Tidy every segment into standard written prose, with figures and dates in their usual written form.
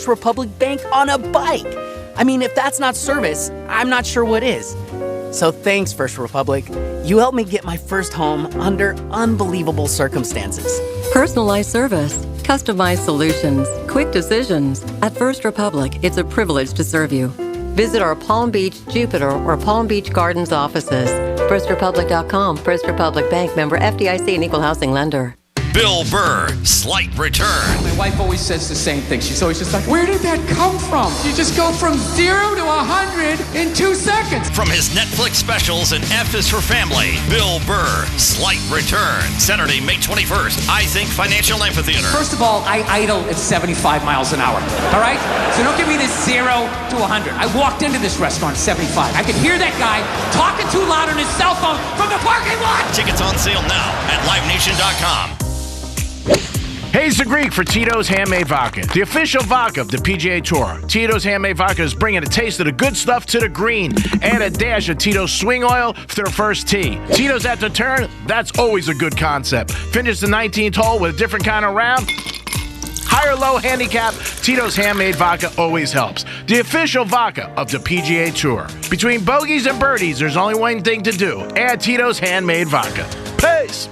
First Republic Bank on a bike. I mean, if that's not service, I'm not sure what is. So thanks, First Republic. You helped me get my first home under unbelievable circumstances. Personalized service, customized solutions, quick decisions. At First Republic, it's a privilege to serve you. Visit our Palm Beach, Jupiter, or Palm Beach Gardens offices. FirstRepublic.com. First Republic Bank, member FDIC and Equal Housing Lender. Bill Burr, Slight Return. My wife always says the same thing. She's always just like, where did that come from? You just go from 0 to 100 in 2 seconds. From his Netflix specials and F is for Family, Bill Burr, Slight Return. Saturday, May 21st, I Think Financial Amphitheater. First of all, I idle at 75 miles an hour. All right? So don't give me this 0 to 100. I walked into this restaurant at 75. I could hear that guy talking too loud on his cell phone from the parking lot. Tickets on sale now at livenation.com. Hayes the Greek for Tito's Handmade Vodka, the official vodka of the PGA Tour. Tito's Handmade Vodka is bringing a taste of the good stuff to the green. Add a dash of Tito's swing oil for their first tee. Tito's at the turn, that's always a good concept. Finish the 19th hole with a different kind of round. High or low handicap, Tito's Handmade Vodka always helps. The official vodka of the PGA Tour. Between bogeys and birdies, there's only one thing to do. Add Tito's Handmade Vodka. Peace!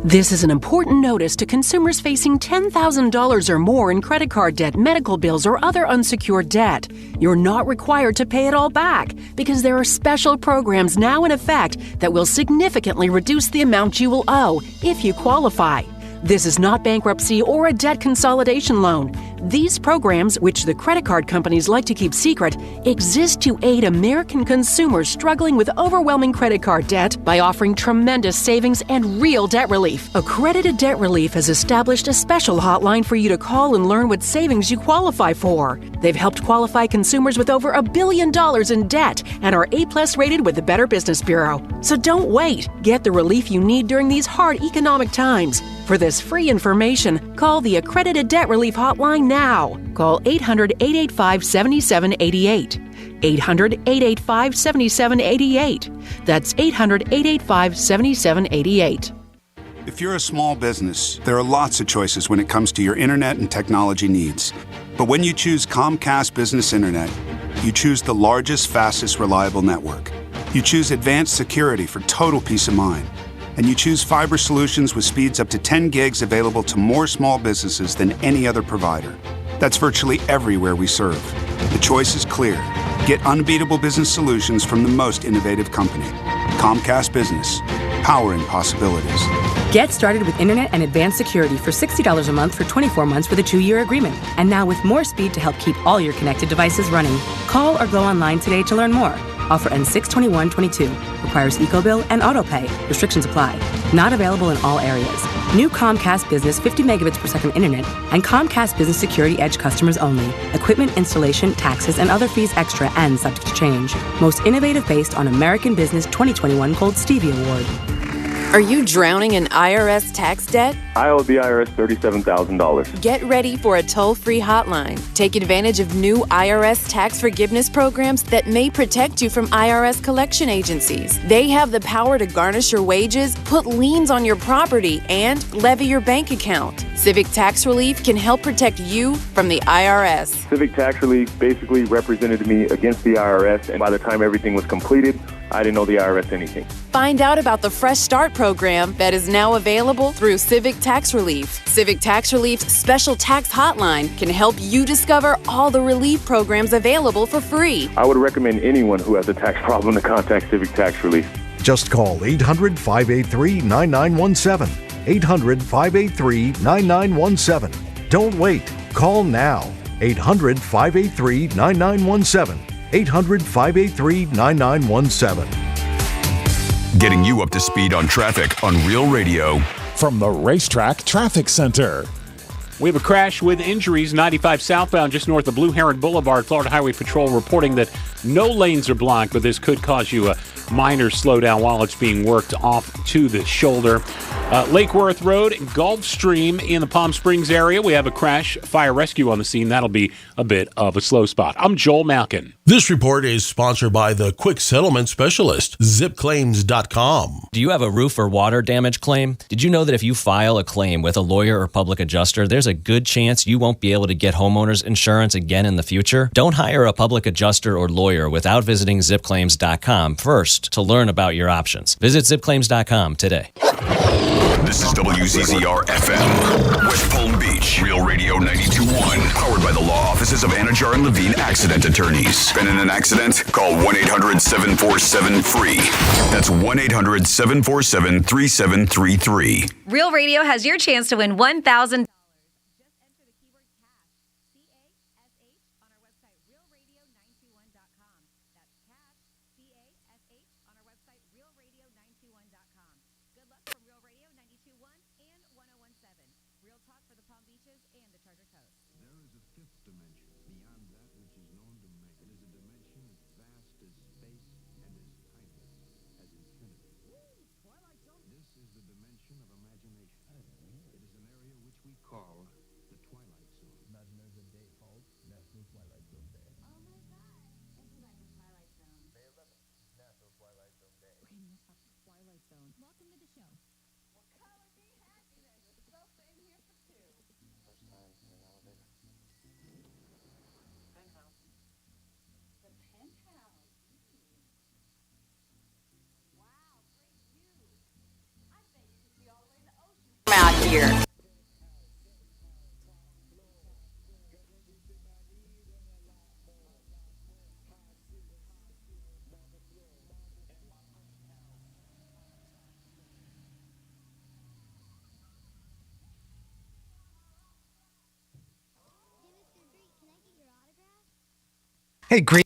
This is an important notice to consumers facing $10,000 or more in credit card debt, medical bills, or other unsecured debt. You're not required to pay it all back because there are special programs now in effect that will significantly reduce the amount you will owe if you qualify. This is not bankruptcy or a debt consolidation loan. These programs, which the credit card companies like to keep secret, exist to aid American consumers struggling with overwhelming credit card debt by offering tremendous savings and real debt relief. Accredited Debt Relief has established a special hotline for you to call and learn what savings you qualify for. They've helped qualify consumers with over $1 billion in debt and are A+ rated with the Better Business Bureau. So don't wait. Get the relief you need during these hard economic times. For this free information, call the Accredited Debt Relief Hotline now. Call 800-885-7788. 800-885-7788. That's 800-885-7788. If you're a small business, there are lots of choices when it comes to your internet and technology needs. But when you choose Comcast Business Internet, you choose the largest, fastest, reliable network. You choose advanced security for total peace of mind. And you choose fiber solutions with speeds up to 10 gigs available to more small businesses than any other provider. That's virtually everywhere we serve. The choice is clear. Get unbeatable business solutions from the most innovative company. Comcast Business, powering possibilities. Get started with internet and advanced security for $60 a month for 24 months with a 2-year agreement. And now with more speed to help keep all your connected devices running. Call or go online today to learn more. Offer ends 6/21/22. Requires EcoBill and autopay. Restrictions apply. Not available in all areas. New Comcast Business 50 megabits per second internet and Comcast Business Security Edge customers only. Equipment, installation, taxes, and other fees extra and subject to change. Most innovative based on American Business 2021 Gold Stevie Award. Are you drowning in IRS tax debt? I owe the IRS $37,000. Get ready for a toll-free hotline. Take advantage of new IRS tax forgiveness programs that may protect you from IRS collection agencies. They have the power to garnish your wages, put liens on your property, and levy your bank account. Civic Tax Relief can help protect you from the IRS. Civic Tax Relief basically represented me against the IRS, and by the time everything was completed, I didn't owe the IRS anything. Find out about the Fresh Start program that is now available through Civic Tax Relief. Civic Tax Relief's special tax hotline can help you discover all the relief programs available for free. I would recommend anyone who has a tax problem to contact Civic Tax Relief. Just call 800-583-9917. 800-583-9917. Don't wait. Call now. 800-583-9917. 800-583-9917. Getting you up to speed on traffic on Real Radio. From the Racetrack Traffic Center. We have a crash with injuries, 95 southbound just north of Blue Heron Boulevard. Florida Highway Patrol reporting that no lanes are blocked, but this could cause you a minor slowdown while it's being worked off to the shoulder. Lake Worth Road, Gulfstream in the Palm Springs area. We have a crash, fire rescue on the scene. That'll be a bit of a slow spot. I'm Joel Malkin. This report is sponsored by the Quick Settlement Specialist, zipclaims.com. Do you have a roof or water damage claim? Did you know that if you file a claim with a lawyer or public adjuster, there's a good chance you won't be able to get homeowners insurance again in the future? Don't hire a public adjuster or lawyer without visiting zipclaims.com first to learn about your options. Visit zipclaims.com today. This is WZZR FM, West Palm Beach, Real Radio 92.1, powered by the law offices of Anajar and Levine Accident Attorneys. Been in an accident? Call 1-800-747-FREE. That's 1-800-747-3733. Real Radio has your chance to win $1,000. Out here. Hey, Green.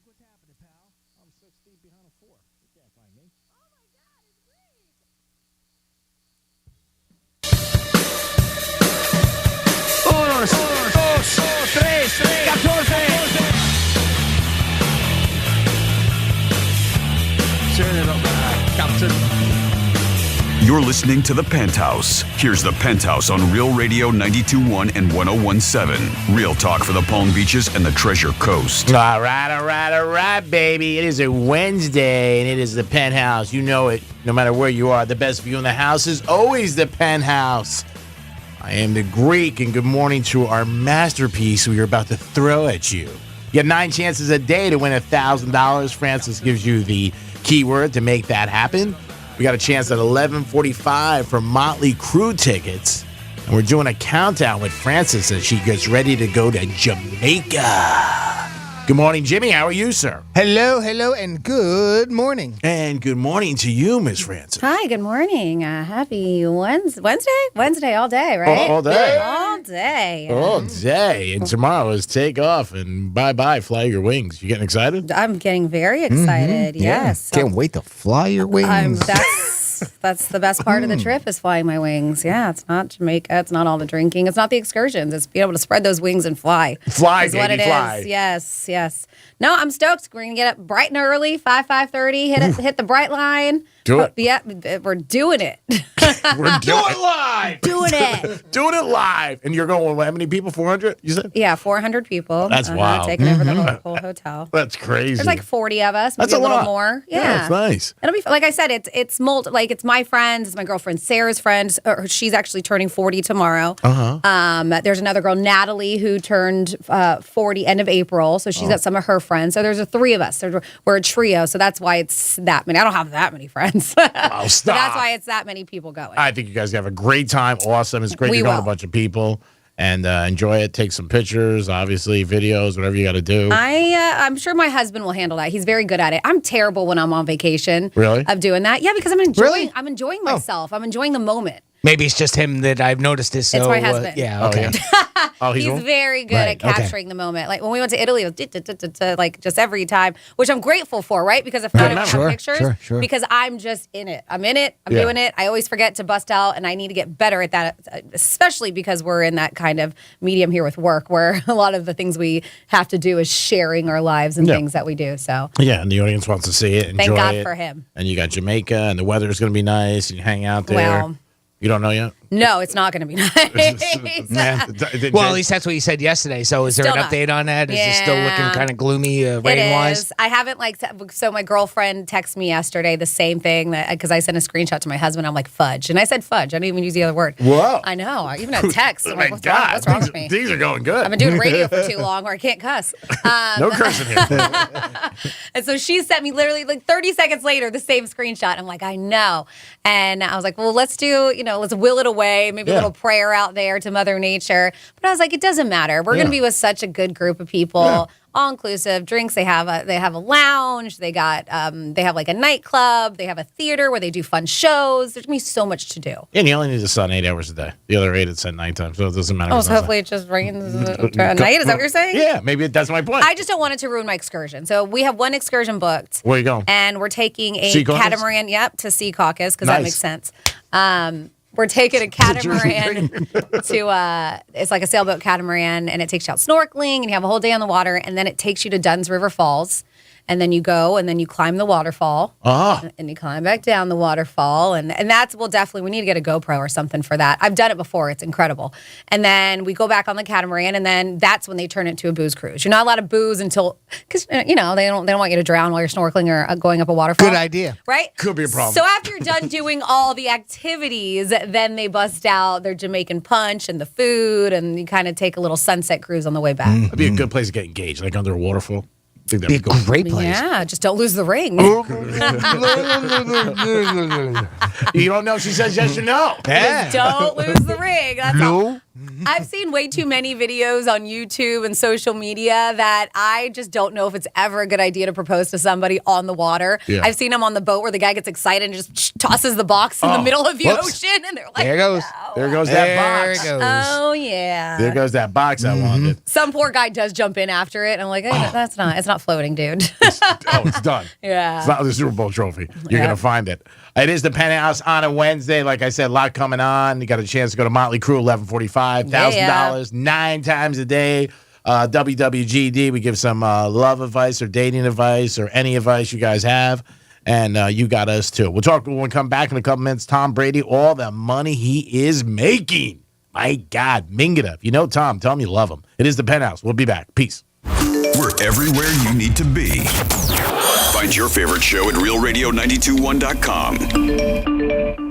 You're listening to The Penthouse. Here's The Penthouse on Real Radio 92.1 and 101.7. Real talk for the Palm Beaches and the Treasure Coast. All right, baby. It is a Wednesday, and it is The Penthouse. You know it. No matter where you are, the best view in the house is always The Penthouse. I am the Greek, and good morning to our masterpiece we are about to throw at you. You have 9 chances a day to win $1,000. Francis gives you the keyword to make that happen. We got a chance at 11:45 for Motley Crue tickets. And we're doing a countdown with Francis as she gets ready to go to Jamaica. Good morning, Jimmy. How are you, sir? Hello, and good morning. And good morning to you, Miss Francis. Hi, good morning. Happy Wednesday all day, right? All day. All day. All day. And tomorrow is take off and bye-bye, fly your wings. You getting excited? I'm getting very excited, yes. Yeah. Can't wait to fly your wings. That's the best part of the trip is flying my wings. Yeah, it's not Jamaica. It's not all the drinking. It's not the excursions. It's being able to spread those wings and fly. Fly, is baby, what it fly. is. Yes. No, I'm stoked. We're going to get up bright and early, 5:30, hit the bright line. Do it. Yeah, we're doing it. We're doing it live. Doing it. Doing it live. And you're going with how many people? 400, you said? Yeah, 400 people. That's wild. Taking over the whole hotel. That's crazy. There's like 40 of us. That's maybe a little lot. more. Yeah. That's nice. It'll be like I said. It's it's my friends. It's my girlfriend Sarah's friends. She's actually turning 40 tomorrow. There's another girl Natalie who turned 40 end of April. So she's got some of her friends. So there's 3 of us. We're a trio. So that's why it's that many. I don't have that many friends. Oh, stop. But that's why it's that many people going. I think you guys have a great time. Awesome. It's great to know a bunch of people and enjoy it. Take some pictures, obviously, videos, whatever you got to do. I'm sure my husband will handle that. He's very good at it. I'm terrible when I'm on vacation. Really? Of doing that. Yeah, because I'm enjoying myself. I'm enjoying the moment. Maybe it's just him that I've noticed this. It's my husband. Yeah, okay. He's very good at capturing the moment. Like when we went to Italy, it was like just every time, which I'm grateful for, right? Because if not have pictures, because I'm just in it. I'm in it. I'm doing it. I always forget to bust out, and I need to get better at that, especially because we're in that kind of medium here with work, where a lot of the things we have to do is sharing our lives and things that we do. So and the audience wants to see it, enjoy it. Thank God for him. And you got Jamaica, and the weather's going to be nice, and you hang out there. Well, you don't know yet? No, it's not going to be nice. Well, at least that's what you said yesterday. So is there an update on that? Is it still looking kind of gloomy rain-wise? I haven't so my girlfriend texted me yesterday the same thing because I sent a screenshot to my husband. I'm like, fudge. And I said fudge. I didn't even use the other word. Whoa. I know. I even had text. Oh I'm my like, what's wrong with me? These are going good. I've been doing radio for too long where I can't cuss. No cursing here. And so she sent me literally 30 seconds later the same screenshot. I'm like, I know. And I was like, well, let's will it away. Maybe a little prayer out there to Mother Nature. But I was like, it doesn't matter. We're going to be with such a good group of people. All inclusive drinks. They have a lounge. They have like a nightclub. They have a theater where they do fun shows. There's gonna be so much to do. And you only need to sun 8 hours a day. The other 8 it's at nighttime, so it doesn't matter. Oh, so hopefully it just rains at night. Is that what you're saying? Yeah, maybe that's my point. I just don't want it to ruin my excursion. So we have one excursion booked. Where you going? And we're taking a Sea Caucus? catamaran. Yep, to Sea Caucus because that makes sense. We're taking a catamaran to, it's like a sailboat catamaran, and it takes you out snorkeling, and you have a whole day on the water, and then it takes you to Dunn's River Falls, and then you go, and then you climb the waterfall, and you climb back down the waterfall, and that's, we need to get a GoPro or something for that. I've done it before. It's incredible. And then we go back on the catamaran, and then that's when they turn it into a booze cruise. You're not allowed to booze until, because, they don't want you to drown while you're snorkeling or going up a waterfall. Good idea. Right? Could be a problem. So after you're done doing all the activities, then they bust out their Jamaican punch and the food, and you kind of take a little sunset cruise on the way back. That'd be a good place to get engaged, like under a waterfall. I think that'd be a great place. Yeah, just don't lose the ring. You don't know. She says yes or no. Just don't lose the ring. That's all. I've seen way too many videos on YouTube and social media that I just don't know if it's ever a good idea to propose to somebody on the water. Yeah. I've seen them on the boat where the guy gets excited and just tosses the box in the middle of the ocean, and they're like, there goes. No. There goes that box. There it goes. Oh, yeah. There goes that box I wanted. Some poor guy does jump in after it, and I'm like, hey, it's not floating, dude. It's done. Yeah. It's not the Super Bowl trophy. You're going to find it. It is the Penthouse on a Wednesday. Like I said, a lot coming on. You got a chance to go to Motley Crue, $11:45, $1,000, 9 times a day. WWGD, we give some love advice or dating advice or any advice you guys have. And you got us, too. We'll talk when we come back in a couple minutes. Tom Brady, all the money he is making. My God, Mingita. If you know Tom, tell him you love him. It is the Penthouse. We'll be back. Peace. We're everywhere you need to be. Find your favorite show at realradio921.com.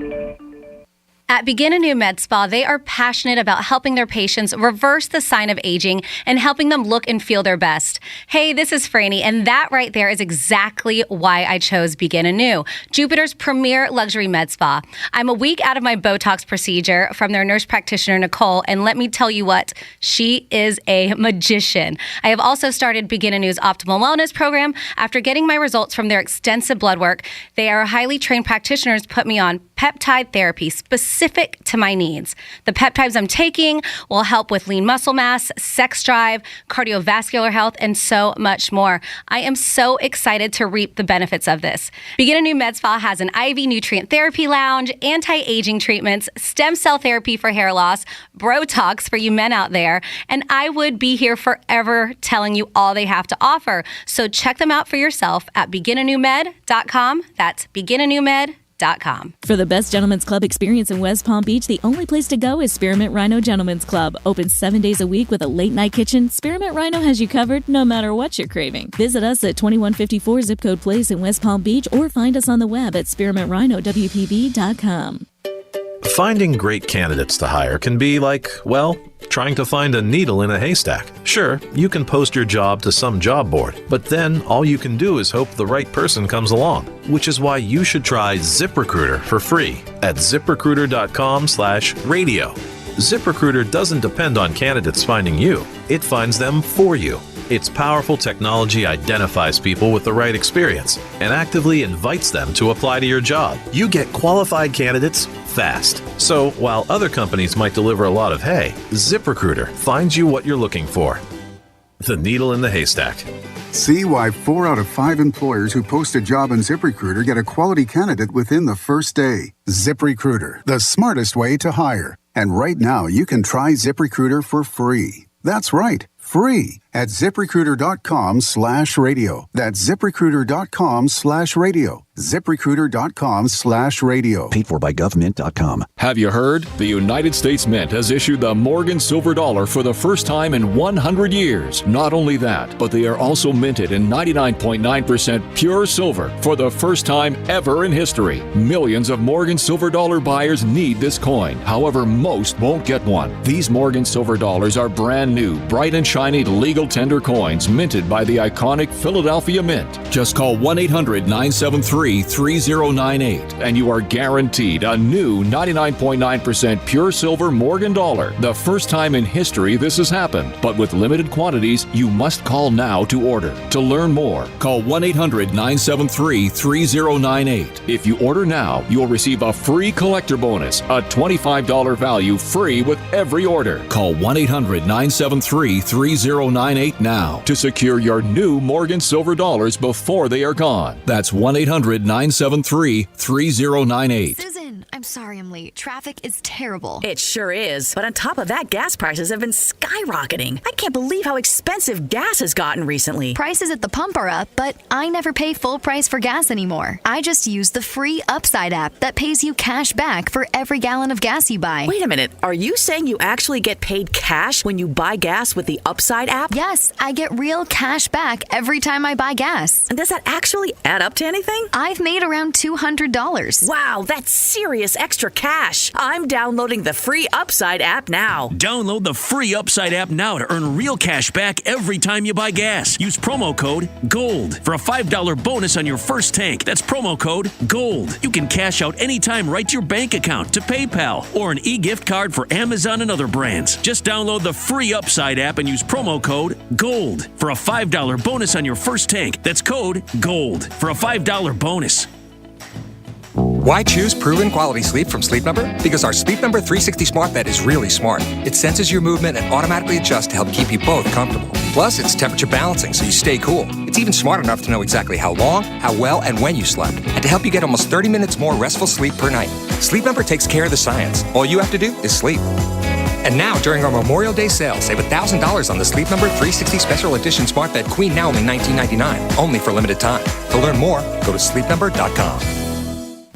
At Begin Anew Med Spa, they are passionate about helping their patients reverse the sign of aging and helping them look and feel their best. Hey, this is Franny, and that right there is exactly why I chose Begin Anew, Jupiter's premier luxury med spa. I'm a week out of my Botox procedure from their nurse practitioner, Nicole, and let me tell you what, she is a magician. I have also started Begin Anew's Optimal Wellness program after getting my results from their extensive blood work. They are highly trained practitioners, put me on peptide therapy specific to my needs. The peptides I'm taking will help with lean muscle mass, sex drive, cardiovascular health, and so much more. I am so excited to reap the benefits of this. Begin Anew Med Spa has an IV nutrient therapy lounge, anti-aging treatments, stem cell therapy for hair loss, Botox for you men out there, and I would be here forever telling you all they have to offer. So check them out for yourself at beginanewmed.com. That's beginanewmed.com. For the best gentlemen's club experience in West Palm Beach, the only place to go is Spearmint Rhino Gentlemen's Club. Open 7 days a week with a late night kitchen, Spearmint Rhino has you covered no matter what you're craving. Visit us at 2154 Zip Code Place in West Palm Beach or find us on the web at spearmintrhinowpb.com. Finding great candidates to hire can be like, well, trying to find a needle in a haystack. Sure, you can post your job to some job board, but then all you can do is hope the right person comes along, which is why you should try ZipRecruiter for free at ziprecruiter.com/radio. ZipRecruiter doesn't depend on candidates finding you. It finds them for you. Its powerful technology identifies people with the right experience and actively invites them to apply to your job. You get qualified candidates fast. So while other companies might deliver a lot of hay, ZipRecruiter finds you what you're looking for. The needle in the haystack. See why 4 out of 5 employers who post a job on ZipRecruiter get a quality candidate within the first day. ZipRecruiter, the smartest way to hire. And right now, you can try ZipRecruiter for free. That's right, free. at ZipRecruiter.com/radio. That's ZipRecruiter.com/radio. ZipRecruiter.com/radio. Paid for by government.com. Have you heard? The United States Mint has issued the Morgan Silver Dollar for the first time in 100 years. Not only that, but they are also minted in 99.9% pure silver for the first time ever in history. Millions of Morgan Silver Dollar buyers need this coin. However, most won't get one. These Morgan Silver Dollars are brand new, bright and shiny legal tender coins minted by the iconic Philadelphia Mint. Just call 1-800-973-3098 and you are guaranteed a new 99.9% pure silver Morgan dollar. The first time in history this has happened, but with limited quantities, you must call now to order. To learn more, call 1-800-973-3098. If you order now, you'll receive a free collector bonus, a $25 value free with every order. Call 1-800-973-3098 now to secure your new Morgan Silver Dollars before they are gone. That's 1-800-973-3098. Susan, I'm sorry I'm late. Traffic is terrible. It sure is. But on top of that, gas prices have been skyrocketing. I can't believe how expensive gas has gotten recently. Prices at the pump are up, but I never pay full price for gas anymore. I just use the free Upside app that pays you cash back for every gallon of gas you buy. Wait a minute. Are you saying you actually get paid cash when you buy gas with the Upside app? Yes, I get real cash back every time I buy gas. And does that actually add up to anything? I've made around $200. Wow, that's serious extra cash. I'm downloading the free Upside app now. Download the free Upside app now to earn real cash back every time you buy gas. Use promo code GOLD for a $5 bonus on your first tank. That's promo code GOLD. You can cash out anytime right to your bank account, to PayPal, or an e-gift card for Amazon and other brands. Just download the free Upside app and use promo code GOLD for a $5 bonus on your first tank. That's code GOLD for a $5 bonus. Why choose proven quality sleep from Sleep Number? Because our Sleep Number 360 smart bed is really smart. It senses your movement and automatically adjusts to help keep you both comfortable. Plus, it's temperature balancing so you stay cool. It's even smart enough to know exactly how long, how well, and when you slept, and to help you get almost 30 minutes more restful sleep per night. Sleep Number takes care of the science. All you have to do is sleep. And now, during our Memorial Day sale, save $1,000 on the Sleep Number 360 Special Edition Smart Bed Queen now only $19.99, only for limited time. To learn more, go to sleepnumber.com.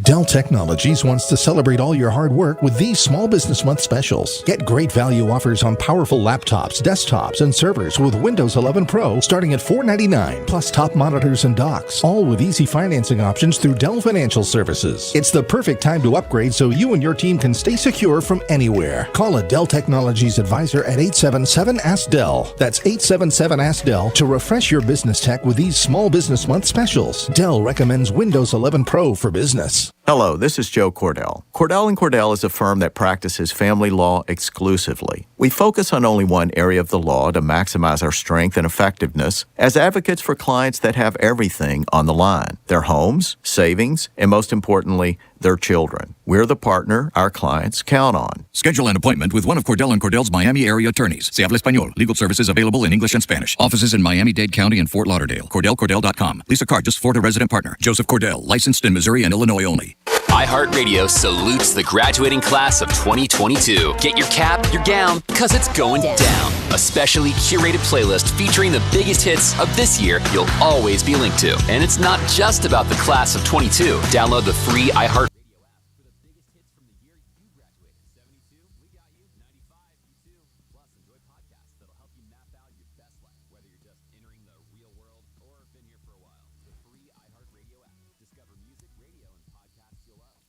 Dell Technologies wants to celebrate all your hard work with these Small Business Month specials. Get great value offers on powerful laptops, desktops, and servers with Windows 11 Pro starting at $499, plus top monitors and docks, all with easy financing options through Dell Financial Services. It's the perfect time to upgrade so you and your team can stay secure from anywhere. Call a Dell Technologies advisor at 877-ASK-DELL. That's 877-ASK-DELL to refresh your business tech with these Small Business Month specials. Dell recommends Windows 11 Pro for business. Hello, this is Joe Cordell. Cordell & Cordell is a firm that practices family law exclusively. We focus on only one area of the law to maximize our strength and effectiveness as advocates for clients that have everything on the line: their homes, savings, and most importantly, their children. We're the partner our clients count on. Schedule an appointment with one of Cordell & Cordell's Miami area attorneys. Se habla español. Legal services available in English and Spanish. Offices in Miami-Dade County and Fort Lauderdale. CordellCordell.com. Lisa Card, Florida resident partner. Joseph Cordell, licensed in Missouri and Illinois only. iHeartRadio salutes the graduating class of 2022. Get your cap, your gown, because it's going down. A specially curated playlist featuring the biggest hits of this year you'll always be linked to. And it's not just about the class of 22. Download the free iHeartRadio app for the biggest hits from the year you graduated. 72, we got you. 95, you too. Plus, enjoy podcasts that'll help you map out your best life, whether you're just entering the real world or have been here for a while. The free iHeartRadio app. Discover music, radio, and podcasts you'll love.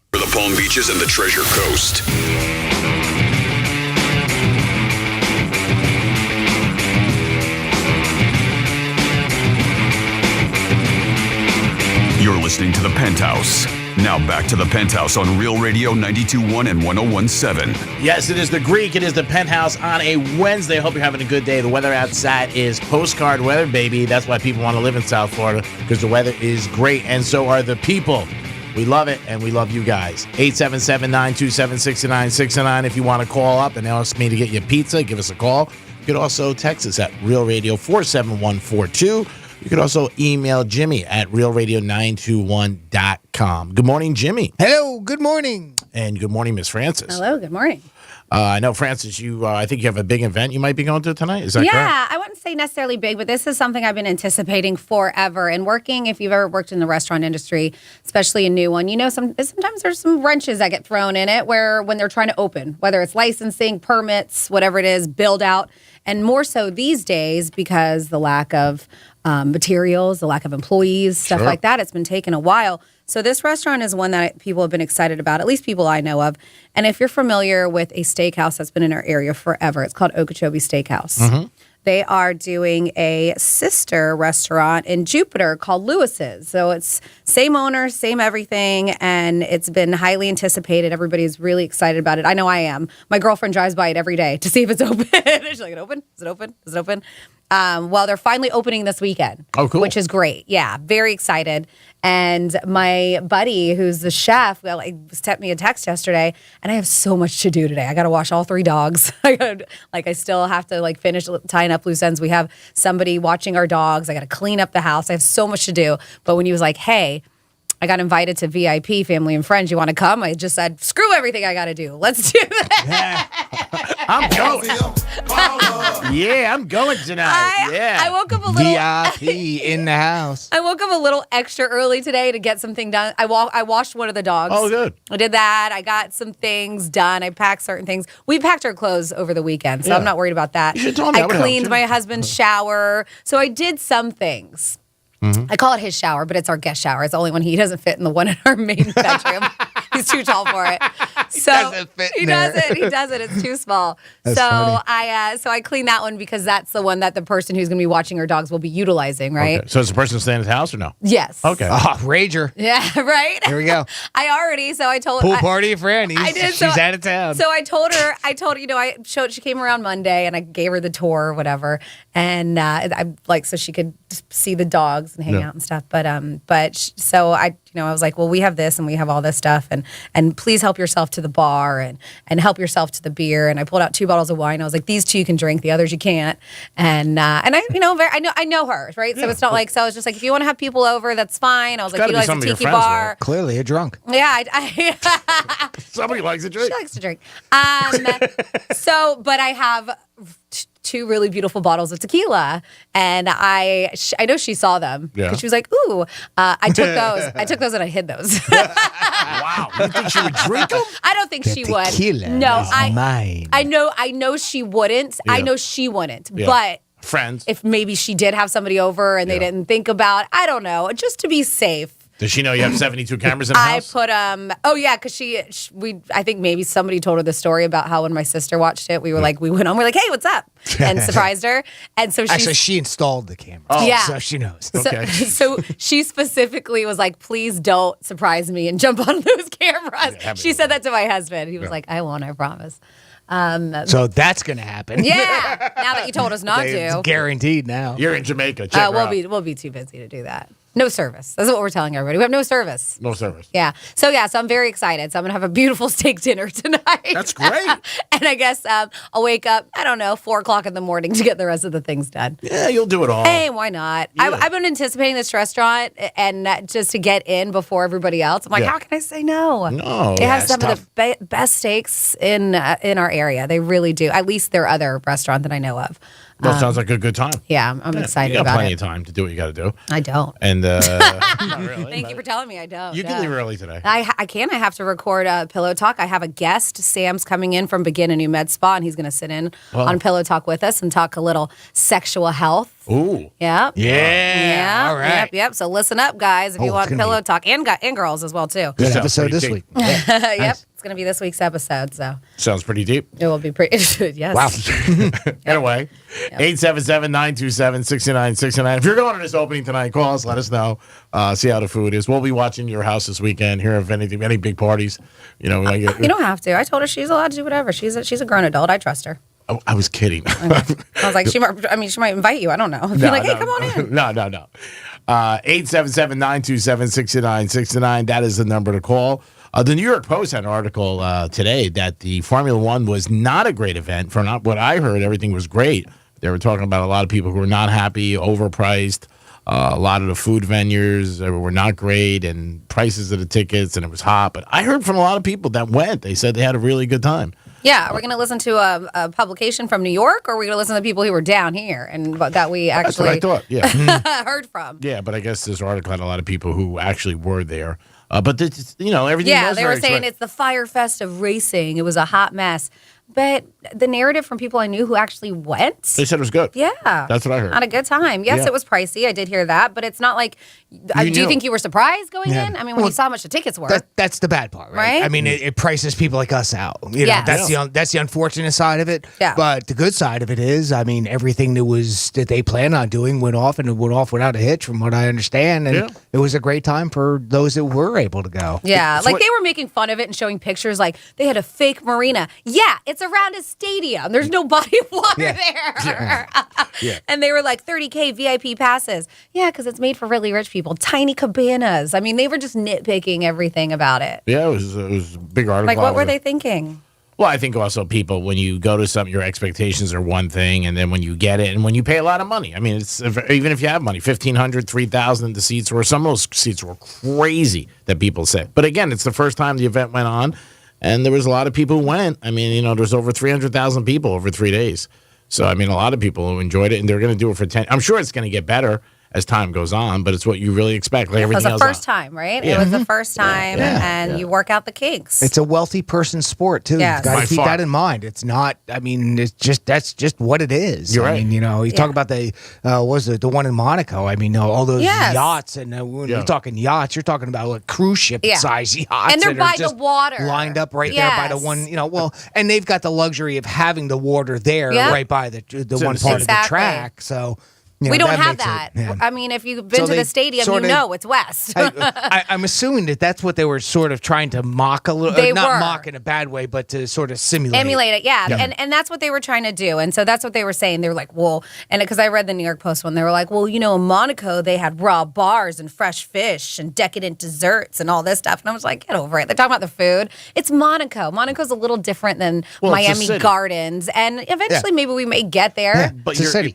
For the Palm Beaches and the Treasure Coast. You're listening to the Penthouse. Now back to the Penthouse on Real Radio 92.1 and 101.7. Yes, it is the Greek. It is the Penthouse on a Wednesday. Hope you're having a good day. The weather outside is postcard weather, baby. That's why people want to live in South Florida, because the weather is great, and so are the people. We love it, and we love you guys. 877-927-6969. If you want to call up and ask me to get you pizza, give us a call. You could also text us at Real Radio 47142. You could also email Jimmy at realradio921.com. Good morning, Jimmy. Hello, good morning. And good morning, Miss Francis. Hello, good morning. I know, Francis, I think you have a big event you might be going to tonight. Is that correct? Yeah, I wouldn't say necessarily big, but this is something I've been anticipating forever. And if you've ever worked in the restaurant industry, especially a new one, sometimes there's some wrenches that get thrown in it when they're trying to open, whether it's licensing, permits, whatever it is, build out. And more so these days because the lack of materials, the lack of employees, stuff like that, it's been taking a while. So this restaurant is one that people have been excited about, at least people I know of. And if you're familiar with a steakhouse that's been in our area forever, it's called Okeechobee Steakhouse. Mm-hmm. They are doing a sister restaurant in Jupiter called Lewis's. So it's same owner, same everything, and it's been highly anticipated. Everybody's really excited about it. I know I am. My girlfriend drives by it every day to see if it's open. She's like, Is it open? Well, they're finally opening this weekend. Oh, cool. Which is great. Yeah, very excited. And my buddy, who's the chef, sent me a text yesterday, and I have so much to do today. I got to wash all 3 dogs. I still have to finish tying up loose ends. We have somebody watching our dogs. I got to clean up the house. I have so much to do. But when he was like, hey, I got invited to VIP family and friends. You want to come? I just said, screw everything I got to do. Let's do that. I'm going. Yeah, I'm going tonight. I woke up a little VIP in the house. I woke up a little extra early today to get something done. I washed one of the dogs. Oh, good. I did that. I got some things done. I packed certain things. We packed our clothes over the weekend, so I'm not worried about that. You should tell me. I cleaned my husband's shower. So I did some things. Mm-hmm. I call it his shower, but it's our guest shower. It's the only one. He doesn't fit in the one in our main bedroom. He's too tall for it. So he doesn't. It's too small. That's funny. I cleaned that one because that's the one that the person who's going to be watching our dogs will be utilizing, right? Okay. So is the person staying at his house or no? Yes. Okay. Oh, rager. Yeah, right? Here we go. I told Pool party of Franny's. I did. She's out of town. So I told her, she came around Monday and I gave her the tour or whatever. And so she could see the dogs and hang out and stuff. So I was like, well, we have this and we have all this stuff and please help yourself to the bar and help yourself to the beer. And I pulled out 2 bottles of wine. I was like, these 2 you can drink, the others you can't. And I know her, right? So it's not like, so I was just like, if you want to have people over, that's fine. I was like, you guys a tiki bar. Right? Clearly a drunk. Yeah. Somebody likes to drink. She likes to drink. But I have 2 really beautiful bottles of tequila, and I know she saw them because she was like, "Ooh!" I took those and I hid those. Wow, you think she would drink them? I don't think she would. Tequila mine. I know she wouldn't. Yeah. I know she wouldn't. Yeah. But friends, if maybe she did have somebody over and they didn't think about, I don't know, just to be safe. Does she know you have 72 cameras in the house? I put because I think maybe somebody told her the story about how when my sister watched it, we were like, we went on, we're like, hey, what's up? And surprised her. And so she installed the camera. Oh, yeah. So she knows. Okay. So she specifically was like, please don't surprise me and jump on those cameras. Yeah, she said that to my husband. He was like, I won't, I promise. So that's going to happen. Yeah. Now that you told us not to. It's guaranteed now. You're in Jamaica. We'll be too busy to do that. No service. That's what we're telling everybody. We have no service. No service. Yeah. So I'm very excited. So I'm going to have a beautiful steak dinner tonight. That's great. And I guess I'll wake up, 4 o'clock in the morning to get the rest of the things done. Yeah, you'll do it all. Hey, why not? Yeah. I've been anticipating this restaurant and just to get in before everybody else. I'm like, how can I say no? No. They have some of the best steaks in our area. They really do. At least their other restaurant that I know of. That sounds like a good time. Yeah, I'm excited about it. You got plenty of time to do what you got to do. I don't. And not really. Thank you for telling me I don't. You can leave early today. I can. I have to record Pillow Talk. I have a guest. Sam's coming in from Begin a New Med Spa, and he's going to sit in on Pillow Talk with us and talk a little sexual health. Ooh. Yep. Yeah. All right. Yep. So listen up, guys, if you want Pillow Talk, and girls asas well, too. Good episode this week. Yep. Nice. It's going to be this week's episode, so. Sounds pretty deep. It will be pretty, yes. Wow. Anyway, 877-927-6969. If you're going to this opening tonight, call us, let us know, see how the food is. We'll be watching your house this weekend, hear of any big parties. You don't have to. I told her she's allowed to do whatever. She's a grown adult. I trust her. Oh, I was kidding. I was like, she might invite you. I don't know. Be like, hey, come on in. No. 877-927-6969. That is the number to call. The New York Post had an article today that the Formula One was not a great event. From what I heard, everything was great. They were talking about a lot of people who were not happy, overpriced. A lot of the food venues were not great, and prices of the tickets, and it was hot. But I heard from a lot of people that went. They said they had a really good time. Yeah, are we going to listen to a publication from New York, or are we going to listen to people who were down here and that we actually That's what I thought, yeah. heard from? Yeah, but I guess this article had a lot of people who actually were there. But, everything Yeah, was they were very saying it's the Fire Fest of racing. It was a hot mess. But the narrative from people I knew who actually went. They said it was good. Yeah. That's what I heard. Had a good time. Yes, Yeah. it was pricey. I did hear that. But it's not like, do you think you were surprised going in? I mean, when you saw how much the tickets were. That's the bad part, right? I mean, it prices people like us out. You know, that's the unfortunate side of it. Yeah. But the good side of it is, I mean, everything that they planned on doing went off, and it went off without a hitch, from what I understand. And it was a great time for those that were able to go. Yeah, they were making fun of it and showing pictures like they had a fake marina. Yeah, it's around a stadium. There's no body of water there. Yeah. And they were like 30K VIP passes. Yeah, because it's made for really rich people. Tiny cabanas. I mean, they were just nitpicking everything about it. Yeah, it was a big article. Like, what were they thinking? Well, I think also people, when you go to something, your expectations are one thing, and then when you get it, and when you pay a lot of money, I mean, it's even if you have money, $1,500, $3,000, the seats were, some of those seats were crazy that people said. But again, it's the first time the event went on, and there was a lot of people who went. I mean, there's over 300,000 people over 3 days. So, I mean, a lot of people who enjoyed it, and they're going to do it for 10. I'm sure it's going to get better as time goes on, but it's what you really expect. Like It was everything the else first time, right? Yeah. It was the first time, and you work out the kinks. It's a wealthy person's sport too. Yes. You've got By to keep far. that in mind. It's not. I mean, that's just what it is. You're I right. mean, you talk about the the one in Monaco. I mean, all those yachts, and when you're talking yachts, you're talking about like cruise ship size yachts, And they're that by are just the water. lined up right there by the one. And they've got the luxury of having the water there right by the one part of the track. So. We don't that have makes that. it, yeah. I mean, if you've been to the stadium, it's west. I'm assuming that's what they were sort of trying to mock a little. They not were. mock in a bad way, but to sort of simulate Emulate it, yeah. And that's what they were trying to do. And so that's what they were saying. They were like, well, and because I read the New York Post one, they were like, well, in Monaco, they had raw bars and fresh fish and decadent desserts and all this stuff. And I was like, get over it. They're talking about the food. It's Monaco. Monaco's a little different than Miami Gardens. And eventually maybe we may get there. Yeah,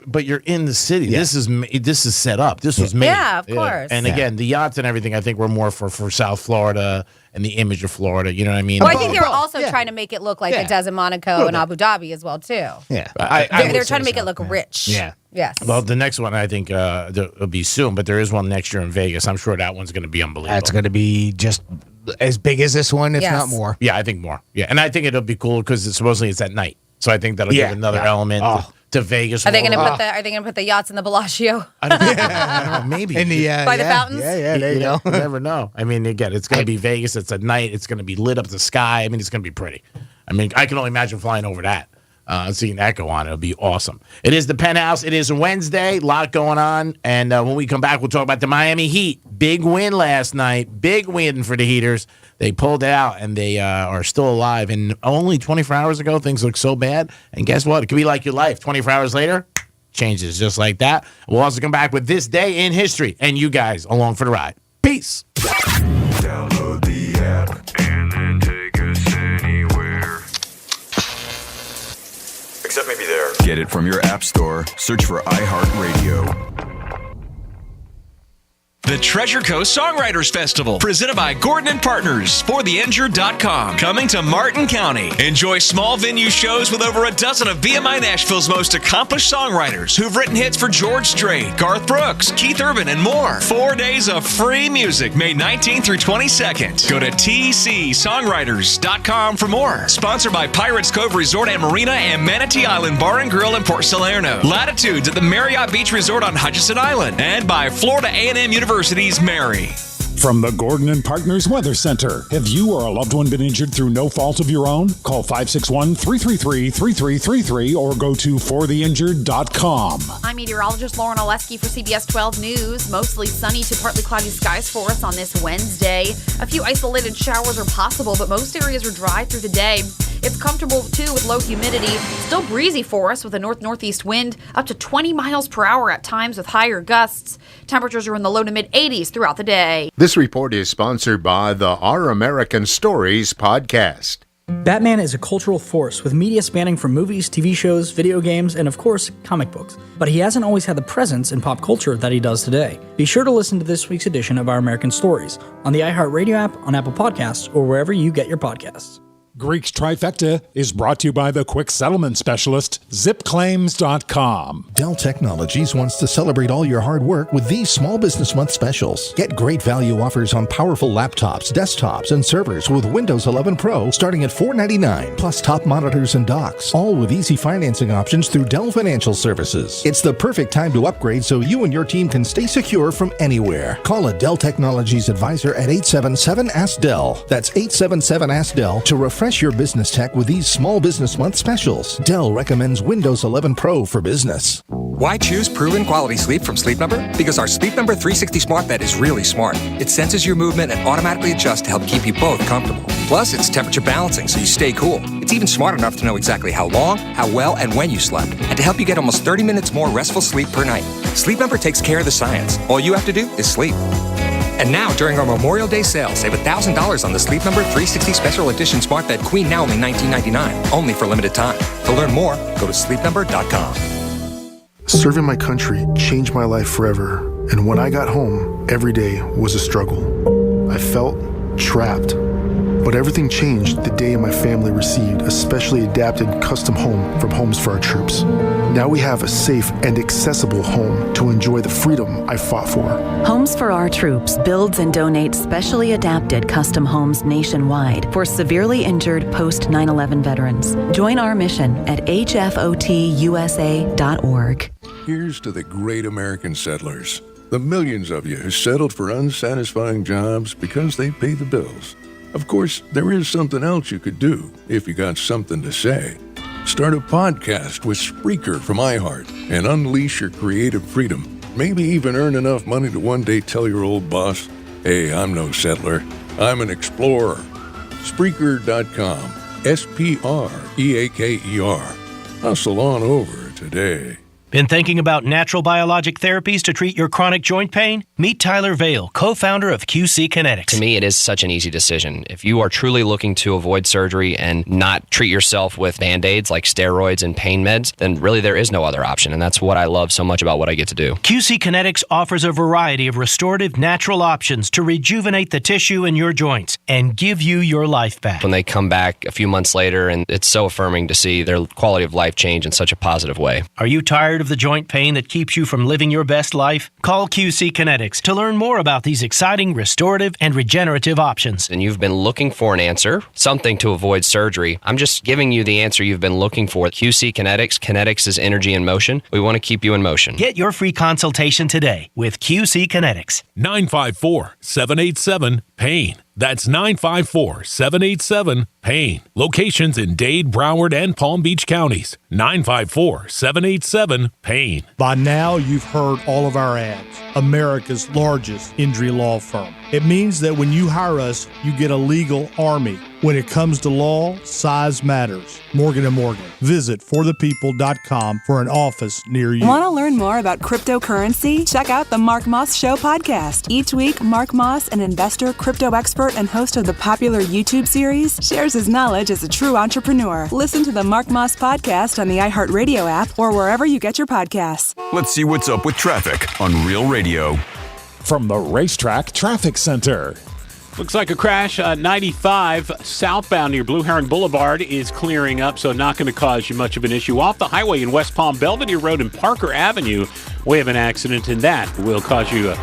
But you're in the city. Yeah. This is set up. This was made. Yeah, of course. And again, the yachts and everything, I think, were more for South Florida and the image of Florida. You know what I mean? Well, I think they were also trying to make it look like it does in Monaco and Abu Dhabi as well, too. Yeah. They're trying to make it look rich. Yeah. Yes. Well, the next one, I think, will be soon, but there is one next year in Vegas. I'm sure that one's going to be unbelievable. That's going to be just as big as this one, if not more. Yeah, I think more. Yeah, and I think it'll be cool because supposedly it's at night. So I think that'll give another element to Vegas. Are they going to put the yachts in the Bellagio? I don't know, maybe in the by the fountains. Yeah. There you go. You never know. I mean, again, it's going to be Vegas. It's at night. It's going to be lit up the sky. I mean, it's going to be pretty. I mean, I can only imagine flying over that. Seeing that go on, it'll be awesome. It is the Penthouse. It is Wednesday. A lot going on. And when we come back, we'll talk about the Miami Heat. Big win last night. Big win for the Heaters. They pulled it out, and they are still alive. And only 24 hours ago, things looked so bad. And guess what? It could be like your life. 24 hours later, changes just like that. We'll also come back with this day in history. And you guys along for the ride. Peace. Download the app and then take us anywhere. Except maybe there. Get it from your app store. Search for iHeartRadio. The Treasure Coast Songwriters Festival, presented by Gordon & Partners, fortheinjured.com, coming to Martin County. Enjoy small venue shows with over a dozen of VMI Nashville's most accomplished songwriters who've written hits for George Strait, Garth Brooks, Keith Urban, and more. 4 days of free music, May 19th through 22nd. Go to tcsongwriters.com for more. Sponsored by Pirates Cove Resort and Marina and Manatee Island Bar and Grill in Port Salerno. Latitudes at the Marriott Beach Resort on Hutchinson Island. And by Florida A&M University's Mary. From the Gordon & Partners Weather Center. Have you or a loved one been injured through no fault of your own? Call 561-333-3333 or go to fortheinjured.com. I'm meteorologist Lauren Oleski for CBS 12 News. Mostly sunny to partly cloudy skies for us on this Wednesday. A few isolated showers are possible, but most areas are dry through the day. It's comfortable, too, with low humidity. Still breezy for us with a north-northeast wind up to 20 miles per hour at times with higher gusts. Temperatures are in the low to mid-80s throughout the day. This report is sponsored by the Our American Stories podcast. Batman is a cultural force with media spanning from movies, TV shows, video games, and of course, comic books. But he hasn't always had the presence in pop culture that he does today. Be sure to listen to this week's edition of Our American Stories on the iHeartRadio app, on Apple Podcasts, or wherever you get your podcasts. Greek's Trifecta is brought to you by the quick settlement specialist, zipclaims.com. Dell Technologies wants to celebrate all your hard work with these Small Business Month specials. Get great value offers on powerful laptops, desktops, and servers with Windows 11 Pro starting at $499, plus top monitors and docks, all with easy financing options through Dell Financial Services. It's the perfect time to upgrade so you and your team can stay secure from anywhere. Call a Dell Technologies advisor at 877-ASK-DELL. That's 877-ASK-DELL to refresh your business tech with these Small Business Month specials. Dell recommends Windows 11 Pro for business. Why choose proven quality sleep from Sleep Number? Because our Sleep Number 360 smart bed is really smart. It senses your movement and automatically adjusts to help keep you both comfortable. Plus, it's temperature balancing so you stay cool. It's even smart enough to know exactly how long, how well, and when you slept, and to help you get almost 30 minutes more restful sleep per night. Sleep Number takes care of the science. All you have to do is sleep. And now, during our Memorial Day sale, save $1,000 on the Sleep Number 360 Special Edition Smart Bed Queen, now only $19.99, only for limited time. To learn more, go to sleepnumber.com. Serving my country changed my life forever, and when I got home, every day was a struggle. I felt trapped. But everything changed the day my family received a specially adapted custom home from Homes for Our Troops. Now we have a safe and accessible home to enjoy the freedom I fought for. Homes for Our Troops builds and donates specially adapted custom homes nationwide for severely injured post 9/11 veterans. Join our mission at hfotusa.org. Here's to the great American settlers, the millions of you who settled for unsatisfying jobs because they pay the bills. Of course, there is something else you could do if you got something to say. Start a podcast with Spreaker from iHeart and unleash your creative freedom. Maybe even earn enough money to one day tell your old boss, "Hey, I'm no settler. I'm an explorer." Spreaker.com. Spreaker. Hustle on over today. Been thinking about natural biologic therapies to treat your chronic joint pain? Meet Tyler Vale, co-founder of QC Kinetics. To me, it is such an easy decision. If you are truly looking to avoid surgery and not treat yourself with Band-Aids like steroids and pain meds, then really there is no other option, and that's what I love so much about what I get to do. QC Kinetics offers a variety of restorative natural options to rejuvenate the tissue in your joints and give you your life back. When they come back a few months later, and it's so affirming to see their quality of life change in such a positive way. Are you tired of the joint pain that keeps you from living your best life? Call QC Kinetics to learn more about these exciting restorative and regenerative options. And you've been looking for an answer, something to avoid surgery. I'm just giving you the answer you've been looking for. QC Kinetics. Kinetics is energy in motion. We want to keep you in motion. Get your free consultation today with QC Kinetics. 954-787-PAIN. That's 954-787-PAIN. Locations in Dade, Broward, and Palm Beach counties. 954-787-PAIN. By now, you've heard all of our ads. America's largest injury law firm. It means that when you hire us, you get a legal army. When it comes to law, size matters. Morgan & Morgan. Visit forthepeople.com for an office near you. Want to learn more about cryptocurrency? Check out the Mark Moss Show podcast. Each week, Mark Moss, an investor, crypto expert, and host of the popular YouTube series, shares his knowledge as a true entrepreneur. Listen to the Mark Moss podcast on the iHeartRadio app or wherever you get your podcasts. Let's see what's up with traffic on Real Radio. From the Racetrack Traffic Center. Looks like a crash. 95 southbound near Blue Heron Boulevard is clearing up, so not going to cause you much of an issue. Off the highway in West Palm, Belvedere Road and Parker Avenue, we have an accident, and that will cause you a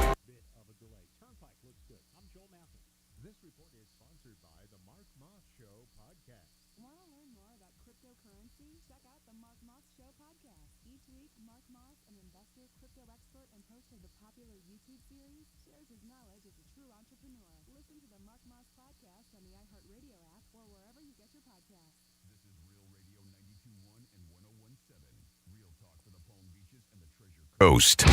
Coast.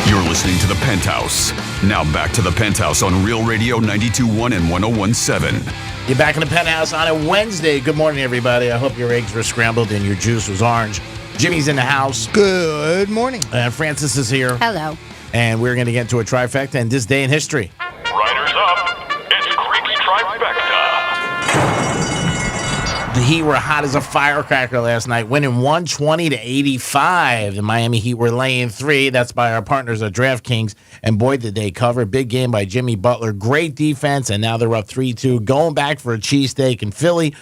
You're listening to The Penthouse. Now back to The Penthouse on Real Radio 92.1 and 101.7. You're back in The Penthouse on a Wednesday. Good morning, everybody. I hope your eggs were scrambled and your juice was orange. Jimmy's in the house. Good morning. Francis is here. Hello. And we're going to get into a trifecta in this day in history. Riders up. It's Creek's Trifecta. The Heat were hot as a firecracker last night, winning 120-85. The Miami Heat were laying 3. That's by our partners at DraftKings. And boy, did they cover. Big game by Jimmy Butler. Great defense, and now they're up 3-2. Going back for a cheesesteak in Philly.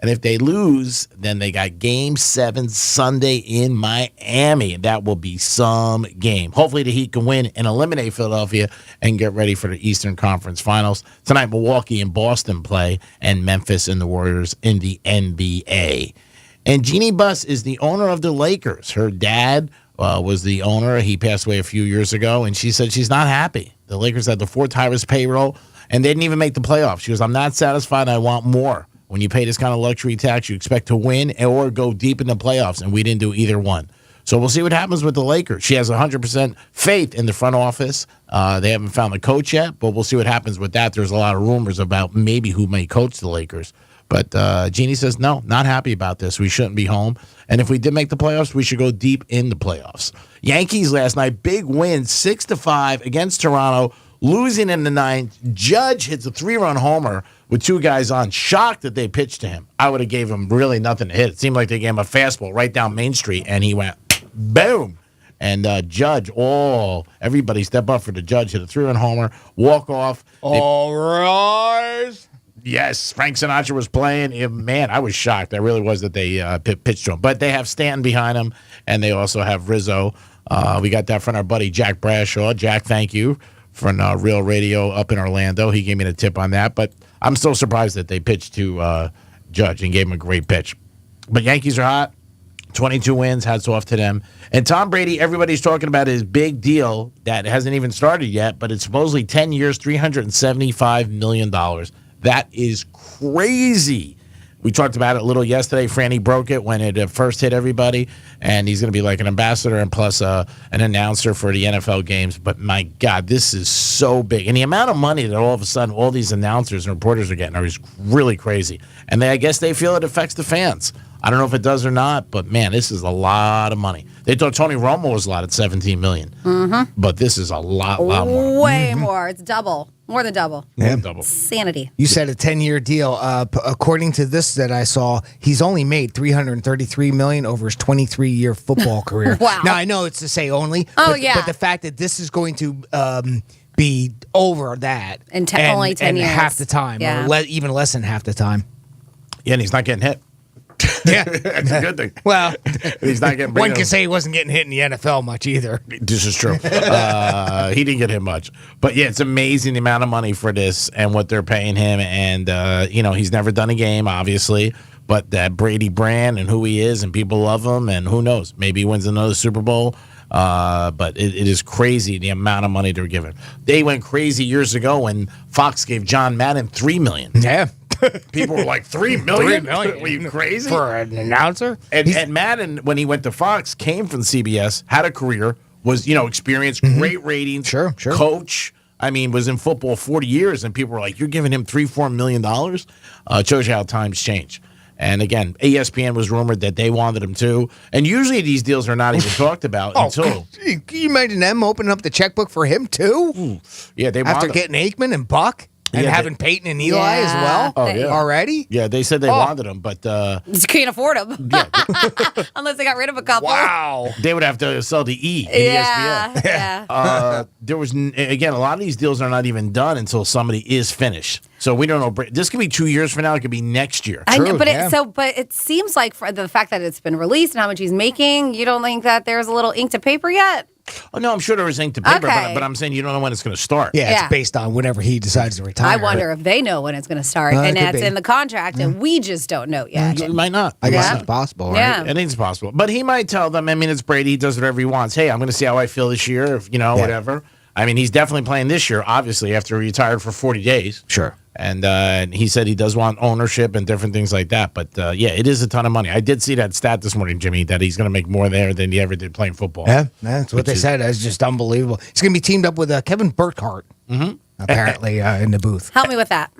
And if they lose, then they got Game 7 Sunday in Miami. That will be some game. Hopefully the Heat can win and eliminate Philadelphia and get ready for the Eastern Conference Finals. Tonight, Milwaukee and Boston play, and Memphis and the Warriors in the NBA. And Jeannie Buss is the owner of the Lakers. Her dad was the owner. He passed away a few years ago, and she said she's not happy. The Lakers had the 4th highest payroll, and they didn't even make the playoffs. She goes, I'm not satisfied. I want more. When you pay this kind of luxury tax, you expect to win or go deep in the playoffs, and we didn't do either one. So we'll see what happens with the Lakers. She has 100% faith in the front office. They haven't found the coach yet, but we'll see what happens with that. There's a lot of rumors about maybe who may coach the Lakers. But Jeannie says, no, not happy about this. We shouldn't be home. And if we did make the playoffs, we should go deep in the playoffs. Yankees last night, big win, 6-5 against Toronto, losing in the 9th. Judge hits a 3-run homer with 2 guys on. Shocked that they pitched to him. I would have gave him really nothing to hit. It seemed like they gave him a fastball right down Main Street, and he went boom. And Judge, everybody step up for the Judge. Hit a 3-run homer, walk off. All rise. Yes, Frank Sinatra was playing. Man, I was shocked. I really was that they pitched to him. But they have Stanton behind him, and they also have Rizzo. We got that from our buddy Jack Brashaw. Jack, thank you, from Real Radio up in Orlando. He gave me the tip on that. But I'm still surprised that they pitched to Judge and gave him a great pitch. But Yankees are hot. 22 wins. Hats off to them. And Tom Brady, everybody's talking about his big deal that hasn't even started yet, but it's supposedly 10 years, $375 million. That is crazy. We talked about it a little yesterday. Franny broke it when it first hit everybody, and he's going to be like an ambassador and plus an announcer for the NFL games. But my God, this is so big. And the amount of money that all of a sudden all these announcers and reporters are getting is really crazy. And I guess they feel it affects the fans. I don't know if it does or not, but man, this is a lot of money. They thought Tony Romo was a lot at $17 million. Mm-hmm. But this is a lot more. Way more. It's double. More than double. Yeah. Double. Sanity. You said a 10-year deal. According to this that I saw, he's only made $333 million over his 23-year football career. Wow. Now, I know it's to say only. Oh, yeah. But the fact that this is going to be over that. And only 10 years. half the time. Yeah. Or even less than half the time. Yeah, and he's not getting hit. Yeah. That's a good thing. Well, he's not getting one can say he wasn't getting hit in the NFL much either. This is true. He didn't get hit much. But yeah, it's amazing the amount of money for this and what they're paying him. And, he's never done a game, obviously. But that Brady brand and who he is, and people love him. And who knows? Maybe he wins another Super Bowl. But it is crazy the amount of money they're giving. They went crazy years ago when Fox gave John Madden $3 million. Yeah. People were like, $3 million? $3 million? Were you crazy? For an announcer? And Madden, when he went to Fox, came from CBS, had a career, was, experienced, great ratings. Sure. Coach. I mean, was in football 40 years, and people were like, you're giving him $3-4 million? Shows you how times change. And again, ESPN was rumored that they wanted him too. And usually these deals are not even talked about until. Can you imagine them opening up the checkbook for him too? Yeah, they after getting Aikman and Buck and having Peyton and Eli as well. Oh, yeah. Already? Yeah, they said they wanted him, but you can't afford him. Yeah. Unless they got rid of a couple. Wow. They would have to sell the E in ESPN. Yeah. There was, again, a lot of these deals are not even done until somebody is finished. So we don't know. This could be 2 years from now. It could be next year. I know, but it seems like for the fact that it's been released and how much he's making, you don't think that there's a little ink to paper yet? Oh, no, I'm sure there is ink to paper, but I'm saying you don't know when it's going to start. Yeah, it's based on whenever he decides to retire. I wonder if they know when it's going to start, and that's in the contract, and we just don't know yet. It might not. I guess it's possible, right? Yeah. I think it's possible. But he might tell them, it's Brady. He does whatever he wants. Hey, I'm going to see how I feel this year, if whatever. I mean, he's definitely playing this year, obviously, after he retired for 40 days. Sure. And he said he does want ownership and different things like that. But, it is a ton of money. I did see that stat this morning, Jimmy, that he's going to make more there than he ever did playing football. Yeah, that's what they said. It's just unbelievable. He's going to be teamed up with Kevin Burkhardt, apparently, in the booth. Help me with that.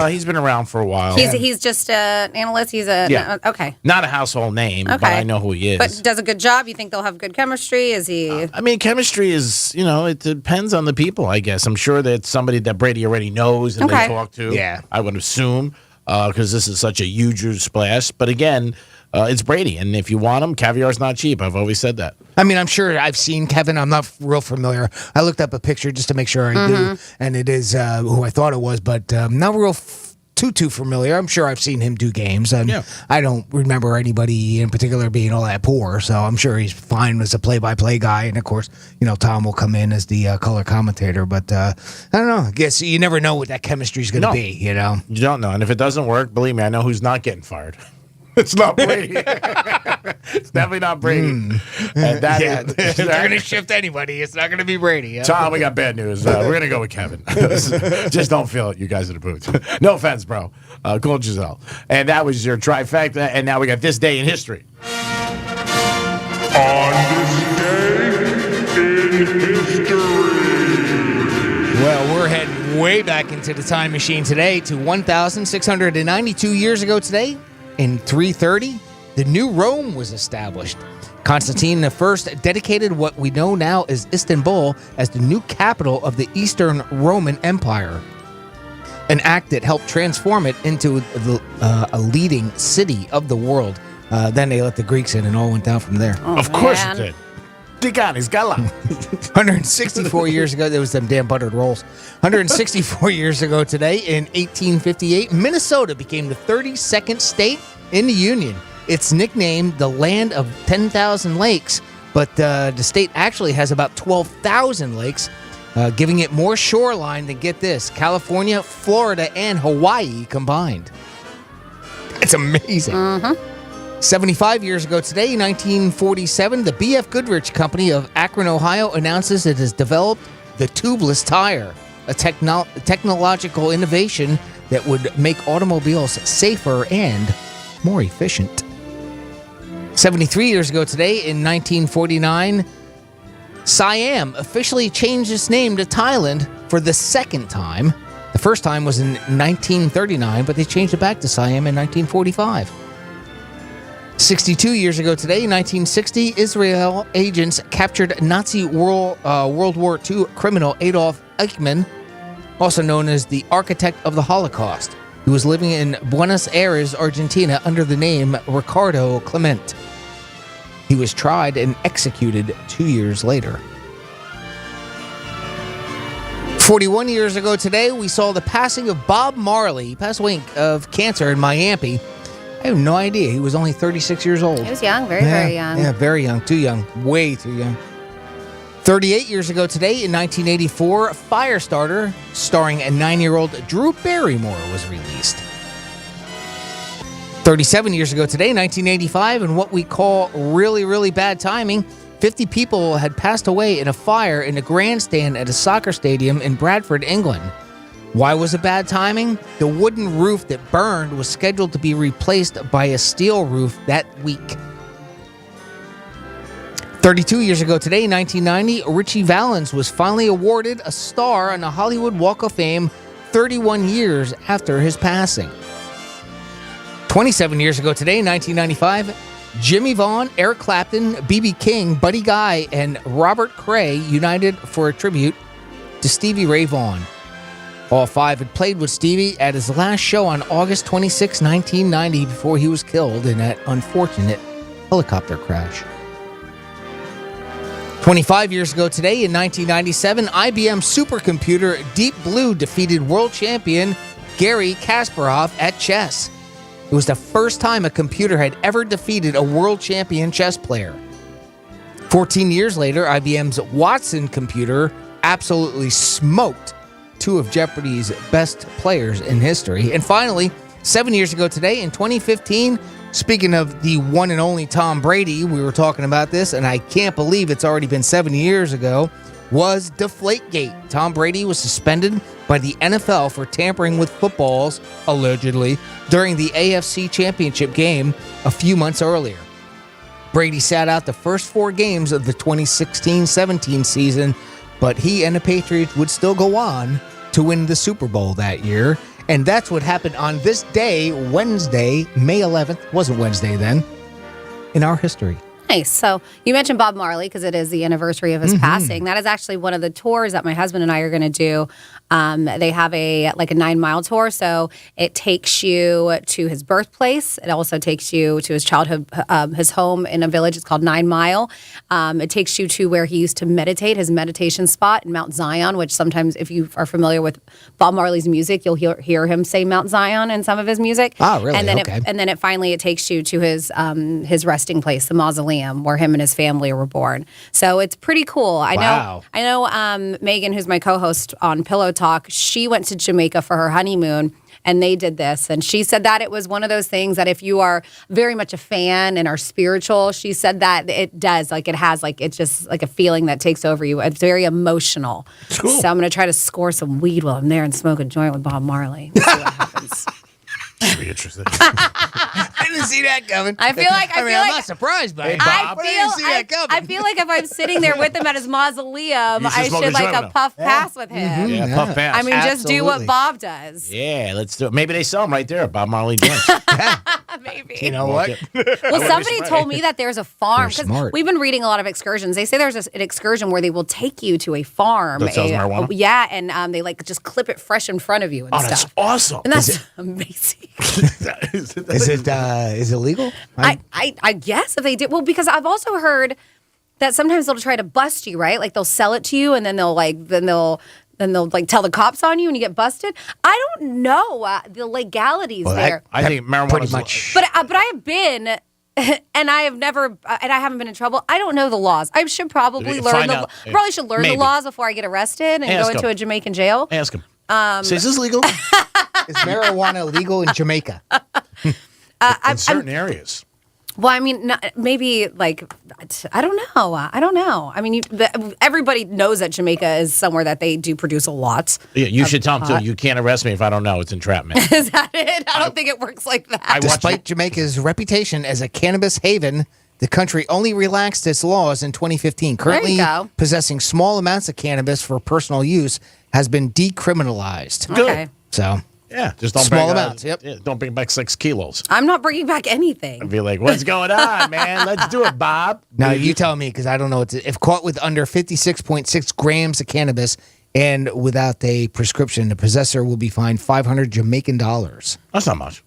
He's been around for a while. He's just an analyst. He's okay. Not a household name, but I know who he is. But does a good job. You think they'll have good chemistry? Is he? I mean, chemistry is, it depends on the people, I guess. I'm sure that somebody that Brady already knows and they talk to. Yeah. I would assume, because this is such a huge splash. But again, it's Brady, and if you want him, caviar's not cheap. I've always said that. I mean, I'm sure I've seen Kevin. I'm not real familiar. I looked up a picture just to make sure I do, and it is who I thought it was, but not real too familiar. I'm sure I've seen him do games, and I don't remember anybody in particular being all that poor, so I'm sure he's fine as a play-by-play guy, and of course, Tom will come in as the color commentator, but I don't know. I guess you never know what that chemistry is going to be, You don't know, and if it doesn't work, believe me, I know who's not getting fired. It's not Brady. It's definitely not Brady. And they're going to shift anybody. It's not going to be Brady. Huh? Tom, we got bad news. We're going to go with Kevin. Just don't feel it, you guys in the booth. No offense, bro. Cool, Giselle. And that was your trifecta. And now we got this day in history. On this day in history. Well, we're heading way back into the time machine today to 1,692 years ago today. In 330, the new Rome was established. Constantine I dedicated what we know now as Istanbul as the new capital of the Eastern Roman Empire, an act that helped transform it into a leading city of the world. Then they let the Greeks in and all went down from there. Of course it did. Tiganis Gala. 164 years ago, there was them damn buttered rolls. 164 years ago today, in 1858, Minnesota became the 32nd state in the Union. It's nicknamed the Land of 10,000 Lakes, but the state actually has about 12,000 lakes, giving it more shoreline than, get this, California, Florida, and Hawaii combined. It's amazing. 75 years ago today, 1947, the B.F. Goodrich Company of Akron, Ohio, announces it has developed the tubeless tire, a technological innovation that would make automobiles safer and more efficient. 73 years ago today, in 1949, Siam officially changed its name to Thailand for the second time. The first time was in 1939, but they changed it back to Siam in 1945. 62 years ago today, 1960, Israel agents captured Nazi World War II criminal Adolf Eichmann, also known as the architect of the Holocaust. He was living in Buenos Aires, Argentina, under the name Ricardo Clement. He was tried and executed 2 years later. 41 years ago today, we saw the passing of Bob Marley. He passed away of cancer in Miami. I have no idea. He was only 36 years old. He was young, very young. Yeah, very young. Too young. Way too young. 38 years ago today, in 1984, Firestarter, starring a 9-year-old Drew Barrymore, was released. 37 years ago today, 1985, in what we call really, really bad timing, 50 people had passed away in a fire in a grandstand at a soccer stadium in Bradford, England. Why was it bad timing? The wooden roof that burned was scheduled to be replaced by a steel roof that week. 32 years ago today, 1990, Richie Valens was finally awarded a star on the Hollywood Walk of Fame 31 years after his passing. 27 years ago today, 1995, Jimmy Vaughn, Eric Clapton, B.B. King, Buddy Guy, and Robert Cray united for a tribute to Stevie Ray Vaughan. All five had played with Stevie at his last show on August 26, 1990, before he was killed in that unfortunate helicopter crash. 25 years ago today, in 1997, IBM supercomputer Deep Blue defeated world champion Garry Kasparov at chess. It was the first time a computer had ever defeated a world champion chess player. 14 years later, IBM's Watson computer absolutely smoked two of Jeopardy's best players in history. And finally, 7 years ago today, in 2015, speaking of the one and only Tom Brady, we were talking about this, and I can't believe it's already been 7 years ago, was Deflategate. Tom Brady was suspended by the NFL for tampering with footballs, allegedly, during the AFC Championship game a few months earlier. Brady sat out the first 4 games of the 2016-17 season, but he and the Patriots would still go on to win the Super Bowl that year. And that's what happened on this day, Wednesday, May 11th. Wasn't Wednesday then. In our history. Nice. So you mentioned Bob Marley because it is the anniversary of his passing. That is actually one of the tours that my husband and I are going to do. They have a 9-mile tour, so it takes you to his birthplace. It also takes you to his childhood, his home in a village. It's called 9 Mile. It takes you to where he used to meditate, his meditation spot in Mount Zion, which sometimes, if you are familiar with Bob Marley's music, you'll hear him say Mount Zion in some of his music. Oh, really? And then okay. it finally takes you to his resting place, the mausoleum, where him and his family were born. So it's pretty cool. I know Megan, who's my co-host on Pillow Talk, she went to Jamaica for her honeymoon, and they did this. And she said that it was one of those things that if you are very much a fan and are spiritual, she said that it does. Like, it has, like, it's just like a feeling that takes over you. It's very emotional. Cool. So I'm going to try to score some weed while I'm there and smoke a joint with Bob Marley. See what happens. Should be interested. I didn't see that coming. I feel like I'm not surprised by it. I didn't see that coming. I feel like if I'm sitting there with him at his mausoleum, I should like a puff pass with him. Yeah, puff pass. I mean, just do what Bob does. Yeah, let's do it. Maybe they sell them right there at Bob Marley joints. Maybe. You know what? Well, somebody told me that there's a farm. They're smart. We've been reading a lot of excursions. They say there's an excursion where they will take you to a farm. That sells marijuana? Yeah, and they like just clip it fresh in front of you and stuff. That's awesome. And that's amazing. Is it legal? I guess if they did. Well, because I've also heard that sometimes they'll try to bust you, right? Like they'll sell it to you and then they'll tell the cops on you and you get busted. I don't know the legalities there. I think marijuana pretty much. But I have been, and I have never, and I haven't been in trouble. I don't know the laws. I should probably learn the laws before I get arrested and go into a Jamaican jail. Ask him. Say, is this legal? Is marijuana legal in Jamaica? In certain areas. Well, I mean, maybe like, I don't know. I mean, everybody knows that Jamaica is somewhere that they do produce a lot. Yeah, you should tell them, too. You can't arrest me if I don't know. It's entrapment. Is that it? I don't think it works like that. Despite Jamaica's reputation as a cannabis haven, the country only relaxed its laws in 2015. Currently, possessing small amounts of cannabis for personal use has been decriminalized. Okay. So... yeah, just don't small bring amounts. Yeah, don't bring back 6 kilos. I'm not bringing back anything. I'd be like, what's going on, man? Let's do it, Bob. Now, you tell me, because I don't know. If caught with under 56.6 grams of cannabis and without a prescription, the possessor will be fined 500 Jamaican dollars. That's not much.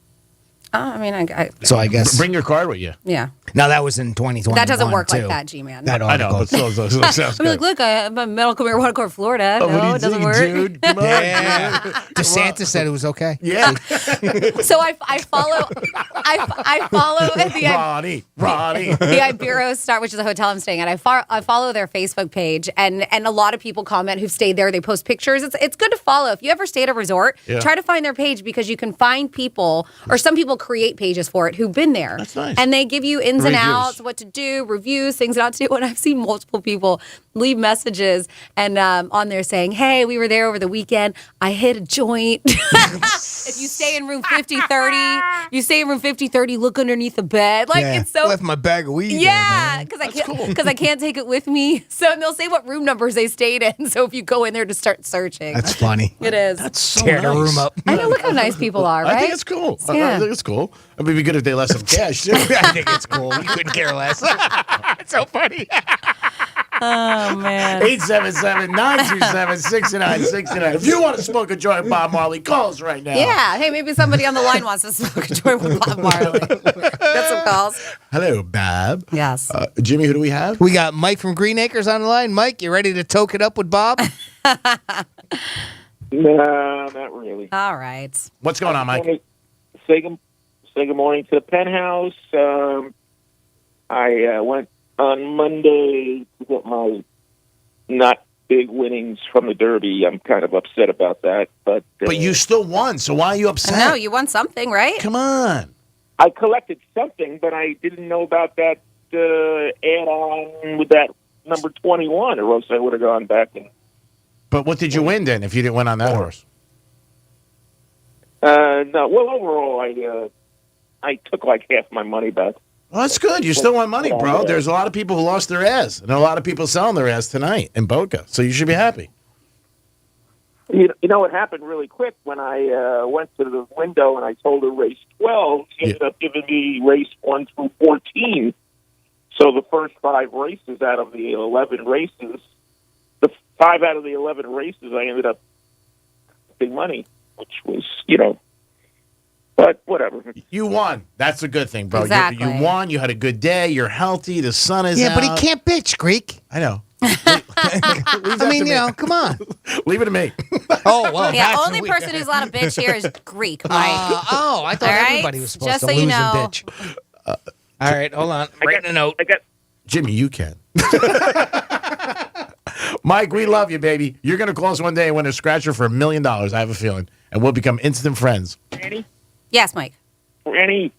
I mean, So I guess... bring your card with you. Yeah. Now, that was in 2021. That doesn't work like that, G-Man. I know, but still sounds I'm good. like, look, I have a medical marijuana card, Florida. Oh, what do No, you it doesn't think, work. dude? Come on, Yeah. DeSantis said it was okay. Yeah. So I follow the Ronnie. the Ibero Star, which is a hotel I'm staying at. I follow their Facebook page, and a lot of people comment who've stayed there. They post pictures. It's good to follow. If you ever stay at a resort, try to find their page because you can find people, or some people create pages for it who've been there. That's nice. And they give you ins and outs, what to do, reviews, things not to do. And I've seen multiple people leave messages and on there saying, hey, we were there over the weekend. I hit a joint. If you stay in room 5030, look underneath the bed. Like, it's so... I left my bag of weed Yeah, because I can't take it with me. So they'll say what room numbers they stayed in. So if you go in there to start searching. That's funny. It is. That's so Tear nice. the room up. I know, look how nice people are, right? I think it's cool. Yeah. I think it's cool. I mean, it'd be good if they left some cash, too. I think it's cool. We couldn't care less. It's so funny. Oh, man. 877-927-6969. If you want to smoke a joint with Bob Marley, call us right now. Yeah. Hey, maybe somebody on the line wants to smoke a joint with Bob Marley. Got some calls. Hello, Bob. Yes. Jimmy, who do we have? We got Mike from Green Acres on the line. Mike, you ready to toke it up with Bob? No, not really. All right. What's going on, Mike? Say good morning to the Penthouse. I went on Monday to get my not big winnings from the Derby. I'm kind of upset about that. But you still won, so why are you upset? No, you won something, right? Come on. I collected something, but I didn't know about that add-on with that number 21, or else I would have gone back and... But what did you win then if you didn't win on that horse? No, well, overall, I took like half my money back. Well, that's good. You still won money, bro. There's a lot of people who lost their ass, and a lot of people selling their ass tonight in Boca, so you should be happy. You know what happened really quick when I went to the window and I told her race 12, she ended up giving me race 1 through 14. So the first 5 races out of the 11 races, the 5 out of the 11 races, I ended up big money, which was, but whatever. You won. That's a good thing, bro. Exactly. You won. You had a good day. You're healthy. The sun is out. But he can't bitch, Greek. I know. I mean, come on. Leave it to me. Oh, well. Yeah, only person who's allowed to bitch here is Greek, Mike. I thought everybody was supposed to lose and bitch. All right, hold on. I'm writing a note. Jimmy, you can. Mike, we love you, baby. You're going to call us one day and win a scratcher for $1 million, I have a feeling. And we'll become instant friends. Annie? Yes, Mike. Annie?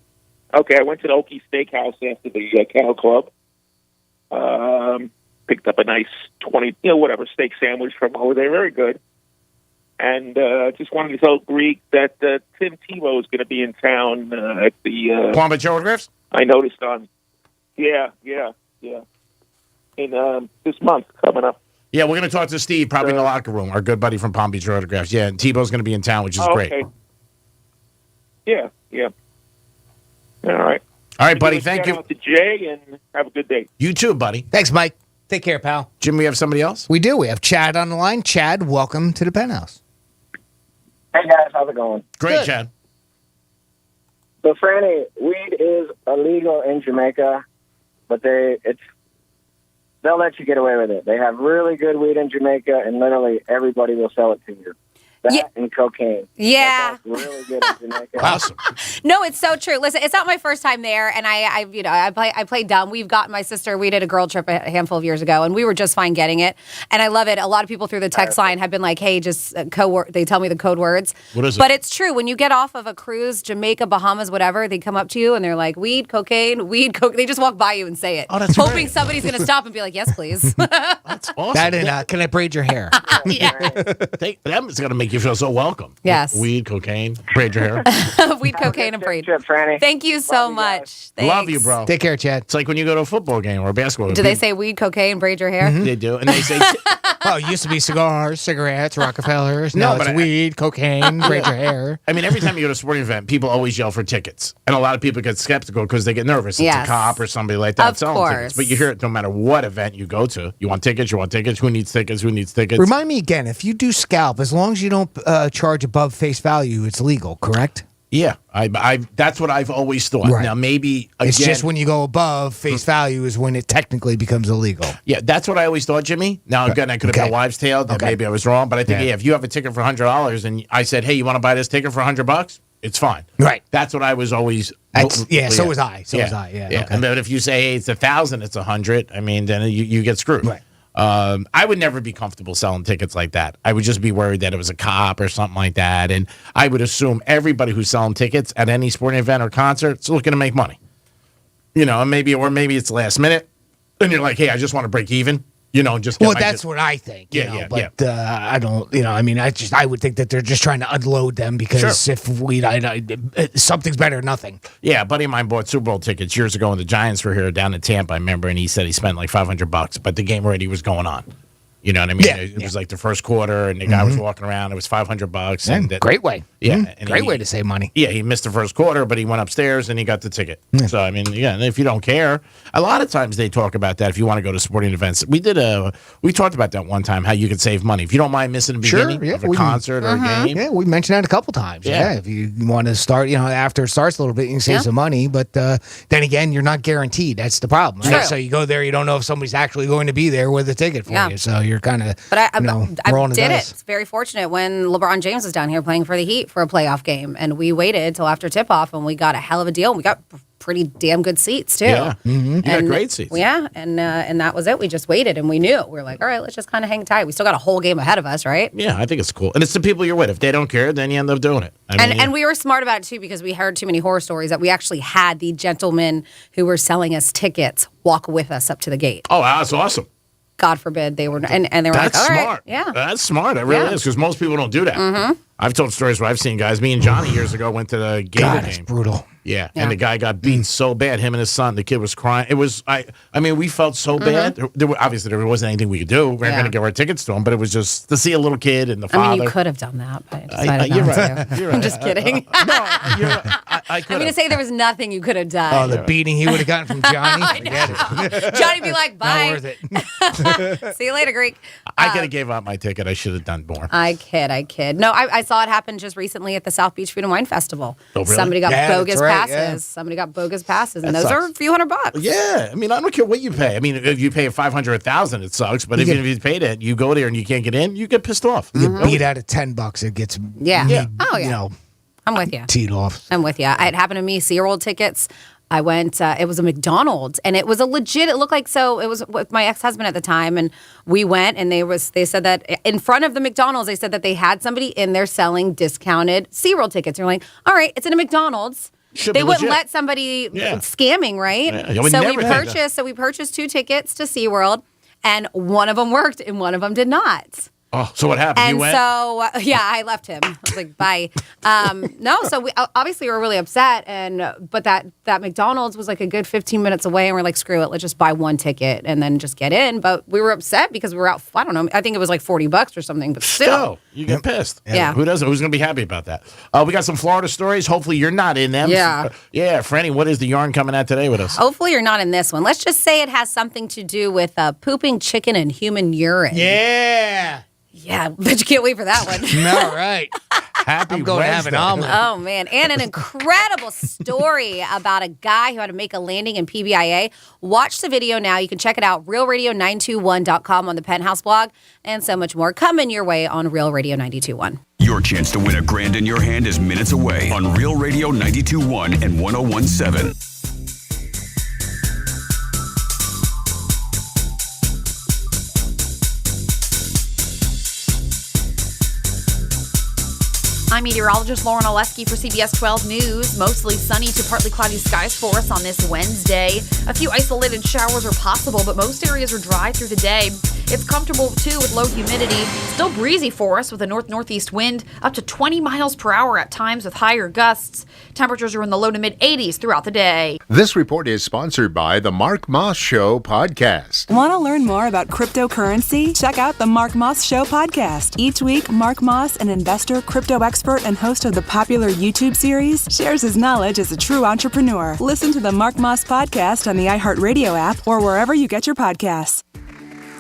Okay, I went to the Okie Steakhouse after the Kennel Club. Picked up a nice 20, steak sandwich from over there. Very good. And just wanted to tell Greek that Tim Tebow is going to be in town at the... Palm Beach Autographs? I noticed on... Yeah. In this month coming up. Yeah, we're going to talk to Steve, probably in the locker room, our good buddy from Palm Beach Autographs. Yeah, and Tebow's going to be in town, which is great. Okay. Yeah. All right. All right, buddy, thank you. Shout out to Jay, and have a good day. You too, buddy. Thanks, Mike. Take care, pal. Jim, we have somebody else? We do. We have Chad on the line. Chad, welcome to the Penthouse. Hey, guys. How's it going? Great, Good. Chad. So, Franny, weed is illegal in Jamaica, but they'll let you get away with it. They have really good weed in Jamaica, and literally everybody will sell it to you. That and cocaine. Yeah. That's really good in Jamaica. Awesome. No, it's so true. Listen, it's not my first time there, and I play dumb. We've gotten my sister. We did a girl trip a handful of years ago, and we were just fine getting it. And I love it. A lot of people through the text line have been like, "Hey, just they tell me the code words." What is it? But it's true. When you get off of a cruise, Jamaica, Bahamas, whatever, they come up to you and they're like, "Weed, cocaine, weed, coke." They just walk by you and say it, hoping somebody's going to stop and be like, "Yes, please." That's awesome. That and can I braid your hair? That's going to make you feel so welcome. Yes. Weed, cocaine, braid your hair. Weed, cocaine, and braid. Franny. Thank you so much. Thanks. Love you, bro. Take care, Chad. It's like when you go to a football game or a basketball game. Do they say weed, cocaine, braid your hair? They do. And they say... Oh, it used to be cigars, cigarettes, Rockefellers. Now it's weed, cocaine, braid your hair. I mean, every time you go to a sporting event, people always yell for tickets. And a lot of people get skeptical because they get nervous. It's a cop or somebody like that selling tickets. But you hear it no matter what event you go to. You want tickets, you want tickets. Who needs tickets? Who needs tickets? Remind me again, if you do scalp, as long as you don't charge above face value, it's legal, correct? Yeah, I that's what I've always thought. Right. Now, maybe, again... It's just when you go above face value is when it technically becomes illegal. Yeah, that's what I always thought, Jimmy. Now, again, I could have been a wives' tale. That maybe I was wrong. But I think, if you have a ticket for $100 and I said, hey, you want to buy this ticket for $100? It's fine. Right. That's what I was always... so was I. So was I, yeah. Okay. But if you say, hey, it's 1,000, it's 100, I mean, then you get screwed. Right. I would never be comfortable selling tickets like that. I would just be worried that it was a cop or something like that. And I would assume everybody who's selling tickets at any sporting event or concert is looking to make money. And maybe it's last minute. And you're like, hey, I just want to break even. Just get that's what I think. I don't. I would think that they're just trying to unload them because if something's better than nothing. Yeah, a buddy of mine bought Super Bowl tickets years ago when the Giants were here down in Tampa. I remember, and he said he spent like $500, but the game already was going on. You know what I mean? Yeah, it was like the first quarter, and the guy was walking around. It was $500. And great way. Yeah. And great way to save money. Yeah, he missed the first quarter, but he went upstairs and he got the ticket. Yeah. So, I mean, and if you don't care, a lot of times they talk about that if you want to go to sporting events. We talked about that one time, how you could save money. If you don't mind missing the beginning of a concert or a game. Yeah, we mentioned that a couple times. Yeah. If you want to start, after it starts a little bit, you can save some money. But then again, you're not guaranteed. That's the problem. Right? So you go there, you don't know if somebody's actually going to be there with a ticket for you. So you're kind of... But I did it. It's very fortunate when LeBron James was down here playing for the Heat for a playoff game, and we waited till after tip-off, and we got a hell of a deal. And we got pretty damn good seats too. Yeah, you got great seats. Yeah, and that was it. We just waited, and we knew. We were like, all right, let's just kind of hang tight. We still got a whole game ahead of us, right? Yeah, I think it's cool, and it's the people you're with. If they don't care, then you end up doing it. And we were smart about it too because we heard too many horror stories that we actually had the gentlemen who were selling us tickets walk with us up to the gate. Oh, that's awesome. God forbid they were, and they were that's like, all smart. right, yeah, that's smart. It really is because most people don't do that. Mm-hmm. I've told stories where I've seen guys. Me and Johnny years ago went to the Gator game. It's brutal. Yeah, and the guy got beat so bad. Him and his son. The kid was crying. It was. I mean, we felt so bad. Obviously, there wasn't anything we could do. We weren't going to give our tickets to him, but it was just to see a little kid and the father. I mean, you could have done that, but I decided not to. You're right. I'm just kidding. I I'm going to say there was nothing you could have done. Oh, the beating he would have gotten from Johnny. I know. Johnny be like, bye. Not worth it. See you later, Greek. I could have gave out my ticket. I should have done more. I kid. No, I saw it happen just recently at the South Beach Food and Wine Festival. Oh, really? Somebody got bogus passes. Yeah. Somebody got bogus passes, and That those sucks. are a few $100. Yeah, I mean, I don't care what you pay. I mean, if you pay 500 or 1,000, it sucks. But if you paid it, you go there and you can't get in, you get pissed off. You get beat out of $10, it gets I'm with you. Teed off. I'm with you. It happened to me. SeaWorld tickets. I went. It was a McDonald's, and it was a legit. It looked like so. It was with my ex-husband at the time, and we went, and they said that in front of the McDonald's, they said that they had somebody in there selling discounted SeaWorld tickets. You're like, all right, it's in a McDonald's. They wouldn't let somebody scamming, right? Yeah, So we purchased 2 tickets to SeaWorld, and one of them worked and one of them did not. Oh, so what happened? And you went? so, I left him. I was like, bye. No, so we obviously were really upset. But that McDonald's was like a good 15 minutes away. And we're like, screw it. Let's just buy one ticket and then just get in. But we were upset because we were out, I don't know, I think it was like $40 or something. But still. You get pissed. Yeah. Who doesn't? Who's going to be happy about that? We got some Florida stories. Hopefully you're not in them. Yeah. Yeah, Franny, what is the yarn coming at today with us? Hopefully you're not in this one. Let's just say it has something to do with pooping chicken and human urine. Yeah. Yeah, but you can't wait for that one. All right. Happy I'm going to have an omelet. Oh, man. And an incredible story about a guy who had to make a landing in PBIA. Watch the video now. You can check it out, realradio921.com on the Penthouse blog, and so much more coming your way on Real Radio 92.1. Your chance to win $1,000 in your hand is minutes away on Real Radio 92.1 and 101.7. I'm meteorologist Lauren Oleski for CBS 12 News. Mostly sunny to partly cloudy skies for us on this Wednesday. A few isolated showers are possible, but most areas are dry through the day. It's comfortable, too, with low humidity. Still breezy for us with a north-northeast wind up to 20 miles per hour at times with higher gusts. Temperatures are in the low to mid-80s throughout the day. This report is sponsored by the Mark Moss Show podcast. Want to learn more about cryptocurrency? Check out the Mark Moss Show podcast. Each week, Mark Moss, an investor, crypto expert, and host of the popular YouTube series, shares his knowledge as a true entrepreneur. Listen to the Mark Moss podcast on the iHeartRadio app or wherever you get your podcasts.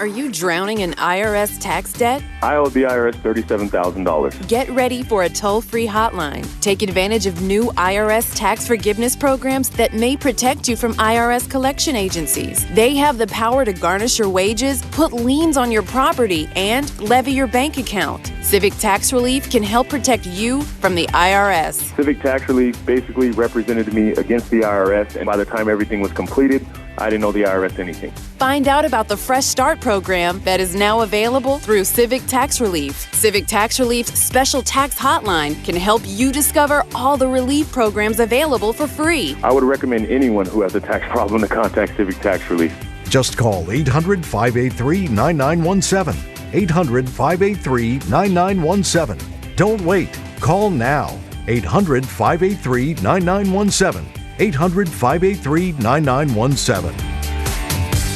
Are you drowning in IRS tax debt? I owe the IRS $37,000. Get ready for a toll-free hotline. Take advantage of new IRS tax forgiveness programs that may protect you from IRS collection agencies. They have the power to garnish your wages, put liens on your property, and levy your bank account. Civic Tax Relief can help protect you from the IRS. Civic Tax Relief basically represented me against the IRS, and by the time everything was completed, I didn't owe the IRS anything. Find out about the Fresh Start program that is now available through Civic Tax Relief. Civic Tax Relief's special tax hotline can help you discover all the relief programs available for free. I would recommend anyone who has a tax problem to contact Civic Tax Relief. Just call 800-583-9917. 800-583-9917. Don't wait. Call now. 800-583-9917. 800-583-9917.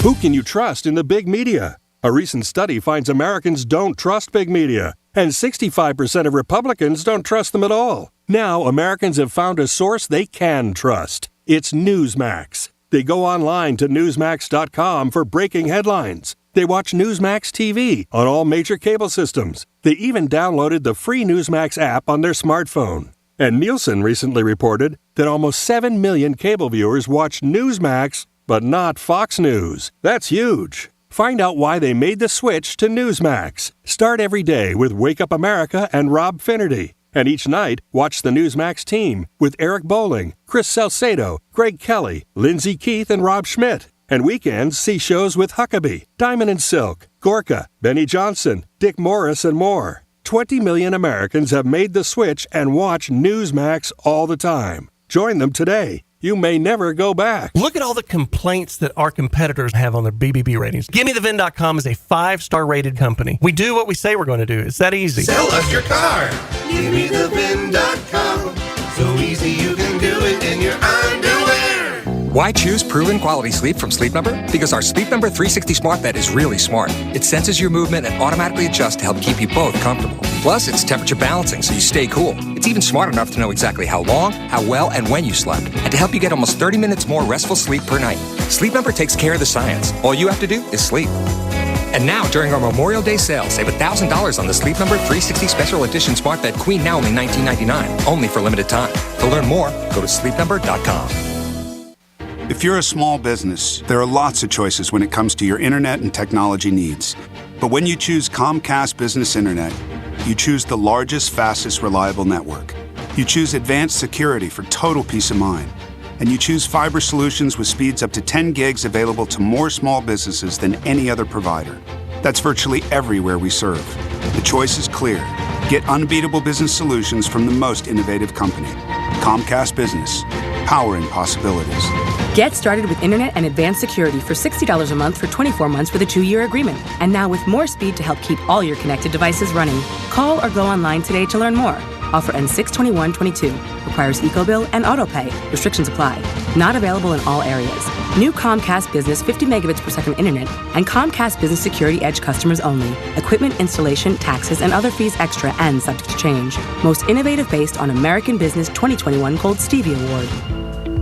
Who can you trust in the big media? A recent study finds Americans don't trust big media, and 65% of Republicans don't trust them at all. Now, Americans have found a source they can trust. It's Newsmax. They go online to Newsmax.com for breaking headlines. They watch Newsmax TV on all major cable systems. They even downloaded the free Newsmax app on their smartphone. And Nielsen recently reported that almost 7 million cable viewers watch Newsmax, but not Fox News. That's huge. Find out why they made the switch to Newsmax. Start every day with Wake Up America and Rob Finnerty. And each night, watch the Newsmax team with Eric Bowling, Chris Salcedo, Greg Kelly, Lindsay Keith, and Rob Schmidt. And weekends, see shows with Huckabee, Diamond and Silk, Gorka, Benny Johnson, Dick Morris, and more. 20 million Americans have made the switch and watch Newsmax all the time. Join them today. you may never go back. Look at all the complaints that our competitors have on their BBB ratings. GimmeTheVin.com is a 5-star rated company. We do what we say we're going to do. It's that easy. Sell us your car. GimmeTheVin.com. So easy you can do it in your underwear. Why choose proven quality sleep from Sleep Number? Because our Sleep Number 360 smart bed is really smart. It senses your movement and automatically adjusts to help keep you both comfortable. Plus, it's temperature balancing so you stay cool. It's even smart enough to know exactly how long, how well, and when you slept, and to help you get almost 30 minutes more restful sleep per night. Sleep Number takes care of the science. All you have to do is sleep. And now, during our Memorial Day sale, save $1,000 on the Sleep Number 360 Special Edition Smart Bed Queen, now only $19.99, only for limited time. To learn more, go to sleepnumber.com. If you're a small business, there are lots of choices when it comes to your internet and technology needs. But when you choose Comcast Business Internet, you choose the largest, fastest, reliable network. You choose advanced security for total peace of mind. And you choose fiber solutions with speeds up to 10 gigs available to more small businesses than any other provider. That's virtually everywhere we serve. The choice is clear. Get unbeatable business solutions from the most innovative company. Comcast Business. Powering possibilities. Get started with internet and advanced security for $60 a month for 24 months with a 2-year agreement. And now with more speed to help keep all your connected devices running. Call or go online today to learn more. Offer ends 6/21/22. Requires EcoBill and autopay. Restrictions apply. Not available in all areas. New Comcast Business 50 megabits per second internet and Comcast Business Security Edge customers only. Equipment, installation, taxes, and other fees extra and subject to change. Most innovative based on American Business 2021 Gold Stevie Award.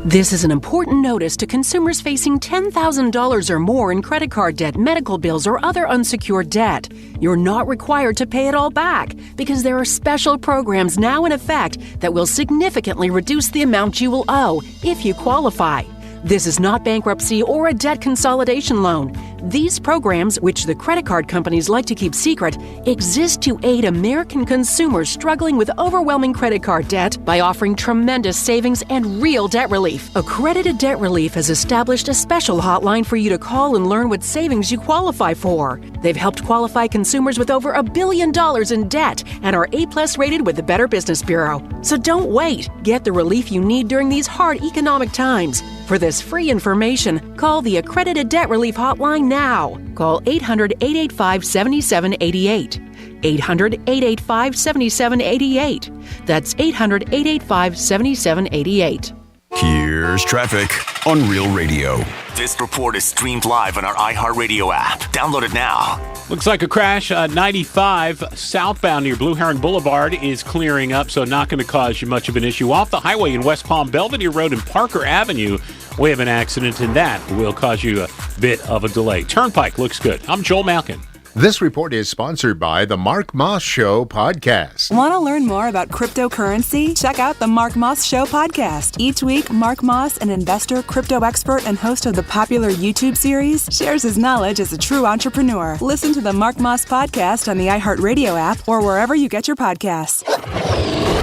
This is an important notice to consumers facing $10,000 or more in credit card debt, medical bills, or other unsecured debt. You're not required to pay it all back because there are special programs now in effect that will significantly reduce the amount you will owe if you qualify. This is not bankruptcy or a debt consolidation loan. These programs, which the credit card companies like to keep secret, exist to aid American consumers struggling with overwhelming credit card debt by offering tremendous savings and real debt relief. Accredited Debt Relief has established a special hotline for you to call and learn what savings you qualify for. They've helped qualify consumers with over $1 billion in debt and are A+ rated with the Better Business Bureau. So don't wait. Get the relief you need during these hard economic times. For this free information, call the Accredited Debt Relief Hotline now. Call 800-885-7788. 800-885-7788. That's 800-885-7788. Here's traffic on Real Radio. This report is streamed live on our iHeartRadio app. Download it now. Looks like a crash on 95 southbound near Blue Heron Boulevard is clearing up, so not going to cause you much of an issue. Off the highway in West Palm, Belvedere Road and Parker Avenue, we have an accident, and that will cause you a bit of a delay. Turnpike looks good. I'm Joel Malkin. This report is sponsored by the Mark Moss Show podcast. Want to learn more about cryptocurrency? Check out the Mark Moss Show podcast. Each week, Mark Moss, an investor, crypto expert, and host of the popular YouTube series, shares his knowledge as a true entrepreneur. Listen to the Mark Moss podcast on the iHeartRadio app or wherever you get your podcasts.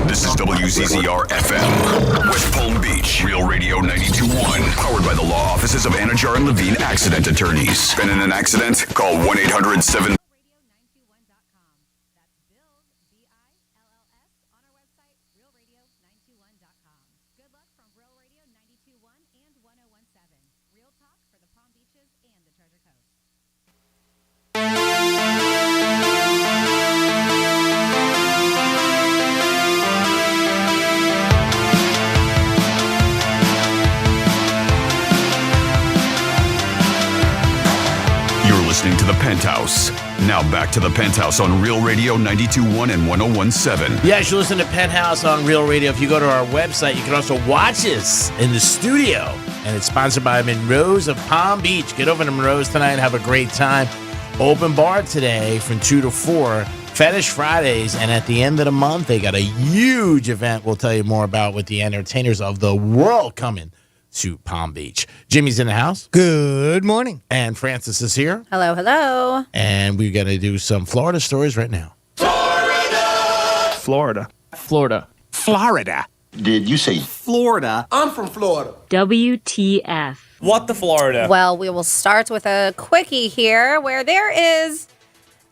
This is WZZR FM, West Palm Beach, Real Radio 92.1, powered by the law offices of Anajar and Levine Accident Attorneys. Been in an accident? Call 1-800-7... Listening to the Penthouse. Now back to the Penthouse on Real Radio 92.1 and 101.7. Yes, you listen to Penthouse on Real Radio. If you go to our website, you can also watch us in the studio. And it's sponsored by Monroe's of Palm Beach. Get over to Monroe's tonight and have a great time. Open bar today from 2 to 4. Fetish Fridays. And at the end of the month, they got a huge event we'll tell you more about with the entertainers of the world coming to Palm Beach. Jimmy's in the house. Good morning. And Francis is here. Hello, hello. And we're going to do some Florida stories right now. Florida. Florida. Did you say Florida? I'm from Florida. WTF. What the Florida? Well, we will start with a quickie here where there is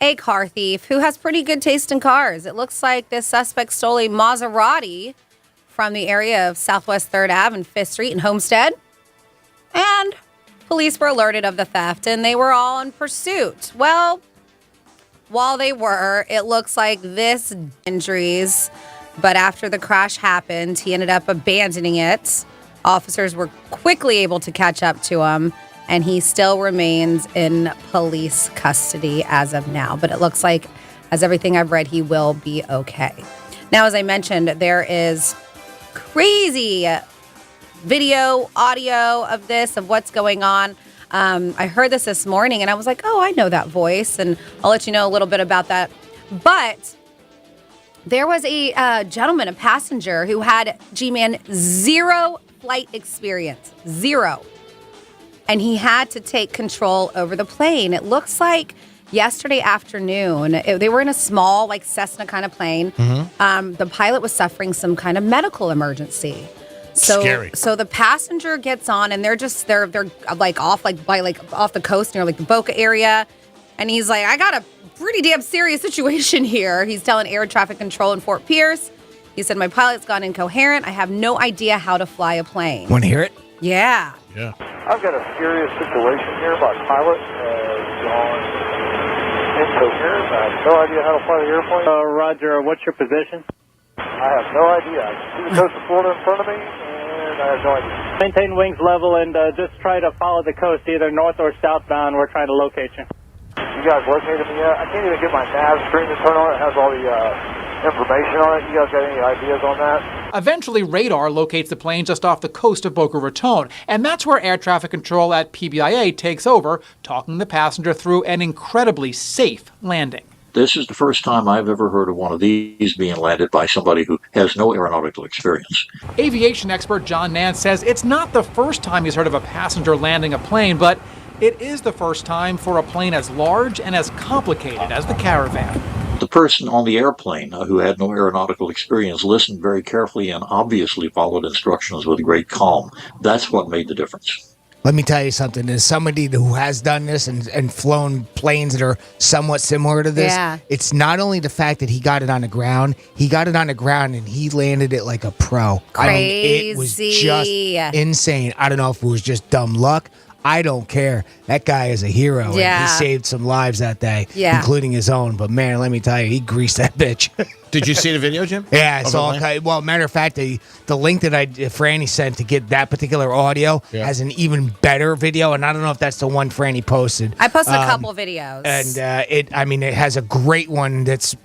a car thief who has pretty good taste in cars. It looks like this suspect stole a Maserati from the area of Southwest 3rd Ave and 5th Street in Homestead. And police were alerted of the theft, and they were all in pursuit. Well, while they were, it looks like this injuries, but after the crash happened, he ended up abandoning it. Officers were quickly able to catch up to him, and he still remains in police custody as of now. But it looks like, as everything I've read, he will be okay. Now, as I mentioned, there is crazy video, audio of this, of what's going on. I heard this morning, and I was like, oh, I know that voice, and I'll let you know a little bit about that. But there was a gentleman, a passenger, who had, G-Man, 0 flight experience. 0. And he had to take control over the plane. It looks like yesterday afternoon, they were in a small, like Cessna kind of plane. Mm-hmm. The pilot was suffering some kind of medical emergency. Scary. So the passenger gets on, and they're like off off the coast near like the Boca area, and he's like, I got a pretty damn serious situation here. He's telling air traffic control in Fort Pierce. He said, my pilot's gone incoherent. I have no idea how to fly a plane. Want to hear it? Yeah. Yeah. I've got a serious situation here. My pilot has gone incoherent. I have no idea how to fly the airplane. Roger, what's your position? I have no idea. I see the coast of Florida in front of me, and I have no idea. Maintain wings level and just try to follow the coast, either north or southbound. We're trying to locate you. You guys located me yet? I can't even get my nav screen to turn on. It has all the information on it. You guys got any ideas on that? Eventually, radar locates the plane just off the coast of Boca Raton, and that's where air traffic control at PBIA takes over, talking the passenger through an incredibly safe landing. This is the first time I've ever heard of one of these being landed by somebody who has no aeronautical experience. Aviation expert John Nance says it's not the first time he's heard of a passenger landing a plane, but it is the first time for a plane as large and as complicated as the Caravan. The person on the airplane who had no aeronautical experience listened very carefully and obviously followed instructions with great calm. That's what made the difference. Let me tell you something. As somebody who has done this and flown planes that are somewhat similar to this, it's not only the fact that he got it on the ground, and he landed it like a pro. Crazy. It was just insane. I don't know if it was just dumb luck. I don't care. That guy is a hero. Yeah. And he saved some lives that day, including his own. But, man, let me tell you, he greased that bitch. Did you see the video, Jim? Yeah, I saw. Well, matter of fact, the link that Franny sent to get that particular audio has an even better video, and I don't know if that's the one Franny posted. I posted a couple videos, and it has a great one that's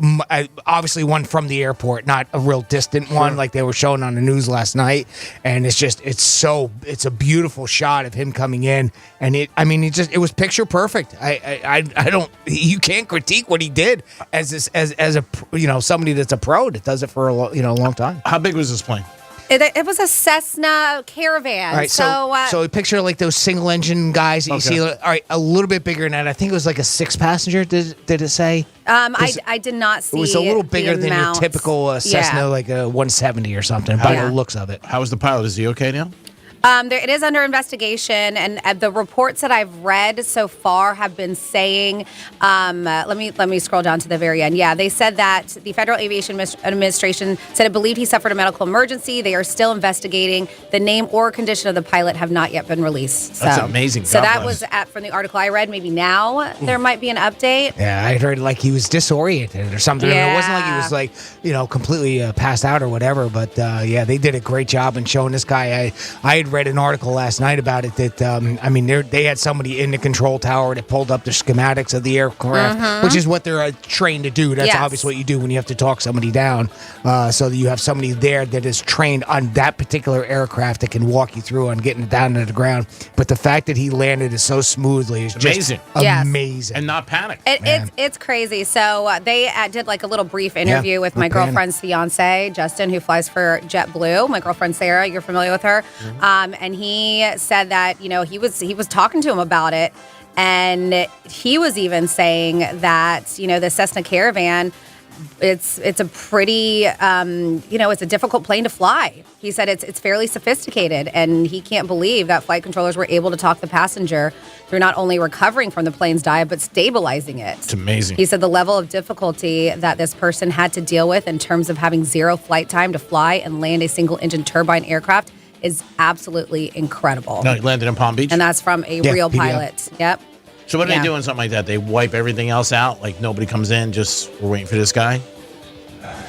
obviously one from the airport, not a real distant one like they were showing on the news last night. And it's a beautiful shot of him coming in, and it was picture perfect. You can't critique what he did as a somebody that's a pro that does it for a long time. How big was this plane? It was a Cessna Caravan. All right, so picture like those single engine guys that you see. All right, a little bit bigger than that. I think it was like a 6-passenger. Did it say? I did not see. It was a little bigger than your typical Cessna, like a 170 or something. By the looks of it. How is the pilot? Is he okay now? It is under investigation, and the reports that I've read so far have been saying. Let me scroll down to the very end. Yeah, they said that the Federal Aviation Administration said it believed he suffered a medical emergency. They are still investigating. The name or condition of the pilot have not yet been released. That's amazing. So that was from the article I read. Maybe now there might be an update. Yeah, I heard like he was disoriented or something. Yeah. I mean, it wasn't like he was like completely passed out or whatever. But they did a great job in showing this guy. I had read an article last night about it that they had somebody in the control tower that pulled up the schematics of the aircraft, which is what they're trained to do. That's obviously what you do when you have to talk somebody down, so that you have somebody there that is trained on that particular aircraft that can walk you through on getting it down to the ground. But the fact that he landed it so smoothly is just amazing. And not panic. It's crazy. So they did like a little brief interview with my girlfriend's fiance, Justin, who flies for JetBlue. My girlfriend Sarah, you're familiar with her. And he said that, he was talking to him about it. And he was even saying that, the Cessna Caravan, it's a pretty, it's a difficult plane to fly. He said it's fairly sophisticated, and he can't believe that flight controllers were able to talk the passenger through not only recovering from the plane's dive, but stabilizing it. It's amazing. He said the level of difficulty that this person had to deal with in terms of having zero flight time to fly and land a single-engine turbine aircraft is absolutely incredible. No, he landed in Palm Beach? And that's from a real pilot. Yep. So what do they do in something like that? They wipe everything else out? Like nobody comes in, just we're waiting for this guy?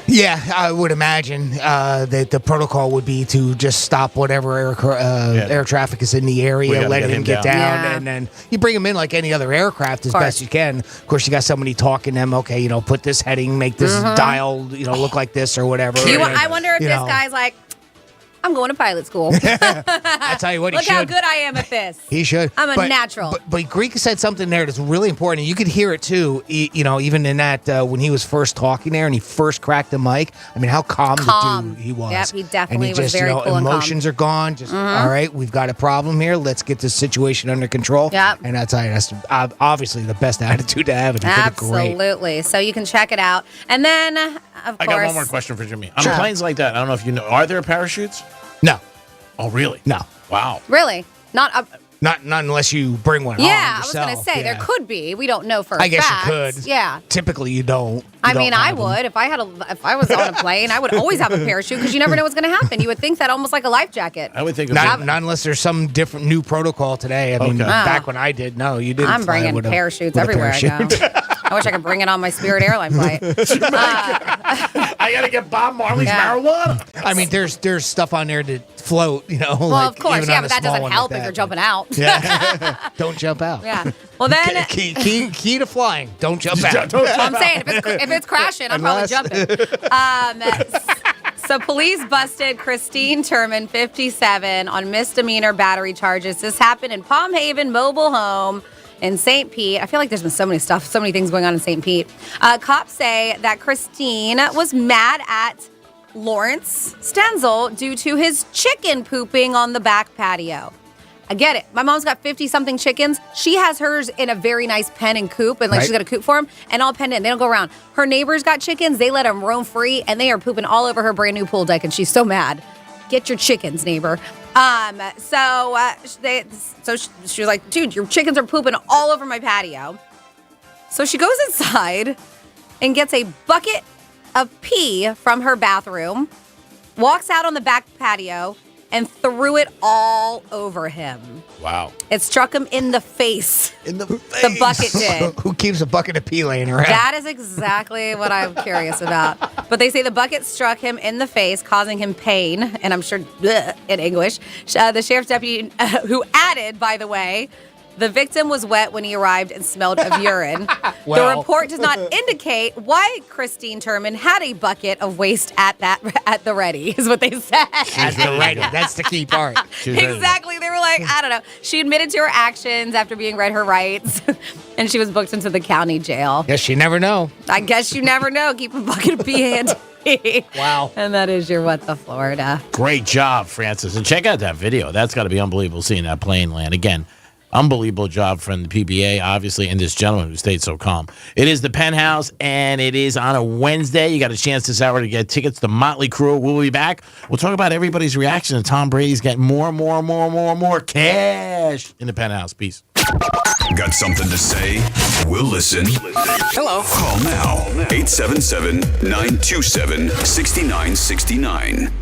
Yeah, I would imagine that the protocol would be to just stop whatever air traffic is in the area, let him get down, and then you bring him in like any other aircraft as best you can. Of course, you got somebody talking to them, okay, put this heading, make this dial, look like this or whatever. I wonder if this guy's like, I'm going to pilot school. I tell you what, he Look should. how good I am at this. He should. I'm a natural. But Greek said something there that's really important. And you could hear it too, even in that when he was first talking there and he first cracked the mic. I mean, how calm the dude he was. Yep, he definitely was very cool and calm. Emotions are gone. Just, all right, we've got a problem here. Let's get this situation under control. Yep. And I tell you, that's obviously the best attitude to have. And he did it great. Absolutely. So you can check it out. And then, of course. I got one more question for Jimmy. On planes like that, I don't know if you know, are there parachutes? No. Oh, really? No. Wow. Really? Not unless you bring one Yeah, on I was yourself. going to say, there could be. We don't know for a I guess fact. you could. Yeah. Typically, you don't. I would. If I was on a plane, I would always have a parachute because you never know what's going to happen. You would think that almost like a life jacket. I would think not unless there's some different new protocol today. I mean, back when I did, no, you didn't. I'm bringing parachutes everywhere I go. I wish I could bring it on my Spirit Airline flight. I got to get Bob Marley's marijuana. I mean, there's stuff on there to float, Well, of course, but that doesn't help if you're jumping out. Yeah. Don't jump out. Yeah. Well, then key to flying. Don't jump out. I'm saying if it's crashing, I'm probably jumping. So police busted Christine Turman, 57, on misdemeanor battery charges. This happened in Palm Haven Mobile Home in St. Pete. I feel like there's been so many things going on in St. Pete. Cops say that Christine was mad at Lawrence Stenzel due to his chicken pooping on the back patio. I get it. My mom's got 50-something chickens. She has hers in a very nice pen and coop, and she's got a coop for them, and all penned in. They don't go around. Her neighbors got chickens. They let them roam free, and they are pooping all over her brand new pool deck, and she's so mad. Get your chickens, neighbor. So she was like, dude, your chickens are pooping all over my patio. So she goes inside and gets a bucket of pee from her bathroom, walks out on the back patio, and threw it all over him. Wow. It struck him in the face. In the face. The bucket did. Who keeps a bucket of pee laying around? That is exactly what I'm curious about. But they say the bucket struck him in the face, causing him pain, and I'm sure in English. The sheriff's deputy, who added, by the way, the victim was wet when he arrived and smelled of urine. The report does not indicate why Christine Turman had a bucket of waste at the ready, is what they said. At the ready. That's the key part. Exactly. They were like, I don't know. She admitted to her actions after being read her rights, and she was booked into the county jail. Guess you never know. I guess you never know. Keep a bucket of pee handy. Wow. And that is your What the Florida. Great job, Francis. And check out that video. That's got to be unbelievable seeing that plane land. Again, unbelievable job from the PBA, obviously, and this gentleman who stayed so calm. It is the Penthouse, and it is on a Wednesday. You got a chance this hour to get tickets to Motley Crue. We'll be back. We'll talk about everybody's reaction to Tom Brady's getting more cash in the Penthouse. Peace. Got something to say? We'll listen. Hello. Call now. 877-927-6969.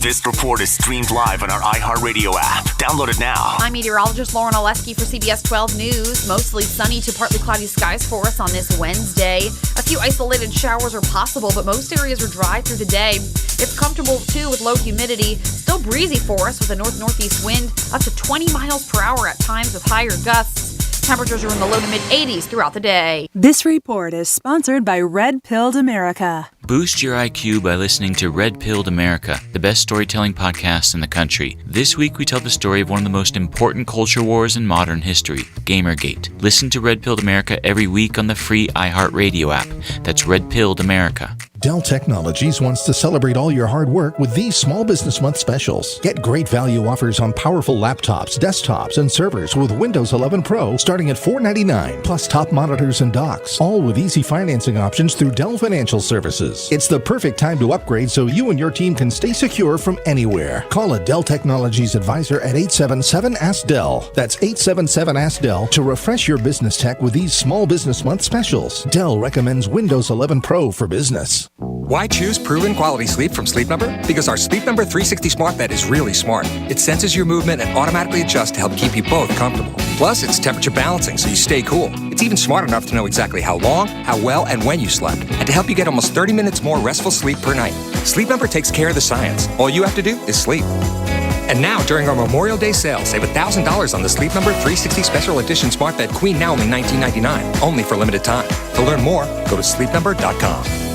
This report is streamed live on our iHeartRadio app. Download it now. I'm meteorologist Lauren Oleski for CBS 12 News. Mostly sunny to partly cloudy skies for us on this Wednesday. A few isolated showers are possible, but most areas are dry through the day. It's comfortable, too, with low humidity. Still breezy for us with a north-northeast wind up to 20 miles per hour at times with higher gusts. Temperatures are in the low to mid-80s throughout the day. This report is sponsored by Red Pilled America. Boost your IQ by listening to Red Pilled America, the best storytelling podcast in the country. This week we tell the story of one of the most important culture wars in modern history, Gamergate. Listen to Red Pilled America every week on the free iHeartRadio app. That's Red Pilled America. Dell Technologies wants to celebrate all your hard work with these Small Business Month specials. Get great value offers on powerful laptops, desktops, and servers with Windows 11 Pro starting at $499, plus top monitors and docks, all with easy financing options through Dell Financial Services. It's the perfect time to upgrade so you and your team can stay secure from anywhere. Call a Dell Technologies advisor at 877-ASK-DELL. That's 877-ASK-DELL to refresh your business tech with these Small Business Month specials. Dell recommends Windows 11 Pro for business. Why choose proven quality sleep from Sleep Number? Because our Sleep Number 360 smart bed is really smart. It senses your movement and automatically adjusts to help keep you both comfortable. Plus, it's temperature balancing so you stay cool. It's even smart enough to know exactly how long, how well, and when you slept, and to help you get almost 30 minutes more restful sleep per night. Sleep Number takes care of the science. All you have to do is sleep. And now, during our Memorial Day sale, save $1,000 on the Sleep Number 360 Special Edition Smart Bed Queen, now only $19.99, only for limited time. To learn more, go to sleepnumber.com.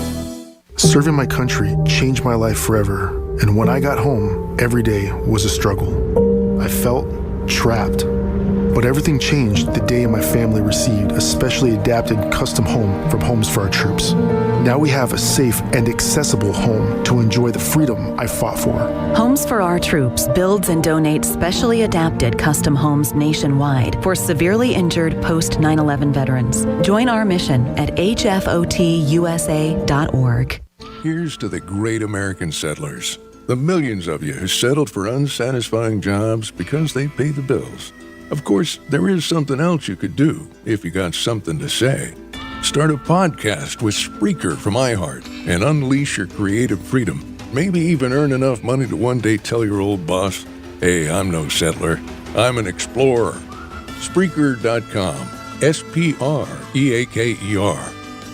Serving my country changed my life forever, and when I got home, every day was a struggle. I felt trapped. But everything changed the day my family received a specially adapted custom home from Homes for Our Troops. Now we have a safe and accessible home to enjoy the freedom I fought for. Homes for Our Troops builds and donates specially adapted custom homes nationwide for severely injured post 9/11 veterans. Join our mission at hfotusa.org. Here's to the great American settlers, the millions of you who settled for unsatisfying jobs because they pay the bills. Of course, there is something else you could do if you got something to say. Start a podcast with Spreaker from iHeart and unleash your creative freedom. Maybe even earn enough money to one day tell your old boss, "Hey, I'm no settler. I'm an explorer." Spreaker.com. Spreaker.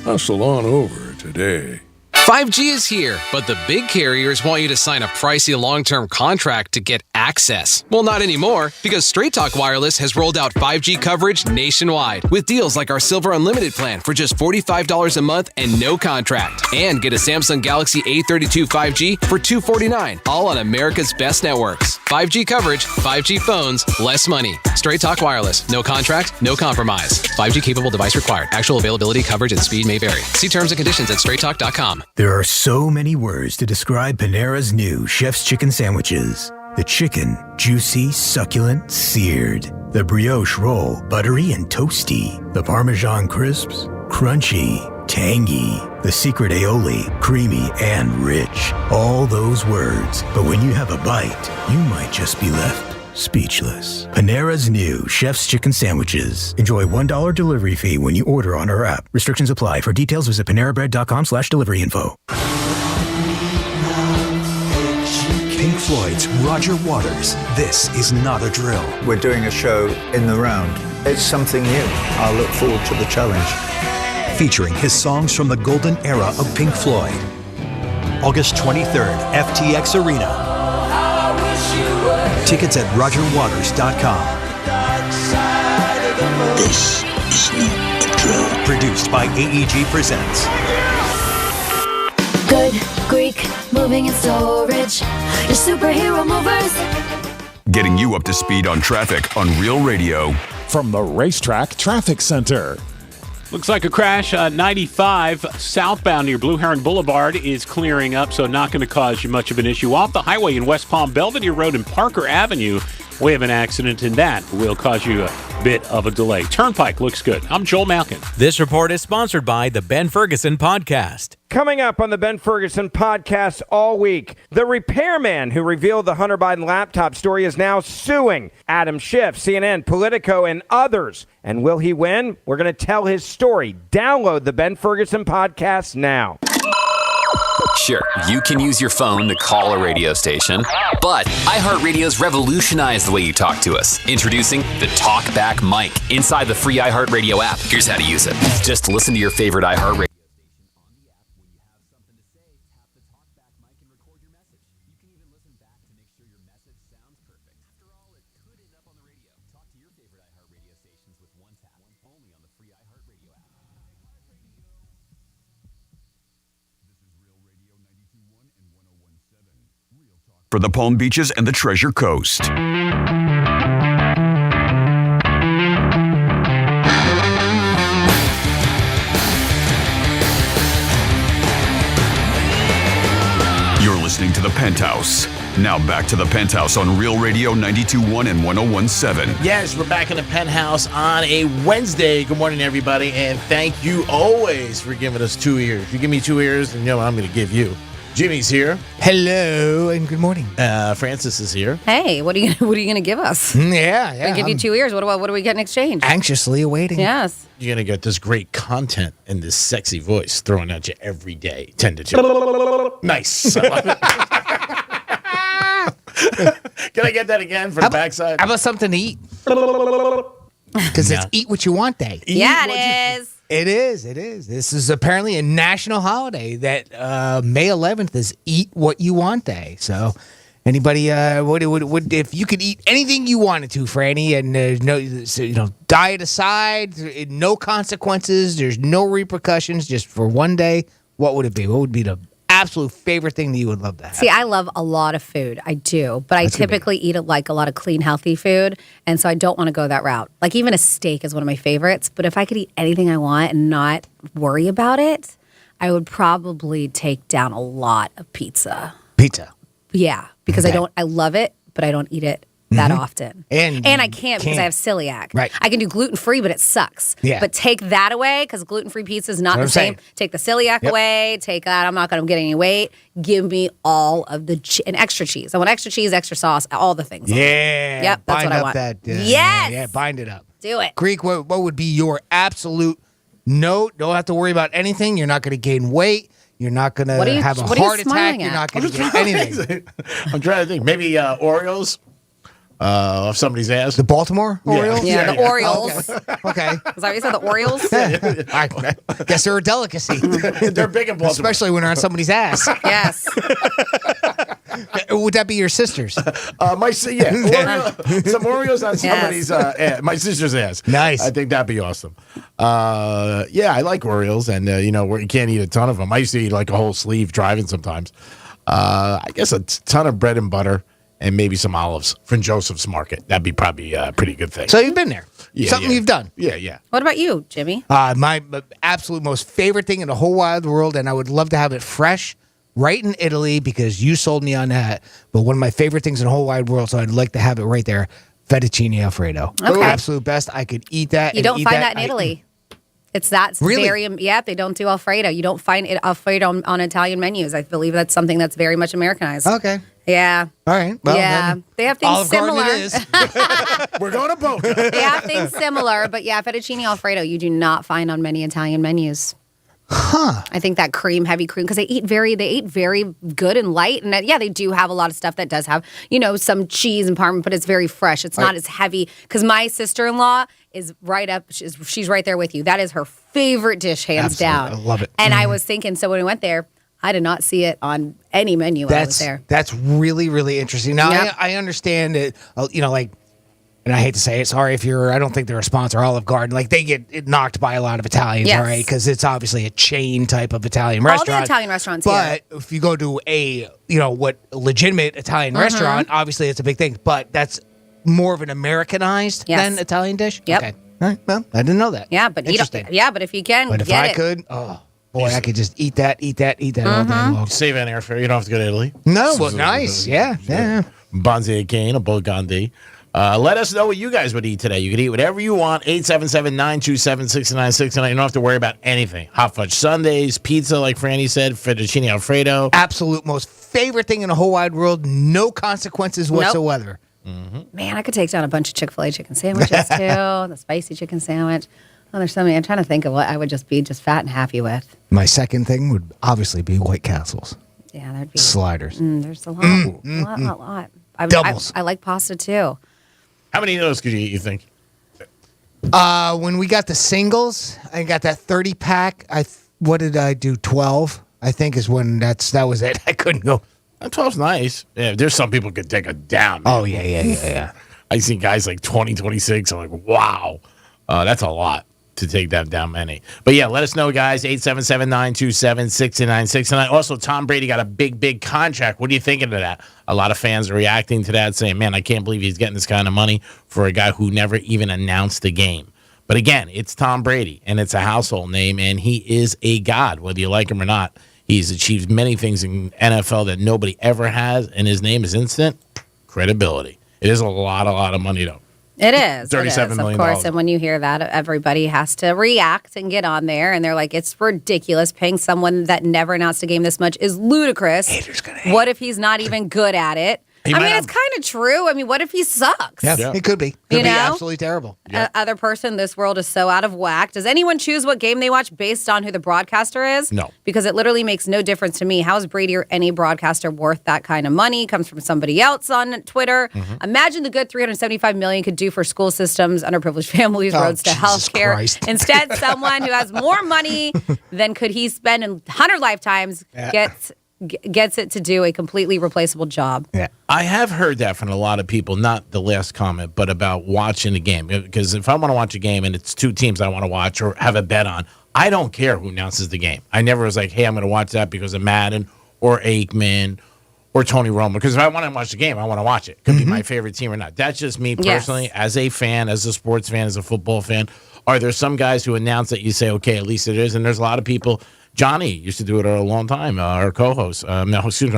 Hustle on over today. 5G is here, but the big carriers want you to sign a pricey long-term contract to get access. Well, not anymore, because Straight Talk Wireless has rolled out 5G coverage nationwide with deals like our Silver Unlimited plan for just $45 a month and no contract. And get a Samsung Galaxy A32 5G for $249, all on America's best networks. 5G coverage, 5G phones, less money. Straight Talk Wireless. No contract, no compromise. 5G capable device required. Actual availability, coverage, and speed may vary. See terms and conditions at straighttalk.com. There are so many words to describe Panera's new Chef's Chicken Sandwiches. The chicken, juicy, succulent, seared. The brioche roll, buttery and toasty. The Parmesan crisps, crunchy, tangy. The secret aioli, creamy and rich. All those words, but when you have a bite, you might just be left speechless. Panera's new Chef's Chicken Sandwiches. Enjoy $1 delivery fee when you order on our app. Restrictions apply. For details, visit panerabread.com/delivery info. Pink Floyd's Roger Waters. This is not a drill. We're doing a show in the round. It's something new. I look forward to the challenge. Featuring his songs from the golden era of Pink Floyd. August 23rd, FTX Arena. Tickets at rogerwaters.com. This is not a drill. Produced by AEG Presents. Good Greek moving and storage. Your superhero movers. Getting you up to speed on traffic on Real Radio. From the Racetrack Traffic Center. Looks like a crash. 95 southbound near Blue Heron Boulevard is clearing up, so not going to cause you much of an issue. Off the highway in West Palm, Belvedere Road and Parker Avenue, we have an accident, and that will cause you a bit of a delay. Turnpike looks good. I'm Joel Malkin. This report is sponsored by the Ben Ferguson Podcast. Coming up on the Ben Ferguson Podcast all week, the repairman who revealed the Hunter Biden laptop story is now suing Adam Schiff, CNN, Politico, and others. And will he win? We're going to tell his story. Download the Ben Ferguson Podcast now. Sure, you can use your phone to call a radio station, but iHeartRadio's revolutionized the way you talk to us. Introducing the TalkBack mic inside the free iHeartRadio app. Here's how to use it. Just listen to your favorite iHeartRadio. For the Palm Beaches and the Treasure Coast. listening to The Penthouse. Now back to The Penthouse on Real Radio 92.1 and 101.7. Yes, we're back in The Penthouse on a Wednesday. Good morning, everybody, and thank you always for giving us 2 ears. You give me 2 ears, and you know what I'm going to give you. Jimmy's here. Hello, and good morning. Francis is here. Hey, what are you gonna give us? Yeah. We give you 2 ears. What do we get in exchange? Anxiously awaiting. Yes. You're going to get this great content and this sexy voice thrown at you every day. 10 to 2. Nice. I love it. Can I get that again for the backside? How about something to eat? Because it's Eat What You Want Day. Yeah, it is. It is. This is apparently a national holiday that May 11th is Eat What You Want Day. So anybody, would if you could eat anything you wanted to, Franny, and diet aside, no consequences, there's no repercussions, just for one day, what would it be? What would be the absolute favorite thing that you would love to have? See, I love a lot of food. I do. But I typically eat a lot of clean, healthy food. And so I don't want to go that route. Like even a steak is one of my favorites. But if I could eat anything I want and not worry about it, I would probably take down a lot of pizza. Pizza? Yeah. Because I love it, but I don't eat it that often. And I can't because I have celiac. Right. I can do gluten-free, but it sucks. Yeah. But take that away because gluten-free pizza is not the same. Take the celiac away. Take that. I'm not going to get any weight. Give me all of the and extra cheese. I want extra cheese, extra sauce, all the things. Yeah. Yep, that's what I want. Yes. Yeah, bind it up. Do it. Greek, what would be your absolute no? Don't have to worry about anything. You're not going to gain weight. You're not going to have a heart attack. You're not going to get anything. I'm trying to think. Maybe Oreos. Off somebody's ass. The Baltimore Orioles? Yeah, the Orioles. Okay. Is that what you said, the Orioles? I guess they're a delicacy. They're big in Baltimore. Especially when they're on somebody's ass. Yes. Would that be your sister's? Some Oreos on somebody's ass. My sister's ass. Nice. I think that'd be awesome. I like Oreos, and you can't eat a ton of them. I used to eat like a whole sleeve driving sometimes. I guess a ton of bread and butter. And maybe some olives from Joseph's Market. That'd be probably a pretty good thing. So you've been there. Something you've done. Yeah. What about you, Jimmy? My absolute most favorite thing in the whole wide world, and I would love to have it fresh, right in Italy, because you sold me on that. But one of my favorite things in the whole wide world, so I'd like to have it right there, fettuccine Alfredo. Okay. Absolute best. I could eat that. You don't find that in Italy. Really? They don't do Alfredo. You don't find it Alfredo on Italian menus. I believe that's something that's very much Americanized. Okay. Yeah. All right. Well, yeah. They have things Olive similar. Garden it is. We're going to Boca. They have things similar, but fettuccine Alfredo you do not find on many Italian menus. Huh. I think that heavy cream, because they eat very good and light. And they do have a lot of stuff that does have, some cheese and parmesan, but it's very fresh. It's not as heavy. Because my sister-in-law is right up, she's right there with you. That is her favorite dish, hands down. I love it. And I was thinking, so when we went there, I did not see it on any menu when I was there. That's really, really interesting. Now, I understand it, and I hate to say it, sorry if I don't think they're a sponsor, Olive Garden. Like, they get knocked by a lot of Italians, all right? Because it's obviously a chain type of Italian restaurant. All the Italian restaurants But if you go to a legitimate Italian restaurant, obviously it's a big thing. But that's more of an Americanized than Italian dish? Yep. Okay. All right. Well, I didn't know that. Yeah, but interesting. But if you can, But if get I it. could, boy, I could just eat that all day long. Save on airfare. You don't have to go to Italy. No, well, nice. Yeah. Bonzi cane, a Bulgandi. Let us know what you guys would eat today. You could eat whatever you want. 877-927-6969. You don't have to worry about anything. Hot fudge sundaes, pizza, like Franny said, fettuccine Alfredo. Absolute most favorite thing in the whole wide world. No consequences whatsoever. Mm-hmm. Man, I could take down a bunch of Chick-fil-A chicken sandwiches too. The spicy chicken sandwich. Oh, there's so many. I'm trying to think of what I would just be fat and happy with. My second thing would obviously be White Castles. Yeah, that'd be sliders. There's a lot. Doubles. I like pasta too. How many of those could you eat, you think? When we got the singles, I got that 30-pack. What did I do? 12, I think, is when that was it. I couldn't go. 12's nice. Yeah, there's some people could take it down. Oh, yeah. I see guys like 20, 26. I'm like, wow. That's a lot to take that down many. But yeah, let us know, guys. 877-927-6969. Also, Tom Brady got a big contract. What are you thinking of that? A lot of fans are reacting to that, saying, man, I can't believe he's getting this kind of money for a guy who never even announced the game. But again, it's Tom Brady, and it's a household name, and he is a god, whether you like him or not. He's achieved many things in NFL that nobody ever has, and his name is instant credibility. It is a lot of money, though. It is. $37 million. Of course. And when you hear that, everybody has to react and get on there. And they're like, it's ridiculous. Paying someone that never announced a game this much is ludicrous. Haters gonna hate. What if he's not even good at it? He I might mean, have- it's kind of true. I mean, what if he sucks? Yeah, it could be. Could You be know? absolutely terrible. Other person, this world is so out of whack. Does anyone choose what game they watch based on who the broadcaster is? No. Because it literally makes no difference to me. How is Brady or any broadcaster worth that kind of money? Comes from somebody else on Twitter. Imagine the good $375 million could do for school systems, underprivileged families, roads to Jesus healthcare. Christ. Instead, someone who has more money than could he spend in 100 lifetimes gets it to do a completely replaceable job. Yeah. I have heard that from a lot of people, not the last comment, but about watching the game. Because if I want to watch a game and it's two teams I want to watch or have a bet on, I don't care who announces the game. I never was like, hey, I'm going to watch that because of Madden or Aikman or Tony Romo. Because if I want to watch the game, I want to watch it. Could be my favorite team or not. That's just me personally, as a fan, as a sports fan, as a football fan. Are there some guys who announce that you say, okay, at least it is? And there's a lot of people. Johnny used to do it a long time, our co-host. Our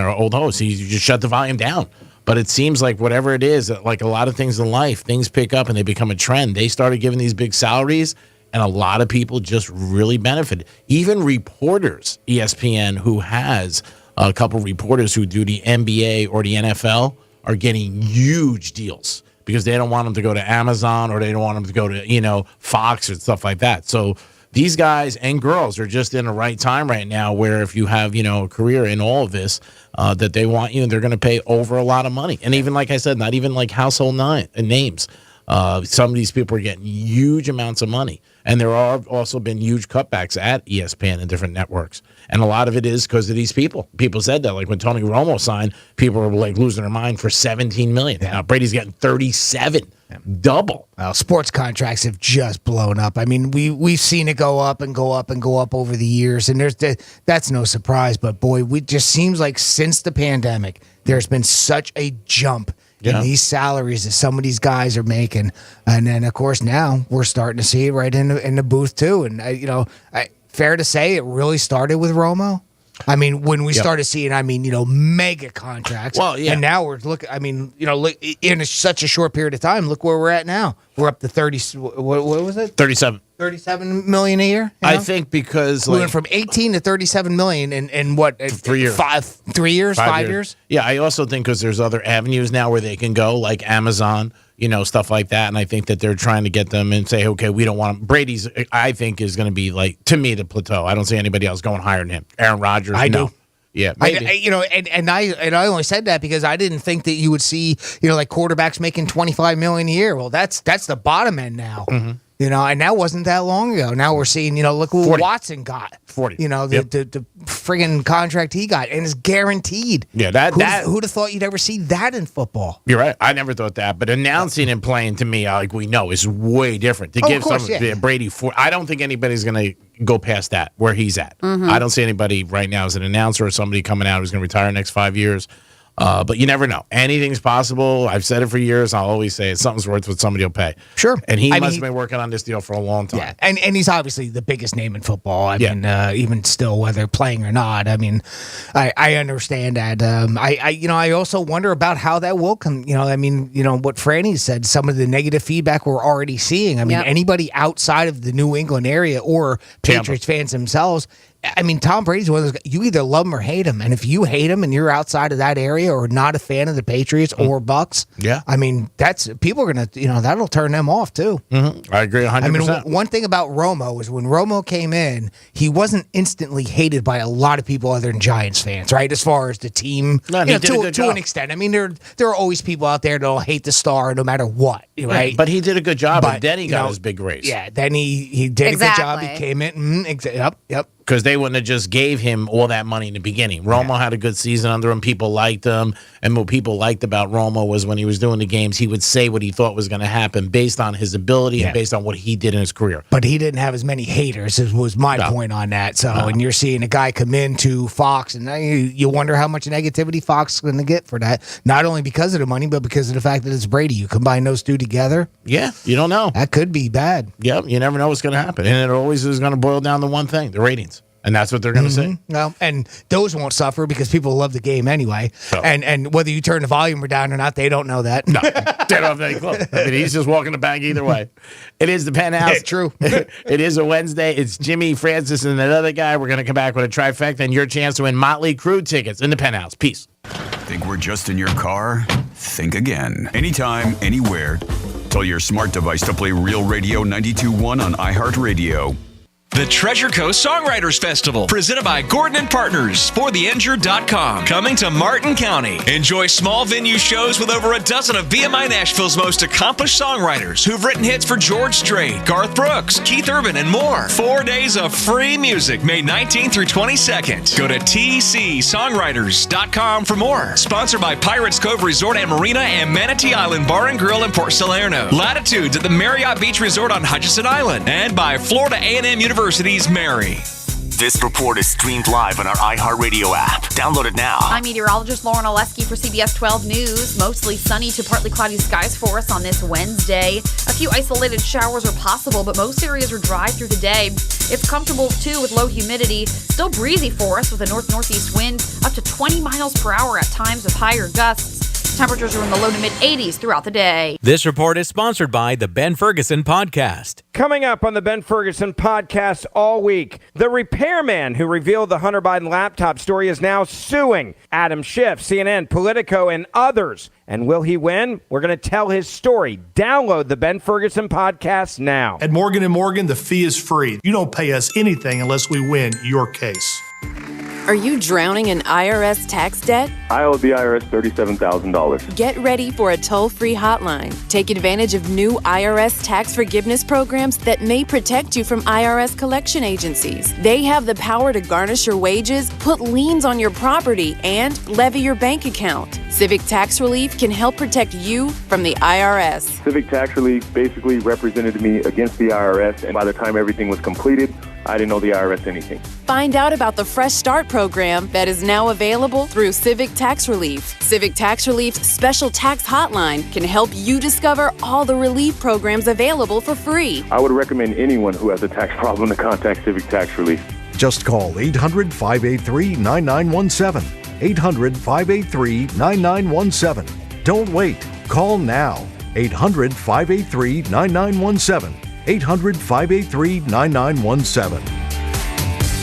old host. He just shut the volume down. But it seems like whatever it is, like a lot of things in life, things pick up and they become a trend. They started giving these big salaries, and a lot of people just really benefited. Even reporters, ESPN, who has a couple reporters who do the NBA or the NFL, are getting huge deals because they don't want them to go to Amazon or they don't want them to go to, Fox or stuff like that. So these guys and girls are just in the right time right now where if you have, a career in all of this, that they want you and they're going to pay over a lot of money. And even, like I said, not even like household names. Some of these people are getting huge amounts of money. And there are also been huge cutbacks at ESPN and different networks. And a lot of it is because of these people. People said that. Like when Tony Romo signed, people were like losing their mind for $17 million. Now Brady's getting $37. Double. Well, sports contracts have just blown up. I mean, we've seen it go up and go up and go up over the years, and that's no surprise. But boy, it just seems like since the pandemic, there's been such a jump in these salaries that some of these guys are making, and then of course now we're starting to see it right in the booth too. And fair to say, it really started with Romo. I mean, when we started seeing, mega contracts. Well, yeah. And now we're looking, look, in such a short period of time, look where we're at now. We're up to 30, what was it? 37. 37 million a year? I think because we went from 18 to 37 million in what? 3 years. 3 years? 5 years? Yeah, I also think because there's other avenues now where they can go, like Amazon, stuff like that. And I think that they're trying to get them and say, okay, we don't want him. Brady's, I think, is going to be like, to me, the plateau. I don't see anybody else going higher than him. Aaron Rodgers, I do. Yeah, maybe. I only said that because I didn't think that you would see, like quarterbacks making $25 million a year. Well, that's the bottom end now. Mm-hmm. And that wasn't that long ago. Now we're seeing, look who 40. Watson got. 40. The friggin' contract he got, and it's guaranteed. Yeah, who'd have thought you'd ever see that in football? You're right. I never thought that. But announcing and playing, to me, like we know, is way different. To give Brady I don't think anybody's going to go past that, where he's at. Mm-hmm. I don't see anybody right now as an announcer or somebody coming out who's going to retire next 5 years. But you never know. Anything's possible. I've said it for years. I'll always say it. Something's worth what somebody will pay. Sure. And he must have been working on this deal for a long time. Yeah. And he's obviously the biggest name in football. I mean, even still, whether playing or not. I mean, I understand that. I also wonder about how that will come. What Franny said, some of the negative feedback we're already seeing. I mean, anybody outside of the New England area or Patriots fans themselves, I mean, Tom Brady's one of those guys, you either love him or hate him. And if you hate him and you're outside of that area or not a fan of the Patriots or Bucks, I mean, people are going to, that'll turn them off too. Mm-hmm. I agree 100%. I mean, one thing about Romo is when Romo came in, he wasn't instantly hated by a lot of people other than Giants fans, right? As far as the team, to an extent. I mean, there are always people out there that'll hate the star no matter what, right? But he did a good job, and then he got his big raise. Yeah, then he did a good job. He came in. Yep. Because they wouldn't have just gave him all that money in the beginning. Romo had a good season under him. People liked him. And what people liked about Romo was when he was doing the games, he would say what he thought was going to happen based on his ability and based on what he did in his career. But he didn't have as many haters, was my point on that. So, and you're seeing a guy come into Fox, and now you wonder how much negativity Fox is going to get for that. Not only because of the money, but because of the fact that it's Brady. You combine those two together. Yeah, you don't know. That could be bad. Yep, you never know what's going to happen. And it always is going to boil down to one thing, the ratings. And that's what they're going to say. Well, and those won't suffer because people love the game anyway. Oh. And whether you turn the volume down or not, they don't know that. No, they don't have any clue. I mean, he's just walking the bank either way. It is the Penthouse. Yeah, true. It is a Wednesday. It's Jimmy, Francis, and another guy. We're going to come back with a trifecta and your chance to win Motley Crue tickets in the Penthouse. Peace. Think we're just in your car? Think again. Anytime, anywhere. Tell your smart device to play Real Radio 92.1 on iHeartRadio. The Treasure Coast Songwriters Festival, presented by Gordon & Partners for TheInjured.com, coming to Martin County. Enjoy small venue shows with over a dozen of BMI Nashville's most accomplished songwriters who've written hits for George Strait, Garth Brooks, Keith Urban, and more. 4 days of free music, May 19th through 22nd. Go to TCSongwriters.com for more. Sponsored by Pirates Cove Resort and Marina and Manatee Island Bar and Grill in Port Salerno. Latitudes at the Marriott Beach Resort on Hutchinson Island. And by Florida A&M University's Mary. This report is streamed live on our iHeartRadio app. Download it now. I'm meteorologist Lauren Oleski for CBS 12 News. Mostly sunny to partly cloudy skies for us on this Wednesday. A few isolated showers are possible, but most areas are dry through the day. It's comfortable, too, with low humidity. Still breezy for us with a north-northeast wind up to 20 miles per hour at times with higher gusts. Temperatures are in the low to mid-80s throughout the day. This report is sponsored by the Ben Ferguson Podcast. Coming up on the Ben Ferguson Podcast all week, the repairman who revealed the Hunter Biden laptop story is now suing Adam Schiff, CNN, Politico, and others. And will he win? We're going to tell his story. Download the Ben Ferguson Podcast now. At Morgan & Morgan, the fee is free. You don't pay us anything unless we win your case. Are you drowning in IRS tax debt? I owe the IRS $37,000. Get ready for a toll-free hotline. Take advantage of new IRS tax forgiveness programs that may protect you from IRS collection agencies. They have the power to garnish your wages, put liens on your property, and levy your bank account. Civic Tax Relief can help protect you from the IRS. Civic Tax Relief basically represented me against the IRS, and by the time everything was completed, I didn't owe the IRS anything. Find out about the Fresh Start program that is now available through Civic Tax Relief. Civic Tax Relief's special tax hotline can help you discover all the relief programs available for free. I would recommend anyone who has a tax problem to contact Civic Tax Relief. Just call 800-583-9917. 800-583-9917. Don't wait. Call now. 800-583-9917. 800-583-9917.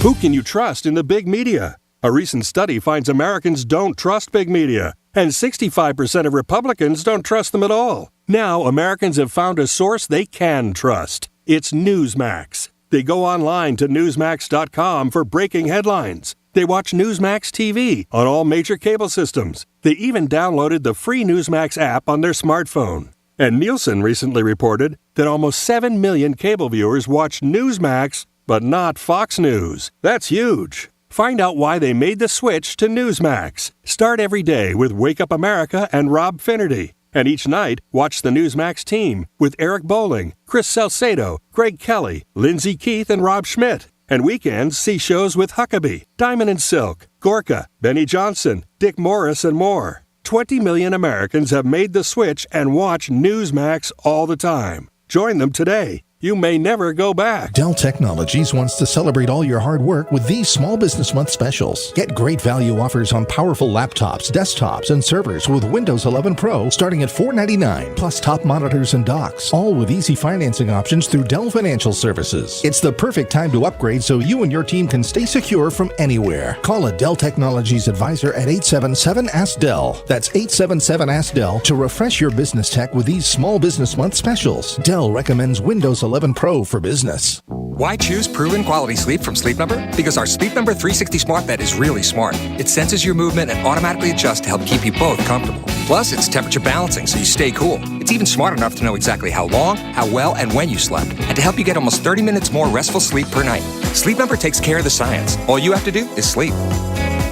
Who can you trust in the big media? A recent study finds Americans don't trust big media, and 65% of Republicans don't trust them at all. Now, Americans have found a source they can trust. It's Newsmax. They go online to Newsmax.com for breaking headlines. They watch Newsmax TV on all major cable systems. They even downloaded the free Newsmax app on their smartphone. And Nielsen recently reported that almost 7 million cable viewers watch Newsmax, but not Fox News. That's huge. Find out why they made the switch to Newsmax. Start every day with Wake Up America and Rob Finnerty. And each night, watch the Newsmax team with Eric Bowling, Chris Salcedo, Greg Kelly, Lindsey Keith, and Rob Schmidt. And weekends, see shows with Huckabee, Diamond and Silk, Gorka, Benny Johnson, Dick Morris, and more. 20 million Americans have made the switch and watch Newsmax all the time. Join them today. You may never go back. Dell Technologies wants to celebrate all your hard work with these Small Business Month specials. Get great value offers on powerful laptops, desktops, and servers with Windows 11 Pro starting at $499, plus top monitors and docks, all with easy financing options through Dell Financial Services. It's the perfect time to upgrade so you and your team can stay secure from anywhere. Call a Dell Technologies advisor at 877-ASK-DELL. That's 877-ASK-DELL to refresh your business tech with these Small Business Month specials. Dell recommends Windows 11 Pro for business. Why choose proven quality sleep from Sleep Number? Because our Sleep Number 360 smart bed is really smart. It senses your movement and automatically adjusts to help keep you both comfortable. Plus, it's temperature balancing so you stay cool. It's even smart enough to know exactly how long, how well, and when you slept, and to help you get almost 30 minutes more restful sleep per night. Sleep Number takes care of the science. All you have to do is sleep.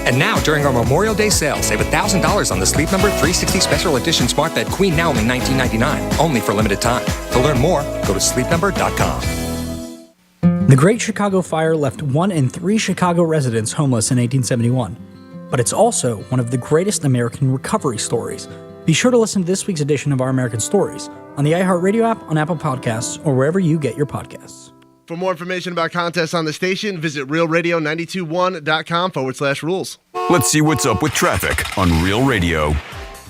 And now, during our Memorial Day sale, save $1,000 on the Sleep Number 360 Special Edition Smart Bed Queen, now only $19.99, only for limited time. To learn more, go to sleepnumber.com. The Great Chicago Fire left 1 in 3 Chicago residents homeless in 1871. But it's also one of the greatest American recovery stories. Be sure to listen to this week's edition of Our American Stories on the iHeartRadio app, on Apple Podcasts, or wherever you get your podcasts. For more information about contests on the station, visit realradio921.com/rules. Let's see what's up with traffic on Real Radio.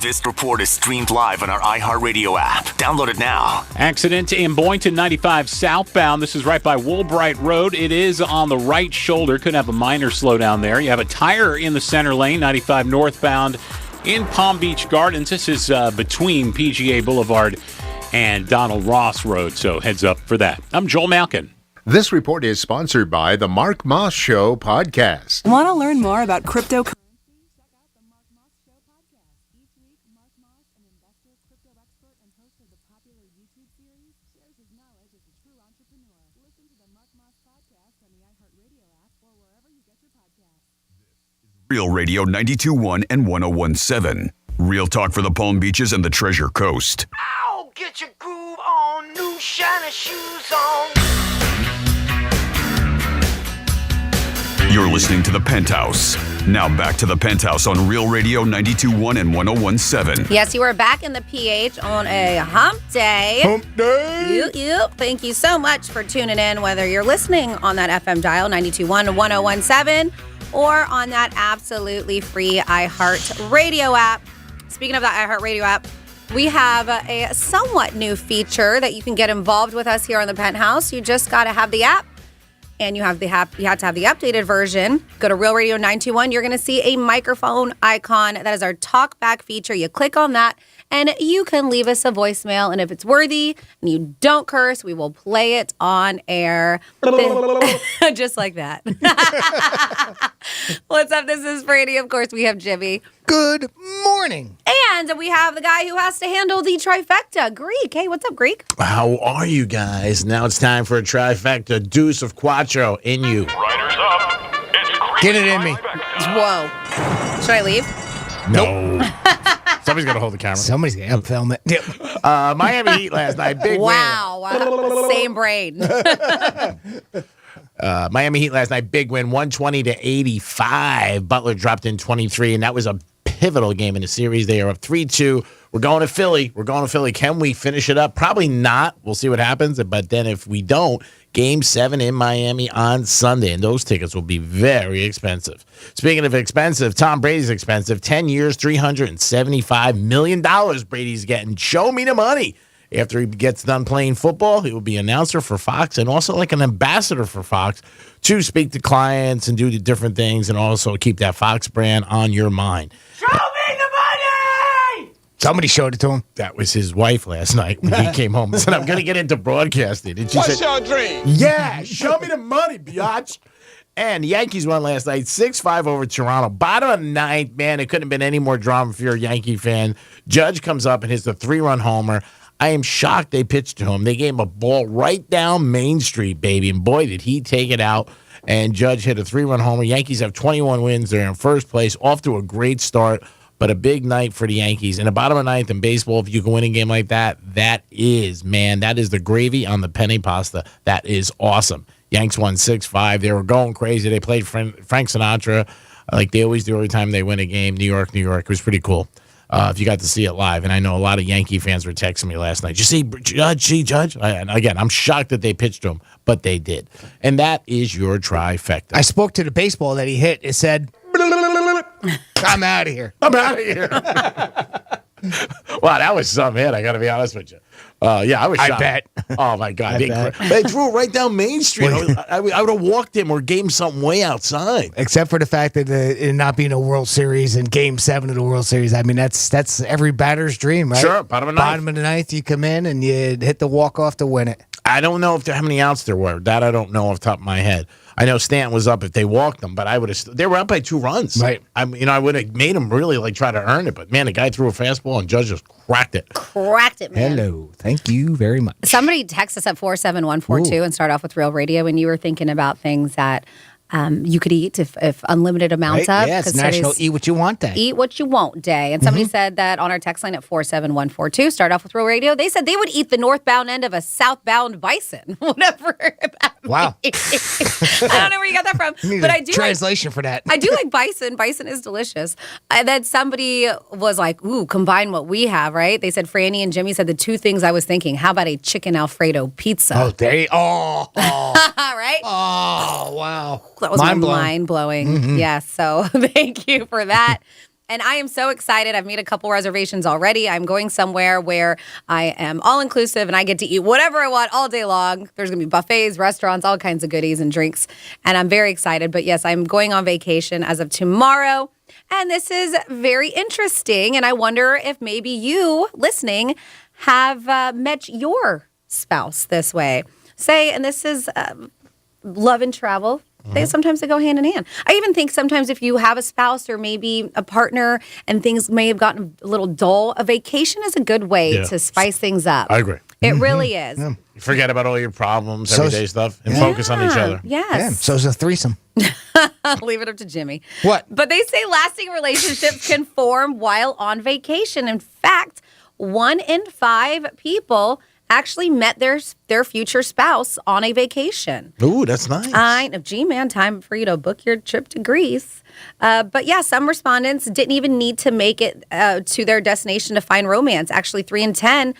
This report is streamed live on our iHeartRadio app. Download it now. Accident in Boynton 95 southbound. This is right by Woolbright Road. It is on the right shoulder. Could have a minor slowdown there. You have a tire in the center lane, 95 northbound in Palm Beach Gardens. This is between PGA Boulevard and Donald Ross Road, so heads up for that. I'm Joel Malkin. This report is sponsored by the Mark Moss Show podcast. Want to learn more about cryptocurrency? Real Radio 92.1 and 101.7. Real talk for the Palm Beaches and the Treasure Coast. Ow! Get your groove on, new shiny shoes on. You're listening to the Penthouse. Now back to the Penthouse on Real Radio 92.1 and 101.7. Yes, you are back in the PH on a hump day. Hump day. Yep. Thank you so much for tuning in, whether you're listening on that FM dial, 92.1 and 101.7, or on that absolutely free iHeartRadio app. Speaking of that iHeartRadio app, we have a somewhat new feature that you can get involved with us here on the Penthouse. You just got to have the app, and you have to have the updated version. Go to Real Radio 921. You're going to see a microphone icon. That is our talk back feature. You click on that, and you can leave us a voicemail. And if it's worthy and you don't curse, we will play it on air. Just like that. What's up? This is Brady. Of course, we have Jimmy. Good morning. And we have the guy who has to handle the trifecta, Greek. Hey, what's up, Greek? How are you guys? Now it's time for a trifecta. Deuce of Quattro in you. Riders up. It's Greek. Get it in me. Whoa. Should I leave? No. Somebody's got to hold the camera. Somebody's going to film it. Miami Heat last night. Big wow. Same brain. Miami Heat last night. Big win, 120-85. Butler dropped in 23, and that was a pivotal game in the series. They are up 3-2. We're going to Philly. Can we finish it up? Probably not. We'll see what happens. But then if we don't, Game 7 in Miami on Sunday, and those tickets will be very expensive. Speaking of expensive, Tom Brady's expensive. 10 years, $375 million Brady's getting. Show me the money. After he gets done playing football, he will be an announcer for Fox and also like an ambassador for Fox to speak to clients and do the different things and also keep that Fox brand on your mind. Show me the money! Somebody showed it to him. That was his wife last night when he came home and said, I'm going to get into broadcasting. And she What's said, your dream? Yeah, show me the money, biatch. And the Yankees won last night, 6-5 over Toronto. Bottom of the ninth, man, it couldn't have been any more drama if you're a Yankee fan. Judge comes up and hits the 3-run homer. I am shocked they pitched to him. They gave him a ball right down Main Street, baby. And boy, did he take it out. And Judge hit a 3-run homer. Yankees have 21 wins. They're in first place, off to a great start. But a big night for the Yankees. In the bottom of the ninth in baseball, if you can win a game like that, that is the gravy on the penne pasta. That is awesome. Yanks won 6-5. They were going crazy. They played Frank Sinatra like they always do every time they win a game. New York. It was pretty cool. If you got to see it live. And I know a lot of Yankee fans were texting me last night. Did you see Judge? And again, I'm shocked that they pitched to him, but they did. And that is your trifecta. I spoke to the baseball that he hit. It said, I'm out of here. Wow, that was some hit. I got to be honest with you. Yeah, I was shocked. I bet. Oh, my God. They threw it right down Main Street. I would have walked him or gave him something way outside. Except for the fact that it not being a World Series and Game 7 of the World Series. I mean, that's every batter's dream, right? Sure, bottom of the ninth. Bottom of the ninth, you come in and you hit the walk-off to win it. I don't know how many outs there were. That I don't know off the top of my head. I know Stanton was up if they walked them, but I would have. They were up by 2 runs. Right. I would have made them really try to earn it. But man, the guy threw a fastball and Judge just cracked it. Man. Hello. Thank you very much. Somebody text us at 47142 and start off with Real Radio when you were thinking about things that you could eat if unlimited amounts right? of. Yeah, it's National Eat What You Want Day. Eat What You Want Day. And somebody said that on our text line at 47142, start off with Real Radio. They said they would eat the northbound end of a southbound bison, whatever that Wow. I don't know where you got that from, but I do translation for that. I do like bison. Bison is delicious. And then somebody was like, ooh, combine what we have, right? They said, Franny and Jimmy said the two things I was thinking. How about a chicken Alfredo pizza? Oh, right? Oh, wow. That was mind-blowing. Mm-hmm. Yeah, so thank you for that. And I am so excited. I've made a couple reservations already. I'm going somewhere where I am all-inclusive and I get to eat whatever I want all day long. There's going to be buffets, restaurants, all kinds of goodies and drinks. And I'm very excited. But yes, I'm going on vacation as of tomorrow. And this is very interesting. And I wonder if maybe you, listening, have met your spouse this way. Say, and this is love and travel. Sometimes they go hand in hand. I even think sometimes if you have a spouse or maybe a partner and things may have gotten a little dull, a vacation is a good way to spice things up. I agree. It really is. Yeah. You forget about all your problems, everyday stuff, and focus on each other. Yes. Yeah, so it's a threesome. Leave it up to Jimmy. What? But they say lasting relationships can form while on vacation. In fact, 1 in 5 people actually met their future spouse on a vacation. Ooh, that's nice. I know. Gee, man, time for you to book your trip to Greece. But yeah, some respondents didn't even need to make it to their destination to find romance. Actually, 3 in 10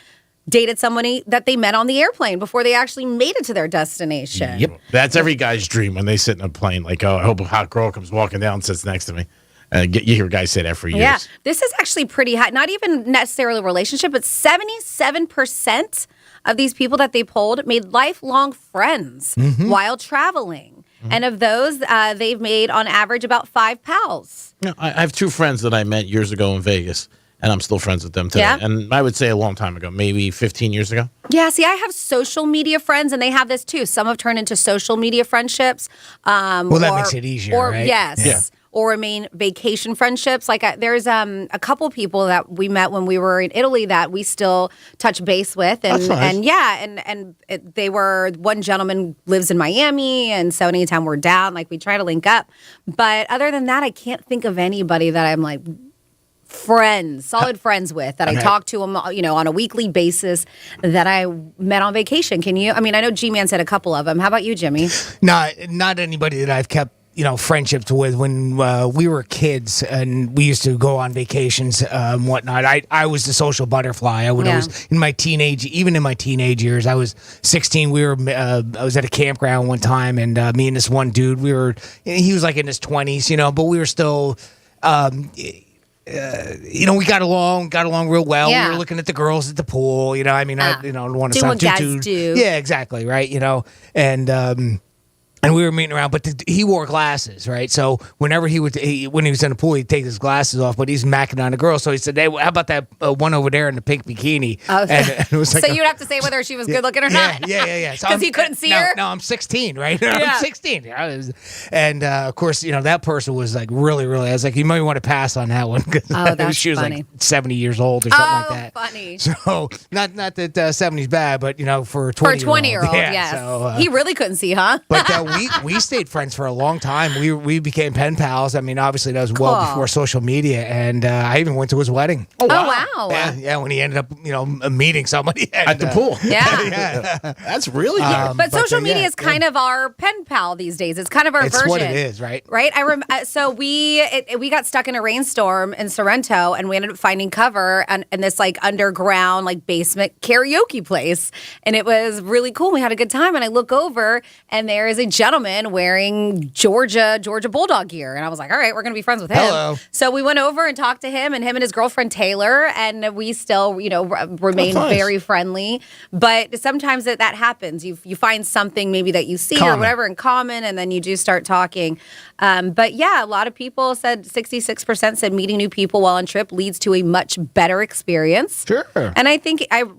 dated somebody that they met on the airplane before they actually made it to their destination. Yep. That's every guy's dream when they sit in a plane. Like, oh, I hope a hot girl comes walking down and sits next to me. You hear guys say that for years. Yeah, this is actually pretty high. Not even necessarily a relationship, but 77% of these people that they polled made lifelong friends while traveling. And of those, they've made on average about 5 pals. You know, I have 2 friends that I met years ago in Vegas, and I'm still friends with them today. Yeah. And I would say a long time ago, maybe 15 years ago. Yeah, see, I have social media friends, and they have this too. Some have turned into social media friendships. Well, that makes it easier, right? Yes. Yeah. Or remain vacation friendships. Like there's a couple people that we met when we were in Italy that we still touch base with, and That's nice. and yeah, and they were, one gentleman lives in Miami, and so anytime we're down, like we try to link up. But other than that, I can't think of anybody that I'm like solid friends with that I talk to them, on a weekly basis that I met on vacation. Can you? I mean, I know G-Man said a couple of them. How about you, Jimmy? Not anybody that I've kept friendships with. When we were kids and we used to go on vacations, whatnot. I was the social butterfly. I would always, in my teenage years, I was 16. I was at a campground one time, and me and this one dude, he was like in his 20s, but we were still, we got along real well. Yeah. We were looking at the girls at the pool. I don't want to sound what guys do. Yeah, exactly, right. And we were meeting around, but he wore glasses, right? So whenever when he was in the pool, he'd take his glasses off, but he's macking on a girl. So he said, "Hey, how about that one over there in the pink bikini?" Oh, and it was like so you'd have to say whether she was good looking or not. Yeah. Because he couldn't see her. No, I'm 16, right? Yeah. I'm 16. And of course, that person was like really, really. I was like, you might want to pass on that one because that's she was funny. like 70 years old or something like that. Funny. So not that 70's bad, but for a 20-year-old. For a 20-year-old, yeah, yes. So, he really couldn't see, huh? But we stayed friends for a long time. We became pen pals. I mean, obviously that was well before social media, and I even went to his wedding. Oh wow! Yeah, when he ended up meeting somebody at the pool. Yeah, that's really good. But social media is kind of our pen pal these days. It's kind of our version. It's what it is, right? Right. So we got stuck in a rainstorm in Sorrento, and we ended up finding cover in this like underground like basement karaoke place, and it was really cool. We had a good time, and I look over, and there is a gentleman wearing Georgia Bulldog gear, and I was like, all right, we're gonna be friends with him. Hello. So we went over and talked to him and his girlfriend Taylor, and we still remain very friendly. But sometimes that happens. You find something maybe that you see or whatever in common, and then you do start talking. But yeah, a lot of people said 66% said meeting new people while on trip leads to a much better experience. Sure. And I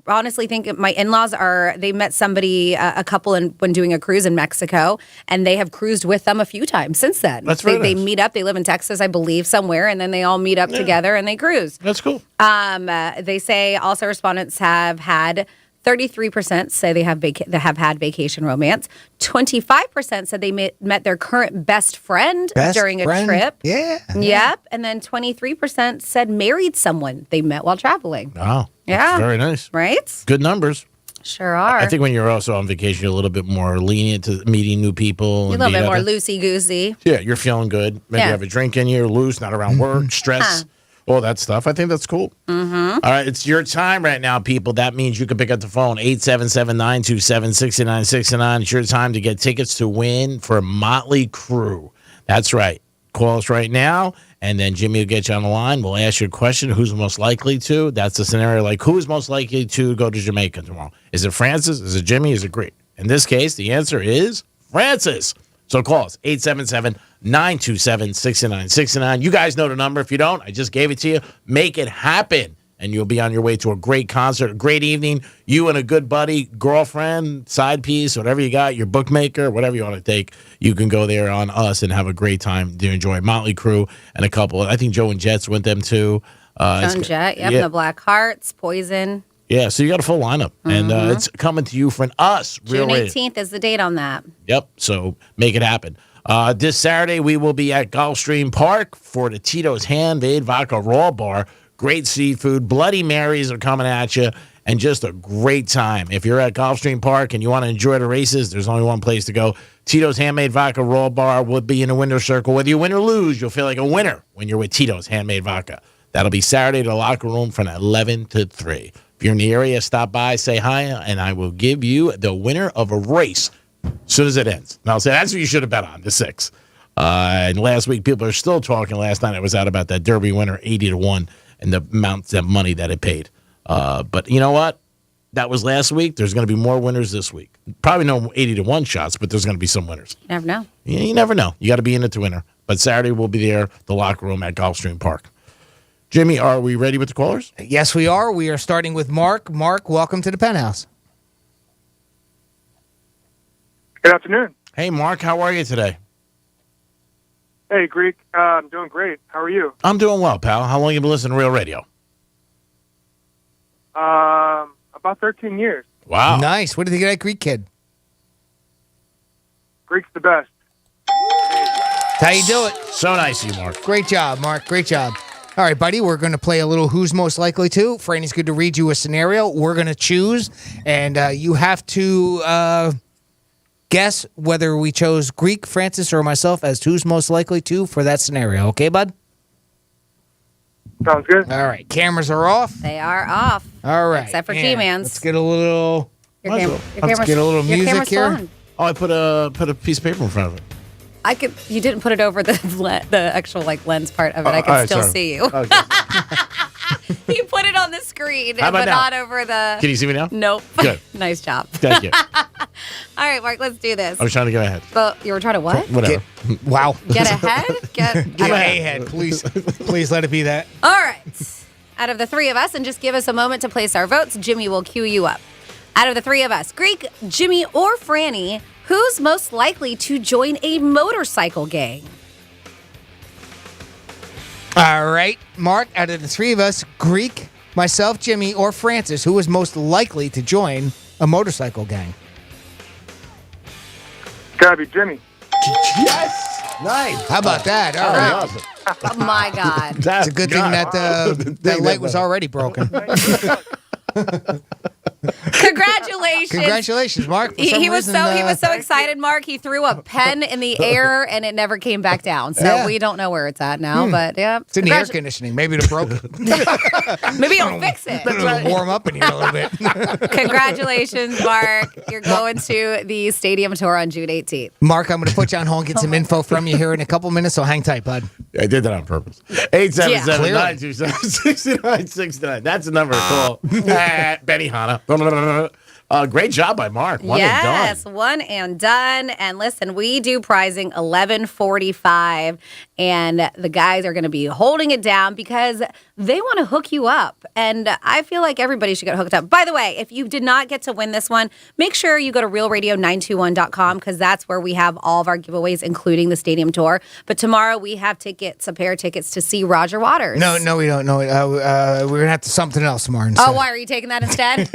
honestly think my in-laws they met somebody, a couple when doing a cruise in Mexico, and they have cruised with them a few times since then. That's very They nice. meet up. They live in Texas, I believe, somewhere, and then they all meet up together and they cruise. That's cool. They say also respondents have had 33% say they have had vacation romance. 25% said they met their current best friend during a trip. Yeah. Yep. And then 23% said married someone they met while traveling. Wow. Yeah. That's very nice. Right? Good numbers. Sure are. I think when you're also on vacation, you're a little bit more lenient to meeting new people. You're a little bit more loosey-goosey. Yeah, you're feeling good. Maybe you have a drink in you, loose, not around work, stress, all that stuff. I think that's cool. Mm-hmm. All right, it's your time right now, people. That means you can pick up the phone, 877-927-6969. It's your time to get tickets to win for Motley Crue. That's right. Call us right now, and then Jimmy will get you on the line. We'll ask you a question. Who's most likely to? That's the scenario. Like, who is most likely to go to Jamaica tomorrow? Is it Francis? Is it Jimmy? Is it Greek? In this case, the answer is Francis. So call us, 877-927-6969. You guys know the number. If you don't, I just gave it to you. Make it happen, and you'll be on your way to a great concert, a great evening. You and a good buddy, girlfriend, side piece, whatever you got, your bookmaker, whatever you want to take, you can go there on us and have a great time to enjoy Motley Crue and a couple. I think Joe and Jets went them too. Joan Jett, the Black Hearts, Poison. Yeah, so you got a full lineup, and it's coming to you from us. June 18th is the date on that. Yep, so make it happen. This Saturday, we will be at Gulfstream Park for the Tito's Handmade Vodka Raw Bar. Great seafood. Bloody Marys are coming at you, and just a great time. If you're at Gulfstream Park and you want to enjoy the races, there's only one place to go. Tito's Handmade Vodka Raw Bar will be in the winner's circle. Whether you win or lose, you'll feel like a winner when you're with Tito's Handmade Vodka. That'll be Saturday at the locker room from 11 to 3. If you're in the area, stop by, say hi, and I will give you the winner of a race as soon as it ends. And I'll say that's what you should have bet on, the 6. And last week, people are still talking. Last night, I was out about that Derby winner, 80-1, and the amount of money that it paid. But you know what? That was last week. There's going to be more winners this week. Probably no 80-1 shots, but there's going to be some winners. You never know. Yeah, you never know. You got to be in it to winner. But Saturday, we'll be there, the locker room at Gulfstream Park. Jimmy, are we ready with the callers? Yes, we are. We are starting with Mark. Mark, welcome to the Penthouse. Good afternoon. Hey, Mark, how are you today? Hey, Greek. I'm doing great. How are you? I'm doing well, pal. How long have you been listening to Real Radio? About 13 years. Wow. Nice. What did you get at Greek Kid? Greek's the best. That's how you do it. So nice of you, Mark. Great job, Mark. Great job. All right, buddy, we're going to play a little Who's Most Likely To. Franny's going to read you a scenario. We're going to choose, and you have to guess whether we chose Greek, Francis, or myself as Who's Most Likely To for that scenario. Okay, bud? Sounds good. All right, cameras are off. They are off. All right. Except for and G-Man's. Let's get a little... Let's get a little music here. Oh, I put a piece of paper in front of it. You didn't put it over the actual lens part of it. I can still see you. Okay. You put it on the screen, How about but now? not over the. Can you see me now? Nope. Good. Nice job. Thank you. All right, Mark, let's do this. I was trying to get ahead. But you were trying to what? Whatever. Wow. Get ahead? Get ahead, please. Please let it be that. All right. Out of the three of us, and just give us a moment to place our votes, Jimmy will cue you up. Out of the three of us, Greek, Jimmy, or Franny, who's most likely to join a motorcycle gang? All right, Mark, out of the three of us, Greek, myself, Jimmy, or Francis, who is most likely to join a motorcycle gang? Gotta be Jimmy. Yes! Nice. How about that? All right. Awesome. Oh, my God. It's a good thing that that light was already broken. Congratulations. Congratulations, Mark. For some He was reason, so excited, Mark. He threw a pen in the air and it never came back down. So we don't know where it's at now, but yeah. It's in the air conditioning. Maybe it broke. Maybe it'll fix it. It'll warm up in here a little bit. Congratulations, Mark. You're going to the stadium tour on June 18th. Mark, I'm going to put you on hold and get some info from you here in a couple minutes, so hang tight, bud. I did that on purpose. 877-927-6969. That's the number to call. Benny Hanna. Great job by Mark. One and done. One and done. And listen, we do prizing 11:45, and the guys are going to be holding it down because they want to hook you up. And I feel like everybody should get hooked up. By the way, if you did not get to win this one, make sure you go to realradio921.com because that's where we have all of our giveaways, including the stadium tour. But tomorrow we have tickets, a pair of tickets to see Roger Waters. No, we don't know it. We're going to have to something else tomorrow instead. Oh, why are you taking that instead?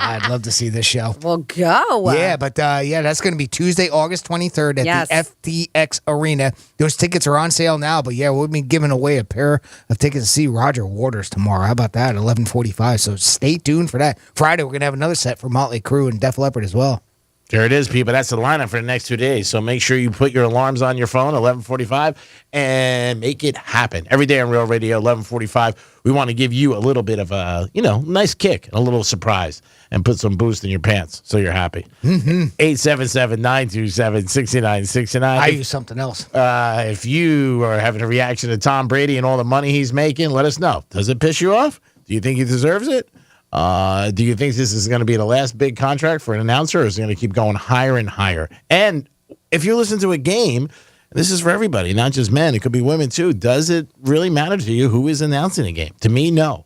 I'd love to see this show. Well, go. Yeah, but that's going to be Tuesday, August 23rd at the FTX Arena. Those tickets are on sale now, but we'll be giving away a pair of tickets to see Roger Waters tomorrow. How about that? 11:45. So stay tuned for that. Friday, we're going to have another set for Motley Crue and Def Leppard as well. There it is, people. That's the lineup for the next 2 days. So make sure you put your alarms on your phone, 11:45, and make it happen. Every day on Real Radio, 11:45, we want to give you a little bit of a, nice kick, a little surprise, and put some boost in your pants so you're happy. 877-927-6969. I use something else. If you are having a reaction to Tom Brady and all the money he's making, let us know. Does it piss you off? Do you think he deserves it? Do you think this is going to be the last big contract for an announcer, or is it going to keep going higher and higher? And if you listen to a game, this is for everybody, not just men. It could be women, too. Does it really matter to you who is announcing the game? To me, no.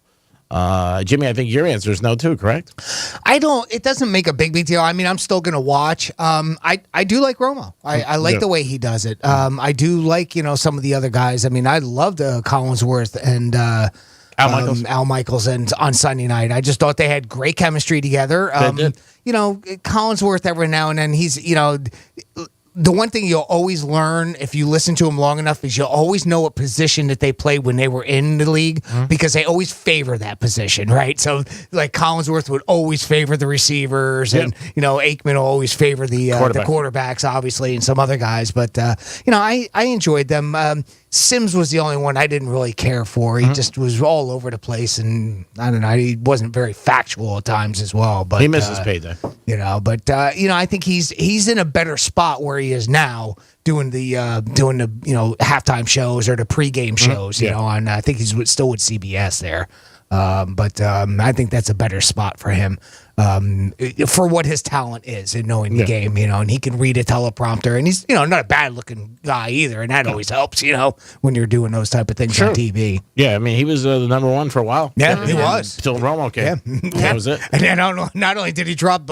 Jimmy, I think your answer is no, too, correct? It doesn't make a big deal. I mean, I'm still going to watch. I do like Romo. I like the way he does it. I do like, some of the other guys. I mean, I loved Collinsworth and Al Michaels and on Sunday night. I just thought they had great chemistry together. Collinsworth every now and then, he's, the one thing you'll always learn if you listen to him long enough is you'll always know what position that they played when they were in the league because they always favor that position, right? So, like, Collinsworth would always favor the receivers and, Aikman will always favor the quarterbacks, obviously, and some other guys. But, I enjoyed them. Sims was the only one I didn't really care for. He just was all over the place, and I don't know. He wasn't very factual at times as well. But he misses payday, I think he's in a better spot where he is now, doing the halftime shows or the pregame shows. On I think he's still with CBS there. But I think that's a better spot for him for what his talent is in knowing the game, and he can read a teleprompter, and he's, not a bad looking guy either. And that always helps, when you're doing those type of things on TV. Yeah. I mean, he was the number one for a while. Yeah, he was. Till Romo came. Yeah. That was it. And then not only did he drop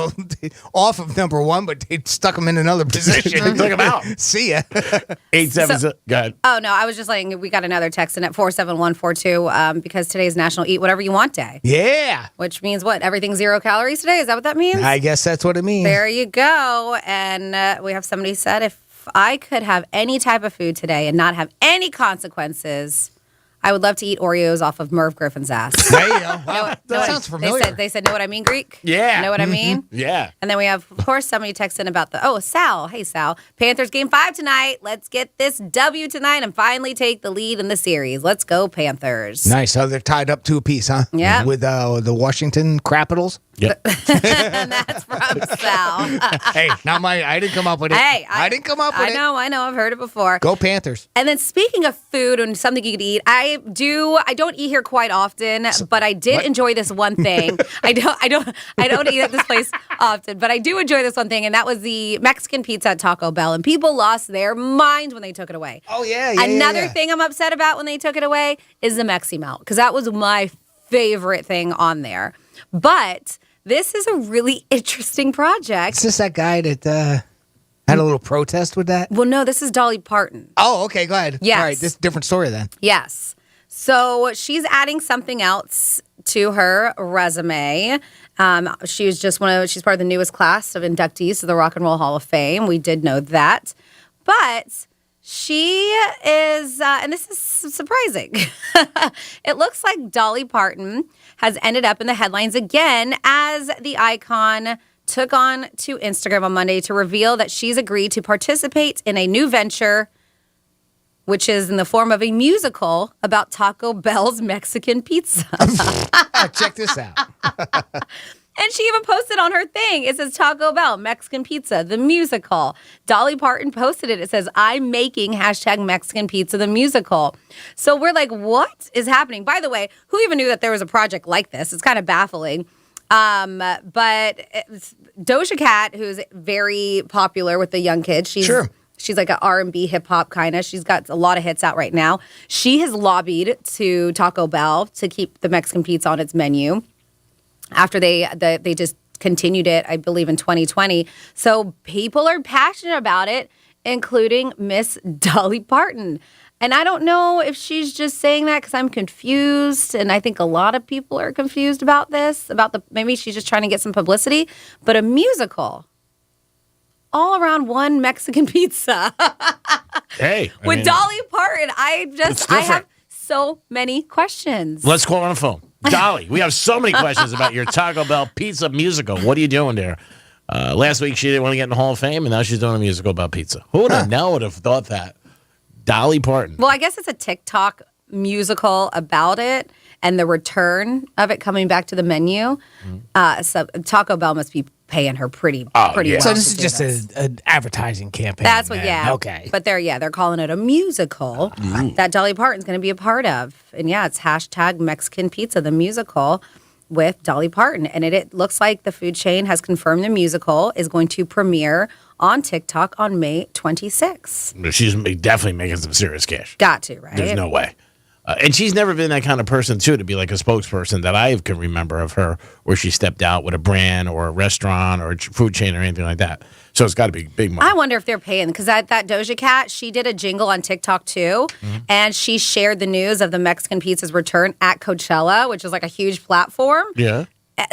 off of number one, but they stuck him in another position. Took him out. See ya. 877. Go ahead. Oh, no, I was just saying we got another text in at 47142 because today's National Eat Whatever You Want Day. Yeah. Which means what? Everything's 0 calories today? Is that what that means? I guess that's what it means. There you go. And we have somebody said, if I could have any type of food today and not have any consequences, I would love to eat Oreos off of Merv Griffin's ass. There you go. Wow, that sounds familiar. They said, know what I mean, Greek? Yeah. Know what I mean? Yeah. And then we have, of course, somebody texted in about Sal. Hey, Sal. Panthers game 5 tonight. Let's get this W tonight and finally take the lead in the series. Let's go, Panthers. Nice. So they're tied up to a piece, huh? Yeah. With the Washington Capitals. Yep. And that's from Sal. Hey, not I didn't come up with it. Hey, I didn't come up with it. I know. I've heard it before. Go Panthers. And then speaking of food and something you could eat, I don't eat here quite often, but I did enjoy this one thing. I don't eat at this place often, but I do enjoy this one thing, and that was the Mexican pizza at Taco Bell. And people lost their minds when they took it away. Oh yeah. Another thing I'm upset about when they took it away is the Mexi Melt, because that was my favorite thing on there. But this is a really interesting project. Is this that guy that had a little protest with that? Well, no, this is Dolly Parton. Oh, okay, go ahead. Yes. All right, this is a different story then. Yes. So she's adding something else to her resume. She's part of the newest class of inductees to the Rock and Roll Hall of Fame. We did know that. But she is, and this is surprising, it looks like Dolly Parton has ended up in the headlines again as the icon took on to Instagram on Monday to reveal that she's agreed to participate in a new venture, which is in the form of a musical about Taco Bell's Mexican pizza. Check this out. And she even posted on her thing. It says Taco Bell, Mexican pizza, the musical. Dolly Parton posted it. It says, I'm making #Mexican pizza, the musical. So we're like, what is happening? By the way, who even knew that there was a project like this? It's kind of baffling. But Doja Cat, who's very popular with the young kids. She's like an R&B hip hop kind of. She's got a lot of hits out right now. She has lobbied to Taco Bell to keep the Mexican pizza on its menu after they just continued it, I believe, in 2020. So people are passionate about it, including Miss Dolly Parton. And I don't know if she's just saying that because I'm confused. And I think a lot of people are confused about this, maybe she's just trying to get some publicity. But a musical all around one Mexican pizza. Hey. With Dolly Parton. I have so many questions. Let's call her on the phone. Dolly, we have so many questions about your Taco Bell pizza musical. What are you doing there? Last week she didn't want to get in the Hall of Fame, and now she's doing a musical about pizza. Who would have thought that? Dolly Parton. Well, I guess it's a TikTok musical about it and the return of it coming back to the menu. So Taco Bell must be paying her pretty well. So this is just an advertising campaign. That's what, man. Okay. But they're calling it a musical that Dolly Parton's going to be a part of. And it's hashtag Mexican Pizza, the musical with Dolly Parton. And it looks like the food chain has confirmed the musical is going to premiere on TikTok on May 26th. She's definitely making some serious cash. Got to, right? There's no way. And she's never been that kind of person, too, to be like a spokesperson that I can remember of her, where she stepped out with a brand or a restaurant or a food chain or anything like that. So it's got to be big money. I wonder if they're paying, because that Doja Cat, she did a jingle on TikTok, too, and she shared the news of the Mexican pizza's return at Coachella, which is like a huge platform. Yeah.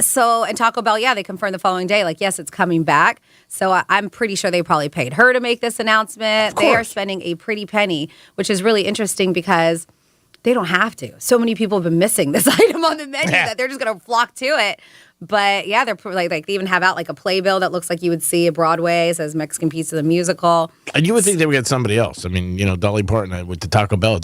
So, and Taco Bell, they confirmed the following day, like, yes, it's coming back. So I'm pretty sure they probably paid her to make this announcement. They are spending a pretty penny, which is really interesting because they don't have to. So many people have been missing this item on the menu that they're just going to flock to it. But they're like they even have out like a playbill that looks like you would see at Broadway. It says Mexican Pizza, the musical. And you would think they would get somebody else. I mean, Dolly Parton with the Taco Bell,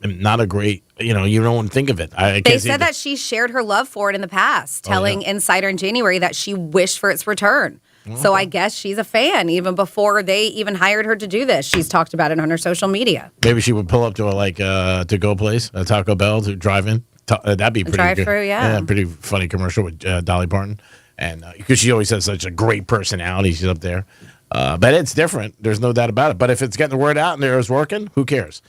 not a great, you don't think of it. They said that she shared her love for it in the past, telling Insider in January that she wished for its return. So I guess she's a fan even before they even hired her to do this. She's talked about it on her social media. Maybe she would pull up to a to-go place, a Taco Bell, to drive in. That'd be pretty drive good. Through, yeah. Pretty funny commercial with Dolly Parton. And because she always has such a great personality, she's up there. But it's different. There's no doubt about it. But if it's getting the word out and it's working, who cares?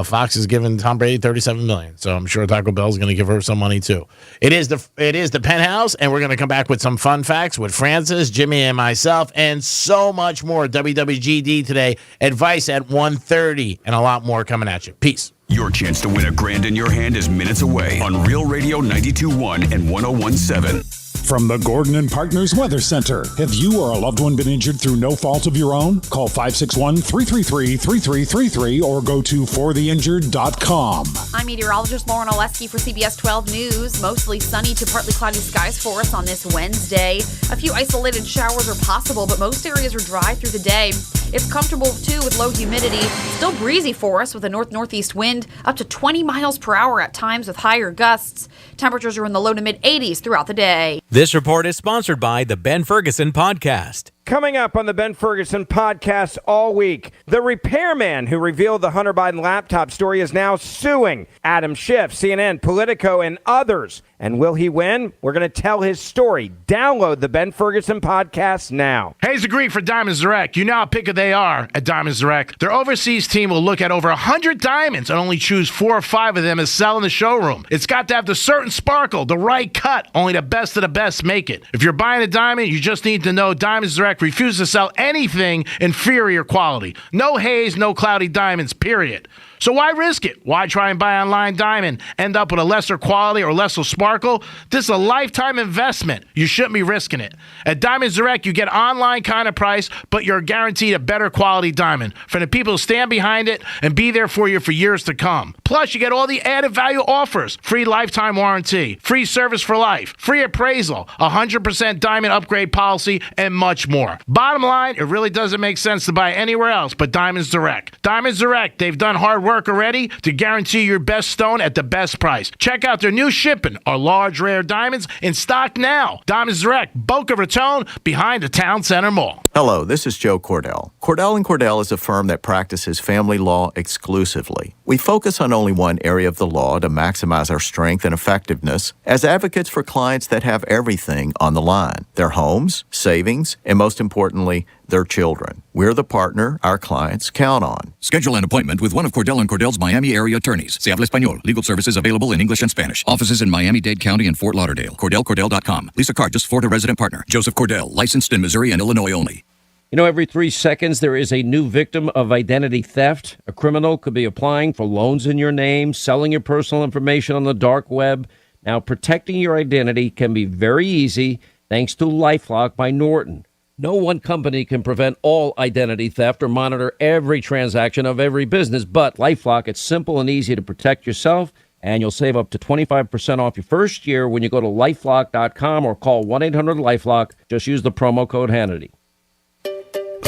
Fox has given Tom Brady $37 million, so I'm sure Taco Bell is going to give her some money too. It is the Penthouse, and we're going to come back with some fun facts with Francis, Jimmy, and myself, and so much more. WWGD today, advice at 1:30, and a lot more coming at you. Peace. Your chance to win $1,000 in your hand is minutes away on Real Radio 92.1 and 101.7. From the Gordon and Partners Weather Center. Have you or a loved one been injured through no fault of your own? Call 561-333-3333 or go to fortheinjured.com. I'm meteorologist Lauren Oleski for CBS 12 News. Mostly sunny to partly cloudy skies for us on this Wednesday. A few isolated showers are possible, but most areas are dry through the day. It's comfortable, too, with low humidity. Still breezy for us with a north-northeast wind up to 20 miles per hour at times with higher gusts. Temperatures are in the low to mid-80s throughout the day. This report is sponsored by the Ben Ferguson Podcast. Coming up on the Ben Ferguson Podcast all week, the repairman who revealed the Hunter Biden laptop story is now suing Adam Schiff, CNN, Politico, and others. And will he win? We're going to tell his story. Download the Ben Ferguson Podcast now. Hey, it's Greek for Diamonds Direct. You know how picky they are at Diamonds Direct. Their overseas team will look at over 100 diamonds and only choose 4 or 5 of them to sell in the showroom. It's got to have the certain sparkle, the right cut. Only the best of the best make it. If you're buying a diamond, you just need to know Diamonds Direct refuses to sell anything inferior quality. No haze, no cloudy diamonds, period. So why risk it? Why try and buy online diamond? End up with a lesser quality or lesser sparkle? This is a lifetime investment. You shouldn't be risking it. At Diamonds Direct, you get online kind of price, but you're guaranteed a better quality diamond from the people who stand behind it and be there for you for years to come. Plus, you get all the added value offers. Free lifetime warranty, free service for life, free appraisal, 100% diamond upgrade policy, and much more. Bottom line, it really doesn't make sense to buy anywhere else but Diamonds Direct. Diamonds Direct, they've done hard work already to guarantee your best stone at the best price. Check out their new shipping, our large rare diamonds in stock now. Diamonds Direct, Boca Raton, behind the Town Center Mall. Hello, this is Joe Cordell. Cordell & Cordell is a firm that practices family law exclusively. We focus on only one area of the law to maximize our strength and effectiveness as advocates for clients that have everything on the line: their homes, savings, and most importantly, their children. We're the partner our clients count on. Schedule an appointment with one of Cordell & Cordell's Miami area attorneys. Se habla español. Legal services available in English and Spanish. Offices in Miami-Dade County and Fort Lauderdale. CordellCordell.com. Lease a car just for the resident partner. Joseph Cordell. Licensed in Missouri and Illinois only. You know, every 3 seconds there is a new victim of identity theft. A criminal could be applying for loans in your name, selling your personal information on the dark web. Now, protecting your identity can be very easy thanks to LifeLock by Norton. No one company can prevent all identity theft or monitor every transaction of every business, but LifeLock, it's simple and easy to protect yourself, and you'll save up to 25% off your first year when you go to LifeLock.com or call 1-800-LifeLock. Just use the promo code Hannity.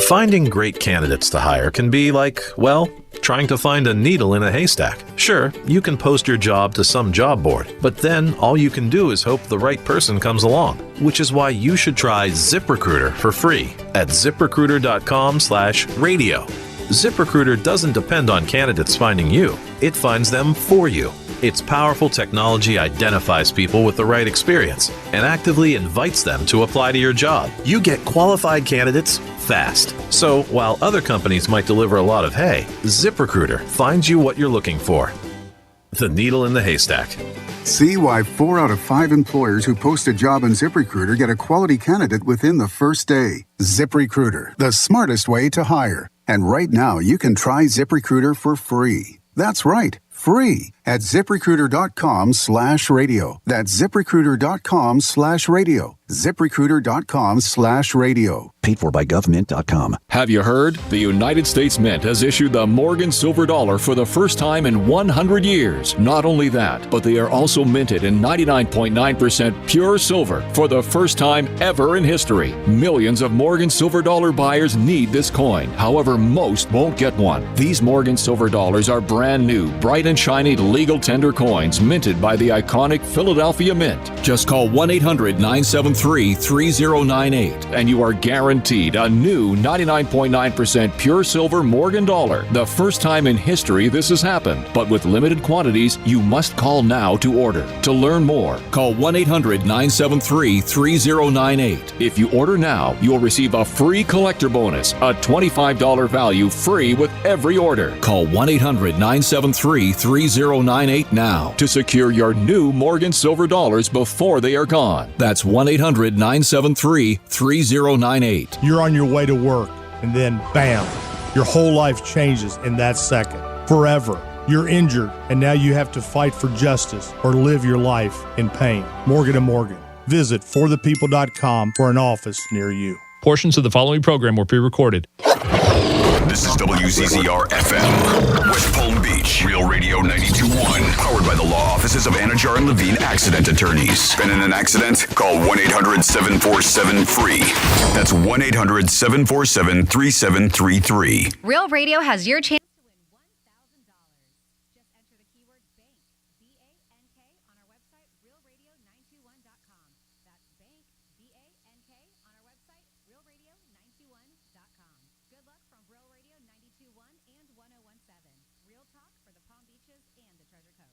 Finding great candidates to hire can be like, well, trying to find a needle in a haystack. Sure, you can post your job to some job board, but then all you can do is hope the right person comes along, which is why you should try ZipRecruiter for free at ZipRecruiter.com/radio. ZipRecruiter doesn't depend on candidates finding you. It finds them for you. Its powerful technology identifies people with the right experience and actively invites them to apply to your job. You get qualified candidates fast. So while other companies might deliver a lot of hay, ZipRecruiter finds you what you're looking for. The needle in the haystack. See why 4 out of 5 employers who post a job on ZipRecruiter get a quality candidate within the first day. ZipRecruiter, the smartest way to hire. And right now, you can try ZipRecruiter for free. That's right, free at ZipRecruiter.com/radio. That's ZipRecruiter.com/radio. ZipRecruiter.com/radio. Paid for by government.com. Have you heard? The United States Mint has issued the Morgan Silver Dollar for the first time in 100 years. Not only that, but they are also minted in 99.9% pure silver for the first time ever in history. Millions of Morgan Silver Dollar buyers need this coin. However, most won't get one. These Morgan Silver Dollars are brand new, bright and shiny legal tender coins minted by the iconic Philadelphia Mint. Just call 1-800-973-3098 and you are guaranteed a new 99.9% pure silver Morgan dollar. The first time in history this has happened, but with limited quantities, you must call now to order. To learn more, call 1-800-973-3098. If you order now, you'll receive a free collector bonus, a $25 value free with every order. Call 1-800-973-3098 now to secure your new Morgan Silver Dollars before they are gone. That's 1-800-973-3098. You're on your way to work, and then bam, your whole life changes in that second. Forever. You're injured, and now you have to fight for justice or live your life in pain. Morgan & Morgan. Visit forthepeople.com for an office near you. Portions of the following program were pre-recorded. This is WZZR-FM, West Palm Beach, Real Radio 92.1, powered by the law offices of Anajar and Levine Accident Attorneys. Been in an accident? Call 1-800-747-FREE. That's 1-800-747-3733. Real Radio has your chance to win $1,000. Just enter the keyword BANK, B-A-N-K, on our website, realradio921.com. That's BANK, B-A-N-K, on our website, realradio921.com. Good luck from Real Radio 92.1 and 101.7. Real talk for the Palm Beaches and the Treasure Coast.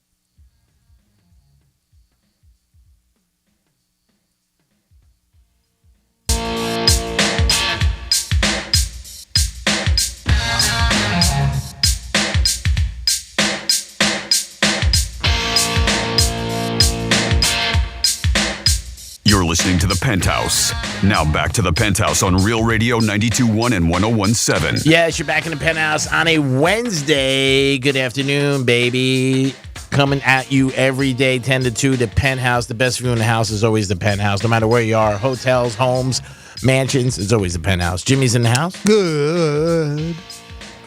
You're listening to The Penthouse. Now back to The Penthouse on Real Radio 92.1 and 101.7. Yes, you're back in the Penthouse on a Wednesday. Good afternoon, baby. Coming at you every day, 10 to 2, the Penthouse. The best view in the house is always the Penthouse. No matter where you are, hotels, homes, mansions, it's always the Penthouse. Jimmy's in the house. Good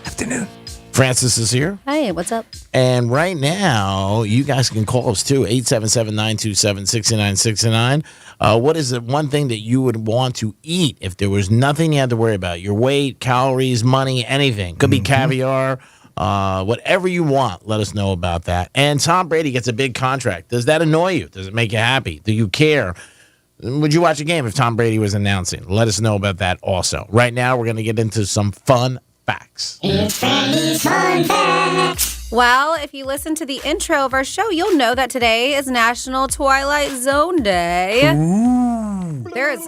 afternoon. Francis is here. Hey, what's up? And right now, you guys can call us too, 877-927-6969. What is the one thing that you would want to eat if there was nothing you had to worry about? Your weight, calories, money, anything. Could be caviar, whatever you want. Let us know about that. And Tom Brady gets a big contract. Does that annoy you? Does it make you happy? Do you care? Would you watch a game if Tom Brady was announcing? Let us know about that also. Right now, we're going to get into some fun facts. It's Fanny's Fun Facts. Well, if you listen to the intro of our show, you'll know that today is National Twilight Zone Day. There is...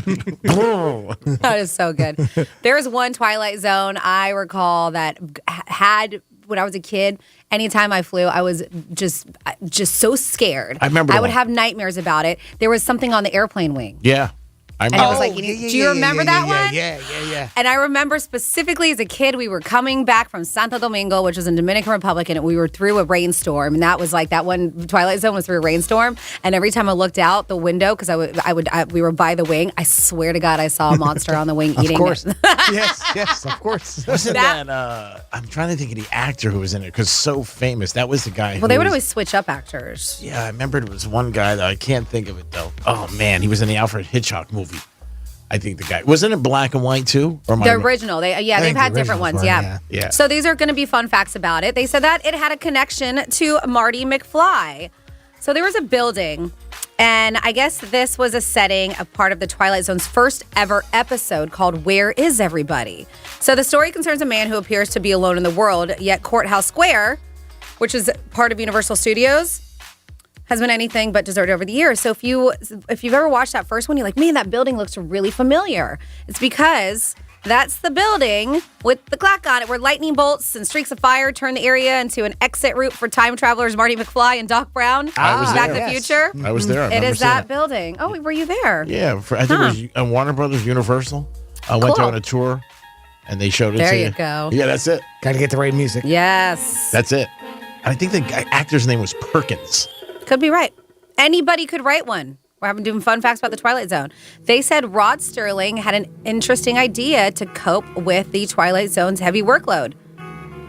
That is so good. There is one Twilight Zone I recall that had, when I was a kid, anytime I flew, I was just so scared. I remember I would have nightmares about it. There was something on the airplane wing. Yeah. I And it remember. was like, do you remember that one? Yeah. And I remember specifically as a kid, we were coming back from Santo Domingo, which was in Dominican Republic, and we were through a rainstorm. And that was like that one Twilight Zone was through a rainstorm. And every time I looked out the window, because we were by the wing, I swear to God, I saw a monster on the wing eating Of course. it. yes, of course. Wasn't that, I'm trying to think of the actor who was in it because so famous. That was the guy. Well, they would always switch up actors. Yeah, I remember it was one guy that I can't think of it though. Oh man, he was in the Alfred Hitchcock movie. I think the guy wasn't it black and white too. Or The original. They've had different ones. Yeah. So these are going to be fun facts about it. They said that it had a connection to Marty McFly. So there was a building, and I guess this was a setting of part of the Twilight Zone's first ever episode called Where Is Everybody? So the story concerns a man who appears to be alone in the world, yet Courthouse Square, which is part of Universal Studios, has been anything but deserted over the years. So if you've ever watched that first one, you're like, man, that building looks really familiar. It's because that's the building with the clock on it where lightning bolts and streaks of fire turn the area into an exit route for time travelers Marty McFly and Doc Brown. I was Back there. to the Future. I was there. I It remember is seeing that building. Oh, were you there? Yeah, I think it was Warner Brothers Universal. I went there Cool. on a tour, and they showed it There to you go. Yeah, that's it. Got to get the right music. Yes. That's it. I think the actor's name was Perkins. Could be right. Anybody could write one. We're doing fun facts about the Twilight Zone. They said Rod Sterling had an interesting idea to cope with the Twilight Zone's heavy workload.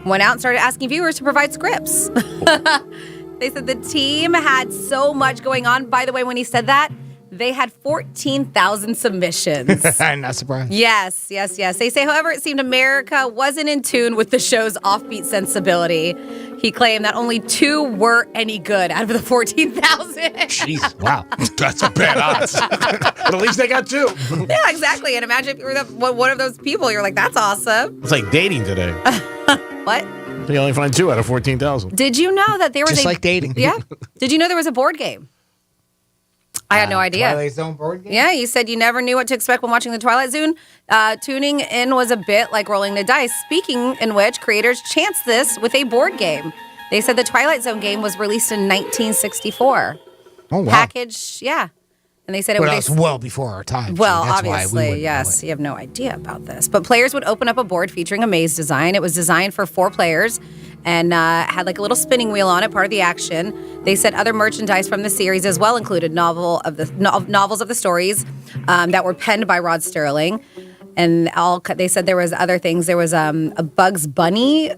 Went out and started asking viewers to provide scripts. They said the team had so much going on. By the way, when he said that, they had 14,000 submissions. I'm not surprised. Yes. They say, however, it seemed America wasn't in tune with the show's offbeat sensibility. He claimed that only 2 were any good out of the 14,000. Jeez, wow. That's a bad odds. But at least they got 2. Yeah, exactly. And imagine if you were one of those people. You're like, that's awesome. It's like dating today. What? You only find 2 out of 14,000. Did you know that there was Just like dating. Yeah. Did you know there was a board game? I had no idea. Twilight Zone board game? Yeah, you said you never knew what to expect when watching the Twilight Zone. Tuning in was a bit like rolling the dice. Speaking in which, creators chanced this with a board game. They said the Twilight Zone game was released in 1964. Oh, wow. Packaged, yeah. And they said it Well, was that was well before our time. Well, That's why we obviously, wouldn't yes. You have no idea about this. But players would open up a board featuring a maze design. It was designed for 4 players and had like a little spinning wheel on it, part of the action. They said other merchandise from the series as well included novels of the stories that were penned by Rod Sterling. And they said there was other things. There was a Bugs Bunny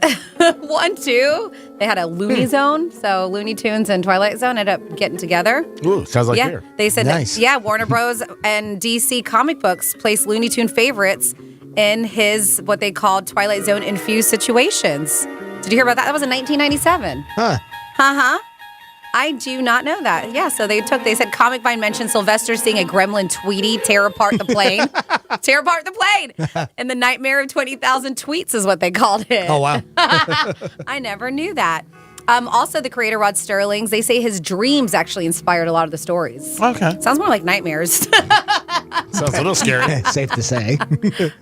one, too. They had a Looney Zone. So Looney Tunes and Twilight Zone ended up getting together. Ooh, sounds like here. They said, Nice. Warner Bros. And DC comic books placed Looney Tune favorites in his, what they called Twilight Zone infused situations. Did you hear about that? That was in 1997. Huh. Uh-huh. I do not know that. Yeah, so they said Comic Vine mentioned Sylvester seeing a gremlin Tweety tear apart the plane. Tear apart the plane. And the Nightmare of 20,000 Tweets is what they called it. Oh, wow. I never knew that. Also, the creator, Rod Sterling's, they say his dreams actually inspired a lot of the stories. Okay. Sounds more like nightmares. Sounds a little scary. Safe to say.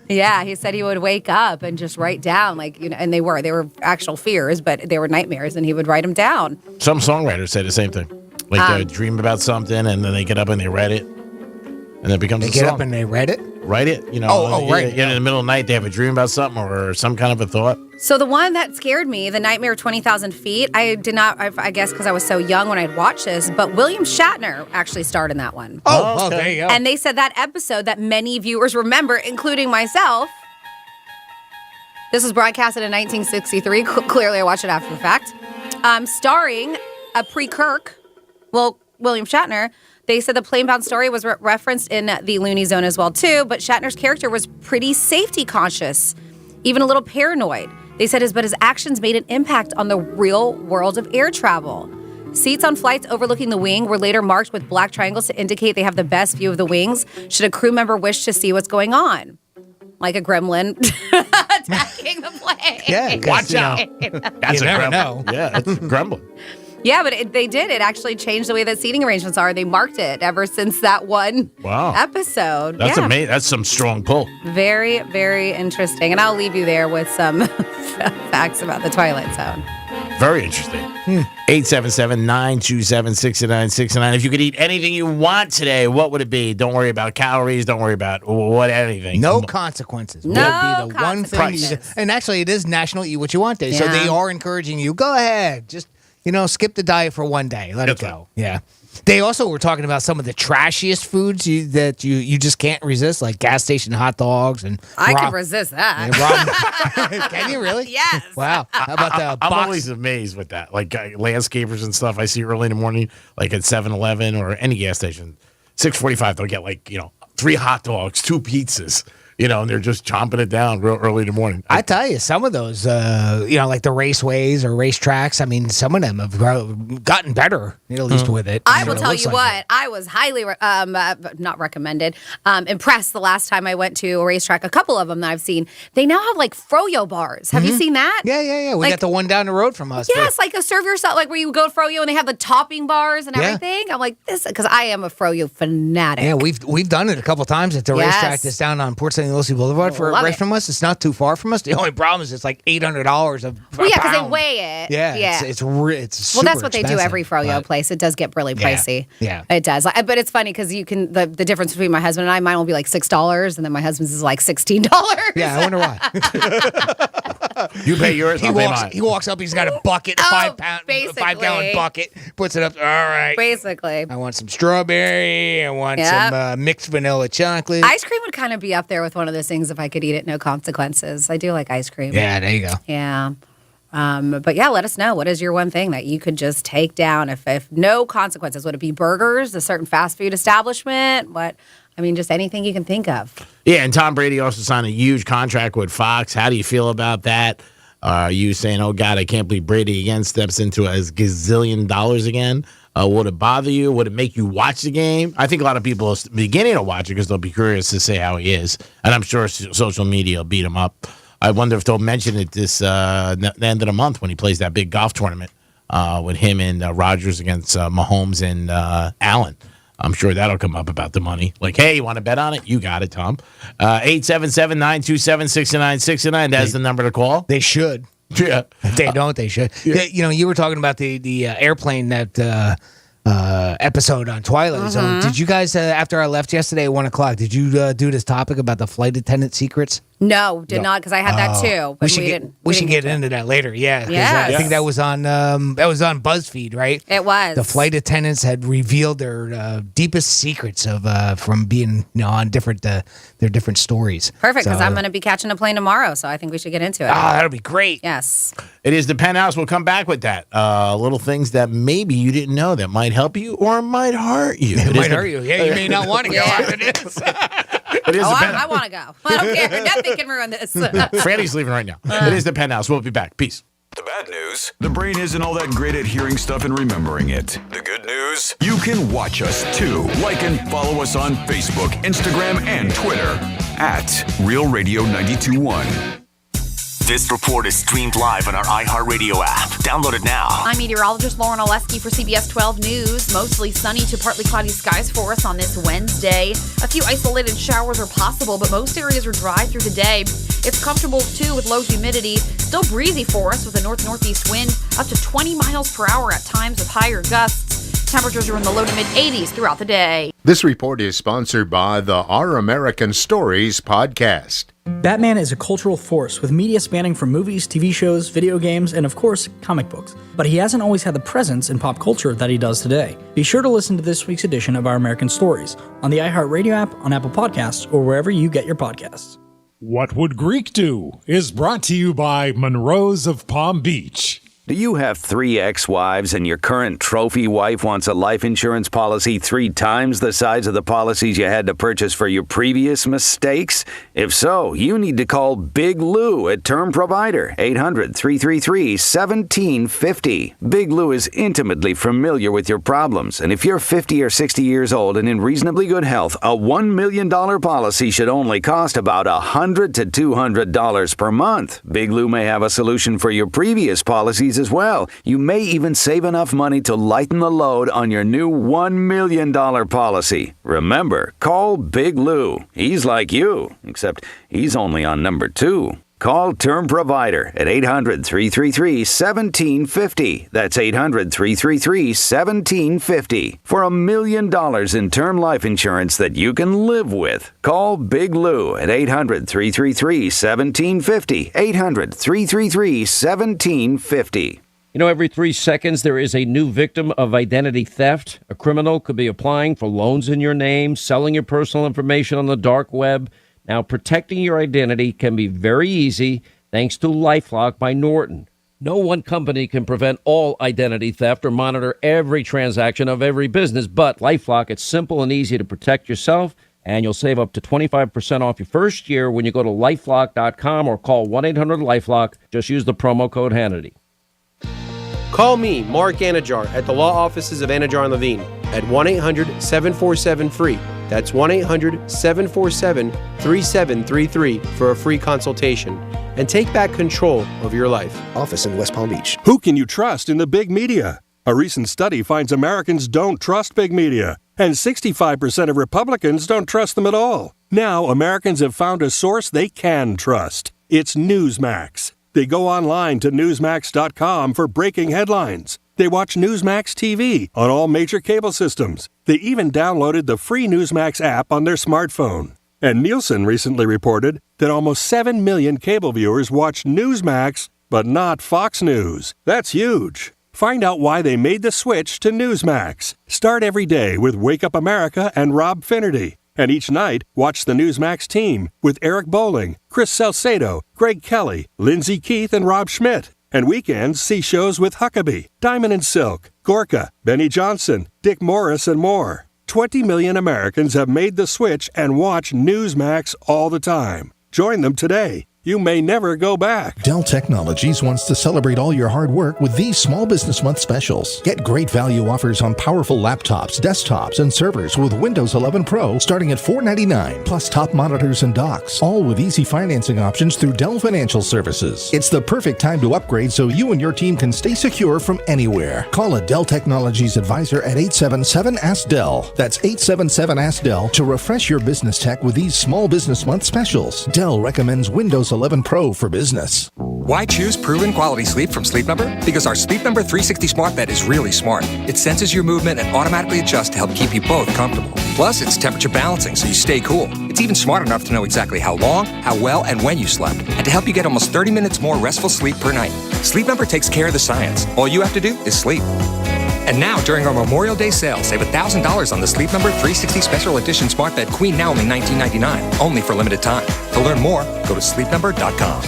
Yeah, he said he would wake up and just write down, and they were actual fears, but they were nightmares, and he would write them down. Some songwriters say the same thing. Like they dream about something, and then they get up and they read it, and it becomes They a get song. up and they read it? Write it, right. In the middle of the night, they have a dream about something or some kind of a thought. So the one that scared me, The Nightmare of 20,000 Feet, I did not, I guess because I was so young when I'd watched this, but William Shatner actually starred in that one. Oh, there you go. And they said that episode that many viewers remember, including myself. This was broadcasted in 1963. Clearly, I watched it after the fact. Starring a pre-Kirk, William Shatner. They said the plane-bound story was referenced in the Looney Zone as well, too, but Shatner's character was pretty safety conscious, even a little paranoid. They said his actions made an impact on the real world of air travel. Seats on flights overlooking the wing were later marked with black triangles to indicate they have the best view of the wings should a crew member wish to see what's going on. Like a gremlin attacking the plane. Yeah, Watch out. That's You a never gremlin. know. Yeah, it's a gremlin. Yeah, but they did. It actually changed the way that seating arrangements are. They marked it ever since that one episode. That's yeah. amazing. That's some strong pull. Very, very interesting. And I'll leave you there with some facts about the Twilight Zone. Very interesting. 877-927-6969. If you could eat anything you want today, what would it be? Don't worry about calories. Don't worry about anything. No consequences. No What would be the one thing consequences. and actually, it is National Eat What You Want Day. So Yeah. they are encouraging you, go ahead. Just, skip the diet for one day. Let it go. Yeah. They also were talking about some of the trashiest foods that you just can't resist, like gas station hot dogs and I can resist that. Can you really? Yes. Wow. How about the I'm box? always amazed with that. Like landscapers and stuff I see early in the morning, like at 7-Eleven or any gas station. 6:45, they'll get 3 hot dogs, 2 pizzas, and they're just chomping it down real early in the morning. I tell you, some of those, like the raceways or racetracks, I mean, some of them have gotten better, at least with it. I will tell you what, I was highly, not recommended, impressed the last time I went to a racetrack. A couple of them that I've seen, they now have froyo bars. Have you seen that? Yeah. We got the one down the road from us. Yes, a serve yourself, where you go to froyo and they have the topping bars and everything. I'm like, this, because I am a froyo fanatic. Yeah, we've done it a couple times at the racetrack that's down on Port St. Lucie Boulevard right from us. It's not too far from us. The only problem is it's like $800 a Well, yeah, because they pound. weigh it. Yeah. It's super that's what they do expensive, every froyo but- place. It does get really pricey. Yeah. It does. But it's funny because you can the difference between my husband and I, mine will be $6, and then my husband's is $16. Yeah, I wonder why. You pay yours, I'll pay mine. He walks up, he's got a bucket, a 5-gallon bucket, puts it up. All right. Basically. I want some strawberry. I want some mixed vanilla chocolate. Ice cream would kind of be up there with one of those things if I could eat it, no consequences. I do like ice cream. Yeah, there you go. Yeah. But yeah, let us know. What is your one thing that you could just take down if no consequences? Would it be burgers, a certain fast food establishment? Just anything you can think of. Yeah, and Tom Brady also signed a huge contract with Fox. How do you feel about that? Are you saying, oh, God, I can't believe Brady again steps into a gazillion dollars again? Would it bother you? Would it make you watch the game? I think a lot of people are beginning to watch it because they'll be curious to say how he is. And I'm sure social media will beat him up. I wonder if they'll mention it the end of the month when he plays that big golf tournament with him and Rodgers against Mahomes and Allen. I'm sure that'll come up about the money. Like, hey, you want to bet on it? You got it, Tom. 877-927-6969. That's the number to call. They should. Yeah. If they don't, they should. Yeah. You were talking about the airplane that episode on Twilight Zone. Did you guys, after I left yesterday at 1 o'clock, did you do this topic about the flight attendant secrets? No, not because I had that too. But we should get into that later. Yeah, 'cause, I think that was on BuzzFeed, right? It was. The flight attendants had revealed their deepest secrets of from being on different their different stories. Perfect, because So- I'm going to be catching a plane tomorrow, so I think we should get into it. that'll be great. Yes. It is the Penthouse. We'll come back with that. Little things that maybe you didn't know that might help you or might hurt you. It might hurt you. Yeah, you may not want to go after this. It is the I Penthouse. want to go. I don't care. Nothing can ruin this. Franny's leaving right now. It is the Penthouse. We'll be back. Peace. The bad news, the brain isn't all that great at hearing stuff and remembering it. The good news, you can watch us too. Like and follow us on Facebook, Instagram, and Twitter at Real Radio 92.1. This report is streamed live on our iHeartRadio app. Download it now. I'm meteorologist Lauren Oleski for CBS 12 News. Mostly sunny to partly cloudy skies for us on this Wednesday. A few isolated showers are possible, but most areas are dry through the day. It's comfortable, too, with low humidity. Still breezy for us with a north-northeast wind up to 20 miles per hour at times with higher gusts. Temperatures are in the low to mid-80s throughout the day. This report is sponsored by the Our American Stories podcast. Batman is a cultural force with media spanning from movies, TV shows, video games, and of course, comic books. But he hasn't always had the presence in pop culture that he does today. Be sure to listen to this week's edition of Our American Stories on the iHeartRadio app, on Apple Podcasts, or wherever you get your podcasts. What Would Greek Do is brought to you by Monroe's of Palm Beach. Do you have 3 ex-wives and your current trophy wife wants a life insurance policy 3 times the size of the policies you had to purchase for your previous mistakes? If so, you need to call Big Lou at Term Provider, 800-333-1750. Big Lou is intimately familiar with your problems, and if you're 50 or 60 years old and in reasonably good health, a $1 million policy should only cost about $100 to $200 per month. Big Lou may have a solution for your previous policies as well. You may even save enough money to lighten the load on your new $1 million policy. Remember, call Big Lou. He's like you, except he's only on number 2. Call Term Provider at 800-333-1750. That's 800-333-1750 for $1 million in term life insurance that you can live with. Call Big Lou at 800-333-1750. 800-333-1750. You know, every 3 seconds there is a new victim of identity theft. A criminal could be applying for loans in your name, selling your personal information on the dark web. Now, protecting your identity can be very easy thanks to LifeLock by Norton. No one company can prevent all identity theft or monitor every transaction of every business, but LifeLock, it's simple and easy to protect yourself, and you'll save up to 25% off your first year when you go to LifeLock.com or call 1-800-LifeLock. Just use the promo code Hannity. Call me, Mark Anajar, at the law offices of Anajar and Levine at 1-800-747-FREE. That's 1-800-747-3733 for a free consultation. And take back control of your life. Office in West Palm Beach. Who can you trust in the big media? A recent study finds Americans don't trust big media, and 65% of Republicans don't trust them at all. Now, Americans have found a source they can trust. It's Newsmax. They go online to Newsmax.com for breaking headlines. They watch Newsmax TV on all major cable systems. They even downloaded the free Newsmax app on their smartphone. And Nielsen recently reported that almost 7 million cable viewers watch Newsmax, but not Fox News. That's huge. Find out why they made the switch to Newsmax. Start every day with Wake Up America and Rob Finnerty. And each night, watch the Newsmax team with Eric Bowling, Chris Salcedo, Greg Kelly, Lindsey Keith, and Rob Schmidt. And weekends, see shows with Huckabee, Diamond and Silk, Gorka, Benny Johnson, Dick Morris, and more. 20 million Americans have made the switch and watch Newsmax all the time. Join them today. You may never go back. Dell Technologies wants to celebrate all your hard work with these Small Business Month specials. Get great value offers on powerful laptops, desktops, and servers with Windows 11 Pro starting at $499, plus top monitors and docks, all with easy financing options through Dell Financial Services. It's the perfect time to upgrade so you and your team can stay secure from anywhere. Call a Dell Technologies advisor at 877-ASK-DELL. That's 877-ASK-DELL to refresh your business tech with these Small Business Month specials. Dell recommends Windows 11 Pro for business. Why choose proven quality sleep from Sleep Number? Because our Sleep Number 360 smart bed is really smart. It senses your movement and automatically adjusts to help keep you both comfortable. Plus, it's temperature balancing so you stay cool. It's even smart enough to know exactly how long, how well, and when you slept, and to help you get almost 30 minutes more restful sleep per night. Sleep Number takes care of the science. All you have to do is sleep. And now, during our Memorial Day sale, save $1,000 on the Sleep Number 360 Special Edition Smart Bed Queen, now only $19.99, only for limited time. To learn more, go to sleepnumber.com.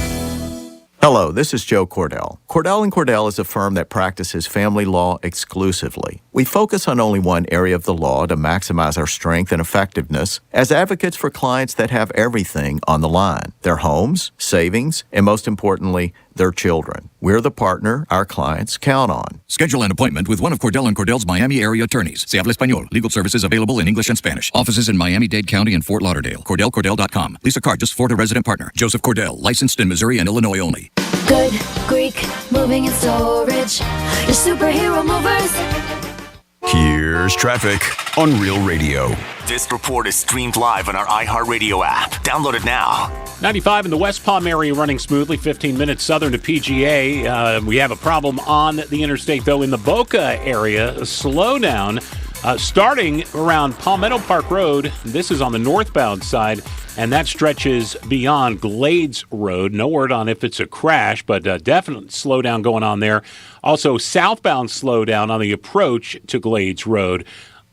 Hello, this is Joe Cordell. Cordell & Cordell is a firm that practices family law exclusively. We focus on only one area of the law to maximize our strength and effectiveness as advocates for clients that have everything on the line: their homes, savings, and most importantly, their children. We're the partner our clients count on. Schedule an appointment with one of Cordell & Cordell's Miami area attorneys. Se habla español. Legal services available in English and Spanish. Offices in Miami-Dade County and Fort Lauderdale. CordellCordell.com. Lisa Card, just Florida resident partner. Joseph Cordell, licensed in Missouri and Illinois only. Good Greek moving and storage. Your superhero movers. Here's traffic on Real Radio. This report is streamed live on our iHeartRadio app. Download it now. 95 in the West Palm area running smoothly, 15 minutes southern to PGA. We have a problem on the interstate, though, in the Boca area. A slowdown starting around Palmetto Park Road. This is on the northbound side, and that stretches beyond Glades Road. No word on if it's a crash, but definitely slowdown going on there. Also, southbound slowdown on the approach to Glades Road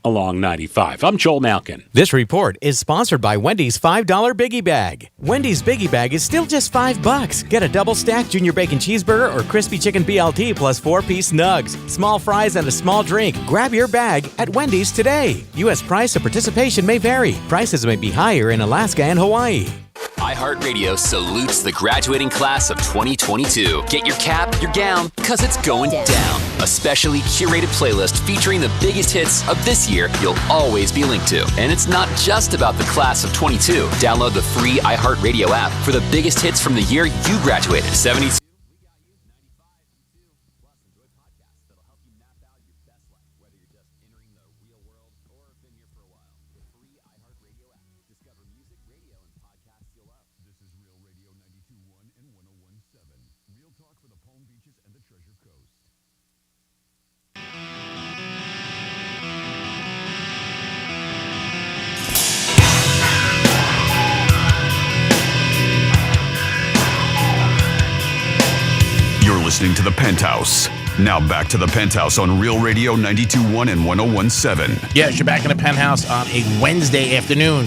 along 95. I'm Joel Malkin. This report is sponsored by Wendy's $5 Biggie Bag. Wendy's Biggie Bag is still just $5. Get a double stack junior bacon cheeseburger or crispy chicken BLT plus 4-piece nugs, small fries, and a small drink. Grab your bag at Wendy's today. U.S. price and participation may vary. Prices may be higher in Alaska and Hawaii. iHeartRadio salutes the graduating class of 2022. Get your cap, your gown, because it's going down. A specially curated playlist featuring the biggest hits of this year you'll always be linked to. And it's not just about the class of 22. Download the free iHeartRadio app for the biggest hits from the year you graduated. 72. to the Penthouse. Now back to the Penthouse on Real Radio 92.1 and 101.7. Yes, you're back in the Penthouse on a Wednesday afternoon.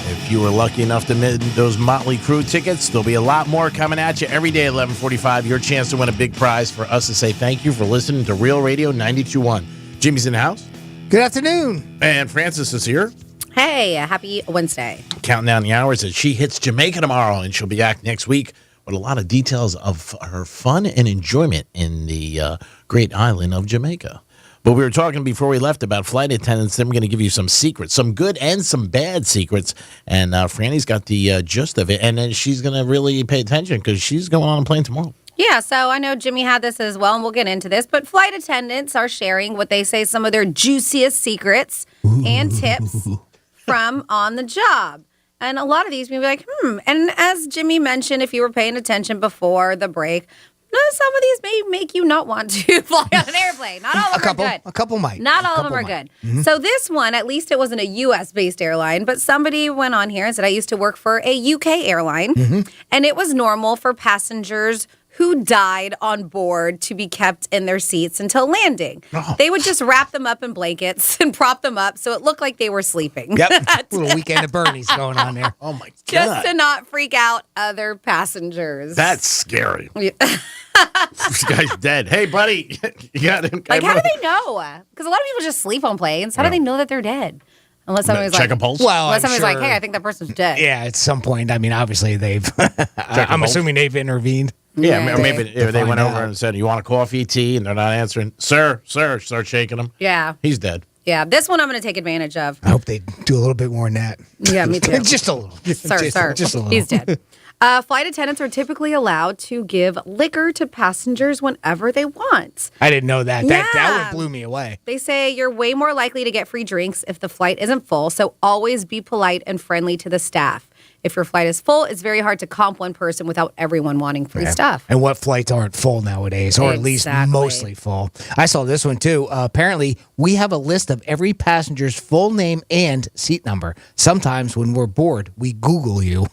If you were lucky enough to win those Motley Crue tickets, there'll be a lot more coming at you every day at 11:45. Your chance to win a big prize for us to say thank you for listening to Real Radio 92.1. Jimmy's in the house. Good afternoon. And Francis is here. Hey, happy Wednesday. Counting down the hours as she hits Jamaica tomorrow, and she'll be back next week with a lot of details of her fun and enjoyment in the great island of Jamaica. But we were talking before we left about flight attendants. Then we're going to give you some secrets, some good and some bad secrets. And Franny's got the gist of it. And then she's going to really pay attention because she's going on a plane tomorrow. Yeah, so I know Jimmy had this as well, and we'll get into this. But flight attendants are sharing what they say some of their juiciest secrets and tips from on the job. And a lot of these, we'll be like, And as Jimmy mentioned, if you were paying attention before the break, some of these may make you not want to fly on an airplane. Not all of them are good. A couple might. Not all of them are good. Mm-hmm. So this one, at least it wasn't a U.S.-based airline, but somebody went on here and said, I used to work for a U.K. airline, and it was normal for passengers who died on board to be kept in their seats until landing. Oh. They would just wrap them up in blankets and prop them up so it looked like they were sleeping. Yep, little weekend at Bernie's going on there. Oh, my God. Just to not freak out other passengers. That's scary. This guy's dead. Hey, buddy. You got him. Like, how do they know? Because a lot of people just sleep on planes. How do they know that they're dead? Unless somebody's check a pulse. Well, unless somebody's like, hey, I think that person's dead. Yeah, at some point. I mean, obviously they've. I'm assuming they've intervened. Yeah, or maybe they went over and said, "You want a coffee, tea?" And they're not answering. Sir, start shaking him. Yeah, he's dead. Yeah, this one I'm going to take advantage of. I hope they do a little bit more than that. Yeah, me too. Just a little. Sir, just a little. He's dead. Flight attendants are typically allowed to give liquor to passengers whenever they want. I didn't know that. Yeah. That one blew me away. They say you're way more likely to get free drinks if the flight isn't full, so always be polite and friendly to the staff. If your flight is full, it's very hard to comp one person without everyone wanting free stuff. And what flights aren't full nowadays, or at least mostly full? I saw this one too. Apparently, we have a list of every passenger's full name and seat number. Sometimes when we're bored, we Google you.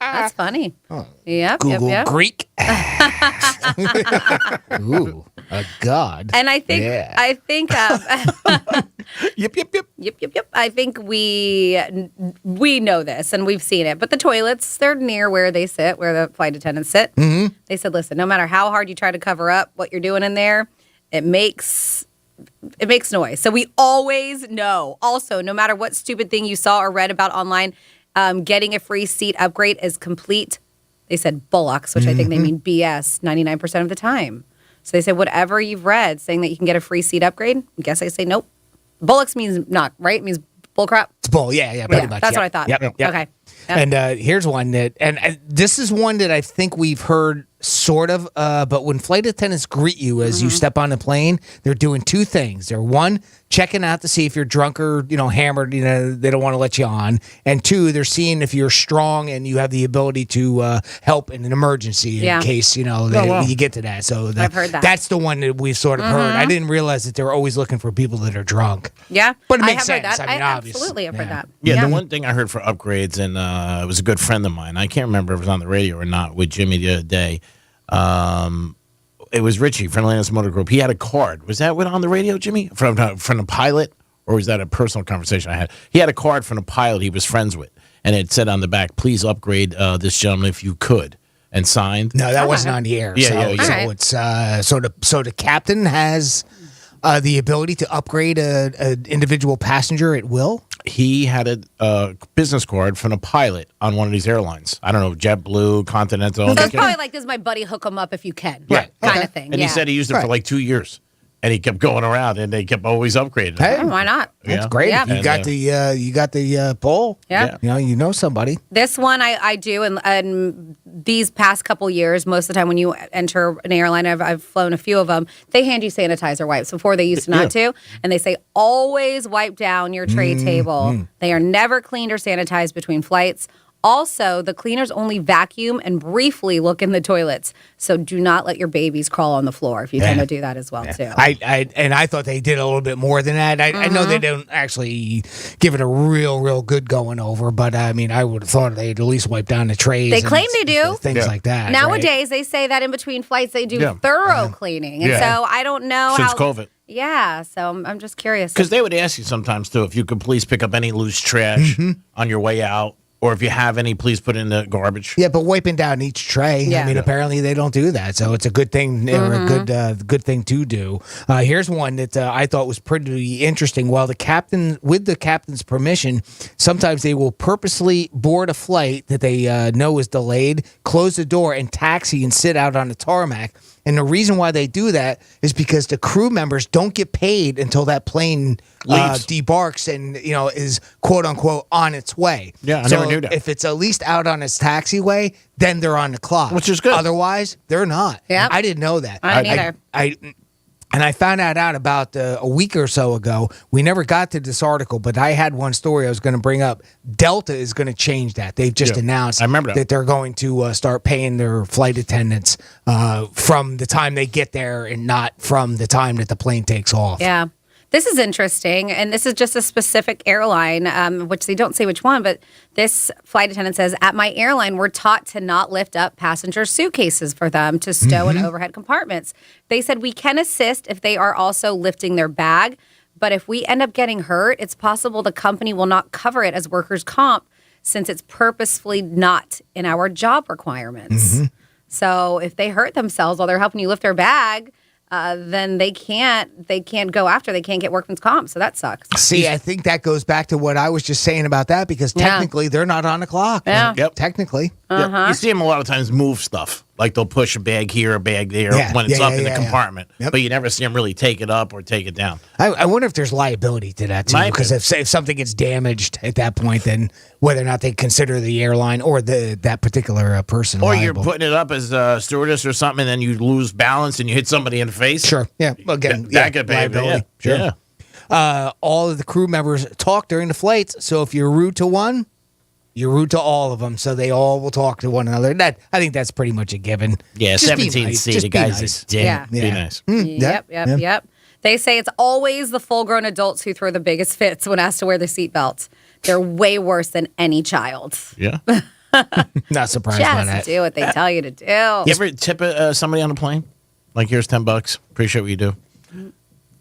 That's funny. Oh. Yep, Google yep. Greek. Ooh, a god. And I think, Yep. I think we know this and we've seen it. But the toilets, they're near where they sit, where the flight attendants sit. Mm-hmm. They said, listen, no matter how hard you try to cover up what you're doing in there, it makes noise. So we always know. Also, no matter what stupid thing you saw or read about online, getting a free seat upgrade is complete. They said bullocks, which I think they mean BS 99% of the time. So they said whatever you've read saying that you can get a free seat upgrade, I guess I say nope. Bullocks means not, right? It means bullcrap. It's bull, yeah, pretty much. That's what I thought. Yep. Okay. Yep. And here's one that, and this is one that I think we've heard sort of, but when flight attendants greet you as you step on the plane, they're doing two things. They're one, checking out to see if you're drunk or, hammered, they don't want to let you on. And two, they're seeing if you're strong and you have the ability to help in an emergency in case, you get to that. So I've heard that. That's the one that we've sort of heard. I didn't realize that they were always looking for people that are drunk. Yeah. But it makes I have sense. Heard that. I mean, obviously. Absolutely have heard that. Yeah, the one thing I heard for upgrades, and it was a good friend of mine. I can't remember if it was on the radio or not with Jimmy the other day. It was Richie from Atlantis Motor Group. He had a card. Was that on the radio, Jimmy? From the pilot? Or was that a personal conversation I had? He had a card from a pilot he was friends with. And it said on the back, please upgrade this gentleman if you could. And signed. No, that wasn't on the air. So it's so the captain has the ability to upgrade an individual passenger at will? He had a business card from a pilot on one of these airlines. I don't know, JetBlue, Continental. So it's probably like, this is my buddy, hook him up if you can. Right. Kind of thing. And he said he used it for like 2 years. And he kept going around, and they kept always upgrading. Hey, why not? That's great. Yeah. You got the poll. Yeah. You know somebody. This one I do, and these past couple years, most of the time when you enter an airline, I've flown a few of them, they hand you sanitizer wipes. Before they used to not to, and they say always wipe down your tray table. They are never cleaned or sanitized between flights. Also, the cleaners only vacuum and briefly look in the toilets. So do not let your babies crawl on the floor if you tend to do that as well, too. I thought they did a little bit more than that. I know they don't actually give it a real good going over, but I mean, I would have thought they'd at least wipe down the trays. They claim they do. Things like that. Nowadays, they say that in between flights, they do thorough cleaning. And so I don't know Since COVID. Yeah, so I'm just curious. Because they would ask you sometimes, too, if you could please pick up any loose trash on your way out. Or if you have any, please put in the garbage. Yeah, but wiping down each tray. I mean, apparently they don't do that, so it's a good thing or a good thing to do. Here's one that I thought was pretty interesting. While the captain's permission, sometimes they will purposely board a flight that they know is delayed, close the door, and taxi and sit out on the tarmac. And the reason why they do that is because the crew members don't get paid until that plane debarks and is quote unquote on its way. Yeah, I never knew that. If it's at least out on its taxiway, then they're on the clock, which is good. Otherwise, they're not. Yeah, I didn't know that. I didn't either. And I found that out about a week or so ago. We never got to this article, but I had one story I was going to bring up. Delta is going to change that. They've just announced that they're going to start paying their flight attendants from the time they get there and not from the time that the plane takes off. Yeah. This is interesting, and this is just a specific airline, which they don't say which one, but this flight attendant says, at my airline, we're taught to not lift up passenger suitcases for them to stow in overhead compartments. They said we can assist if they are also lifting their bag, but if we end up getting hurt, it's possible the company will not cover it as workers' comp since it's purposefully not in our job requirements. So if they hurt themselves while they're helping you lift their bag, then they can't go after. They can't get workman's comp. So that sucks. See, I think that goes back to what I was just saying about that because technically they're not on the clock. Yeah. Yep. Technically. Yep. You see them a lot of times move stuff. Like they'll push a bag here, a bag there when it's up in the compartment. But you never see them really take it up or take it down. I wonder if there's liability to that, too. Because if something gets damaged at that point, then whether or not they consider the airline or that particular person Or liable. you're putting it up as a stewardess or something, and then you lose balance and you hit somebody in the face. Sure. Yeah. Again, that could be liability. Sure. All of the crew members talk during the flights. So if you're rude to one, you're rude to all of them. So they all will talk to one another. I think that's pretty much a given. Yeah, Just be 17C, nice. the Just be guy's nice. a dick. Be nice. Yep. They say it's always the full-grown adults who throw the biggest fits when asked to wear the seatbelts. They're way worse than any child. Yeah. Not surprised by that. Just do what they tell you to do. You ever tip somebody on a plane? Like, here's $10. Appreciate what you do.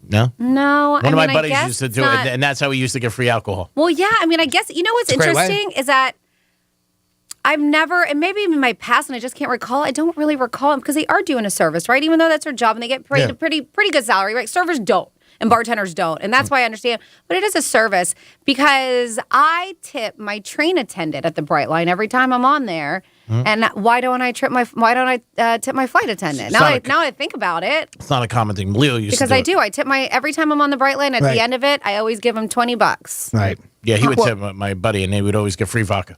No? No. One of my buddies used to do it, and that's how we used to get free alcohol. Well, yeah. I mean, I guess, you know what's interesting is that I've never, and maybe even in my past, and I just can't recall, I don't really recall them because they are doing a service, right? Even though that's their job and they get paid a pretty good salary, right? Servers don't. And bartenders don't. And that's why I understand. But it is a service because I tip my train attendant at the Brightline every time I'm on there. And why don't I tip my flight attendant? Now I think about it. It's not a common thing. Leo used to do I do. I tip every time I'm on the Brightline. At the end of it, I always give him $20. Right. Yeah, he would tip my buddy, and they would always get free vodka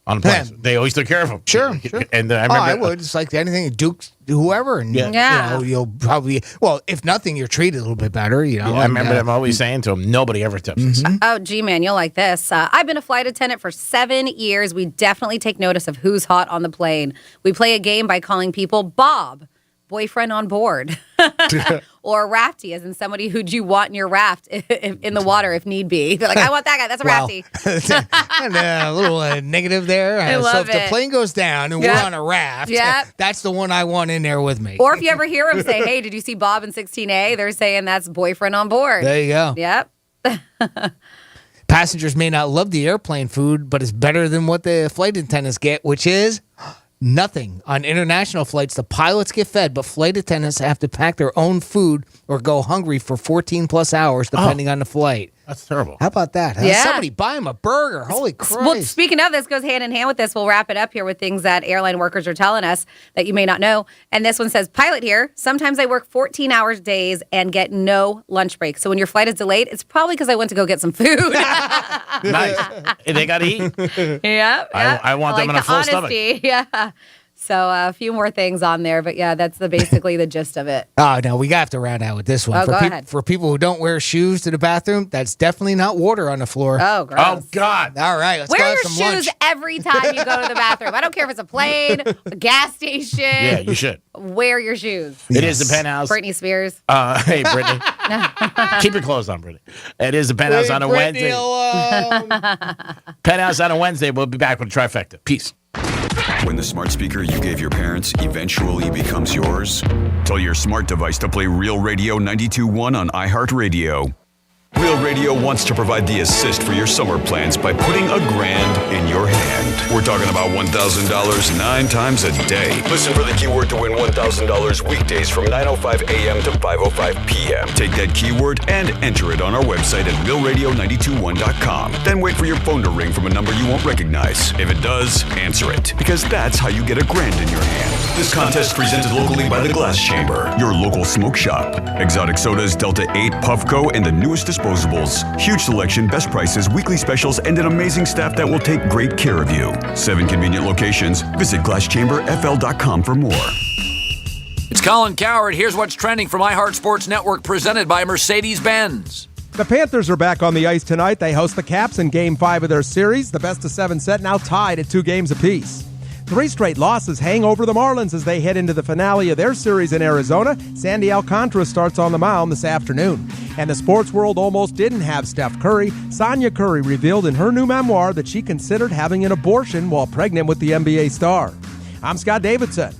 on the plane. They always took care of him. Sure. And I remember, I would. It's like anything, Duke's, whoever. And, you'll probably, if nothing, you're treated a little bit better. I remember them always saying to him, nobody ever tips us. Oh, gee, man, you'll like this. I've been a flight attendant for 7 years. We definitely take notice of who's hot on the plane. We play a game by calling people Bob, boyfriend on board. Or rafty, as in somebody who'd you want in your raft in the water if need be. They're like, I want that guy. That's a rafty. And a little negative there. I So love if the it. plane goes down and we're on a raft, that's the one I want in there with me. Or if you ever hear them say, hey, did you see Bob in 16A? They're saying that's boyfriend on board. There you go. Yep. Passengers may not love the airplane food, but it's better than what the flight attendants get, which is nothing. On international flights, the pilots get fed, but flight attendants have to pack their own food or go hungry for 14 plus hours, depending on the flight. That's terrible. How about that? Huh? Yeah. Somebody buy them a burger. Holy Christ. Well, speaking of, this goes hand in hand with this. We'll wrap it up here with things that airline workers are telling us that you may not know. And this one says, pilot here, sometimes I work 14 hours days and get no lunch break. So when your flight is delayed, it's probably because I went to go get some food. Nice. They got to eat. Yeah. I want them in a full honesty. stomach. Yeah. So a few more things on there, but yeah, that's basically the gist of it. Oh, no, we have to round out with this one. Oh, go ahead. For people who don't wear shoes to the bathroom, that's definitely not water on the floor. Oh, gross. Oh, God. All right, let's Wear go have your some shoes lunch. every time you go to the bathroom. I don't care if it's a plane, a gas station. Yeah, you should. Wear your shoes. It is the Penthouse. Britney Spears. Hey, Brittany. Keep your clothes on, Brittany. It is the Penthouse on a Wednesday. Penthouse on a Wednesday. We'll be back with a trifecta. Peace. When the smart speaker you gave your parents eventually becomes yours, tell your smart device to play Real Radio 92.1 on iHeartRadio. Real Radio wants to provide the assist for your summer plans by putting $1,000 in your hand. We're talking about $1,000 9 times a day. Listen for the keyword to win $1,000 weekdays from 9:05 a.m. to 5:05 p.m. Take that keyword and enter it on our website at realradio921.com. Then wait for your phone to ring from a number you won't recognize. If it does, answer it, because that's how you get $1,000 in your hand. This contest presented locally by the Glass Chamber, your local smoke shop. Exotic sodas, Delta 8, Puffco, and the newest disposables. Huge selection, best prices, weekly specials, and an amazing staff that will take great care of you. 7 convenient locations. Visit glasschamberfl.com for more. It's Colin Coward. Here's what's trending from iHeart Sports Network, presented by Mercedes-Benz. The Panthers are back on the ice tonight. They host the Caps in Game 5 of their series. The best-of-7 set now tied at 2 games apiece. 3 straight losses hang over the Marlins as they head into the finale of their series in Arizona. Sandy Alcantara starts on the mound this afternoon. And the sports world almost didn't have Steph Curry. Sonia Curry revealed in her new memoir that she considered having an abortion while pregnant with the NBA star. I'm Scott Davidson.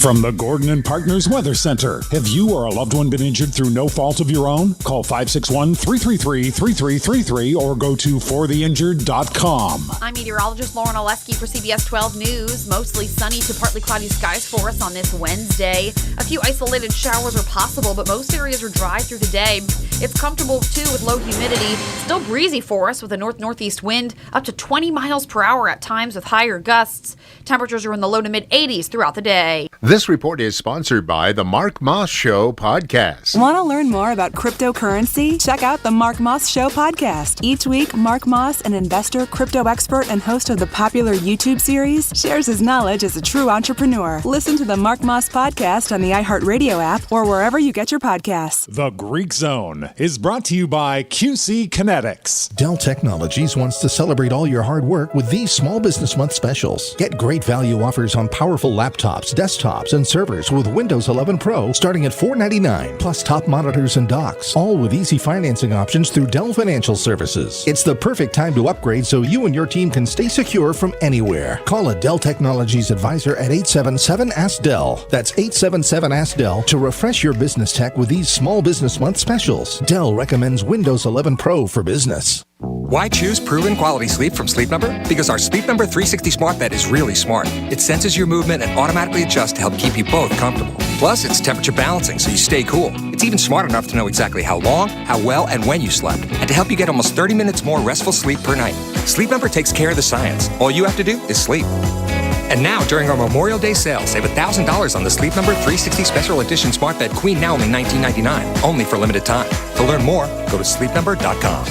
From the Gordon and Partners Weather Center. Have you or a loved one been injured through no fault of your own? Call 561-333-3333 or go to fortheinjured.com. I'm meteorologist Lauren Oleski for CBS 12 News. Mostly sunny to partly cloudy skies for us on this Wednesday. A few isolated showers are possible, but most areas are dry through the day. It's comfortable, too, with low humidity. Still breezy for us with a north-northeast wind up to 20 miles per hour at times with higher gusts. Temperatures are in the low to mid-80s throughout the day. This report is sponsored by the Mark Moss Show podcast. Want to learn more about cryptocurrency? Check out the Mark Moss Show podcast. Each week, Mark Moss, an investor, crypto expert, and host of the popular YouTube series, shares his knowledge as a true entrepreneur. Listen to the Mark Moss podcast on the iHeartRadio app or wherever you get your podcasts. The Greek Zone is brought to you by QC Kinetics. Dell Technologies wants to celebrate all your hard work with these Small Business Month specials. Get great value offers on powerful laptops, desktops, and servers with Windows 11 Pro starting at $499, plus top monitors and docks, all with easy financing options through Dell Financial Services. It's the perfect time to upgrade so you and your team can stay secure from anywhere. Call a Dell Technologies advisor at 877-ASK-DELL. That's 877-ASK-DELL to refresh your business tech with these Small Business Month specials. Dell recommends Windows 11 Pro for business. Why choose proven quality sleep from Sleep Number? Because our Sleep Number 360 smart bed is really smart. It senses your movement and automatically adjusts to help keep you both comfortable. Plus, it's temperature balancing so you stay cool. It's even smart enough to know exactly how long, how well, and when you slept, and to help you get almost 30 minutes more restful sleep per night. Sleep Number takes care of the science. All you have to do is sleep. And now, during our Memorial Day sale, save $1,000 on the Sleep Number 360 Special Edition Smart Bed Queen, now only $19.99, only for limited time. To learn more, go to sleepnumber.com.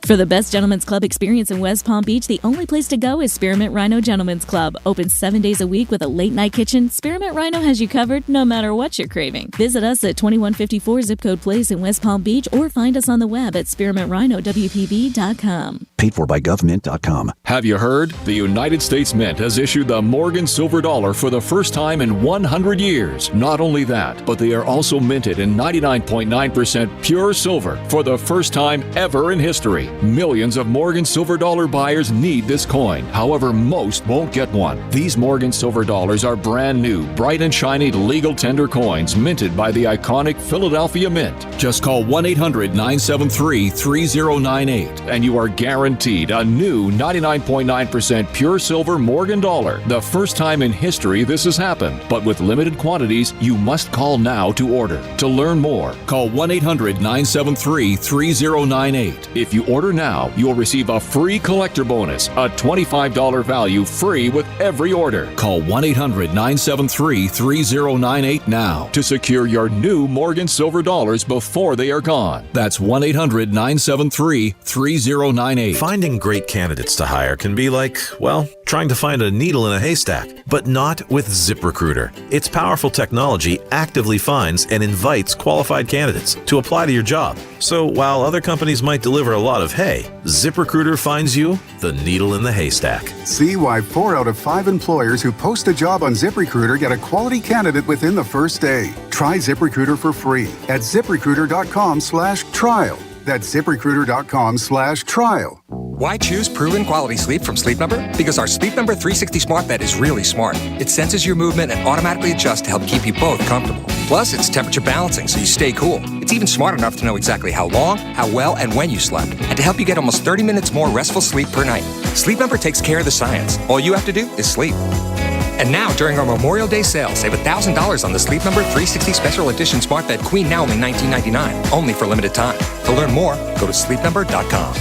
For the best Gentlemen's Club experience in West Palm Beach, the only place to go is Spearmint Rhino Gentlemen's Club. Open 7 days a week with a late-night kitchen, Spearmint Rhino has you covered no matter what you're craving. Visit us at 2154 Zip Code Place in West Palm Beach or find us on the web at spearmintrhinowpb.com. Paid for by government.com. Have you heard? The United States Mint has issued the Morgan Silver Dollar for the first time in 100 years. Not only that, but they are also minted in 99.9% pure silver for the first time ever in history. Millions of Morgan Silver Dollar buyers need this coin. However, most won't get one. These Morgan Silver Dollars are brand new, bright and shiny legal tender coins minted by the iconic Philadelphia Mint. Just call 1-800-973-3098 and you are guaranteed a new 99.9% pure silver Morgan Dollar. The first time in history this has happened, but with limited quantities, you must call now to order. To learn more, call 1-800-973-3098. If you order order now, you'll receive a free collector bonus, a $25 value free with every order. Call 1-800-973-3098 now to secure your new Morgan silver dollars before they are gone. That's 1-800-973-3098. Finding great candidates to hire can be like, well, trying to find a needle in a haystack, but not with ZipRecruiter. Its powerful technology actively finds and invites qualified candidates to apply to your job. So while other companies might deliver a lot of hay, ZipRecruiter finds you the needle in the haystack. See why 4 out of 5 employers who post a job on ZipRecruiter get a quality candidate within the first day. Try ZipRecruiter for free at ZipRecruiter.com/trial. That's ZipRecruiter.com/trial. Why choose proven quality sleep from Sleep Number? Because our Sleep Number 360 smart bed is really smart. It senses your movement and automatically adjusts to help keep you both comfortable. Plus, it's temperature balancing so you stay cool. It's even smart enough to know exactly how long, how well, and when you slept, and to help you get almost 30 minutes more restful sleep per night. Sleep Number takes care of the science. All you have to do is sleep. And now, during our Memorial Day sale, save $1,000 on the Sleep Number 360 Special Edition Smart Bed Queen, now only $19.99, only for limited time. To learn more, go to sleepnumber.com.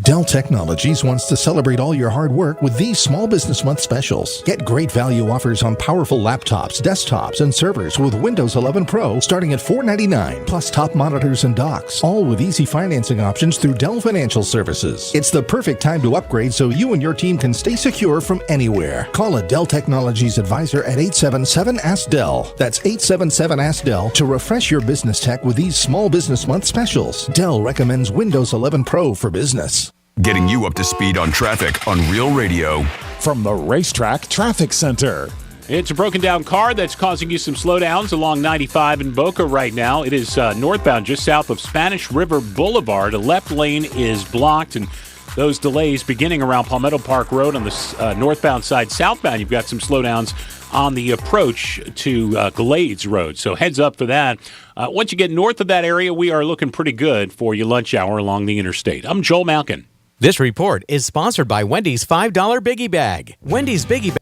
Dell Technologies wants to celebrate all your hard work with these Small Business Month specials. Get great value offers on powerful laptops, desktops, and servers with Windows 11 Pro starting at $499, plus top monitors and docks, all with easy financing options through Dell Financial Services. It's the perfect time to upgrade so you and your team can stay secure from anywhere. Call a Dell Technologies advisor at 877-ASK-DELL. That's 877-ASK-DELL to refresh your business tech with these Small Business Month specials. Dell recommends Windows 11 Pro for business. Getting you up to speed on traffic on Real Radio. From the Racetrack Traffic Center. It's a broken down car that's causing you some slowdowns along 95 in Boca right now. It is northbound just south of Spanish River Boulevard. A left lane is blocked, and those delays beginning around Palmetto Park Road on the northbound side. Southbound, you've got some slowdowns on the approach to Glades Road. So heads up for that. Once you get north of that area, we are looking pretty good for your lunch hour along the interstate. I'm Joel Malkin. This report is sponsored by Wendy's $5 Biggie Bag. Wendy's Biggie Bag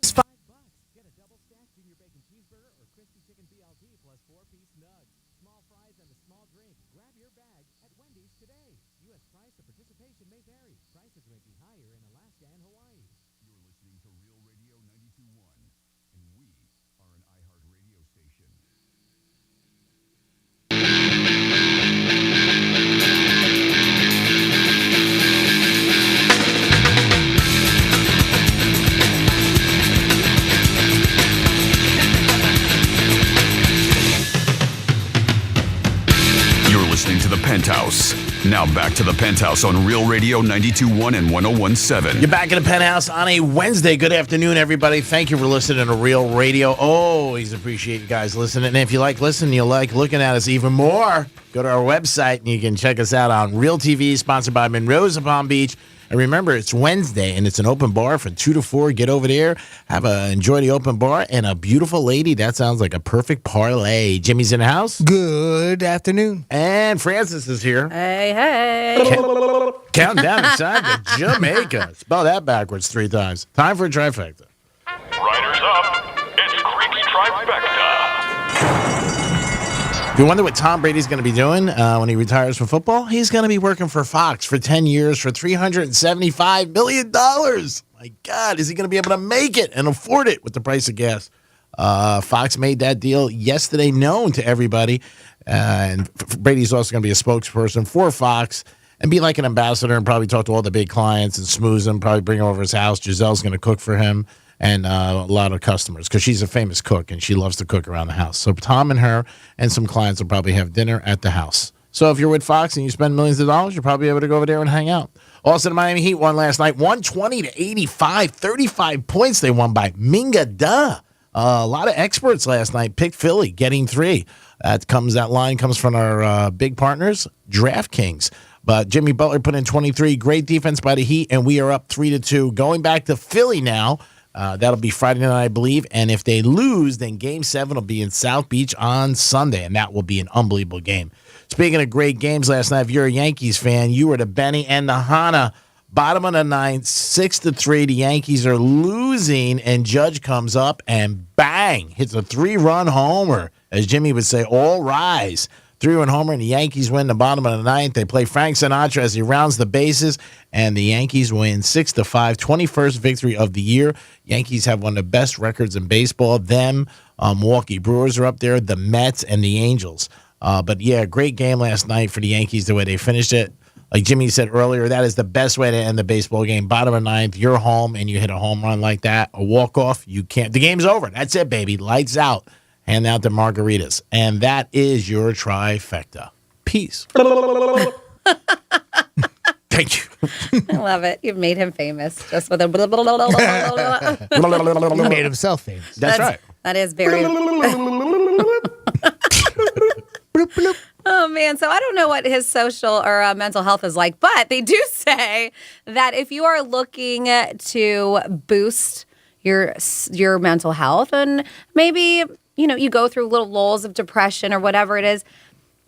is $5. Get a double stacked junior bacon cheeseburger or crispy chicken BLT plus 4-piece nugs, small fries, and a small drink. Grab your bag at Wendy's today. U.S. price of participation may vary. Prices may be higher in Alaska and Hawaii. You're listening to Real Radio 92.1, and we are an iHeart radio station. Listening to the Penthouse. Now back to the Penthouse on Real Radio 92.1 and 101.7. You're back in the Penthouse on a Wednesday. Good afternoon, everybody. Thank you for listening to Real Radio. Always appreciate you guys listening. And if you like listening, you like looking at us even more, go to our website and you can check us out on Real TV, sponsored by Monroe's of Palm Beach. And remember, it's Wednesday, and it's an open bar from 2 to 4. Get over there, enjoy the open bar, and a beautiful lady. That sounds like a perfect parlay. Jimmy's in the house. Good afternoon. And Francis is here. Hey, hey. Counting down inside to Jamaica. Spell that backwards 3 times. Time for a trifecta. Riders up. It's Creek's Trifecta. If you wonder what Tom Brady's going to be doing when he retires from football, he's going to be working for Fox for 10 years for $375 million. My God, is he going to be able to make it and afford it with the price of gas? Fox made that deal yesterday known to everybody. And Brady's also going to be a spokesperson for Fox and be like an ambassador and probably talk to all the big clients and smooze them, probably bring him over his house. Gisele's going to cook for him and a lot of customers because she's a famous cook and she loves to cook around the house. So Tom and her and some clients will probably have dinner at the house. So if you're with Fox and you spend millions of dollars, you're probably able to go over there and hang out. Also, the Miami Heat won last night, 120-85, 35 points they won by Minga Da. A lot of experts last night picked Philly, getting 3. That line comes from our big partners, DraftKings. But Jimmy Butler put in 23. Great defense by the Heat, and we are up 3-2. Going back to Philly now. That'll be Friday night, I believe. And if they lose, then Game 7 will be in South Beach on Sunday, and that will be an unbelievable game. Speaking of great games last night, if you're a Yankees fan, you were the Benny and the Hana. Bottom of the 9th, 6-3. The Yankees are losing, and Judge comes up and bang, hits a 3-run homer. As Jimmy would say, all rise. 3-run homer, and the Yankees win the bottom of the ninth. They play Frank Sinatra as he rounds the bases, and the Yankees win 6-5, 21st victory of the year. Yankees have one of the best records in baseball. Them, Milwaukee Brewers are up there, the Mets, and the Angels. But, yeah, great game last night for the Yankees, the way they finished it. Like Jimmy said earlier, that is the best way to end the baseball game. Bottom of ninth, you're home, and you hit a home run like that, a walk-off, you can't. The game's over. That's it, baby. Lights out. Hand out the margaritas. And that is your trifecta. Peace. Thank you. I love it. You've made him famous just with a He made himself famous. That's right. That is very... Oh, man. So I don't know what his social or mental health is like, but they do say that if you are looking to boost your mental health and maybe, you go through little lulls of depression or whatever it is,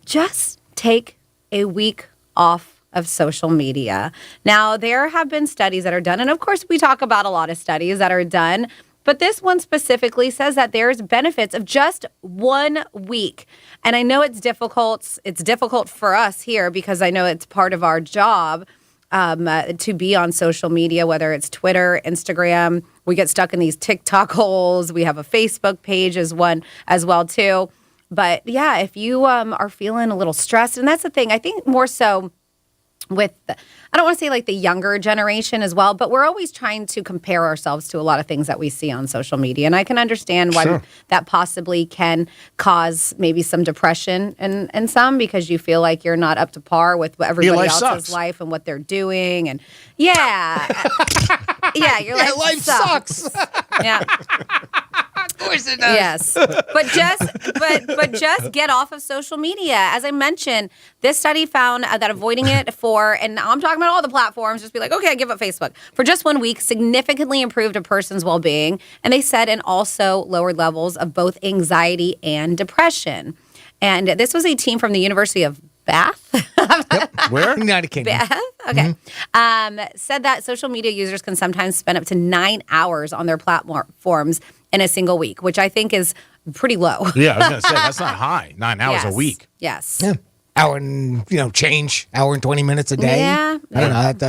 just take a week off of social media. Now, there have been studies that are done, and of course, we talk about a lot of studies that are done, but this one specifically says that there's benefits of just 1 week. And I know it's difficult. It's difficult for us here because I know it's part of our job to be on social media, whether it's Twitter, Instagram. We get stuck in these TikTok holes. We have a Facebook page as well too. But yeah, if you are feeling a little stressed, and that's the thing, I think more so with, I don't want to say like the younger generation as well, but we're always trying to compare ourselves to a lot of things that we see on social media. And I can understand why that possibly can cause maybe some depression in some, because you feel like you're not up to par with everybody else's life and what they're doing. And yeah, your life sucks. Yeah. Of course it does. Yes. But just get off of social media. As I mentioned, this study found that avoiding it and I'm talking about all the platforms, just be like, okay, I give up Facebook, for just 1 week significantly improved a person's well-being. And they said, and also lowered levels of both anxiety and depression. And this was a team from the University of Bath. Where? United Kingdom. Bath? Okay. Said that social media users can sometimes spend up to 9 hours on their platforms in a single week, which I think is pretty low. Yeah, I was going to say, that's not high. 9 hours a week. Yes. Yeah. Hour and, change, hour and 20 minutes a day. Yeah. I don't know. That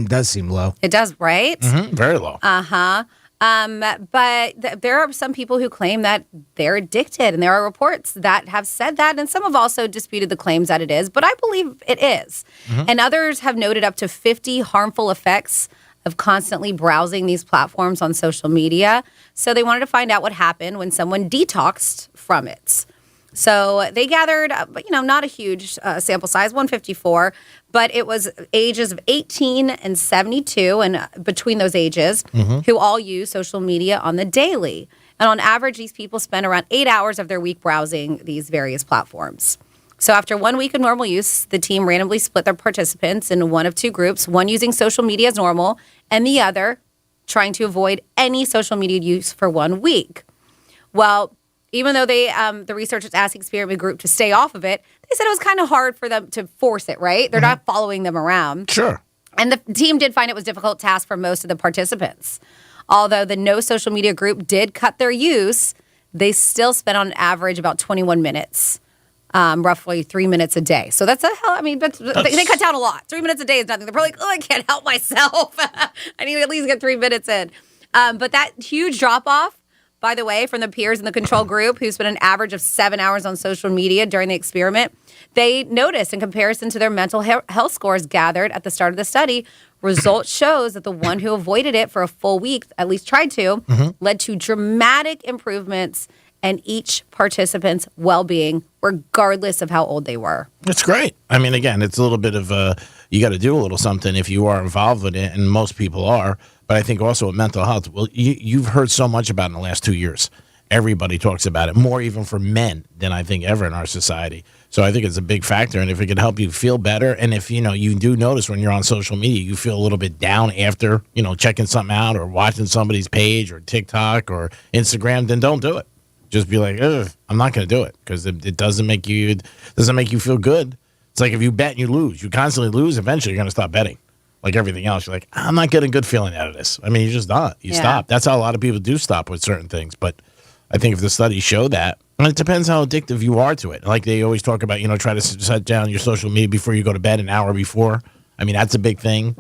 does seem low. It does, right? Mm-hmm. Very low. Uh-huh. But there are some people who claim that they're addicted, and there are reports that have said that, and some have also disputed the claims that it is, but I believe it is. Mm-hmm. And others have noted up to 50 harmful effects of constantly browsing these platforms on social media. So they wanted to find out what happened when someone detoxed from it. So they gathered, not a huge sample size, 154, but it was ages of 18 and 72, and between those ages, who all use social media on the daily. And on average, these people spend around 8 hours of their week browsing these various platforms. So after 1 week of normal use, the team randomly split their participants into one of two groups, one using social media as normal, and the other trying to avoid any social media use for 1 week. Well, even though the researchers asked the experiment group to stay off of it, they said it was kind of hard for them to force it, right? They're not following them around. Sure. And the team did find it was a difficult task for most of the participants. Although the no social media group did cut their use, they still spent on average about 21 minutes, roughly 3 minutes a day. So that's they cut down a lot. 3 minutes a day is nothing. They're probably like, I can't help myself. I need to at least get 3 minutes in. But that huge drop-off, by the way, from the peers in the control group who spent an average of 7 hours on social media during the experiment, they noticed in comparison to their mental health scores gathered at the start of the study, results shows that the one who avoided it for a full week, at least tried to, led to dramatic improvements in each participant's well-being, regardless of how old they were. It's great. I mean, again, it's a little bit of you got to do a little something if you are involved with it, and most people are. But I think also with mental health, well, you've heard so much about it in the last 2 years. Everybody talks about it, more even for men than I think ever in our society. So I think it's a big factor. And if it could help you feel better, and if, you do notice when you're on social media, you feel a little bit down after, checking something out or watching somebody's page or TikTok or Instagram, then don't do it. Just be like, I'm not going to do it, because it doesn't make you feel good. It's like if you bet and you lose, you constantly lose, eventually you're going to stop betting. Like everything else, you're like, I'm not getting a good feeling out of this. I mean, you just not. You stop. That's how a lot of people do stop with certain things. But I think if the studies show that, And it depends how addictive you are to it. Like they always talk about, try to set down your social media before you go to bed an hour before. I mean, that's a big thing.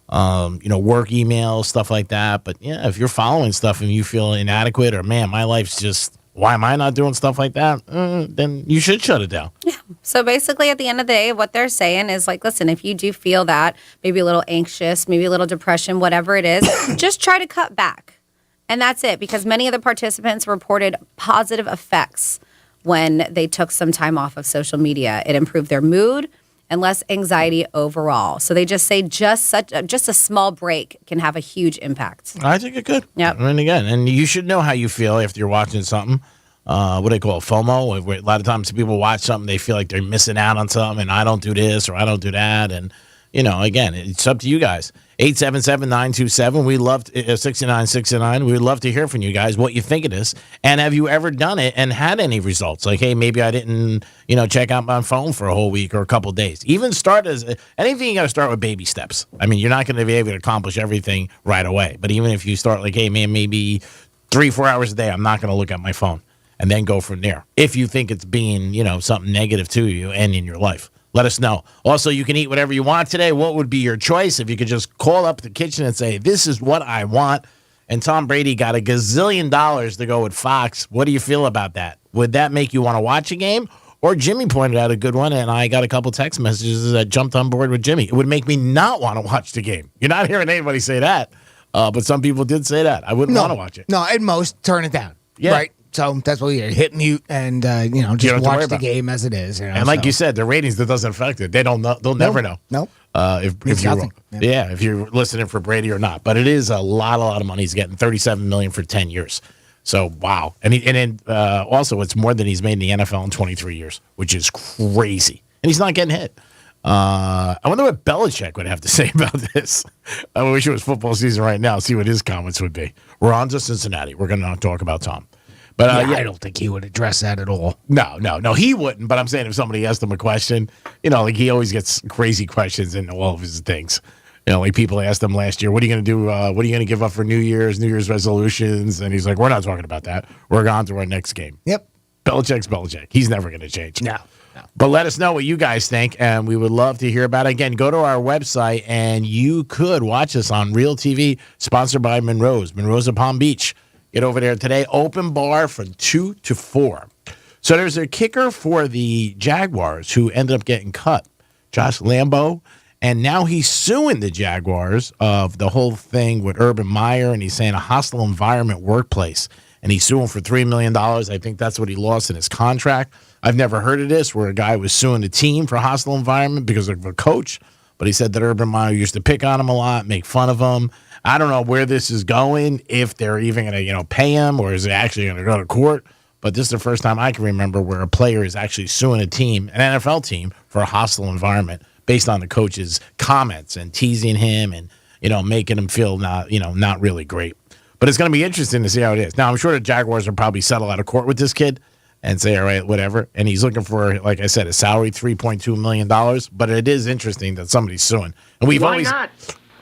Work emails, stuff like that. But yeah, if you're following stuff and you feel inadequate or, man, my life's just, why am I not doing stuff like that? Then you should shut it down. Yeah. So basically at the end of the day, what they're saying is like, listen, if you do feel that, maybe a little anxious, maybe a little depression, whatever it is, just try to cut back. And that's it, because many of the participants reported positive effects when they took some time off of social media. It improved their mood and less anxiety overall. So they just say just a small break can have a huge impact. I think it could. Yep. And again, and you should know how you feel after you're watching something. What do they call it? FOMO. Where a lot of times people watch something, they feel like they're missing out on something, and I don't do this or I don't do that. And, again, it's up to you guys. 877-927. We love 6969. We'd love to hear from you guys what you think of this. And have you ever done it and had any results? Like, hey, maybe I didn't, check out my phone for a whole week or a couple of days. Even start anything, you got to start with baby steps. I mean, you're not going to be able to accomplish everything right away. But even if you start like, hey, man, maybe 3-4 hours a day, I'm not going to look at my phone. And then go from there. If you think it's being, something negative to you and in your life. Let us know. Also, you can eat whatever you want today. What would be your choice if you could just call up the kitchen and say, this is what I want? And Tom Brady got $1 gazillion to go with Fox. What do you feel about that? Would that make you want to watch a game? Or Jimmy pointed out a good one, and I got a couple text messages that jumped on board with Jimmy. It would make me not want to watch the game. You're not hearing anybody say that, but some people did say that. I wouldn't want to watch it. No, at most, turn it down. Yeah. Right? So that's what you hit mute and just watch the game as it is. And like you said, the ratings, that doesn't affect it. They don't know. They'll never know. Nope. If you're listening for Brady or not. But it is a lot of money he's getting. $37 million for 10 years. So wow. And also it's more than he's made in the NFL in 23 years, which is crazy. And he's not getting hit. I wonder what Belichick would have to say about this. I wish it was football season right now. See what his comments would be. We're on to Cincinnati. We're going to talk about Tom. But I don't think he would address that at all. No, he wouldn't. But I'm saying if somebody asked him a question, like he always gets crazy questions in all of his things. Like people asked him last year, what are you going to do? What are you going to give up for New Year's resolutions? And he's like, we're not talking about that. We're on to our next game. Yep. Belichick's Belichick. He's never going to change. No. But let us know what you guys think, and we would love to hear about it. Again, go to our website, and you could watch us on Real TV, sponsored by Monroe's of Palm Beach. Get over there today. Open bar from 2 to 4. So there's a kicker for the Jaguars who ended up getting cut, Josh Lambo, and now he's suing the Jaguars of the whole thing with Urban Meyer, and he's saying a hostile environment workplace, and he's suing for $3 million. I think that's what he lost in his contract. I've never heard of this where a guy was suing a team for a hostile environment because of a coach, but he said that Urban Meyer used to pick on him a lot, make fun of him. I don't know where this is going, if they're even going to, pay him, or is it actually going to go to court. But this is the first time I can remember where a player is actually suing a team, an NFL team, for a hostile environment based on the coach's comments and teasing him and, making him feel not really great. But it's going to be interesting to see how it is. Now, I'm sure the Jaguars will probably settle out of court with this kid and say, all right, whatever. And he's looking for, like I said, a salary, $3.2 million. But it is interesting that somebody's suing. And we've always not?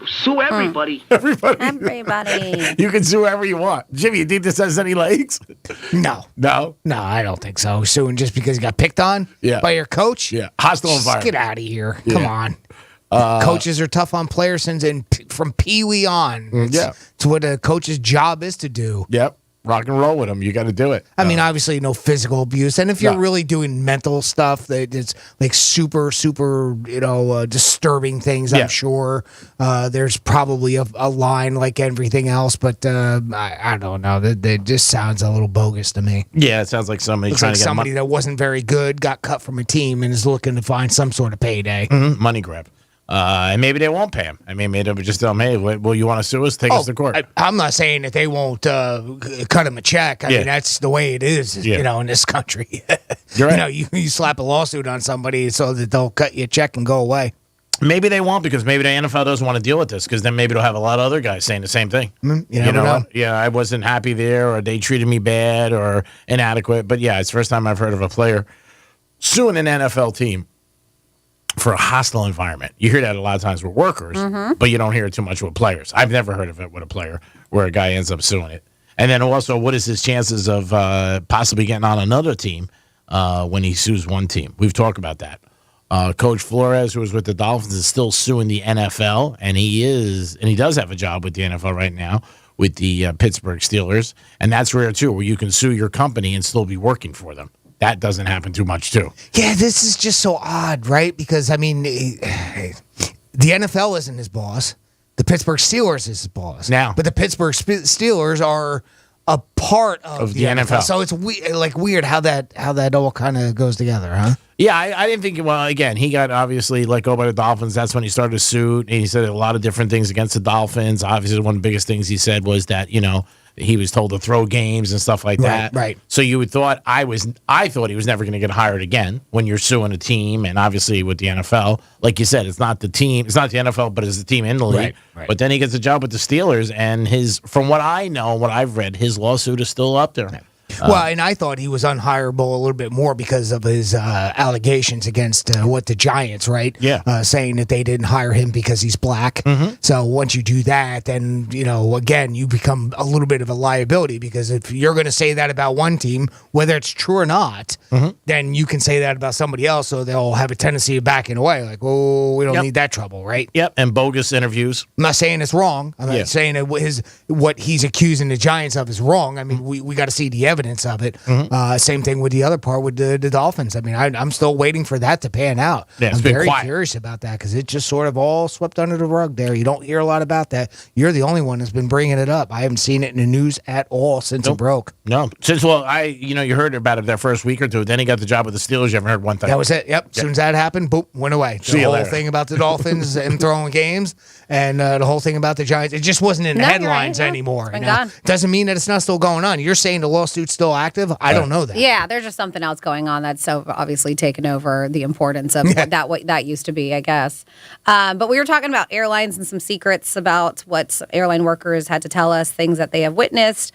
Sue everybody. Everybody. You can sue whoever you want. Jimmy, you think this has any legs? No, I don't think so. Suing just because you got picked on by your coach? Yeah. Hostile Just environment. get out of here. Come on. Coaches are tough on players from Pee-wee on. It's what a coach's job is to do. Yep. Rock and roll with them. You got to do it. I mean, obviously, no physical abuse. And if you're really doing mental stuff, that it's like super, disturbing things, I'm sure there's probably a line like everything else. But I don't know. That just sounds a little bogus to me. Yeah, it sounds like somebody Looks trying like to get somebody that wasn't very good got cut from a team and is looking to find some sort of payday. Money grab. And maybe they won't pay him. I mean, maybe they'll just tell him, hey, well, you want to sue us? Take us to court. I'm not saying that they won't cut him a check. I mean, that's the way it is, in this country. You're right. You slap a lawsuit on somebody so that they'll cut you a check and go away. Maybe they won't because maybe the NFL doesn't want to deal with this because then maybe they'll have a lot of other guys saying the same thing. You never know. Yeah, I wasn't happy there or they treated me bad or inadequate. But, yeah, it's the first time I've heard of a player suing an NFL team for a hostile environment. You hear that a lot of times with workers, but you don't hear it too much with players. I've never heard of it with a player where a guy ends up suing it. And then also, what is his chances of possibly getting on another team when he sues one team? We've talked about that. Coach Flores, who was with the Dolphins, is still suing the NFL, and he does have a job with the NFL right now with the Pittsburgh Steelers, and that's rare too, where you can sue your company and still be working for them. That doesn't happen too much too. Yeah, this is just so odd, right? Because I mean, the NFL isn't his boss. The Pittsburgh Steelers is his boss now, but the Pittsburgh Steelers are a part of the NFL. So it's weird how that all kind of goes together, huh? Yeah, I didn't think. Well, again, he got obviously let go by the Dolphins. That's when he started to sue. He said a lot of different things against the Dolphins. Obviously, one of the biggest things he said was that he was told to throw games and stuff like that. Right. So you would thought I thought he was never going to get hired again when you're suing a team, and obviously with the NFL, like you said, it's not the team, it's not the NFL, but it's the team in the league. Right. But then he gets a job with the Steelers, and from what I know, what I've read, his lawsuit is still up there. Well, and I thought he was unhireable a little bit more because of his allegations against the Giants, right? Yeah. Saying that they didn't hire him because he's black. Mm-hmm. So once you do that, then, again, you become a little bit of a liability because if you're going to say that about one team, whether it's true or not, then you can say that about somebody else, so they'll have a tendency of backing away. Like, oh, we don't need that trouble, right? Yep, and bogus interviews. I'm not saying it's wrong. I'm not saying that what he's accusing the Giants of is wrong. I mean, we got to see the evidence of it. Same thing with the other part with the Dolphins. I mean, I'm still waiting for that to pan out. Yeah, I'm very curious about that because it just sort of all swept under the rug there. You don't hear a lot about that. You're the only one that's been bringing it up. I haven't seen it in the news at all since it broke. No, you heard about it that first week or two. Then he got the job with the Steelers. You haven't heard one thing. That was it. Yep. As soon as that happened, boom, went away. See you whole later. thing about the Dolphins and throwing games, and the whole thing about the Giants, it just wasn't in the headlines anymore. It's been gone. Doesn't mean that it's not still going on. You're saying the lawsuit's still active? I don't know that. Yeah, there's just something else going on that's so obviously taken over the importance of what that used to be, I guess. But we were talking about airlines and some secrets about what airline workers had to tell us, things that they have witnessed.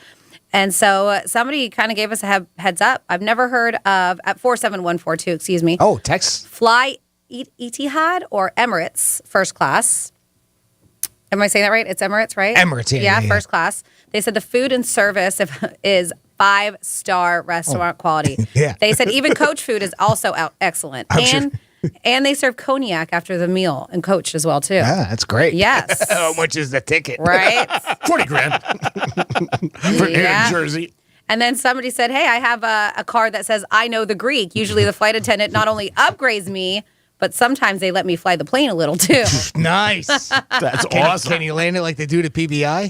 And so somebody kind of gave us a heads up. I've never heard of, at 47142, excuse me. Oh, text. Fly Etihad or Emirates first class. Am I saying that right? It's Emirates, right? Emirates, yeah, first class. They said the food and service is 5-star restaurant quality. Yeah. They said even coach food is also excellent. And they serve cognac after the meal and coach as well, too. Yeah, that's great. Yes. How much is the ticket? Right? $20,000 for here in Jersey. And then somebody said, hey, I have a card that says, I know the Greek. Usually the flight attendant not only upgrades me, but sometimes they let me fly the plane a little, too. Nice. That's awesome. Can you land it like they do to PBI?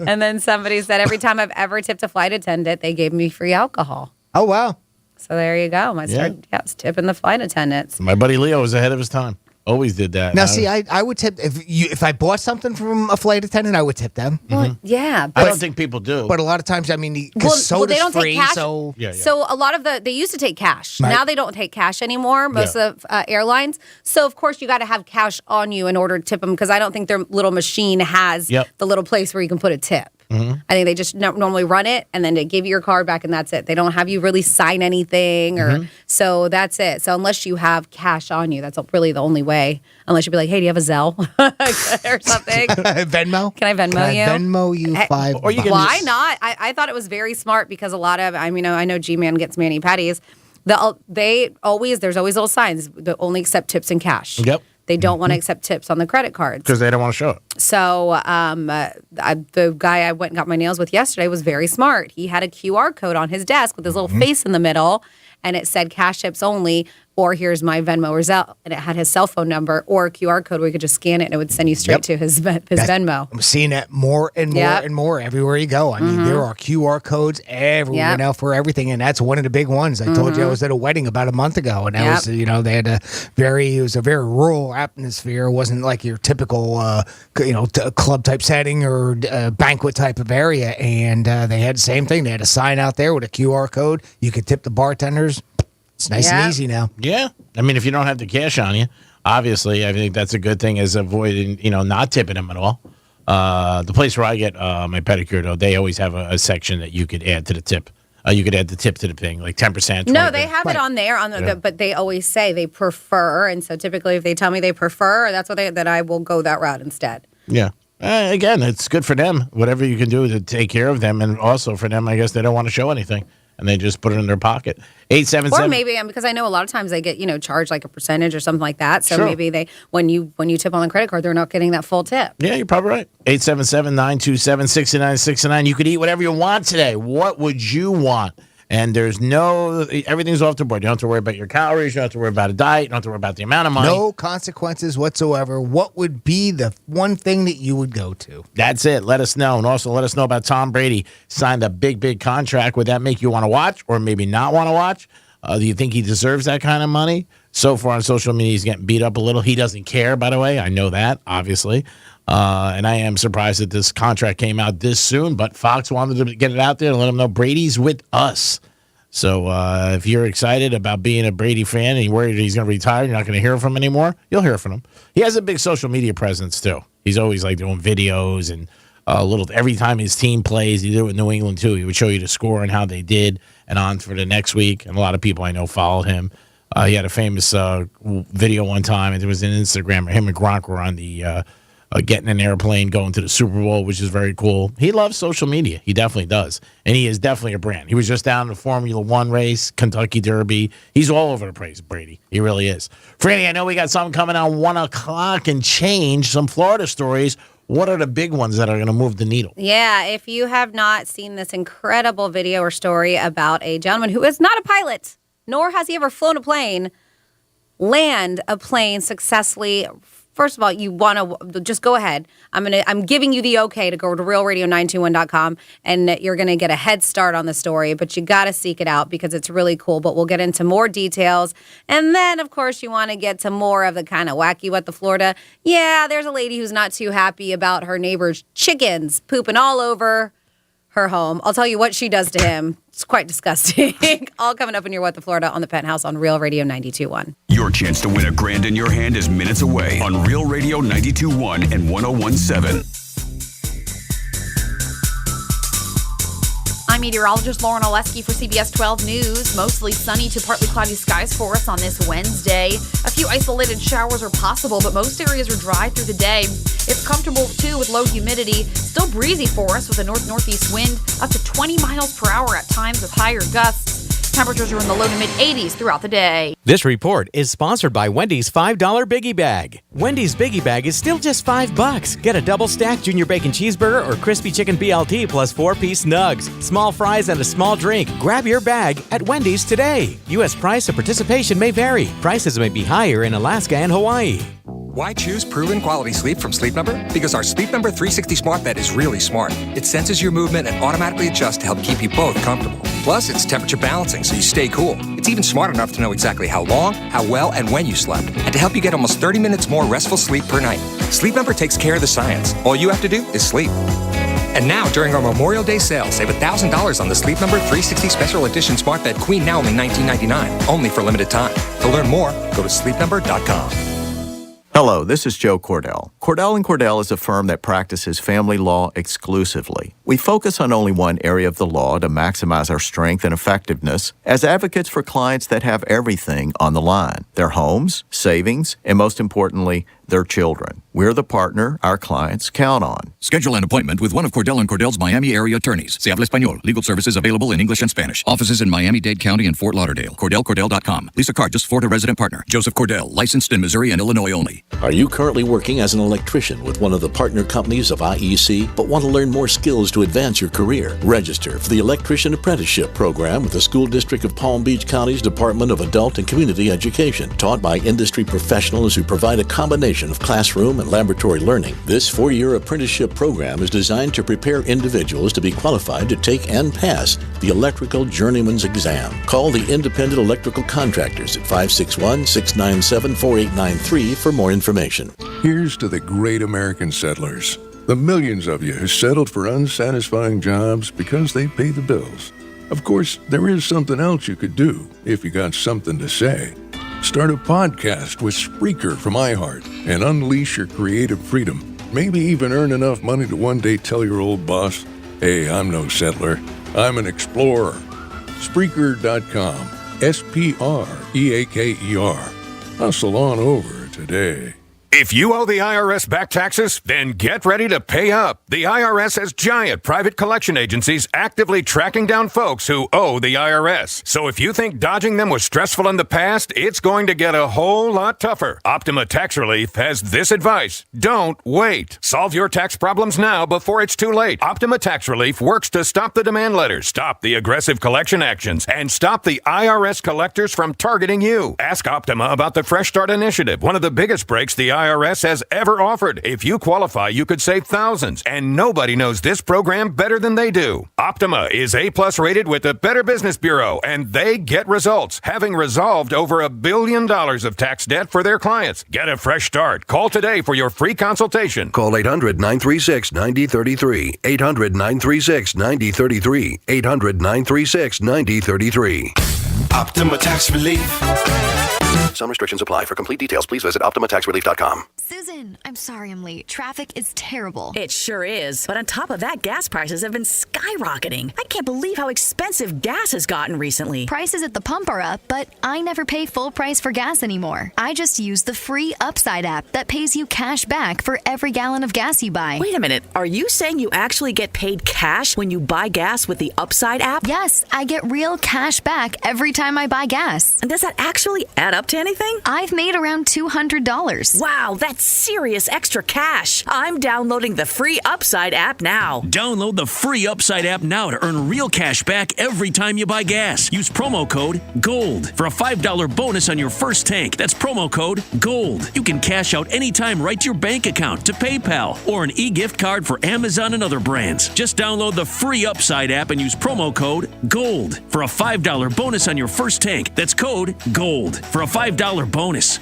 And then somebody said, every time I've ever tipped a flight attendant, they gave me free alcohol. Oh, wow. So there you go. I started tipping the flight attendants. My buddy Leo was ahead of his time. Always did that. Now, see, I would tip if I bought something from a flight attendant, I would tip them. Well, yeah, I don't think people do. But a lot of times, I mean, because soda's they don't free, take cash. so So a lot of they used to take cash. Right. Now they don't take cash anymore. Most of airlines. So of course you got to have cash on you in order to tip them because I don't think their little machine has the little place where you can put a tip. I think they just normally run it and then they give you your card back and that's it. They don't have you really sign anything so that's it. So unless you have cash on you, that's really the only way. Unless you be like, hey, do you have a Zelle or something? Venmo? Can I Venmo you? Venmo you $5. Or you can Why not? I thought it was very smart because a lot of, I know G-Man gets mani patties. There's always little signs that only accept tips in cash. Yep. They don't want to accept tips on the credit cards. Because they don't want to show it. So the guy I went and got my nails with yesterday was very smart. He had a QR code on his desk with his little face in the middle, and it said cash tips only, or here's my Venmo or Zelle, and it had his cell phone number or a QR code where you could just scan it and it would send you straight to his Venmo. I'm seeing that more and more and more everywhere you go. I mean, there are QR codes everywhere now for everything, and that's one of the big ones. I told you I was at a wedding about a month ago, and that was, they had it was a very rural atmosphere. It wasn't like your typical, club type setting or banquet type of area, and they had the same thing. They had a sign out there with a QR code. You could tip the bartenders. It's nice and easy now. Yeah. I mean, if you don't have the cash on you, obviously, I think that's a good thing is avoiding, not tipping them at all. The place where I get my pedicure, though, they always have a section that you could add to the tip. You could add the tip to the thing, like 10%. No, they have it on there, but they always say they prefer. And so typically if they tell me they prefer, that's what that I will go that route instead. Yeah. Again, it's good for them. Whatever you can do to take care of them, and also for them, I guess they don't want to show anything, and they just put it in their pocket. 877. Or maybe because I know a lot of times they get charged like a percentage or something like that. So Sure. maybe they when you tip on the credit card, they're not getting that full tip. Yeah, you're probably right. 877-927-6969. You could eat whatever you want today. What would you want? And everything's off the board. You don't have to worry about your calories. You don't have to worry about a diet. You don't have to worry about the amount of money. No consequences whatsoever. What would be the one thing that you would go to? That's it. Let us know. And also let us know about Tom Brady. Signed a big, big contract. Would that make you want to watch or maybe not want to watch? Do you think he deserves that kind of money? So far on social media, he's getting beat up a little. He doesn't care, by the way. I know that, obviously. And I am surprised that this contract came out this soon, but Fox wanted to get it out there and let him know Brady's with us. So if you're excited about being a Brady fan and you're worried he's going to retire, you're not going to hear from him anymore, you'll hear from him. He has a big social media presence, too. He's always like doing videos and every time his team plays, he did it with New England, too. He would show you the score and how they did and on for the next week. And a lot of people I know followed him. He had a famous video one time, and there was an Instagram where him and Gronk were on the getting an airplane, going to the Super Bowl, which is very cool. He loves social media. He definitely does. And he is definitely a brand. He was just down in the Formula One race, Kentucky Derby. He's all over the place, Brady. He really is. Franny, I know we got something coming on 1 o'clock and change, some Florida stories. What are the big ones that are going to move the needle? Yeah, if you have not seen this incredible video or story about a gentleman who is not a pilot, nor has he ever flown a plane, land a plane successfully. First of all, you want to just go ahead. I'm giving you the okay to go to realradio921.com, and you're going to get a head start on the story, but you got to seek it out because it's really cool. But we'll get into more details. And then, of course, you want to get to more of the kind of wacky what the Florida. Yeah, there's a lady who's not too happy about her neighbor's chickens pooping all over her home. I'll tell you what she does to him. It's quite disgusting. All coming up in your What the Florida on the Penthouse on Real Radio 92.1. Your chance to win $1,000 in your hand is minutes away on Real Radio 92.1 and 101.7. I'm meteorologist Lauren Oleski for CBS 12 News. Mostly sunny to partly cloudy skies for us on this Wednesday. A few isolated showers are possible, but most areas are dry through the day. It's comfortable, too, with low humidity. Still breezy for us with a north-northeast wind up to 20 miles per hour at times with higher gusts. Temperatures are in the low to mid-80s throughout the day. This report is sponsored by Wendy's $5 Biggie Bag. Wendy's Biggie Bag is still just $5. Get a double-stacked junior bacon cheeseburger or crispy chicken BLT plus 4-piece nugs, small fries, and a small drink. Grab your bag at Wendy's today. U.S. price and participation may vary. Prices may be higher in Alaska and Hawaii. Why choose proven quality sleep from Sleep Number? Because our Sleep Number 360 smart bed is really smart. It senses your movement and automatically adjusts to help keep you both comfortable. Plus, it's temperature balancing so you stay cool. It's even smart enough to know exactly how long, how well, and when you slept, and to help you get almost 30 minutes more restful sleep per night. Sleep Number takes care of the science. All you have to do is sleep. And now, during our Memorial Day sale, save $1,000 on the Sleep Number 360 Special Edition Smart Bed Queen, now only $19.99, only for limited time. To learn more, go to sleepnumber.com. Hello, this is Joe Cordell. Cordell & Cordell is a firm that practices family law exclusively. We focus on only one area of the law to maximize our strength and effectiveness as advocates for clients that have everything on the line: their homes, savings, and most importantly, their children. We're the partner our clients count on. Schedule an appointment with one of Cordell & Cordell's Miami area attorneys. Se habla español. Legal services available in English and Spanish. Offices in Miami-Dade County and Fort Lauderdale. CordellCordell.com. Lisa Card, just Florida resident partner. Joseph Cordell, licensed in Missouri and Illinois only. Are you currently working as an electrician with one of the partner companies of IEC, but want to learn more skills to advance your career? Register for the Electrician Apprenticeship Program with the School District of Palm Beach County's Department of Adult and Community Education, taught by industry professionals who provide a combination of classroom and laboratory learning. This 4-year apprenticeship program is designed to prepare individuals to be qualified to take and pass the Electrical Journeyman's Exam. Call the Independent Electrical Contractors at 561-697-4893 for more information. Here's to the great American settlers, the millions of you who settled for unsatisfying jobs because they pay the bills. Of course, there is something else you could do if you got something to say. Start a podcast with Spreaker from iHeart and unleash your creative freedom. Maybe even earn enough money to one day tell your old boss, "Hey, I'm no settler. I'm an explorer." Spreaker.com. Spreaker. Hustle on over today. If you owe the IRS back taxes, then get ready to pay up. The IRS has giant private collection agencies actively tracking down folks who owe the IRS. So if you think dodging them was stressful in the past, it's going to get a whole lot tougher. Optima Tax Relief has this advice. Don't wait. Solve your tax problems now before it's too late. Optima Tax Relief works to stop the demand letters, stop the aggressive collection actions, and stop the IRS collectors from targeting you. Ask Optima about the Fresh Start Initiative, one of the biggest breaks the IRS has ever offered. If you qualify, you could save thousands, and nobody knows this program better than they do. Optima is A+ rated with the Better Business Bureau, and they get results, having resolved over $1 billion of tax debt for their clients. Get a fresh start. Call today for your free consultation. Call 800-936-9033. 800-936-9033. 800-936-9033. Optima Tax Relief. Some restrictions apply. For complete details, please visit OptimaTaxRelief.com. Susan, I'm sorry I'm late. Traffic is terrible. It sure is. But on top of that, gas prices have been skyrocketing. I can't believe how expensive gas has gotten recently. Prices at the pump are up, but I never pay full price for gas anymore. I just use the free Upside app that pays you cash back for every gallon of gas you buy. Wait a minute. Are you saying you actually get paid cash when you buy gas with the Upside app? Yes, I get real cash back every time I buy gas. And does that actually add up to anything? I've made around $200. Wow, that's serious extra cash. I'm downloading the free Upside app now. Download the free Upside app now to earn real cash back every time you buy gas. Use promo code GOLD for a $5 bonus on your first tank. That's promo code GOLD. You can cash out anytime right to your bank account, to PayPal, or an e-gift card for Amazon and other brands. Just download the free Upside app and use promo code GOLD for a $5 bonus on your first tank. That's code GOLD for a $5 bonus.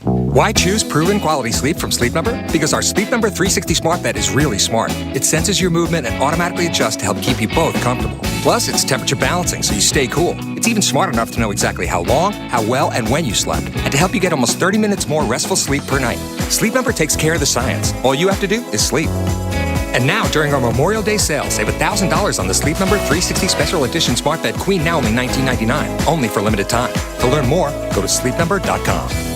Why choose proven quality sleep from Sleep Number? Because our Sleep Number 360 smart bed is really smart. It senses your movement and automatically adjusts to help keep you both comfortable. Plus, it's temperature balancing so you stay cool. It's even smart enough to know exactly how long, how well, and when you slept, and to help you get almost 30 minutes more restful sleep per night. Sleep Number takes care of the science. All you have to do is sleep. And now, during our Memorial Day sale, save $1,000 on the Sleep Number 360 Special Edition Smart Bed Queen, now only $19.99, only for limited time. To learn more, go to sleepnumber.com.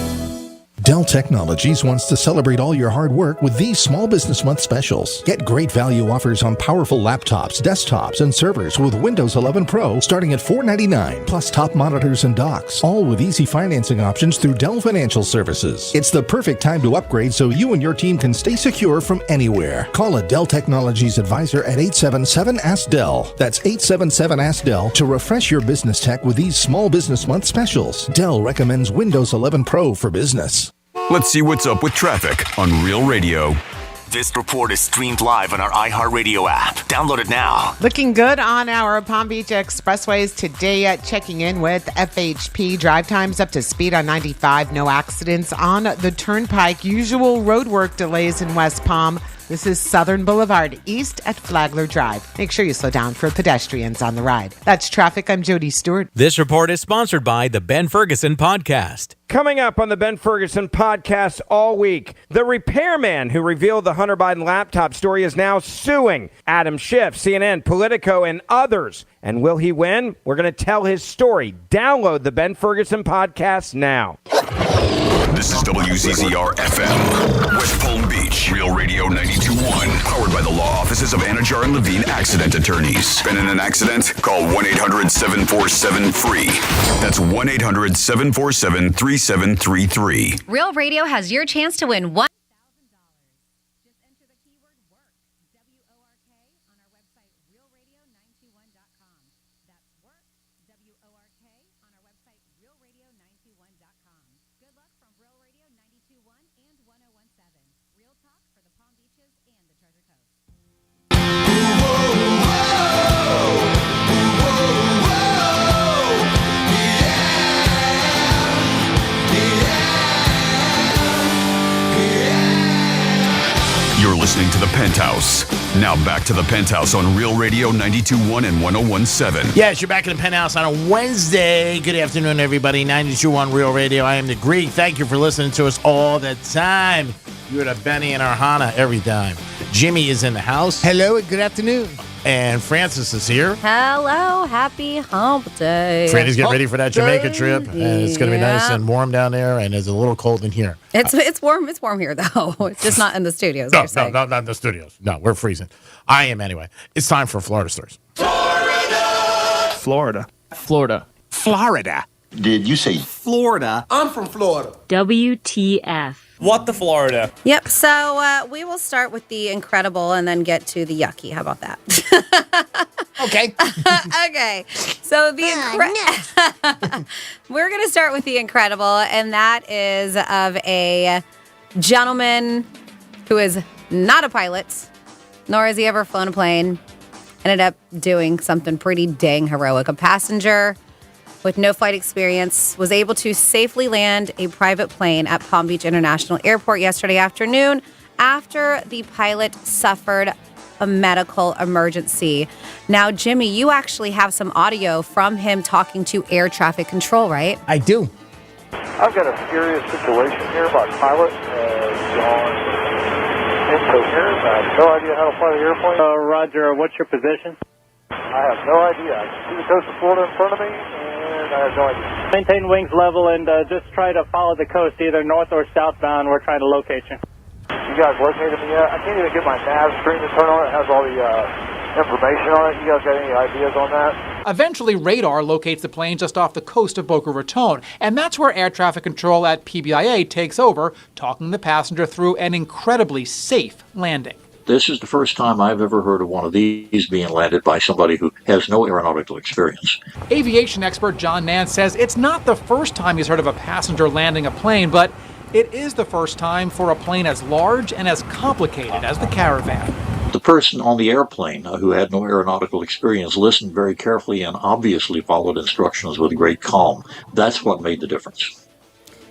Dell Technologies wants to celebrate all your hard work with these Small Business Month specials. Get great value offers on powerful laptops, desktops, and servers with Windows 11 Pro starting at $499, plus top monitors and docks, all with easy financing options through Dell Financial Services. It's the perfect time to upgrade so you and your team can stay secure from anywhere. Call a Dell Technologies advisor at 877-ASK-DELL. That's 877-ASK-DELL to refresh your business tech with these Small Business Month specials. Dell recommends Windows 11 Pro for business. Let's see what's up with traffic on Real Radio. This report is streamed live on our iHeartRadio app. Download it now. Looking good on our Palm Beach expressways today. Checking in with FHP. Drive times up to speed on 95. No accidents on the Turnpike. Usual roadwork delays in West Palm. This is Southern Boulevard, east at Flagler Drive. Make sure you slow down for pedestrians on the ride. That's traffic. I'm Jody Stewart. This report is sponsored by the Ben Ferguson Podcast. Coming up on the Ben Ferguson Podcast all week, the repairman who revealed the Hunter Biden laptop story is now suing Adam Schiff, CNN, Politico, and others. And will he win? We're going to tell his story. Download the Ben Ferguson Podcast now. This is WZZR-FM, West Palm Beach, Real Radio 92.1, powered by the law offices of Anajar and Levine Accident Attorneys. Been in an accident? Call 1-800-747-FREE. That's 1-800-747-3733. Real Radio has your chance to win $1,000. Just enter the keyword WORK, W-O-R-K, on our website, realradio921.com. That's WORK, W-O-R-K, on our website, realradio921.com. Good luck from Real Radio 92.1 and 101.7. Real talk for the Palm Beaches and the Treasure Coast. You're listening to The Penthouse. Now back to The Penthouse on Real Radio 92.1 and 101.7. Yes, you're back in the Penthouse on a Wednesday. Good afternoon, everybody. 92.1 Real Radio. I am the Greek. Thank you for listening to us all the time. You're the Benny and our Hannah every time. Jimmy is in the house. Hello and good afternoon. And Francis is here. Hello, happy hump day. Franny's getting ready for that Jamaica trip, and it's going to be nice and warm down there, and it's a little cold in here. It's warm. It's warm here though. It's just not in the studios. No, not in the studios. No, we're freezing. I am anyway. It's time for Florida Stories. Florida. Did you say Florida? I'm from Florida. WTF. What the Florida? Yep. So we will start with the incredible and then get to the yucky. How about that? Okay. Okay. So we're going to start with the incredible, and that is of a gentleman who is not a pilot, nor has he ever flown a plane. Ended up doing something pretty dang heroic. A passenger with no flight experience was able to safely land a private plane at Palm Beach International Airport yesterday afternoon after the pilot suffered a medical emergency. Now, Jimmy, you actually have some audio from him talking to air traffic control, right? I do. I've got a serious situation here. My pilot has gone incoherent. I have no idea how to fly the airplane. Roger, what's your position? I have no idea. I can see the coast of Florida in front of me, and I have no idea. Maintain wings level and just try to follow the coast, either north or southbound. We're trying to locate you. You guys located me yet? I can't even get my nav screen to turn on. It has all the information on it. You guys got any ideas on that? Eventually, radar locates the plane just off the coast of Boca Raton, and that's where air traffic control at PBIA takes over, talking the passenger through an incredibly safe landing. This is the first time I've ever heard of one of these being landed by somebody who has no aeronautical experience. Aviation expert John Nance says it's not the first time he's heard of a passenger landing a plane, but it is the first time for a plane as large and as complicated as the Caravan. The person on the airplane who had no aeronautical experience listened very carefully and obviously followed instructions with great calm. That's what made the difference.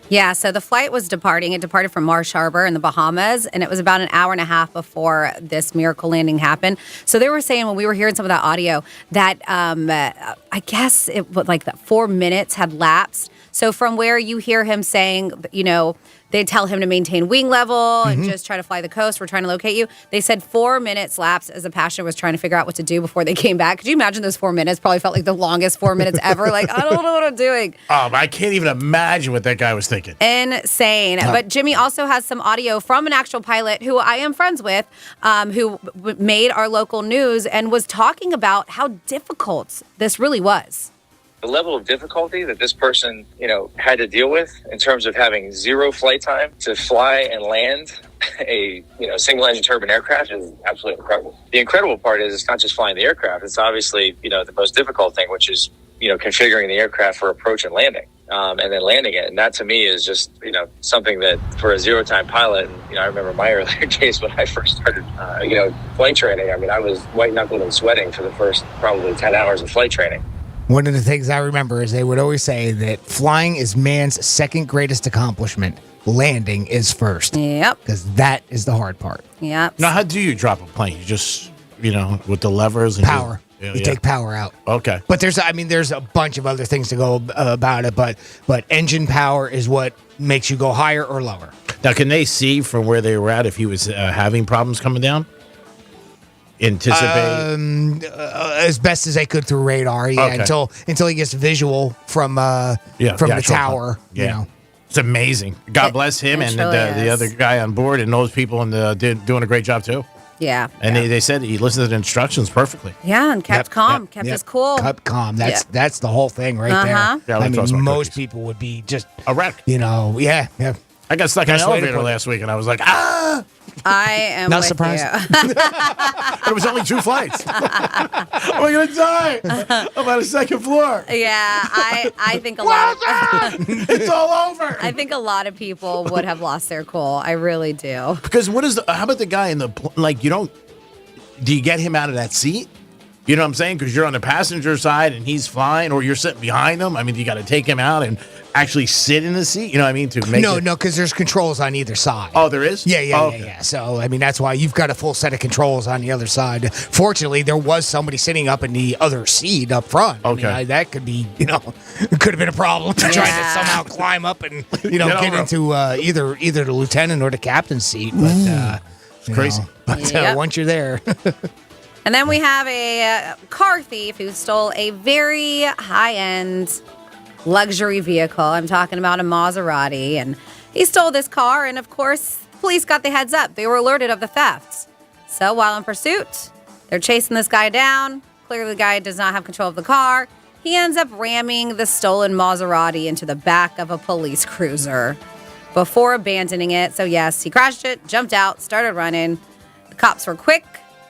Yeah, so the flight was departing. It departed from Marsh Harbor in the Bahamas, and it was about an hour and a half before this miracle landing happened. So they were saying when we were hearing some of that audio that I guess it was like that 4 minutes had lapsed. So from where you hear him saying, you know, they tell him to maintain wing level and just try to fly the coast. We're trying to locate you. They said 4 minutes lapsed as the passenger was trying to figure out what to do before they came back. Could you imagine those 4 minutes? Probably felt like the longest 4 minutes ever. Like, I don't know what I'm doing. I can't even imagine what that guy was thinking. Insane. But Jimmy also has some audio from an actual pilot who I am friends with, who made our local news and was talking about how difficult this really was. The level of difficulty that this person, had to deal with in terms of having zero flight time to fly and land a, single engine turbine aircraft is absolutely incredible. The incredible part is it's not just flying the aircraft. It's obviously, the most difficult thing, which is, configuring the aircraft for approach and landing, and then landing it. And that to me is just, something that for a zero time pilot, and, I remember my earlier days when I first started, flight training. I mean, I was white knuckled and sweating for the first probably 10 hours of flight training. One of the things I remember is they would always say that flying is man's second greatest accomplishment. Landing is first. Yep. Because that is the hard part. Yep. Now, how do you drop a plane? You just, with the levers? And power. You take power out. Okay. But there's a bunch of other things to go about it, but engine power is what makes you go higher or lower. Now, can they see from where they were at if he was having problems coming down? Anticipate as best as they could through radar, until he gets visual from the tower. It's amazing. God bless him and the other guy on board and those people doing a great job too. Yeah, and they said he listened to the instructions perfectly. Yeah, and kept calm, kept his cool. Kept calm. That's the whole thing right there. Yeah, most people would be just a wreck. Yeah. I got stuck in an elevator last week, and I was like, ah! I am not with surprised. It was only 2 flights. I'm going to die. I'm on a second floor. Yeah, I think a lot of it's all over. I think a lot of people would have lost their cool. I really do. Because how about the guy in the do you get him out of that seat? You know what I'm saying? Because you're on the passenger side and he's flying, or you're sitting behind him. I mean, you got to take him out and actually sit in the seat. You know what I mean? To make no, because there's controls on either side. Oh, there is? Yeah. So, that's why you've got a full set of controls on the other side. Fortunately, there was somebody sitting up in the other seat up front. Okay. That could be, it could have been a problem trying to somehow climb up and, get into either the lieutenant or the captain's seat. But, It's crazy. But Yep. once you're there. And then we have a car thief who stole a very high-end luxury vehicle. I'm talking about a Maserati. And he stole this car, and of course, police got the heads up. They were alerted of the theft. So while in pursuit, they're chasing this guy down. Clearly, the guy does not have control of the car. He ends up ramming the stolen Maserati into the back of a police cruiser before abandoning it. So yes, he crashed it, jumped out, started running. The cops were quick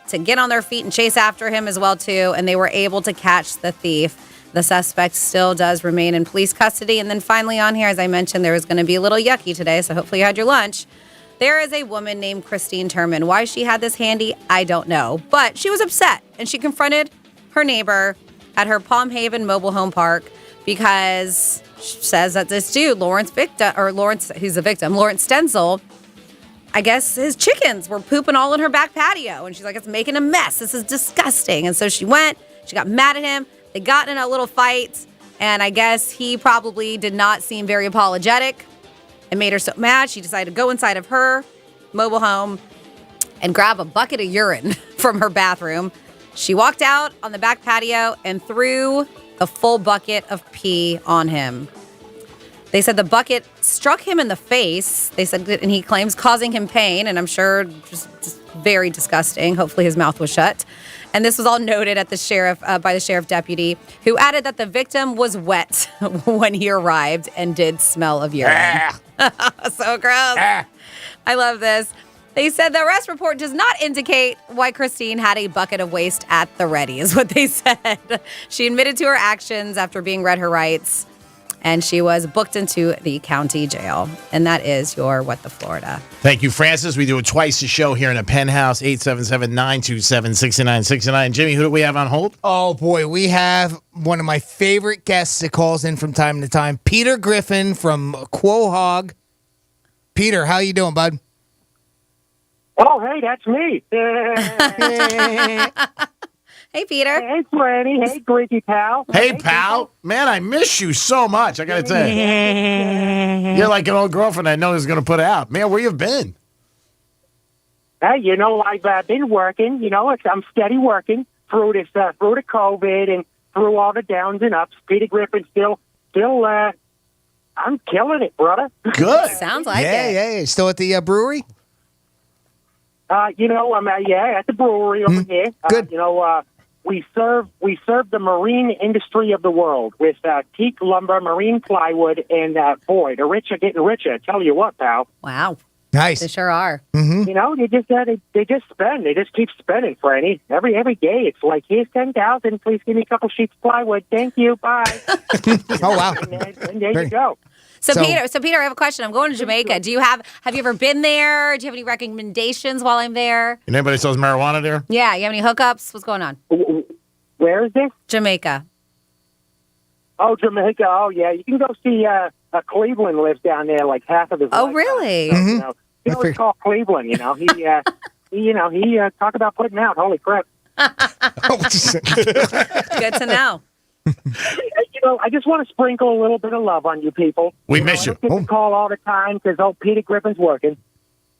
to get on their feet and chase after him as well, too, and they were able to catch the thief. The suspect still does remain in police custody. And then finally on here, as I mentioned, there was going to be a little yucky today, so hopefully you had your lunch. There is a woman named Christine Turman. Why she had this handy, I don't know. But she was upset, and she confronted her neighbor at her Palm Haven mobile home park because she says that this dude, Lawrence, who's the victim, Lawrence Stenzel, I guess his chickens were pooping all in her back patio. And she's like, it's making a mess. This is disgusting. And so she got mad at him. They got in a little fight. And I guess he probably did not seem very apologetic. It made her so mad. She decided to go inside of her mobile home and grab a bucket of urine from her bathroom. She walked out on the back patio and threw the full bucket of pee on him. They said the bucket struck him in the face. They said, and he claims causing him pain, and I'm sure just very disgusting. Hopefully his mouth was shut. And this was all noted at the sheriff by the sheriff deputy, who added that the victim was wet when he arrived and did smell of urine. So gross. I love this. They said the arrest report does not indicate why Christine had a bucket of waste at the ready, is what they said. She admitted to her actions after being read her rights. And she was booked into the county jail. And that is your What the Florida. Thank you, Francis. We do it twice a show here in a Penthouse, 877-927-6969. Jimmy, who do we have on hold? Oh, boy. We have one of my favorite guests that calls in from time to time, Peter Griffin from Quahog. Peter, how you doing, bud? Oh, hey, that's me. Hey, Peter. Hey, Franny. Hey, Greasy pal. Hey, pal. Man, I miss you so much. I got to tell you. You're like an old girlfriend I know is going to put out. Man, where you been? Hey, I've been working. I'm steady working through the COVID and through all the downs and ups. Peter Griffin still, I'm killing it, brother. Good. Sounds like it. Yeah. Still at the brewery? I'm at the brewery over here. Good. We serve the marine industry of the world with teak lumber, marine plywood, and boy, the rich are getting richer. I tell you what, pal. Wow. Nice. They sure are. Mm-hmm. They just spend. They just keep spending, Franny. Every day, it's like, here's 10,000. Please give me a couple sheets of plywood. Thank you. Bye. Oh wow. And there you go. So Peter, I have a question. I'm going to Jamaica. Have you ever been there? Do you have any recommendations while I'm there? Anybody sells marijuana there? Yeah. You have any hookups? What's going on? Where is this? Jamaica. Oh, Jamaica. Oh, yeah. You can go see Cleveland lives down there like half of his life. Oh, really? He always called Cleveland, He talk about putting out. Holy crap. Good to know. I just want to sprinkle a little bit of love on you people. We miss you. I don't get to call all the time because Peter Griffin's working.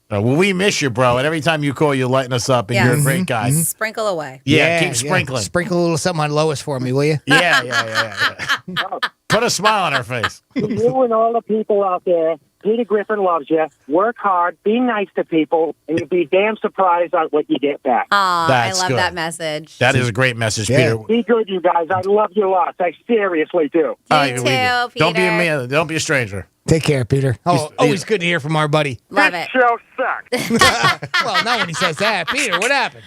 Well, we miss you, bro. And every time you call, you lighten us up, and you're a great guy. Sprinkle away. Yeah, keep sprinkling. Sprinkle a little something on Lois for me, will you? Yeah. Put a smile on her face. You and all the people out there, Peter Griffin loves you. Work hard, be nice to people, and you'll be damn surprised on what you get back. Aw, I That's love good. that message. That is a great message, Peter. Be good, you guys. I love you lots. I seriously do. You too, Peter. Don't be a man. Don't be a stranger. Take care, Peter. Oh, always good to hear from our buddy. Love it. Show sucks. Well, not when he says that. Peter, what happened?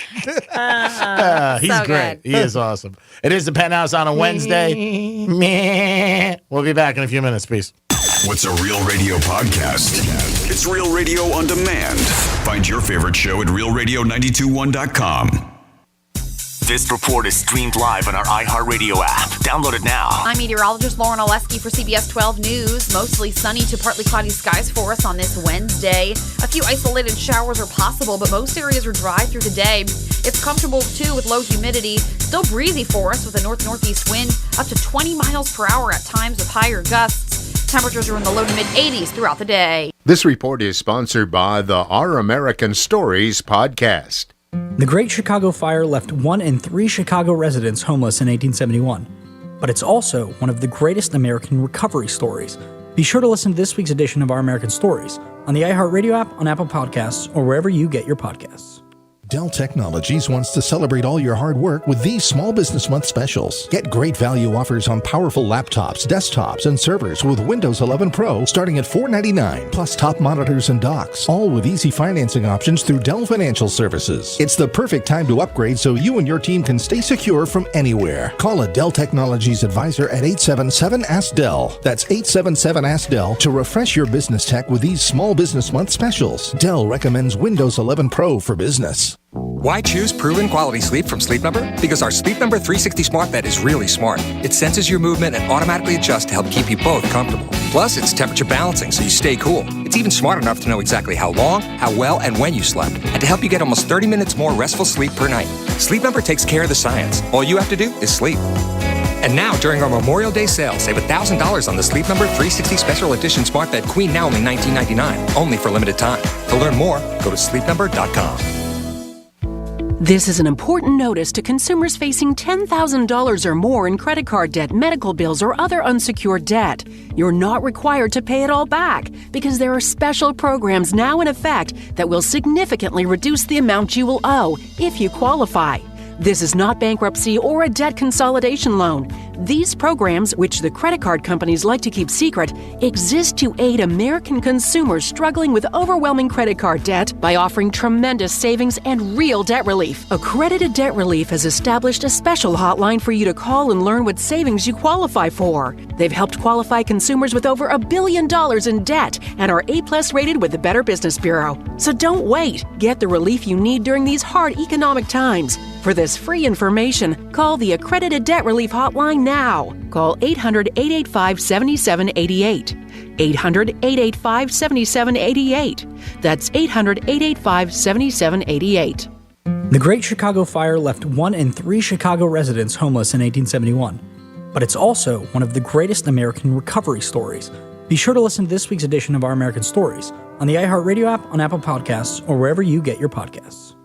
He's So great. good. He is awesome. It is the Penthouse on a Wednesday. Meh. We'll be back in a few minutes. Peace. What's a Real Radio podcast? It's Real Radio on demand. Find your favorite show at realradio921.com. This report is streamed live on our iHeartRadio app. Download it now. I'm meteorologist Lauren Oleski for CBS 12 News. Mostly sunny to partly cloudy skies for us on this Wednesday. A few isolated showers are possible, but most areas are dry through the day. It's comfortable, too, with low humidity. Still breezy for us with a north-northeast wind up to 20 miles per hour at times with higher gusts. Temperatures are in the low to mid-80s throughout the day. This report is sponsored by the Our American Stories podcast. The Great Chicago Fire left 1 in 3 Chicago residents homeless in 1871. But it's also one of the greatest American recovery stories. Be sure to listen to this week's edition of Our American Stories on the iHeartRadio app, on Apple Podcasts, or wherever you get your podcasts. Dell Technologies wants to celebrate all your hard work with these Small Business Month specials. Get great value offers on powerful laptops, desktops, and servers with Windows 11 Pro starting at $499, plus top monitors and docks, all with easy financing options through Dell Financial Services. It's the perfect time to upgrade so you and your team can stay secure from anywhere. Call a Dell Technologies advisor at 877-ASK-DELL. That's 877-ASK-DELL to refresh your business tech with these Small Business Month specials. Dell recommends Windows 11 Pro for business. Why choose proven quality sleep from Sleep Number? Because our Sleep Number 360 smart bed is really smart. It senses your movement and automatically adjusts to help keep you both comfortable. Plus, it's temperature balancing so you stay cool. It's even smart enough to know exactly how long, how well, and when you slept, and to help you get almost 30 minutes more restful sleep per night. Sleep Number takes care of the science. All you have to do is sleep. And now, during our Memorial Day sale, save $1,000 on the Sleep Number 360 Special Edition Smart Bed Queen, now only $19.99, only for limited time. To learn more, go to sleepnumber.com. This is an important notice to consumers facing $10,000 or more in credit card debt, medical bills, or other unsecured debt. You're not required to pay it all back because there are special programs now in effect that will significantly reduce the amount you will owe if you qualify. This is not bankruptcy or a debt consolidation loan. These programs, which the credit card companies like to keep secret, exist to aid American consumers struggling with overwhelming credit card debt by offering tremendous savings and real debt relief. Accredited Debt Relief has established a special hotline for you to call and learn what savings you qualify for. They've helped qualify consumers with over $1 billion in debt and are A+ rated with the Better Business Bureau. So don't wait. Get the relief you need during these hard economic times. For this free information, call the Accredited Debt Relief Hotline now. Call 800-885-7788. 800-885-7788. That's 800-885-7788. The Great Chicago Fire left 1 in 3 Chicago residents homeless in 1871. But it's also one of the greatest American recovery stories. Be sure to listen to this week's edition of Our American Stories on the iHeartRadio app, on Apple Podcasts, or wherever you get your podcasts.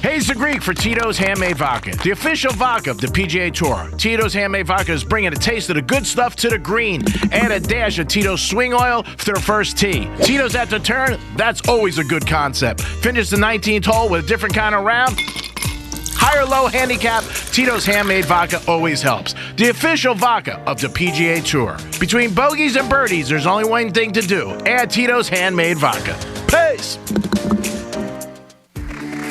Hey, it's the Greek for Tito's Handmade Vodka, the official vodka of the PGA Tour. Tito's Handmade Vodka is bringing a taste of the good stuff to the green. Add a dash of Tito's swing oil for their first tee. Tito's at the turn, that's always a good concept. Finish the 19th hole with a different kind of round. High or low handicap, Tito's Handmade Vodka always helps. The official vodka of the PGA Tour. Between bogeys and birdies, there's only one thing to do. Add Tito's Handmade Vodka. Peace!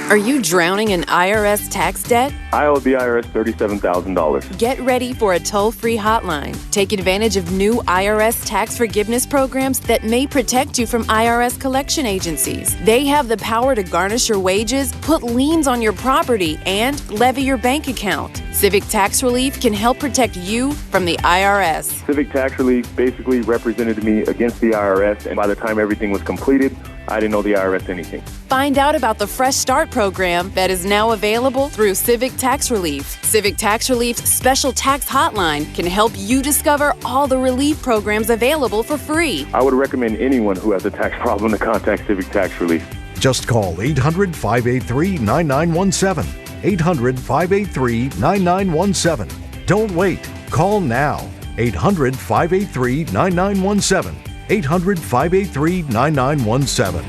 Are you drowning in IRS tax debt? I owe the IRS $37,000. Get ready for a toll-free hotline. Take advantage of new IRS tax forgiveness programs that may protect you from IRS collection agencies. They have the power to garnish your wages, put liens on your property, and levy your bank account. Civic Tax Relief can help protect you from the IRS. Civic Tax Relief basically represented me against the IRS, and by the time everything was completed, I didn't owe the IRS anything. Find out about the Fresh Start program that is now available through Civic Tax Relief. Civic Tax Relief's special tax hotline can help you discover all the relief programs available for free. I would recommend anyone who has a tax problem to contact Civic Tax Relief. Just call 800-583-9917. 800-583-9917. Don't wait. Call now. 800-583-9917. 800-583-9917.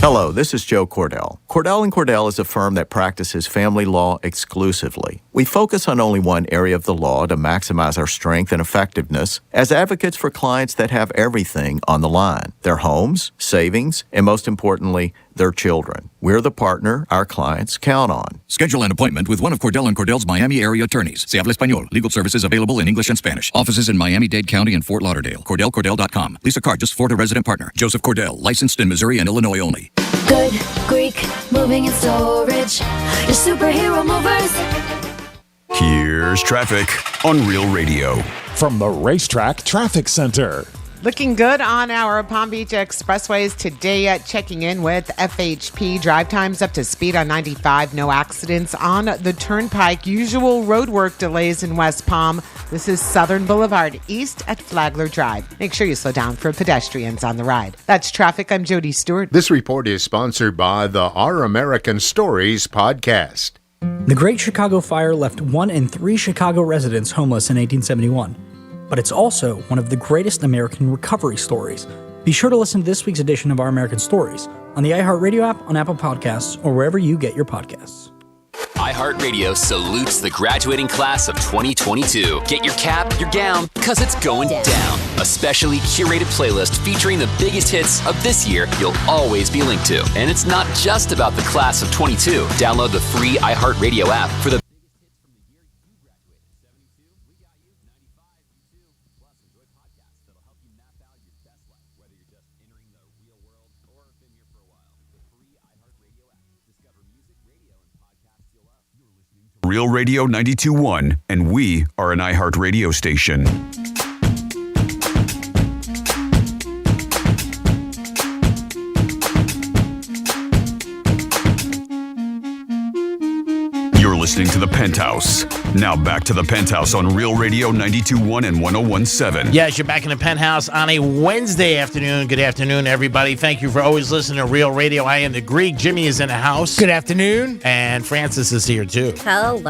Hello, this is Joe Cordell. Cordell & Cordell is a firm that practices family law exclusively. We focus on only one area of the law to maximize our strength and effectiveness as advocates for clients that have everything on the line: their homes, savings, and most importantly, their children. We're the partner our clients count on. Schedule an appointment with one of Cordell & Cordell's Miami area attorneys. Se habla español. Legal services available in English and Spanish. Offices in Miami-Dade County and Fort Lauderdale. CordellCordell.com. Lisa Card, just Florida resident partner. Joseph Cordell, licensed in Missouri and Illinois only. Good Greek moving and storage. Your superhero movers. Here's traffic on Real Radio. From the Racetrack Traffic Center. Looking good on our Palm Beach expressways today. Checking in with FHP. Drive times up to speed on 95. No accidents on the Turnpike. Usual roadwork delays in West Palm. This is Southern Boulevard east at Flagler Drive. Make sure you slow down for pedestrians on the ride. That's traffic. I'm Jody Stewart. This report is sponsored by the Our American Stories podcast. The Great Chicago Fire left 1 in 3 Chicago residents homeless in 1871. But it's also one of the greatest American recovery stories. Be sure to listen to this week's edition of Our American Stories on the iHeartRadio app, on Apple Podcasts, or wherever you get your podcasts. iHeartRadio salutes the graduating class of 2022. Get your cap, your gown, because it's going down. A specially curated playlist featuring the biggest hits of this year you'll always be linked to. And it's not just about the class of 22. Download the free iHeartRadio app for the Real Radio 92.1, and we are an iHeart radio station. You're listening to The Penthouse. Now back to The Penthouse on Real Radio 92.1 and 101.7. Yes, you're back in the Penthouse on a Wednesday afternoon. Good afternoon, everybody. Thank you for always listening to Real Radio. I am the Greek. Jimmy is in the house. Good afternoon. And Francis is here, too. Hello.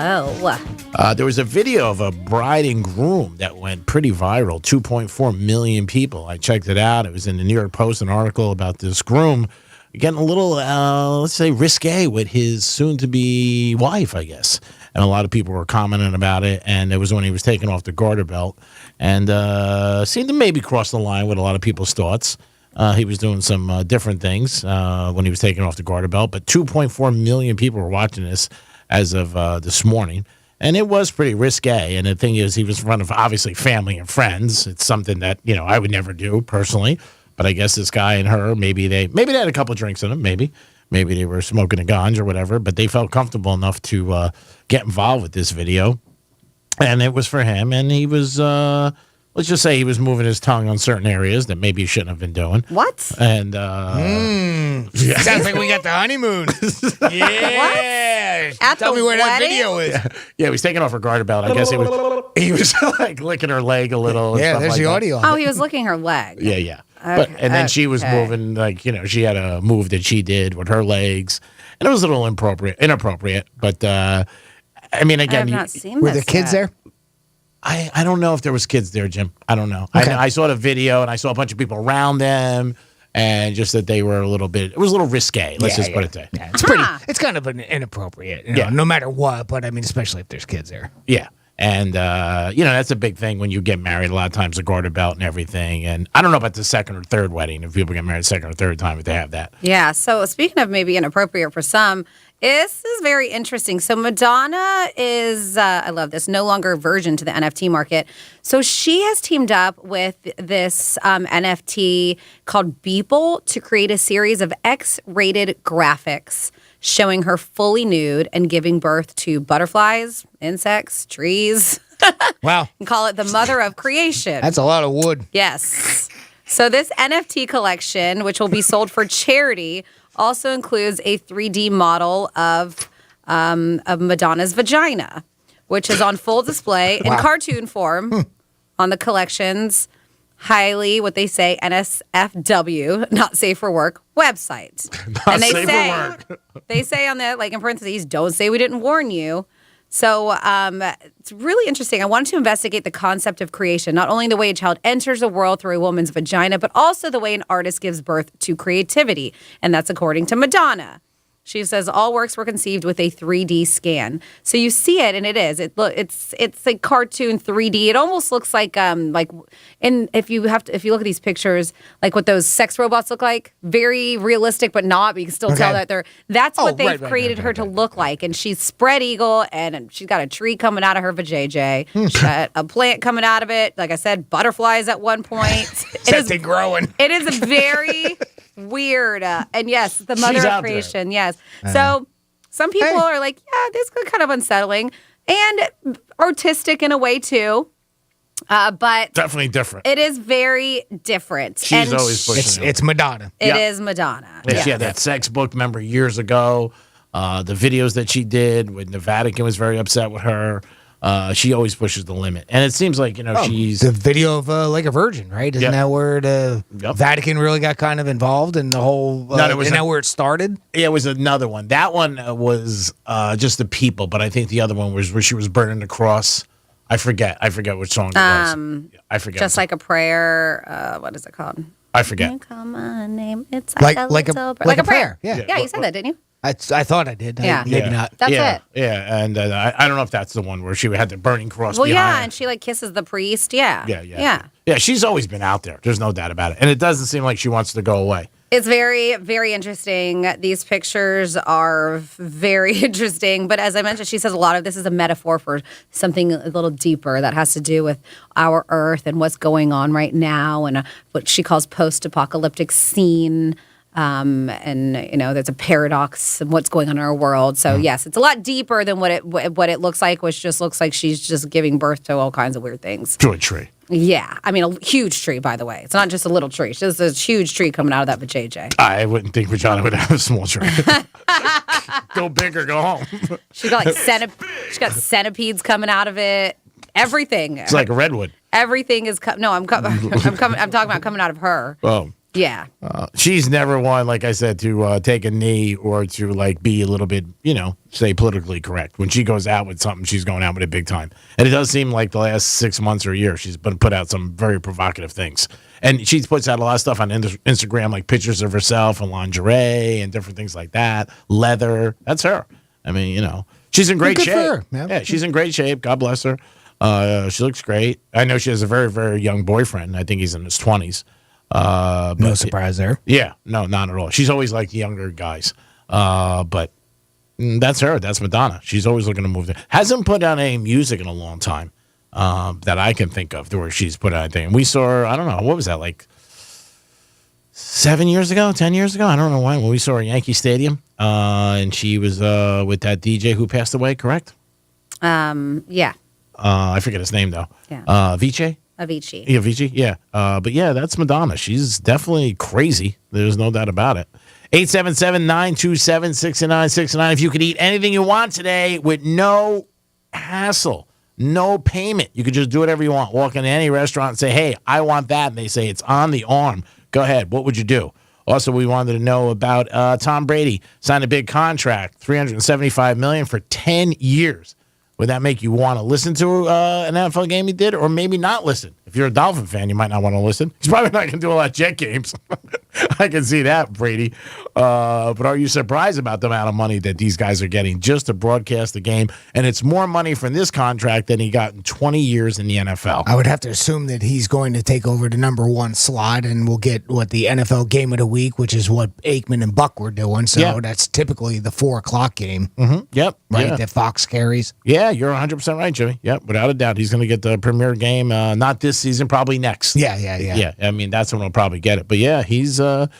There was a video of a bride and groom that went pretty viral, 2.4 million people. I checked it out. It was in the New York Post, an article about this groom getting a little, let's say, risque with his soon-to-be wife, I guess. And a lot of people were commenting about it, and it was when he was taking off the garter belt, and seemed to maybe cross the line with a lot of people's thoughts. He was doing some different things when he was taking off the garter belt, but 2.4 million people were watching this as of this morning, and it was pretty risque. And the thing is, he was in front of, obviously, family and friends. It's something that, I would never do personally. But I guess this guy and her, maybe they had a couple drinks in them, maybe they were smoking a ganj or whatever, but they felt comfortable enough to get involved with this video, and it was for him. And he was, let's just say, he was moving his tongue on certain areas that maybe he shouldn't have been doing. What? And sounds like we got the honeymoon. Yeah. Tell me where that video is. Yeah, he was taking off her garter belt. I guess he was like licking her leg a little. And yeah, stuff there's like the that. audio. Oh, he was licking her leg. Yeah. Okay. And then she was moving, she had a move that she did with her legs, and it was a little inappropriate. But I mean, again, I have not seen were this the kids yet. there? I don't know if there was kids there, Jim. I don't know. Okay. I saw the video, and I saw a bunch of people around them, and just that they were it was a little risque. Let's just put it there. Yeah, it's kind of inappropriate, Yeah. no matter what, but I mean, especially if there's kids there. Yeah. And, that's a big thing when you get married. A lot of times the garter belt and everything. And I don't know about the second or third wedding, if people get married second or third time, if they have that. Yeah. So speaking of maybe inappropriate for some, this is very interesting. So Madonna is, I love this, no longer a virgin to the NFT market. So she has teamed up with this NFT called Beeple to create a series of X-rated graphics showing her fully nude and giving birth to butterflies, insects, trees. Wow. And call it the mother of creation. That's a lot of wood. Yes. So this NFT collection, which will be sold for charity, also includes a 3D model of Madonna's vagina, which is on full display in cartoon form on the collection's highly, what they say, NSFW, not safe for work, website. Not safe for work. They say on the, in parentheses, don't say we didn't warn you. So it's really interesting. I wanted to investigate the concept of creation, not only the way a child enters the world through a woman's vagina, but also the way an artist gives birth to creativity. And that's according to Madonna. She says all works were conceived with a 3D scan. So you see it, and it is. It's a cartoon 3D. It almost looks like if you look at these pictures, like what those sex robots look like, very realistic, but not. But you can still tell that that's what they've created her to look like. And she's spread eagle, and she's got a tree coming out of her vajayjay. She's got a plant coming out of it. Like I said, butterflies at one point. It is growing. It is a very weird. And yes, the mother of creation. Yes. So some people are like, yeah, this is kind of unsettling and artistic in a way too. But definitely different. it is very different. She's always pushing It's Madonna. It is Madonna. Yeah, she had that sex book, remember, years ago. The videos that she did when the Vatican was very upset with her. She always pushes the limit. And it seems like, she's... The video of like a virgin, right? Isn't that where the Vatican really got kind of involved in the whole... isn't that where it started? Yeah, it was another one. That one was just the people, but I think the other one was where she was burning the cross. I forget which song it was. I forget. Just like a prayer. What is it called? I forget. Come on, name. It's Like a prayer. Yeah. Yeah, you said that, didn't you? I thought I did. Yeah. Maybe not. That's it. Yeah, and I don't know if that's the one where she had the burning cross Well, behind yeah, her. and she like kisses the priest. Yeah. Yeah, she's always been out there. There's no doubt about it. And it doesn't seem like she wants to go away. It's very, very interesting. These pictures are very interesting. But as I mentioned, she says a lot of this is a metaphor for something a little deeper that has to do with our Earth and what's going on right now and what she calls post-apocalyptic scene. And there's a paradox in what's going on in our world. So yes, it's a lot deeper than what it looks like, which just looks like she's just giving birth to all kinds of weird things. To a tree. Yeah, I mean a huge tree, by the way. It's not just a little tree. It's just a huge tree coming out of that vajayjay. I wouldn't think Vagina would have a small tree. Go big or go home. She got like centipedes coming out of it. Everything. It's like a redwood. Everything is I'm talking about coming out of her. Oh. Yeah. She's never one, like I said, to take a knee or to like be a little bit, say politically correct. When she goes out with something, she's going out with it big time. And it does seem like the last 6 months or a year, she's been put out some very provocative things. And she puts out a lot of stuff on Instagram, like pictures of herself and lingerie and different things like that. Leather. That's her. I mean, she's in great Good shape. for her, man. Yeah, she's in great shape. God bless her. She looks great. I know she has a very, very young boyfriend. I think he's in his 20s. No surprise there. Yeah, no, not at all. She's always like younger guys. But that's her. That's Madonna. She's always looking to move there. Hasn't put out any music in a long time that I can think of where she's put out anything. We saw her, I don't know, what was that, like 7 years ago, 10 years ago? I don't know when we saw her at Yankee Stadium. And she was with that DJ who passed away, correct? Yeah. I forget his name, though. Yeah. Avicii? Avicii. Yeah, Avicii, yeah. But yeah, that's Madonna. She's definitely crazy. There's no doubt about it. 877-927-6969. If you could eat anything you want today with no hassle, no payment, you could just do whatever you want. Walk into any restaurant and say, hey, I want that. And they say it's on the arm. Go ahead. What would you do? Also, we wanted to know about Tom Brady. Signed a big contract, $375 million for 10 years. Would that make you want to listen to an NFL game he did, or maybe not listen? If you're a Dolphin fan, you might not want to listen. He's probably not going to do a lot of Jet games. I can see that, Brady. But are you surprised about the amount of money that these guys are getting just to broadcast the game? And it's more money from this contract than he got in 20 years in the NFL. I would have to assume that he's going to take over the number one slot, and we'll get the NFL game of the week, which is what Aikman and Buck were doing. So that's typically the 4:00 game. Mm-hmm. Yep. Right, yeah. that Fox carries. Yeah, you're 100% right, Jimmy. Yep, without a doubt. He's going to get the premier game, not this season, probably next. Yeah. I mean, that's when we'll probably get it. But yeah, he's the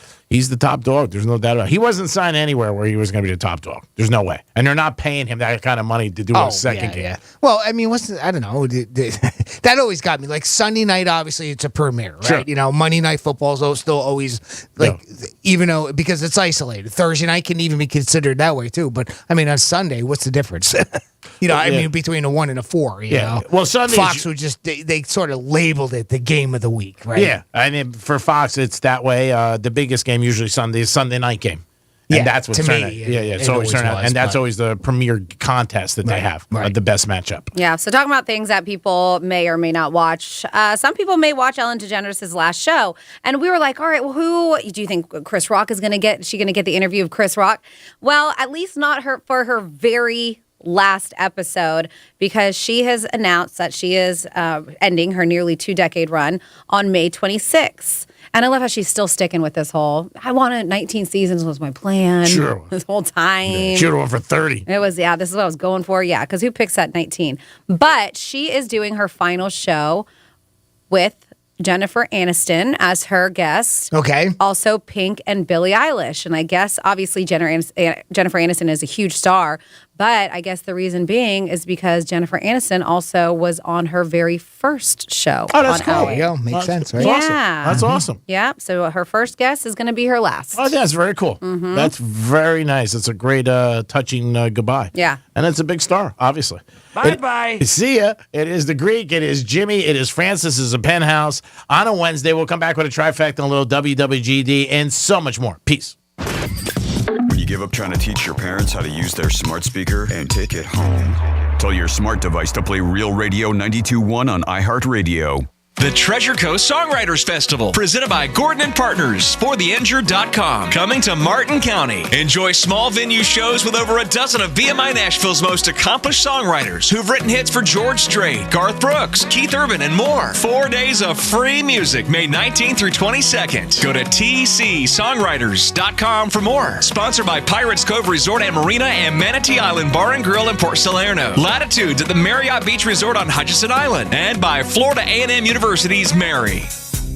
top dog. There's no doubt about it. He wasn't signed anywhere where he was going to be the top dog. There's no way. And they're not paying him that kind of money to do a second game. Yeah. Well, I mean, I don't know. That always got me. Like Sunday night, obviously, it's a premiere, right? Sure. Monday Night Football is still always even though because it's isolated. Thursday night can even be considered that way too. But I mean, on Sunday, what's the difference? I mean, between a 1 and a 4. You know? Well, Sunday Fox would just they sort of labeled it the game of the week, right? Yeah, I mean, for Fox, it's that way. The biggest game usually Sunday is Sunday night game. And that's what's to me, it's always turned out. And that's always the premier contest that they have, the best matchup. Yeah, so talking about things that people may or may not watch. Some people may watch Ellen DeGeneres' last show. And we were like, all right, well, who do you think Chris Rock is going to get? Is she going to get the interview of Chris Rock? Well, at least not for her very last episode, because she has announced that she is ending her nearly 2-decade run on May 26th. And I love how she's still sticking with this whole, I wanted 19 seasons was my plan. Sure. This whole time. Yeah, she would have won for 30. It was, this is what I was going for. Yeah, because who picks at 19? But she is doing her final show with Jennifer Aniston as her guest. Okay. Also Pink and Billie Eilish. And I guess, obviously, Jennifer Aniston is a huge star, But I guess the reason being is because Jennifer Aniston also was on her very first show. Oh, that's on cool. Ellen. There you go. Makes sense, right? Yeah. That's awesome. Yeah. So her first guest is going to be her last. Oh, that's very cool. Mhm. That's very nice. It's a great, touching goodbye. Yeah. And it's a big star, obviously. Bye-bye. See ya. It is the Greek. It is Jimmy. It is Francis. This is a Penthouse. On a Wednesday, we'll come back with a trifecta and a little WWGD and so much more. Peace. When you give up trying to teach your parents how to use their smart speaker and take it home, tell your smart device to play Real Radio 92.1 on iHeartRadio. The Treasure Coast Songwriters Festival, presented by Gordon and Partners, fortheinjured.com, coming to Martin County. Enjoy small venue shows with over a dozen of BMI Nashville's most accomplished songwriters who've written hits for George Strait, Garth Brooks, Keith Urban, and more. 4 days of free music, May 19th through 22nd. Go to tcsongwriters.com for more. Sponsored by Pirates Cove Resort and Marina and Manatee Island Bar and Grill in Port Salerno. Latitudes at the Marriott Beach Resort on Hutchinson Island. And by Florida A&M University's Mary.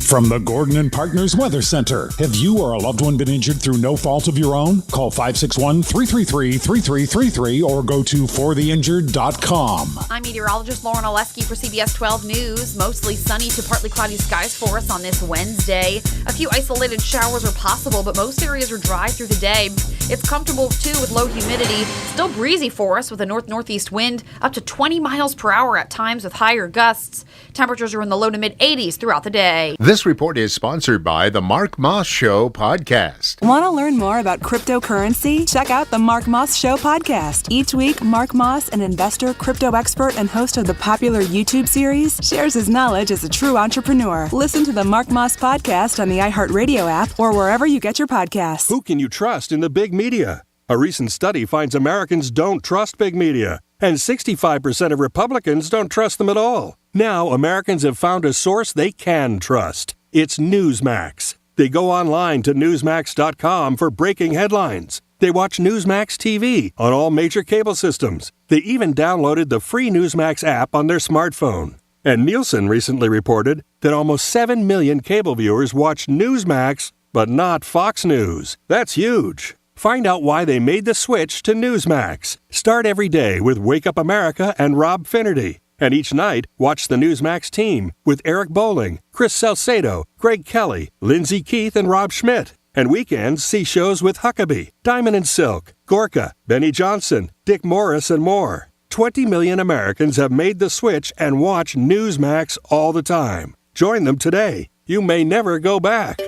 From the Gordon and Partners Weather Center. Have you or a loved one been injured through no fault of your own? Call 561-333-3333 or go to fortheinjured.com. I'm meteorologist Lauren Oleski for CBS 12 News. Mostly sunny to partly cloudy skies for us on this Wednesday. A few isolated showers are possible, but most areas are dry through the day. It's comfortable, too, with low humidity. Still breezy for us with a north-northeast wind up to 20 miles per hour at times with higher gusts. Temperatures are in the low to mid-80s throughout the day. This report is sponsored by the Mark Moss Show podcast. Want to learn more about cryptocurrency? Check out the Mark Moss Show podcast. Each week, Mark Moss, an investor, crypto expert, and host of the popular YouTube series, shares his knowledge as a true entrepreneur. Listen to the Mark Moss podcast on the iHeartRadio app or wherever you get your podcasts. Who can you trust in the big media? A recent study finds Americans don't trust big media, and 65% of Republicans don't trust them at all. Now, Americans have found a source they can trust. It's Newsmax. They go online to Newsmax.com for breaking headlines. They watch Newsmax TV on all major cable systems. They even downloaded the free Newsmax app on their smartphone. And Nielsen recently reported that almost 7 million cable viewers watch Newsmax, but not Fox News. That's huge. Find out why they made the switch to Newsmax. Start every day with Wake Up America and Rob Finnerty. And each night, watch the Newsmax team with Eric Bowling, Chris Salcedo, Greg Kelly, Lindsay Keith, and Rob Schmidt. And weekends, see shows with Huckabee, Diamond and Silk, Gorka, Benny Johnson, Dick Morris, and more. 20 million Americans have made the switch and watch Newsmax all the time. Join them today. You may never go back.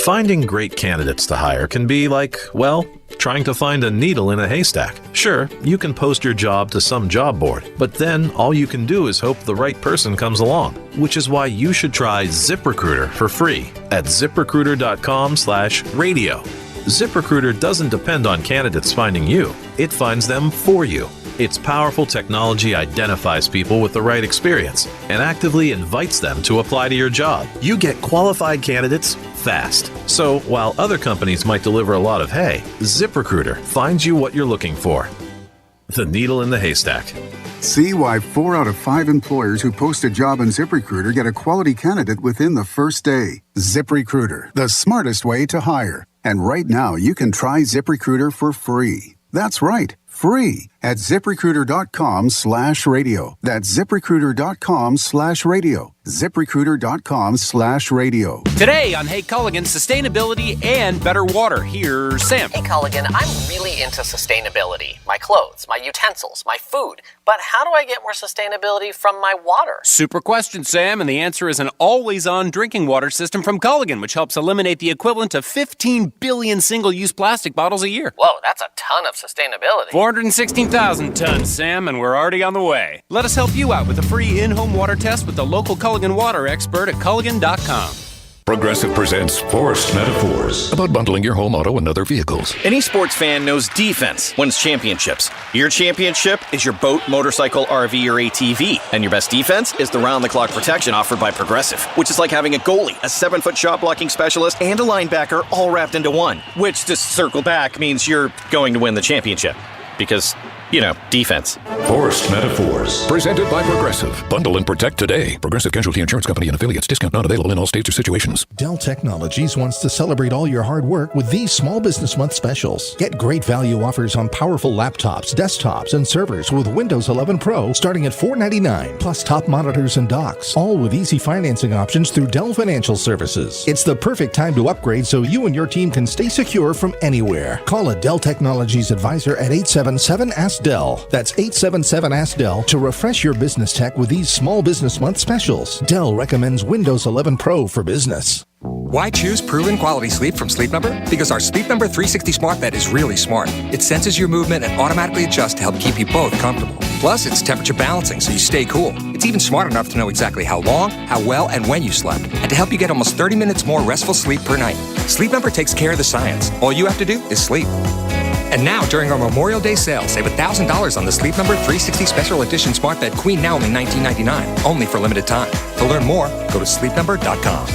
Finding great candidates to hire can be like, well, trying to find a needle in a haystack. Sure, you can post your job to some job board, but then all you can do is hope the right person comes along, which is why you should try ZipRecruiter for free at ZipRecruiter.com/radio. ZipRecruiter doesn't depend on candidates finding you. It finds them for you. Its powerful technology identifies people with the right experience and actively invites them to apply to your job. You get qualified candidates fast. So while other companies might deliver a lot of hay, ZipRecruiter finds you what you're looking for. The needle in the haystack. See why 4 out of 5 employers who post a job on ZipRecruiter get a quality candidate within the first day. ZipRecruiter, the smartest way to hire. And right now, you can try ZipRecruiter for free. That's right, free at ZipRecruiter.com/radio. That's ZipRecruiter.com/radio. ZipRecruiter.com/radio. Today on Hey Culligan, sustainability and better water. Here's Sam. Hey Culligan, I'm really into sustainability. My clothes, my utensils, my food. But how do I get more sustainability from my water? Super question, Sam, and the answer is an always-on drinking water system from Culligan, which helps eliminate the equivalent of 15 billion single-use plastic bottles a year. Whoa, that's a ton of sustainability. 416,000 tons, Sam, and we're already on the way. Let us help you out with a free in-home water test with the local Culligan water expert at Culligan.com. Progressive presents Forced Metaphors about bundling your home, auto, and other vehicles. Any sports fan knows defense wins championships. Your championship is your boat, motorcycle, RV, or ATV. And your best defense is the round-the-clock protection offered by Progressive, which is like having a goalie, a 7-foot shot-blocking specialist, and a linebacker all wrapped into one. Which, to circle back, means you're going to win the championship. Because, you know, defense. Forced Metaphors. Presented by Progressive. Bundle and protect today. Progressive Casualty Insurance Company and affiliates. Discount not available in all states or situations. Dell Technologies wants to celebrate all your hard work with these Small Business Month specials. Get great value offers on powerful laptops, desktops, and servers with Windows 11 Pro starting at $499, plus top monitors and docks, all with easy financing options through Dell Financial Services. It's the perfect time to upgrade so you and your team can stay secure from anywhere. Call a Dell Technologies advisor at 877-ASK-DELL. That's 877-ASK-DELL to refresh your business tech with these Small Business Month specials. Dell recommends Windows 11 Pro for business. Why choose proven quality sleep from Sleep Number? Because our Sleep Number 360 smart bed is really smart. It senses your movement and automatically adjusts to help keep you both comfortable. Plus, it's temperature balancing so you stay cool. It's even smart enough to know exactly how long, how well, and when you slept, and to help you get almost 30 minutes more restful sleep per night. Sleep Number takes care of the science. All you have to do is sleep. And now, during our Memorial Day sale, save $1,000 on the Sleep Number 360 Special Edition Smart Bed Queen now only $19.99, only for limited time. To learn more, go to sleepnumber.com.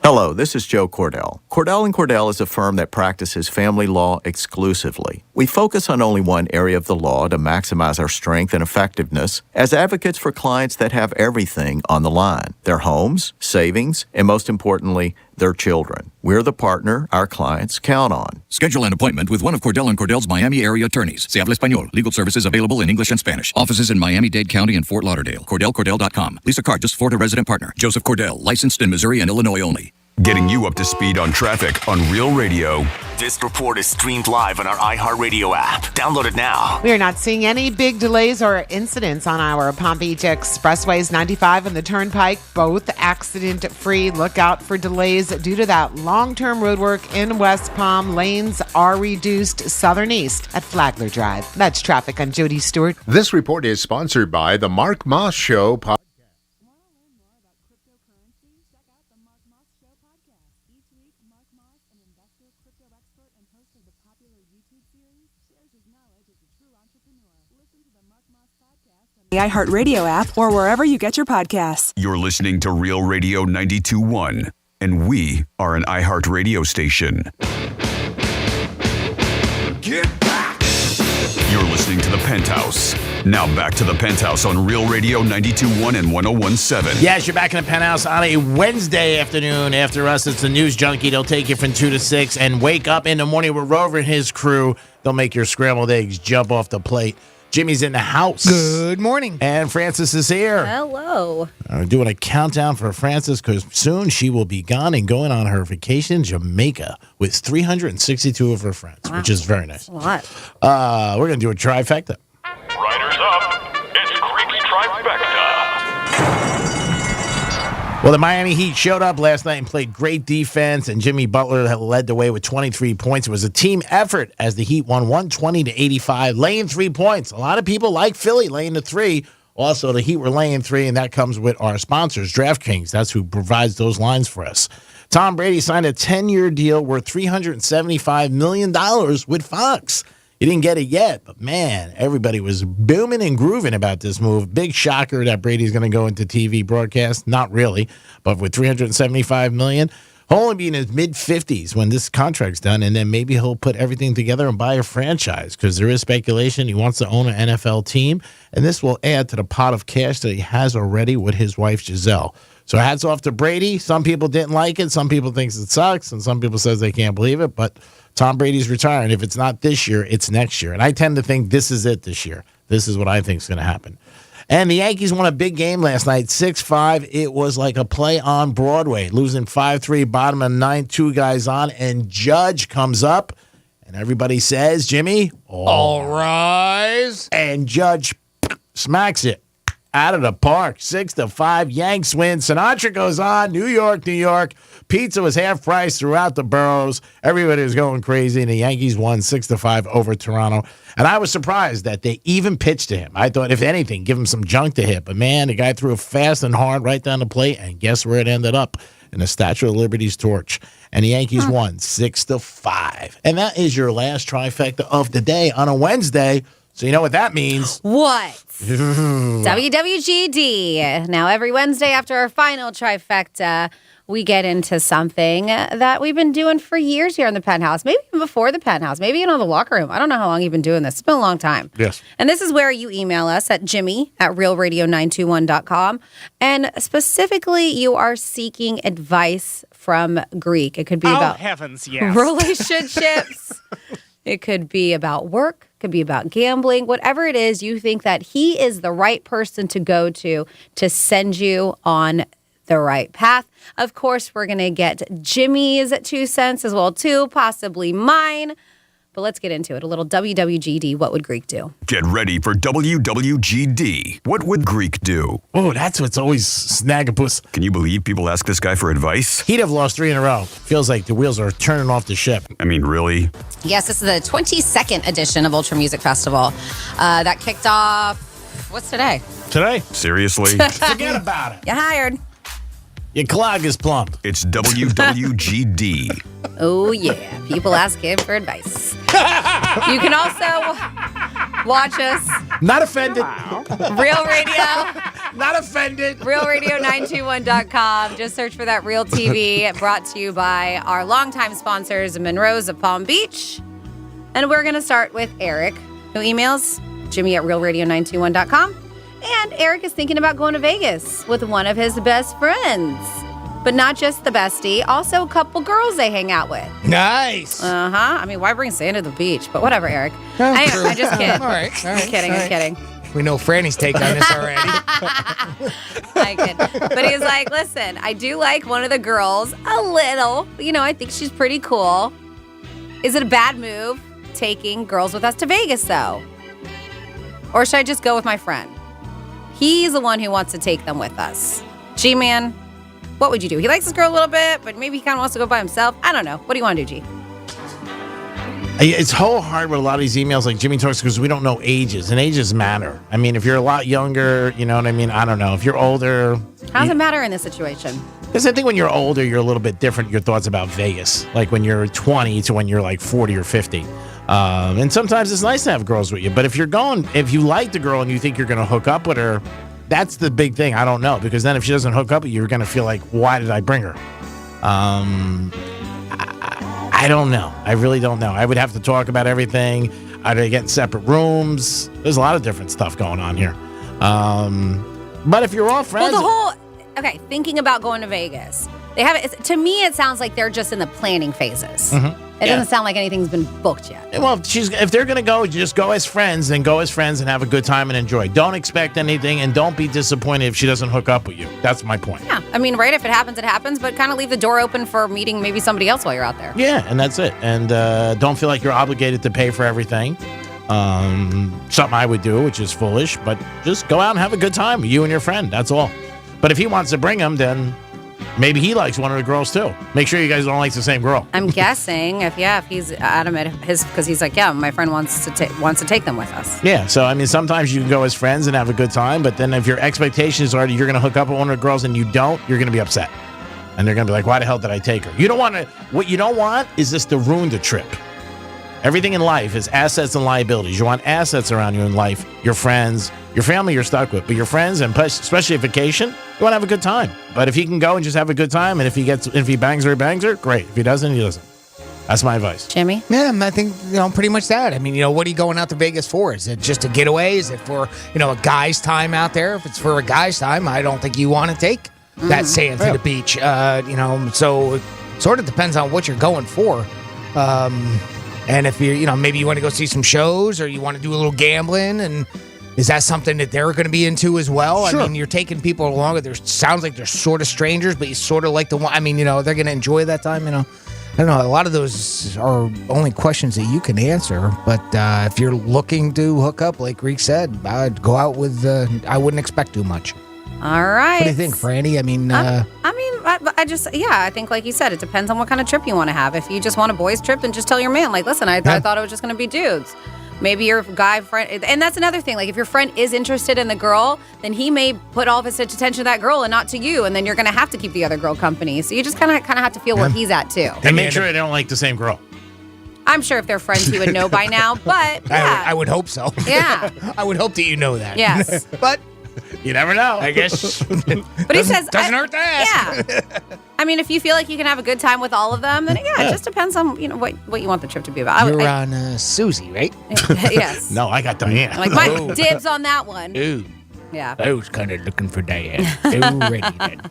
Hello, this is Joe Cordell. Cordell & Cordell is a firm that practices family law exclusively. We focus on only one area of the law to maximize our strength and effectiveness as advocates for clients that have everything on the line: their homes, savings, and most importantly, their children. We're the partner our clients count on. Schedule an appointment with one of Cordell & Cordell's Miami area attorneys. Se habla español. Legal services available in English and Spanish. Offices in Miami-Dade County and Fort Lauderdale. CordellCordell.com. Lisa Cartus, Florida resident partner. Joseph Cordell, licensed in Missouri and Illinois only. Getting you up to speed on traffic on Real Radio. This report is streamed live on our iHeartRadio app. Download it now. We are not seeing any big delays or incidents on our Palm Beach Expressways 95 and the Turnpike, both accident-free. Look out for delays due to that long-term road work in West Palm. Lanes are reduced southern east at Flagler Drive. That's traffic. I'm Jody Stewart. This report is sponsored by the Mark Moss Show podcast. The iHeartRadio app, or wherever you get your podcasts. You're listening to Real Radio 92.1, and we are an iHeartRadio station. Get back! You're listening to the Penthouse. Now back to the Penthouse on Real Radio 92.1 and 101.7. Yes, you're back in the Penthouse on a Wednesday afternoon. After us, it's the News Junkie. They'll take you from 2 to 6 and wake up in the morning with Rover and his crew. They'll make your scrambled eggs jump off the plate. Jimmy's in the house. Good morning. And Frances is here. Hello. We're doing a countdown for Frances because soon she will be gone and going on her vacation in Jamaica with 362 of her friends, which is very nice. That's a lot. We're going to do a trifecta. Riders up. It's Creek's Trifecta. Well, the Miami Heat showed up last night and played great defense, and Jimmy Butler led the way with 23 points. It was a team effort as the Heat won 120-85, laying 3 points. A lot of people like Philly laying the 3. Also, the Heat were laying 3, and that comes with our sponsors, DraftKings. That's who provides those lines for us. Tom Brady signed a 10-year deal worth $375 million with Fox. He didn't get it yet, but man, everybody was booming and grooving about this move. Big shocker that Brady's going to go into TV broadcast. Not really, but with $375 million, he'll only be in his mid-50s when this contract's done, and then maybe he'll put everything together and buy a franchise because there is speculation he wants to own an NFL team, and this will add to the pot of cash that he has already with his wife, Giselle. So hats off to Brady. Some people didn't like it. Some people think it sucks, and some people says they can't believe it, but Tom Brady's retiring. If it's not this year, it's next year. And I tend to think this is it this year. This is what I think is going to happen. And the Yankees won a big game last night, 6-5. It was like a play on Broadway, losing 5-3, bottom of the ninth, 2 guys on, and Judge comes up, and everybody says, Jimmy, all rise. And Judge smacks it out of the park, 6-5. Yanks win. Sinatra goes on. New York, New York. Pizza was half price throughout the boroughs. Everybody was going crazy, and the Yankees won 6-5 over Toronto. And I was surprised that they even pitched to him. I thought, if anything, give him some junk to hit. But man, the guy threw it fast and hard right down the plate, and guess where it ended up? In the Statue of Liberty's torch. And the Yankees won 6-5. And that is your last trifecta of the day on a Wednesday. So you know what that means? What? WWGD. Now, every Wednesday after our final trifecta, we get into something that we've been doing for years here in the Penthouse. Maybe even before the Penthouse. Maybe in the locker room. I don't know how long you've been doing this. It's been a long time. Yes. And this is where you email us at jimmy@realradio921.com. And specifically, you are seeking advice from Greek. It could be about heavens, yes. relationships. It could be about work, could be about gambling, whatever it is, you think that he is the right person to go to send you on the right path. Of course, we're going to get Jimmy's 2 cents as well, too, possibly mine. But let's get into it. A little WWGD, what would Greek do? Get ready for WWGD. What would Greek do? Oh, that's what's always snaggapus. Can you believe people ask this guy for advice? He'd have lost 3 in a row. Feels like the wheels are turning off the ship. I mean, really? Yes, this is the 22nd edition of Ultra Music Festival. That kicked off, what's today? Today? Seriously? Forget about it. You hired. Your clog is plumbed. It's WWGD. Oh, yeah. People ask him for advice. You can also watch us. Not offended. Real Radio. Not offended. RealRadio921.com. Just search for that Real TV. Brought to you by our longtime sponsors, Monroe's of Palm Beach. And we're going to start with Eric, who emails Jimmy@RealRadio921.com. And Eric is thinking about going to Vegas with one of his best friends. But not just the bestie, also a couple girls they hang out with. Nice. Uh-huh. I mean, why bring sand to the beach? But whatever, Eric. True. I just kid. All right. I'm kidding. We know Franny's take on this already. I kid. But he's like, listen, I do like one of the girls a little. You know, I think she's pretty cool. Is it a bad move taking girls with us to Vegas, though? Or should I just go with my friend? He's the one who wants to take them with us. G-Man, what would you do? He likes this girl a little bit, but maybe he kind of wants to go by himself. I don't know. What do you want to do, G? It's so hard with a lot of these emails like Jimmy talks because we don't know ages, and ages matter. I mean, if you're a lot younger, you know what I mean? I don't know. If you're older... How does it matter in this situation? Because I think when you're older, you're a little bit different, your thoughts about Vegas. Like when you're 20 to when you're like 40 or 50. And sometimes it's nice to have girls with you. But if you like the girl and you think you're going to hook up with her, that's the big thing. I don't know. Because then if she doesn't hook up with you, you're going to feel like, why did I bring her? I don't know. I really don't know. I would have to talk about everything. Are they getting separate rooms? There's a lot of different stuff going on here. But if you're all friends... Well, thinking about going to Vegas. They have it. To me, it sounds like they're just in the planning phases. Mm-hmm. It doesn't sound like anything's been booked yet. Well, if they're going to go, just go as friends, then go as friends and have a good time and enjoy. Don't expect anything, and don't be disappointed if she doesn't hook up with you. That's my point. Yeah, I mean, right, if it happens, it happens, but kind of leave the door open for meeting maybe somebody else while you're out there. Yeah, and that's it. And don't feel like you're obligated to pay for everything. Something I would do, which is foolish, but just go out and have a good time, you and your friend. That's all. But if he wants to bring him, then... maybe he likes one of the girls too. Make sure you guys don't like the same girl. I'm guessing if he's adamant because he's like, yeah, my friend wants to take them with us. Yeah, so I mean, sometimes you can go as friends and have a good time, but then if your expectations are that you're going to hook up with one of the girls and you don't, you're going to be upset, and they're going to be like, why the hell did I take her? You don't want to. What you don't want is this to ruin the trip. Everything in life is assets and liabilities. You want assets around you in life, your friends, your family you're stuck with, but your friends, and especially a vacation, you want to have a good time. But if he can go and just have a good time, and if he bangs her, great. If he doesn't, he doesn't. That's my advice. Jimmy? Yeah, I think, pretty much that. I mean, what are you going out to Vegas for? Is it just a getaway? Is it for, a guy's time out there? If it's for a guy's time, I don't think you want to take that sand to the beach. So it sort of depends on what you're going for. And if you're, maybe you want to go see some shows or you want to do a little gambling, and is that something that they're going to be into as well? Sure. I mean, you're taking people along. Sounds like they're sort of strangers, but you sort of like the one. I mean, they're going to enjoy that time, I don't know. A lot of those are only questions that you can answer. But if you're looking to hook up, like Greek said, I'd go out with, I wouldn't expect too much. All right. What do you think, Franny? I mean, I think like you said, it depends on what kind of trip you want to have. If you just want a boys' trip, then just tell your man, like, listen, I thought it was just going to be dudes. Maybe your guy friend, and that's another thing. Like, if your friend is interested in the girl, then he may put all of his attention to that girl and not to you, and then you're going to have to keep the other girl company. So you just kind of have to feel where he's at too. And make sure they don't like the same girl. I'm sure if they're friends, he would know by now. But yeah. I would hope so. Yeah. I would hope that you know that. Yes. But you never know. I guess. But he says doesn't hurt to ask. Yeah. I mean, if you feel like you can have a good time with all of them, then it just depends on what you want the trip to be about. You're on Susie, right? Yes. No, I got Diane. Like my dibs on that one. Ooh. Yeah. I was kind of looking for Diane. Already then.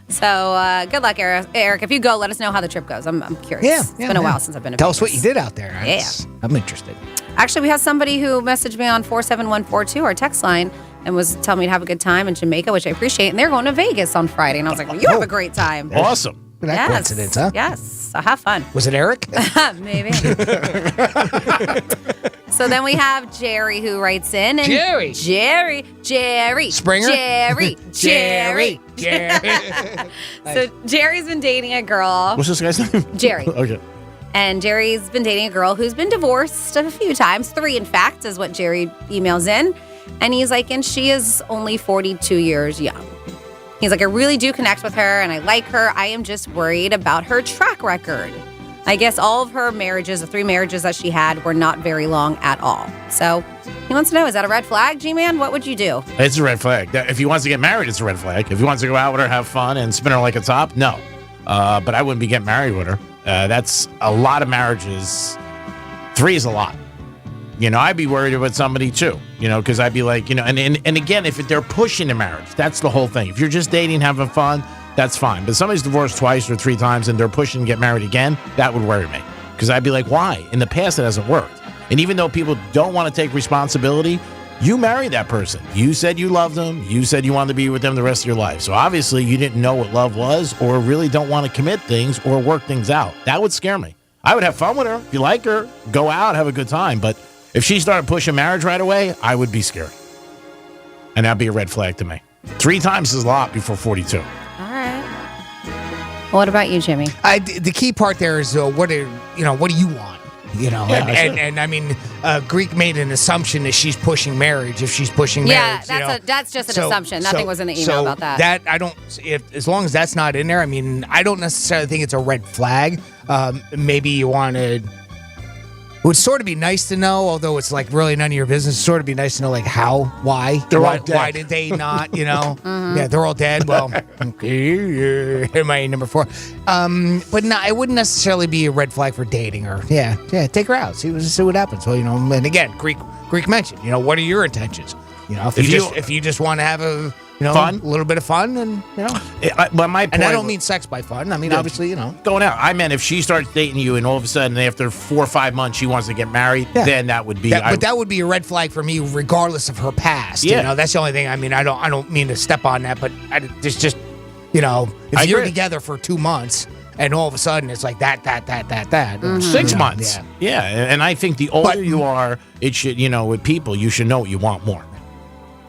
So good luck, Eric. If you go, let us know how the trip goes. I'm curious. Yeah, It's been a while since I've been to Tell Vegas. us what you did out there. Yeah. I'm interested. Actually, we have somebody who messaged me on 47142, our text line, and was telling me to have a good time in Jamaica, which I appreciate. And they're going to Vegas on Friday. And I was like, well, you have a great time. Awesome. That coincidence, huh? Yes. So have fun. Was it Eric? Maybe. So then we have Jerry who writes in. And Jerry. Springer. Springer. Jerry. So Jerry's been dating a girl. What's this guy's name? Jerry. Okay. And Jerry's been dating a girl who's been divorced a few times. 3, in fact, is what Jerry emails in. And he's like, and she is only 42 years young. He's like, I really do connect with her and I like her. I am just worried about her track record. I guess all of her marriages, the 3 marriages that she had, were not very long at all. So he wants to know, is that a red flag, G-Man? What would you do? It's a red flag. If he wants to get married, it's a red flag. If he wants to go out with her, have fun, and spin her like a top, no. But I wouldn't be getting married with her. That's a lot of marriages. 3 is a lot. I'd be worried about somebody too, because I'd be like, and again, if they're pushing the marriage, that's the whole thing. If you're just dating, having fun, that's fine. But somebody's divorced twice or 3 times and they're pushing to get married again, that would worry me. Because I'd be like, why? In the past, it hasn't worked. And even though people don't want to take responsibility, you married that person. You said you loved them. You said you wanted to be with them the rest of your life. So obviously you didn't know what love was or really don't want to commit things or work things out. That would scare me. I would have fun with her. If you like her, go out, have a good time. But if she started pushing marriage right away, I would be scared. And that'd be a red flag to me. 3 times is a lot before 42. All right. What about you, Jimmy? The key part there is what do you want? And I mean, Greek made an assumption that she's pushing marriage. If she's pushing marriage, that's just an assumption. Nothing was in the email about that. That I don't. As long as that's not in there, I mean, I don't necessarily think it's a red flag. Maybe you want to. It would sort of be nice to know, although it's like really none of your business. It'd sort of be nice to know, like how, why, why did they not? Yeah, they're all dead. Well, okay, my number 4. But no, it wouldn't necessarily be a red flag for dating her. Yeah, take her out, see what happens. Well, and again, Greek mentioned, what are your intentions? If you just want to have a fun, a little bit of fun, and But my point, and I don't mean sex by fun. I mean obviously, going out. I meant if she starts dating you and all of a sudden after 4 or 5 months she wants to get married, then that would be. But that would be a red flag for me, regardless of her past. Yeah. That's the only thing. I mean, I don't mean to step on that, but it's just if you're together for 2 months and all of a sudden it's like that. 6 months. Yeah, and I think the older you are, it should with people you should know what you want more.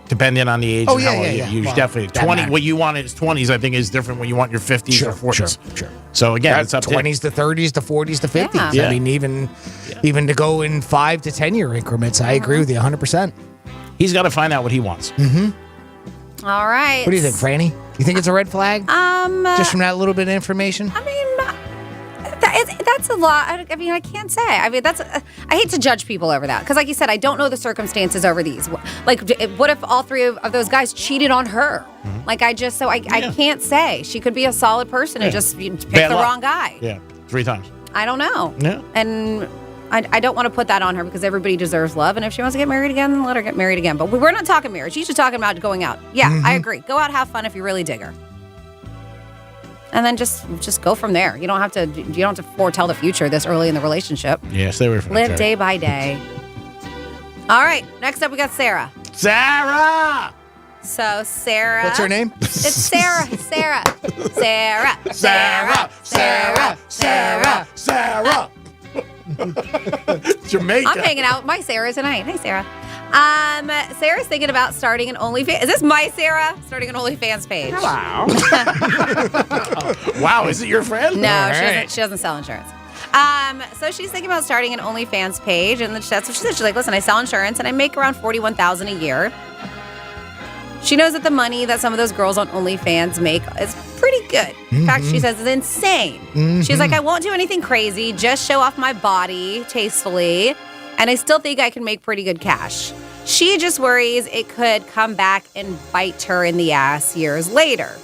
Depending on the age and how old you definitely 20. What you want is 20s. I think is different when you want your 50s or 40s. Sure. So again, it's up 20s to 30s to 40s to 50s. Yeah. I mean, even to go in 5 to 10 year increments. I agree with you 100%. He's got to find out what he wants. Mm-hmm. All right. What do you think, Franny? You think it's a red flag? Just from that little bit of information? I mean, that's a lot. I mean, I can't say. I mean, I hate to judge people over that because, like you said, I don't know the circumstances over these. Like, what if all 3 of those guys cheated on her? Mm-hmm. Like, I can't say. She could be a solid person and just pick the wrong guy. Yeah, 3 times. I don't know. Yeah. And I don't want to put that on her because everybody deserves love. And if she wants to get married again, let her get married again. But we're not talking marriage. She's just talking about going out. Yeah, I agree. Go out, have fun if you really dig her. And then just go from there. You don't have to foretell the future this early in the relationship. Yeah, stay away from Live day by day. All right, next up we got Sarah. Sarah! So Sarah. What's her name? It's Sarah. Sarah. Jamaica. I'm hanging out with my Sarah tonight. Hey, Sarah. Sarah's thinking about starting an OnlyFans. Is this my Sarah? Starting an OnlyFans page. Hello. Wow, is it your friend? No, she doesn't sell insurance. So she's thinking about starting an OnlyFans page, and that's what she said. She's like, listen, I sell insurance, and I make around $41,000 a year. She knows that the money that some of those girls on OnlyFans make is pretty good. In fact, she says it's insane. She's like, I won't do anything crazy, just show off my body tastefully, and I still think I can make pretty good cash. She just worries it could come back and bite her in the ass years later.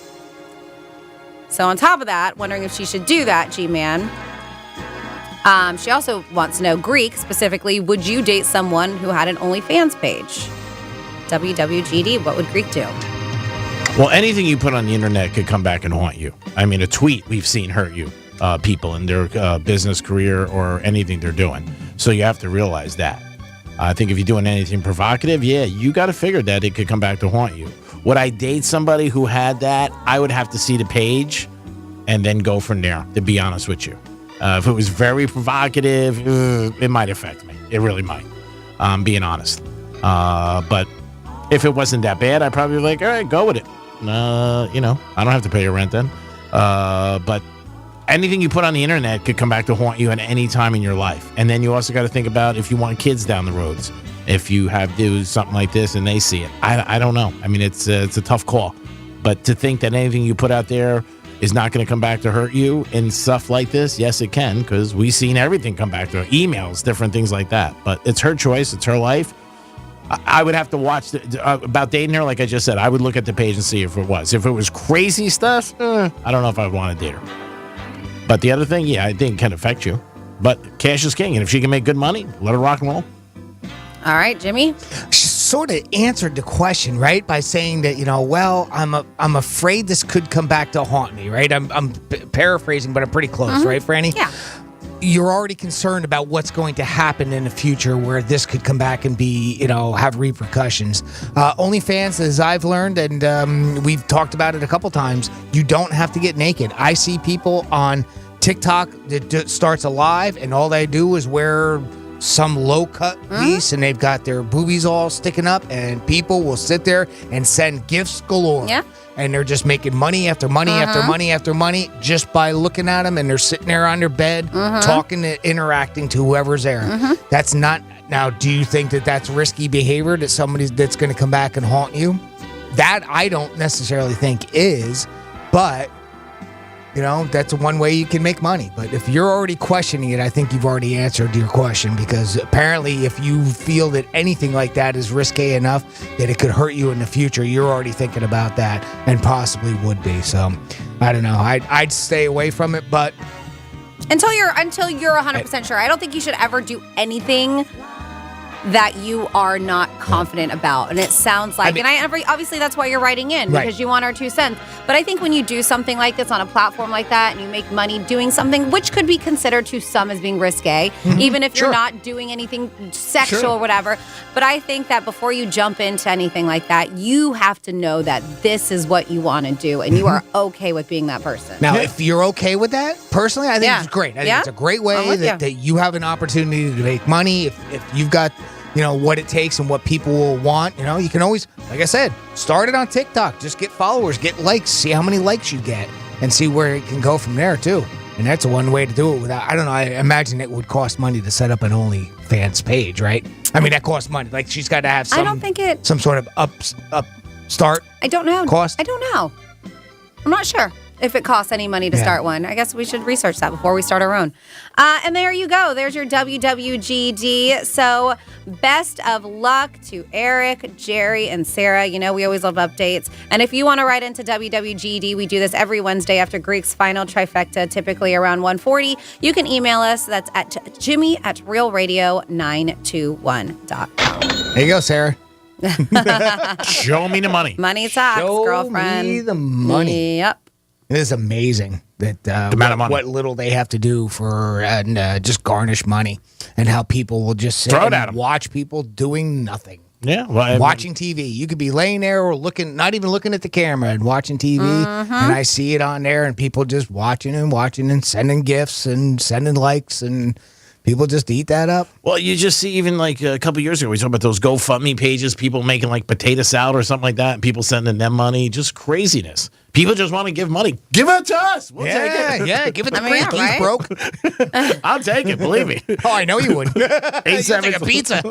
So on top of that, wondering if she should do that, G-Man. She also wants to know, Greek specifically, would you date someone who had an OnlyFans page? WWGD, what would Greek do? Well, anything you put on the internet could come back and haunt you. I mean, a tweet we've seen hurt you, people in their business career or anything they're doing. So you have to realize that. I think if you're doing anything provocative, you got to figure that it could come back to haunt you. Would I date somebody who had that? I would have to see the page and then go from there, to be honest with you. If it was very provocative, it might affect me. It really might, being honest. But if it wasn't that bad, I'd probably be like, all right, go with it. I don't have to pay your rent then. But anything you put on the internet could come back to haunt you at any time in your life. And then you also got to think about if you want kids down the roads. If you have to do something like this and they see it. I don't know. I mean, it's a tough call. But to think that anything you put out there is not going to come back to hurt you and stuff like this, yes, it can, because we've seen everything come back to her. Emails, different things like that. But it's her choice. It's her life. I would have to watch about dating her. Like I just said, I would look at the page and see if it was. If it was crazy stuff, I don't know if I would want to date her. But the other thing, I think can affect you. But cash is king. And if she can make good money, let her rock and roll. All right, Jimmy. She sort of answered the question, right, by saying that, I'm afraid this could come back to haunt me, right? I'm paraphrasing, but I'm pretty close, right, Franny? Yeah. You're already concerned about what's going to happen in the future where this could come back and be, have repercussions. OnlyFans, as I've learned, and we've talked about it a couple times, you don't have to get naked. I see people on TikTok that starts a live, and all they do is wear some low-cut piece, and they've got their boobies all sticking up, and people will sit there and send gifts galore. Yeah. And they're just making money after money after money after money just by looking at them, and they're sitting there on their bed talking and interacting to whoever's there. That's not... Now, do you think that that's risky behavior, that somebody that's going to come back and haunt you? That I don't necessarily think is, but... that's one way you can make money. But if you're already questioning it, I think you've already answered your question, because apparently if you feel that anything like that is risque enough that it could hurt you in the future, you're already thinking about that and possibly would be. So, I don't know. I'd stay away from it, but... Until you're 100% sure. I don't think you should ever do anything that you are not confident about. And it sounds like, obviously that's why you're writing in, because you want our 2 cents. But I think when you do something like this on a platform like that and you make money doing something, which could be considered to some as being risque, even if you're not doing anything sexual or whatever. But I think that before you jump into anything like that, you have to know that this is what you want to do and you are okay with being that person. Now, if you're okay with that, personally, I think it's great. I think it's a great way that you have an opportunity to make money. If you've got... what it takes and what people will want. You can always, like I said, start it on TikTok. Just get followers, get likes, see how many likes you get, and see where it can go from there, too. And that's one way to do it without, I don't know, I imagine it would cost money to set up an OnlyFans page, right? I mean, that costs money. Like, she's got to have some sort of upstart. I don't know. Cost? I don't know. I'm not sure if it costs any money to start one. I guess we should research that before we start our own. And there you go. There's your WWGD. So best of luck to Eric, Jerry, and Sarah. We always love updates. And if you want to write into WWGD, we do this every Wednesday after Greek's final trifecta, typically around 1:40. You can email us. That's at jimmy@realradio921.com. There you go, Sarah. Show me the money. Money talks, girlfriend. Show me the money. Yep. It is amazing that the amount of money. What little they have to do for just garnish money, and how people will just sit and watch people doing nothing. Yeah, well, watching TV. You could be laying there or not even looking at the camera and watching TV, and I see it on there, and people just watching and sending gifts and sending likes, and people just eat that up. Well, you just see, even like a couple years ago, we talked about those GoFundMe pages, people making like potato salad or something like that, and people sending them money. Just craziness. People just want to give money. Give it to us. We'll take it. Yeah, give it to Greek. He's broke. I'll take it, believe me. Oh, I know you would. Take a pizza.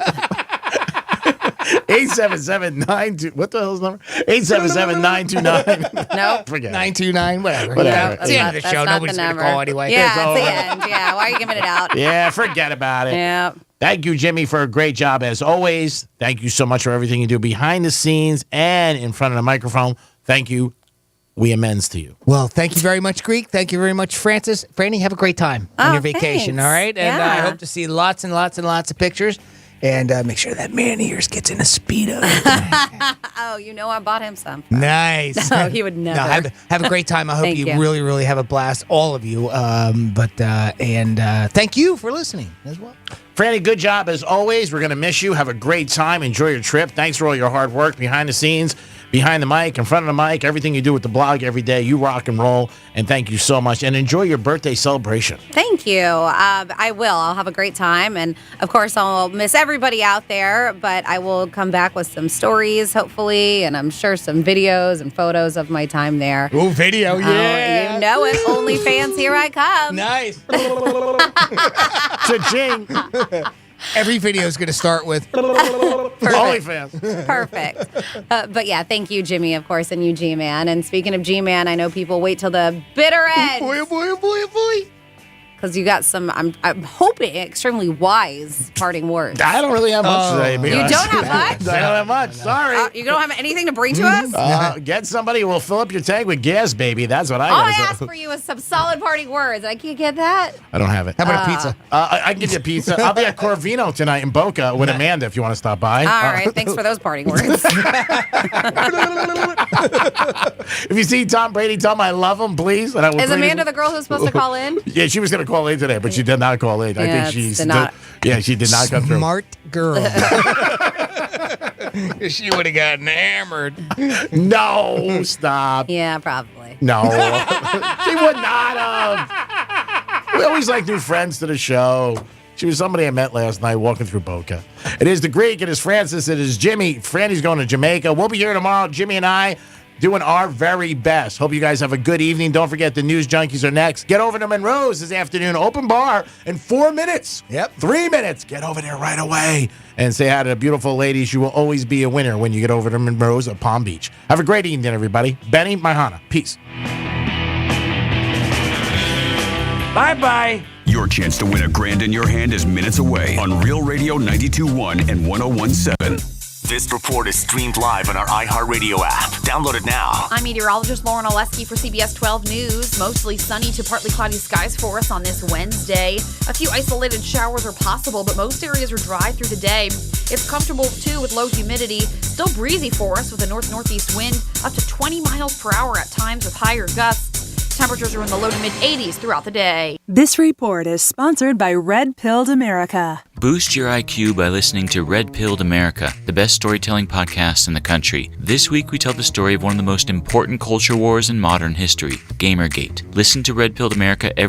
877-92. What the hell's the number? 877-929. Nope. Forget it. 929, whatever. Whatever. It's the end of the That's show. not Nobody's the going to number. call anyway. Yeah, It's it's over. the end. Yeah, why are you giving it out? Yeah, forget about it. Yeah. Thank you, Jimmy, for a great job as always. Thank you so much for everything you do behind the scenes and in front of the microphone. Thank you. We amends to you. Well, thank you very much, Greek. Thank you very much, Francis. Franny, have a great time on your vacation, thanks. all right? And I Yeah. hope to see lots and lots and lots of pictures. And make sure that man of yours gets in a Speedo. Oh, you know I bought him some. Nice. No, he would never. No, have a great time. I hope Thank you you. really, really have a blast, all of you. Thank you for listening as well. Franny, good job as always. We're going to miss you. Have a great time. Enjoy your trip. Thanks for all your hard work behind the scenes, behind the mic, in front of the mic, everything you do with the blog every day. You rock and roll. And thank you so much. And enjoy your birthday celebration. Thank you. I will. I'll have a great time. And of course, I'll miss everybody out there, but I will come back with some stories, hopefully. And I'm sure some videos and photos of my time there. Ooh, video, yeah. You know it. OnlyFans, here I come. Nice. Cha-ching. Every video is going to start with OnlyFans. Perfect. But yeah, thank you, Jimmy, of course, and you, G-Man. And speaking of G-Man, I know people wait till the bitter end. Boy. Because you got some, I'm hoping, extremely wise parting words. I don't really have much today. to be You honest. don't have much? I don't have much. Sorry. You don't have anything to bring to us? Get somebody who will fill up your tank with gas, baby. That's what I All I got. asked for you was some solid parting words. I can't get that. I don't have it. How about a pizza? I can give you a pizza. I'll be at Corvino tonight in Boca with Amanda if you want to stop by. All right. Thanks for those parting words. If you see Tom Brady, tell him I love him, please. And I will Is treat him- Amanda the girl who's supposed to call in? Yeah, she was going to call in today, but she did not call in. I Yeah, think she's did not. Yeah, she did not come through. Smart girl. She would have gotten hammered. No, stop. Yeah, probably. No, she would not have. We always like new friends to the show. She was somebody I met last night walking through Boca. It is the Greek. It is Francis. It is Jimmy. Franny's going to Jamaica. We'll be here tomorrow. Jimmy and I doing our very best. Hope you guys have a good evening. Don't forget the News Junkies are next. Get over to Monroe's this afternoon. Open bar in 4 minutes. Yep. 3 minutes. Get over there right away and say hi to the beautiful ladies. You will always be a winner when you get over to Monroe's at Palm Beach. Have a great evening, everybody. Benny, Mahana. Peace. Bye-bye. Your chance to win $1,000 in your hand is minutes away on Real Radio 92.1 and 101.7. This report is streamed live on our iHeartRadio app. Download it now. I'm meteorologist Lauren Oleski for CBS 12 News. Mostly sunny to partly cloudy skies for us on this Wednesday. A few isolated showers are possible, but most areas are dry through the day. It's comfortable, too, with low humidity. Still breezy for us with a north-northeast wind up to 20 miles per hour at times with higher gusts. Temperatures are in the low to mid-80s throughout the day. This report is sponsored by Red Pilled America. Boost your IQ by listening to Red Pilled America, the best storytelling podcast in the country. This week we tell the story of one of the most important culture wars in modern history, Gamergate. Listen to Red Pilled America every